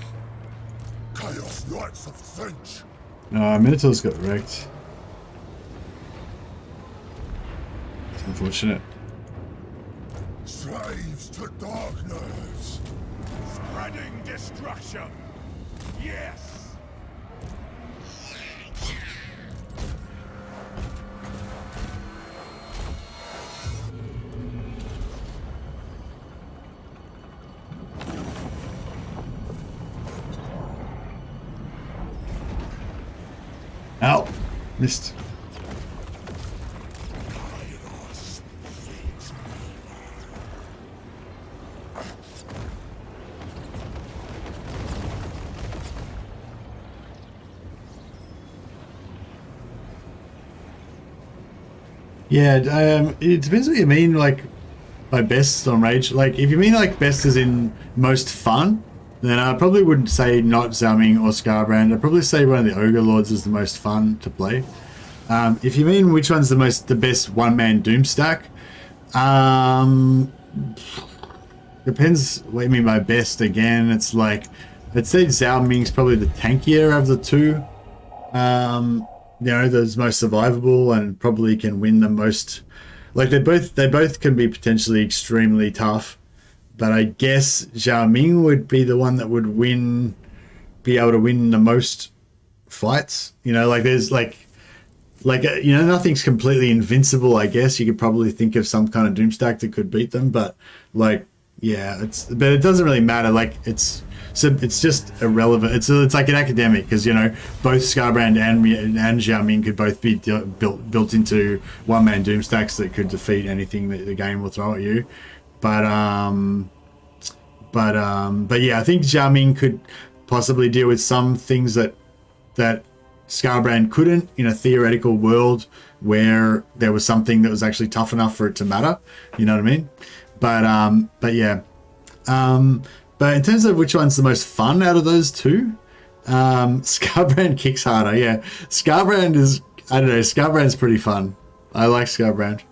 Chaos Knights of Tzeentch. Minotaur's got wrecked. It's unfortunate. Slaves to darkness. Spreading destruction. Yes. Ow! Missed. Yeah, it depends what you mean, like, by best on Rage. Like, if you mean, like, best as in most fun, then I probably wouldn't say not Zamming or Scarbrand. I'd probably say one of the Ogre Lords is the most fun to play. If you mean which one's the best one-man Doom stack, depends what you mean by best. Again, it's like, I'd say Zhao Ming's probably the tankier of the two. You know, the most survivable and probably can win the most. Like, they both can be potentially extremely tough, but I guess Zhao Ming would be the one that would be able to win the most fights. You know, like there's like you know, nothing's completely invincible. I guess you could probably think of some kind of Doom stack that could beat them, but like, yeah, but it doesn't really matter. Like, it's just irrelevant. It's like an academic, because, you know, both Scarbrand and Zhao Ming could both be built into one-man Doom stacks that could defeat anything that the game will throw at you. But yeah, I think Zhao Ming could possibly deal with some things that Scarbrand couldn't, in a theoretical world where there was something that was actually tough enough for it to matter. You know what I mean? But yeah. But in terms of which one's the most fun out of those two, Scarbrand kicks harder. Yeah, Scarbrand is, I don't know, Scarbrand's pretty fun. I like Scarbrand.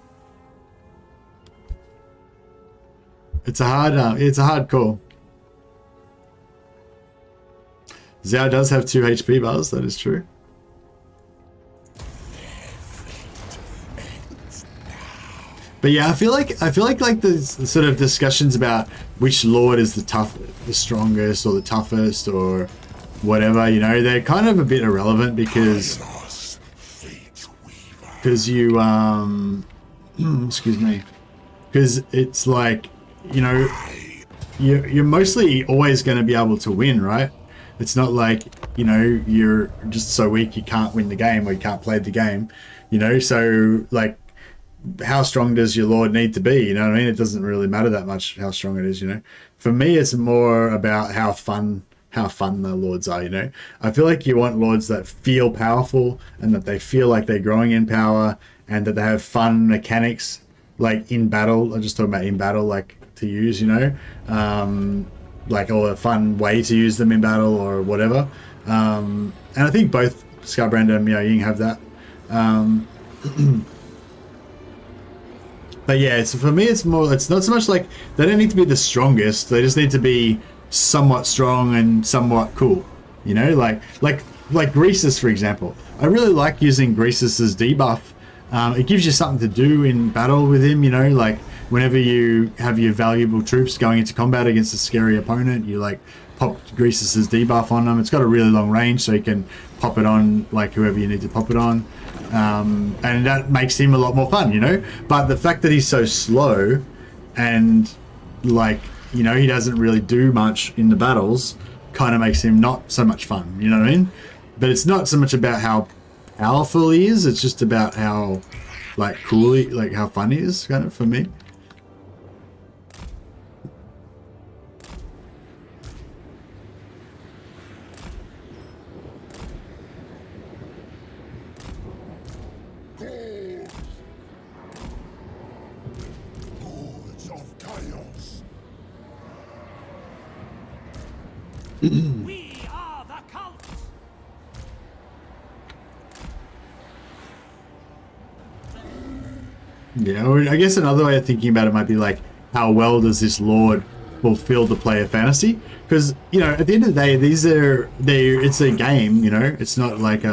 It's a hard call. Zhao does have 2 HP bars, that is true. But yeah, I feel like the sort of discussions about which lord is the strongest or the toughest or whatever, you know, they're kind of a bit irrelevant because you excuse me, because it's like, you know, you're mostly always going to be able to win, right? It's not like, you know, you're just so weak you can't win the game or you can't play the game, you know. So like, how strong does your lord need to be? You know what I mean? It doesn't really matter that much how strong it is, you know. For me, it's more about how fun the lords are, you know. I feel like you want lords that feel powerful and that they feel like they're growing in power and that they have fun mechanics, like in battle. I'm just talking about in battle, like to use, you know, like, or a fun way to use them in battle or whatever. And I think both Scarbrand and Miao Ying have that. But yeah, for me, it's not so much like they don't need to be the strongest. They just need to be somewhat strong and somewhat cool. You know, like Greasus, for example. I really like using Greasus's debuff. It gives you something to do in battle with him. You know, like whenever you have your valuable troops going into combat against a scary opponent, you like pop Greasus's debuff on them. It's got a really long range, so you can pop it on like whoever you need to pop it on. And that makes him a lot more fun, you know. But the fact that he's so slow and, like, you know, he doesn't really do much in the battles kind of makes him not so much fun, you know what I mean? But it's not so much about how powerful he is, it's just about how, like, cool he, like, how fun he is, kind of, for me. Lords of Kairos. We are the cult. Yeah, or I guess another way of thinking about it might be like, how well does this lord fulfill the player fantasy? Because, you know, at the end of the day, it's a game, you know. It's not like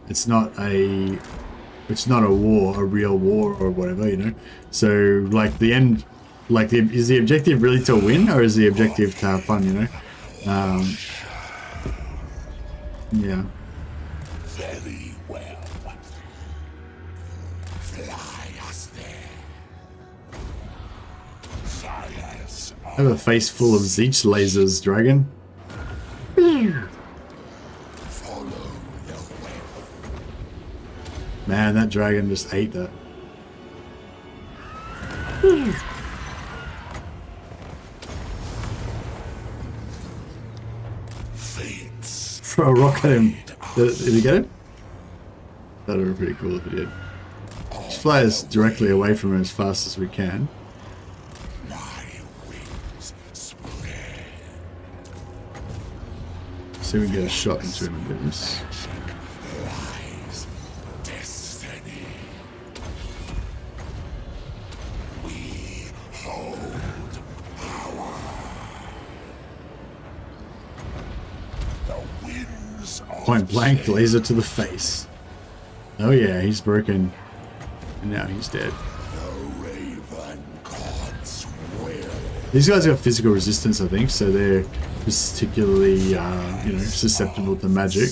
it's not a war, a real war or whatever, you know. So like the end, like is the objective really to win, or is the objective to have fun, you know? Yeah. Very well. Fly us there. Silence. I have a face full of Tzeentch lasers, dragon. Follow the way. Man, that dragon just ate that. Throw a rock at him. Did he get him? That would be pretty cool if he did. Just fly us directly away from him as fast as we can. See if we can get a shot into him and get this. Point blank laser to the face. Oh yeah, he's broken. And now he's dead. These guys have physical resistance, I think, so they're particularly, you know, susceptible to magic.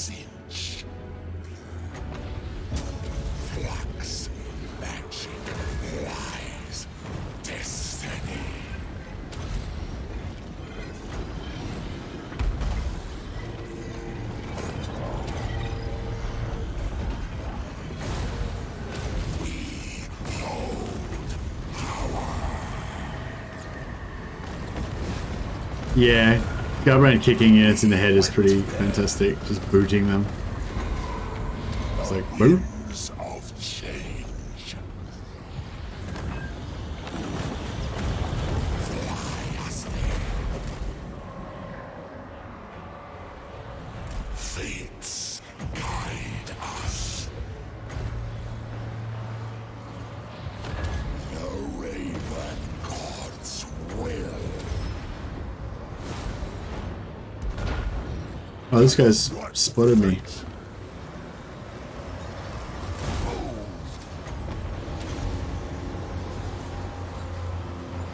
Yeah, Garbrand kicking units in the head is pretty fantastic. Just booting them. It's like, boot. Oh, this guy's spotted me.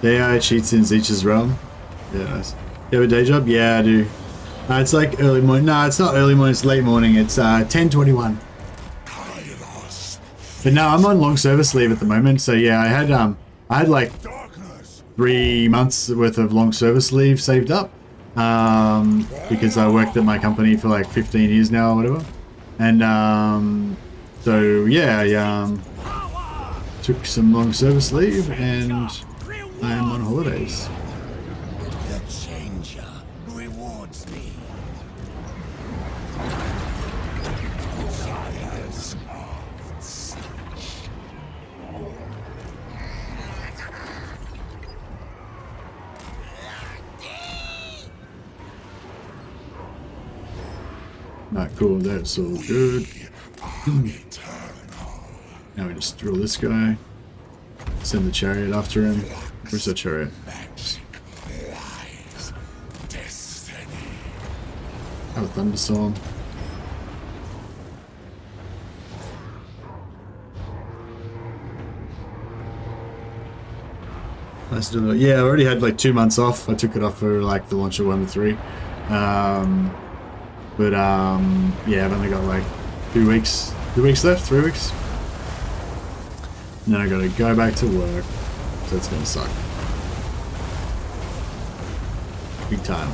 The AI cheats in Tzeentch's realm. Yeah, nice. You have a day job? Yeah, I do. It's like early morning. No, it's not early morning. It's late morning. It's 10:21. But no, I'm on long service leave at the moment. So yeah, I had like 3 months worth of long service leave saved up. Because I worked at my company for like 15 years now or whatever. And so yeah, I took some long service leave and I am on holidays. The changer rewards me. Not cool, that's all good. Now we just drill this guy. Send the chariot after him. Where's the chariot? Have a thunderstorm. Nice to do that. Yeah, I already had like 2 months off. I took it off for like the launch of 1 to 3. Yeah, I've only got like 2 weeks left, 3 weeks. And then I gotta go back to work, so it's gonna suck. Big time.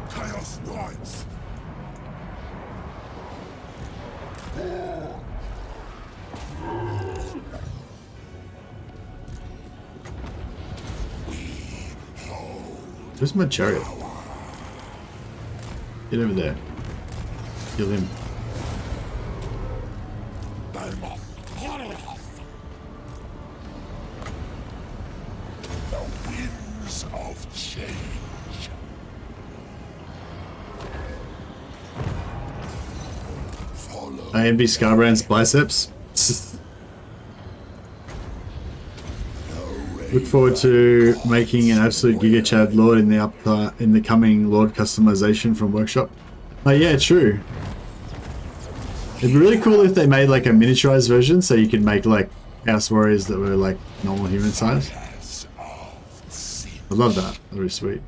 Chaos Knights. Where's my chariot? Get over there. Kill him. The winds of change. I envy Scarbrand's biceps. Look forward to making an absolute Giga Chad Lord in the coming Lord customization from Workshop. Yeah, true. It'd be really cool if they made like a miniaturized version, so you could make like House Warriors that were like normal human size. I'd love that. That'd be sweet.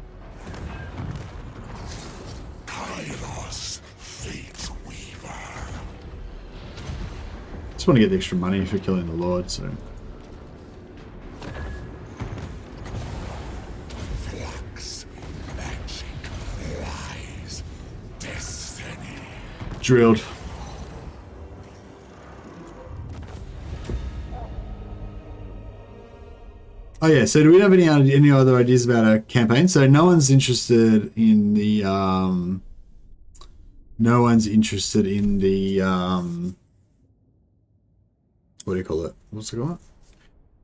Kairos, Fateweaver. Just want to get the extra money for killing the Lord, so. Flux, magic, lies, destiny. Drilled. Oh yeah, so do we have any other ideas about a campaign? So no one's interested in the what do you call it? What's it called?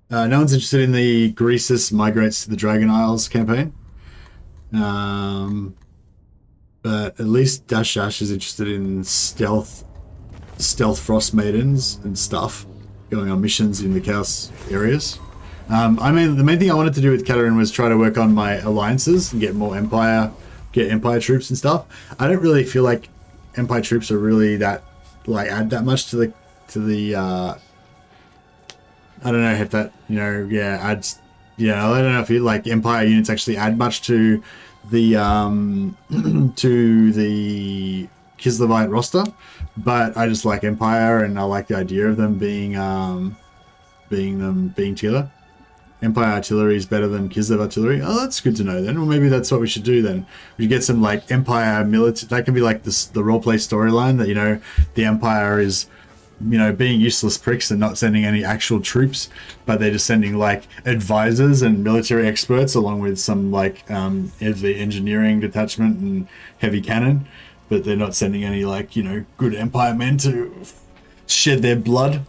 No one's interested in the Greasus migrates to the Dragon Isles campaign. But at least Dash Dash is interested in stealth frost maidens and stuff, going on missions in the chaos areas. I mean, the main thing I wanted to do with Katerin was try to work on my alliances and get more Empire troops and stuff. I don't really feel like Empire troops are really that, like, add that much to the I don't know if that, adds, I don't know if you like Empire units actually add much to the to the Kislevite roster, but I just like Empire and I like the idea of them being together. Empire artillery is better than Kislev artillery. Oh, that's good to know then. Well, maybe that's what we should do then. We should get some like Empire military. That can be like the roleplay storyline that the Empire is being useless pricks and not sending any actual troops, but they're just sending like advisors and military experts along with some like the engineering detachment and heavy cannon, but they're not sending any like good Empire men to shed their blood.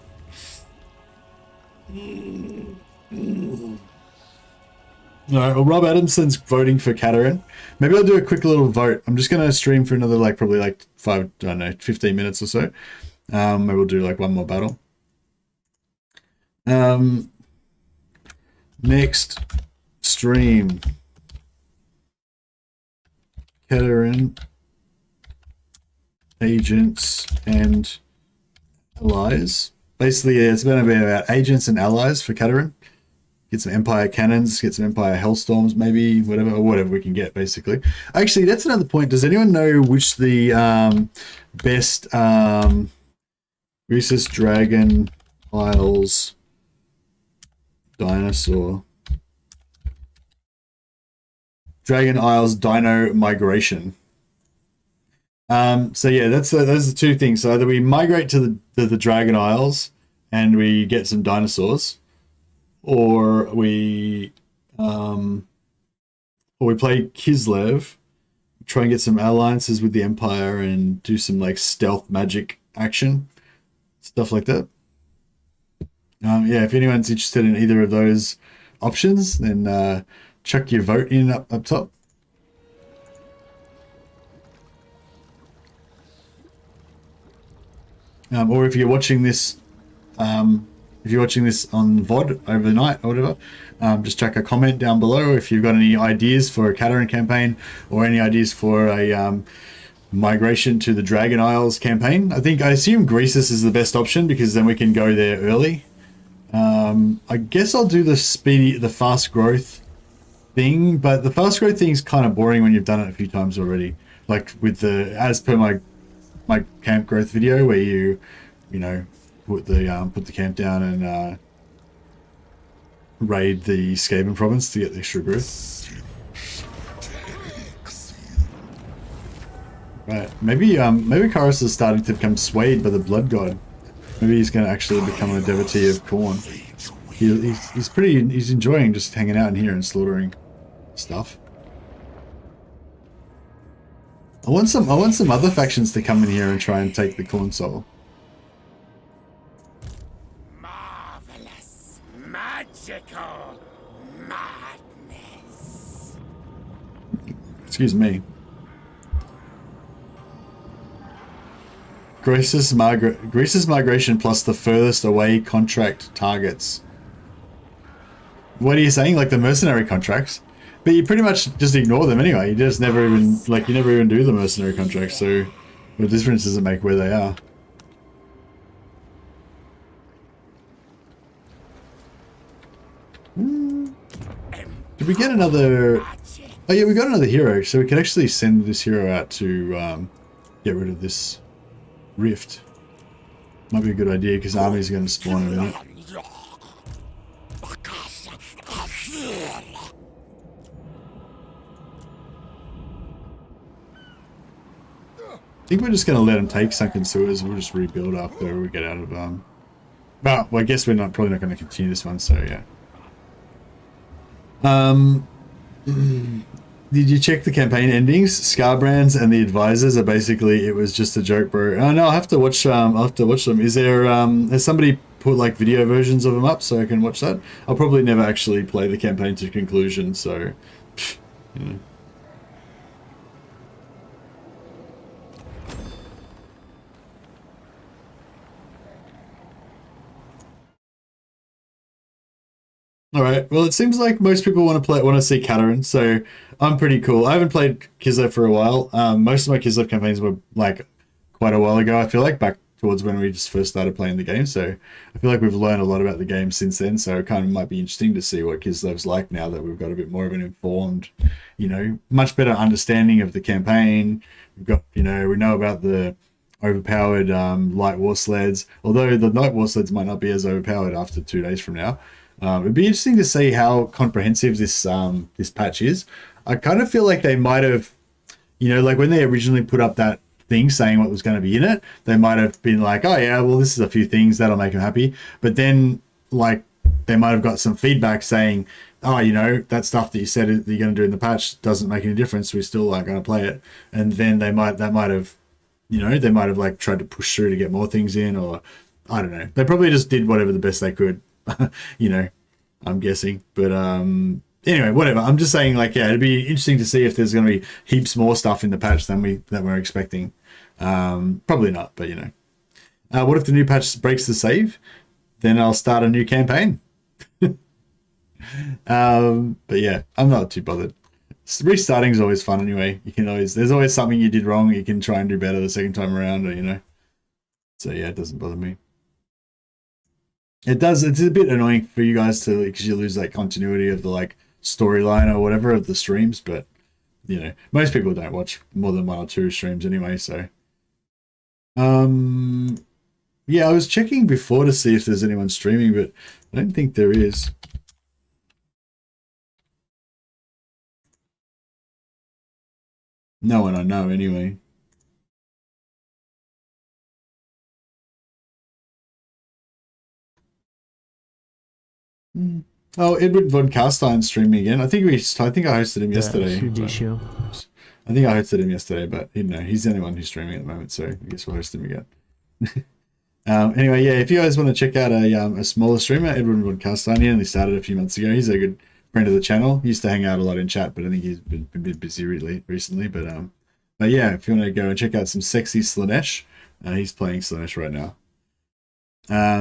Alright, well, Rob Adamson's voting for Katerin. Maybe I'll do a quick little vote. I'm just going to stream for another probably 15 minutes or so. Maybe we'll do one more battle. Next stream. Katerin, agents and allies. Basically, it's going to be about agents and allies for Katerin. Get some Empire cannons, get some Empire Hellstorms, maybe, whatever we can get, basically. Actually, that's another point. Does anyone know which the best Greasus Dragon Isles Dinosaur? Dragon Isles Dino Migration. So yeah, those are the two things. So either we migrate to the Dragon Isles and we get some dinosaurs, or we play Kislev, try and get some alliances with the Empire and do some stealth magic action, stuff like that. Yeah, if anyone's interested in either of those options, then chuck your vote in up top. Or if you're watching this, on VOD overnight or whatever, just chuck a comment down below if you've got any ideas for a Katerin campaign or any ideas for a migration to the Dragon Isles campaign. I assume Greasus is the best option because then we can go there early. I guess I'll do the fast growth thing, but the fast growth thing is kind of boring when you've done it a few times already. Like with as per my camp growth video where you put the camp down and raid the Skaven province to get the extra growth. Right, maybe Kairos is starting to become swayed by the blood god. Maybe he's going to actually become a devotee of Khorne. He's enjoying just hanging out in here and slaughtering stuff. I want some other factions to come in here and try and take the Khorne soul. Marvelous, magical madness. Excuse me. Greasus migration plus the furthest away contract targets. What are you saying? Like the mercenary contracts? But you pretty much just ignore them anyway. You just never even do the mercenary contracts. So what difference does it make where they are? Did we get another? Oh yeah, we got another hero. So we can actually send this hero out to get rid of this rift. Might be a good idea because armies are going to spawn in it. think we're just going to let them take sunken sewers. We'll just rebuild after we get out of well, I guess we're probably not going to continue this one, so yeah. Did you check the campaign endings? Scarbrands and the advisors are basically, it was just a joke, bro. Oh no, I'll have to watch them. Is there has somebody put like video versions of them up so I can watch that? I'll probably never actually play the campaign to conclusion, so you know. All right. Well, it seems like most people want to see Kataryn, so I'm pretty cool. I haven't played Kislev for a while. Most of my Kislev campaigns were like quite a while ago. I feel like back towards when we just first started playing the game. So I feel like we've learned a lot about the game since then. So it kind of might be interesting to see what Kislev's like now that we've got a bit more of an informed, you know, much better understanding of the campaign. We've got, you know, we know about the overpowered light war sleds. Although the light war sleds might not be as overpowered after 2 days from now. It'd be interesting to see how comprehensive this this patch is. I kind of feel like they might have, you know, like when they originally put up that thing saying what was going to be in it, they might have been like, oh yeah, well this is a few things that'll make them happy. But then like they might have got some feedback saying, oh, you know, that stuff that you said that you're going to do in the patch doesn't make any difference. We still aren't going to play it. And then they might have, you know, they might have like tried to push through to get more things in, or I don't know. They probably just did whatever the best they could. You know, I'm guessing, but anyway, whatever. I'm just saying, like, yeah, it'd be interesting to see if there's going to be heaps more stuff in the patch than we're expecting. Probably not, but you know, what if the new patch breaks the save? Then I'll start a new campaign. But yeah, I'm not too bothered. Restarting is always fun anyway. There's always something you did wrong. You can try and do better the second time around, or you know. So yeah, it doesn't bother me. It does. It's a bit annoying for you guys to, because you lose like continuity of the like storyline or whatever of the streams. But you know, most people don't watch more than 1 or 2 streams anyway. So, yeah, I was checking before to see if there's anyone streaming, but I don't think there is. No one I know anyway. Oh, Edward von Carstein streaming again. I think I hosted him yesterday. Huge issue. I think I hosted him yesterday, but you know, he's the only one who's streaming at the moment, so I guess we'll host him again. Anyway, yeah, if you guys want to check out a smaller streamer, Edward von Carstein, he only started a few months ago. He's a good friend of the channel. He used to hang out a lot in chat, but I think he's been a bit busy recently. But yeah, if you want to go and check out some sexy Slaanesh, he's playing Slaanesh right now.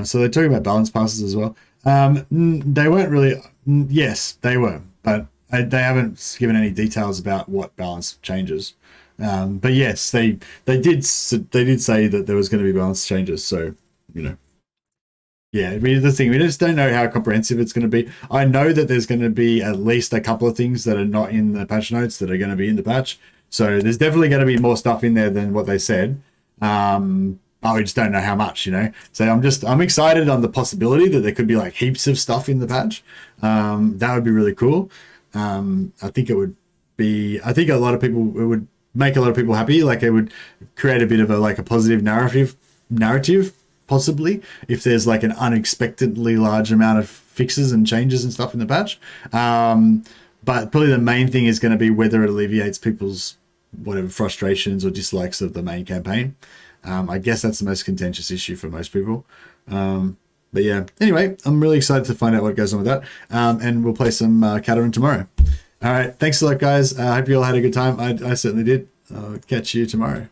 So they're talking about balance passes as well. They weren't really. Yes, they were, but they haven't given any details about what balance changes. But yes, they did say that there was going to be balance changes. So you know, yeah. I mean, the thing, we just don't know how comprehensive it's going to be. I know that there's going to be at least a couple of things that are not in the patch notes that are going to be in the patch. So there's definitely going to be more stuff in there than what they said. But we just don't know how much, you know. So I'm excited on the possibility that there could be like heaps of stuff in the patch. That would be really cool. I think it would make a lot of people happy. Like it would create a bit of a positive narrative, possibly, if there's like an unexpectedly large amount of fixes and changes and stuff in the patch. But probably the main thing is going to be whether it alleviates people's whatever frustrations or dislikes of the main campaign. I guess that's the most contentious issue for most people. But yeah, anyway, I'm really excited to find out what goes on with that. And we'll play some Kataryn tomorrow. All right, thanks a lot, guys. I hope you all had a good time. I certainly did. I'll catch you tomorrow.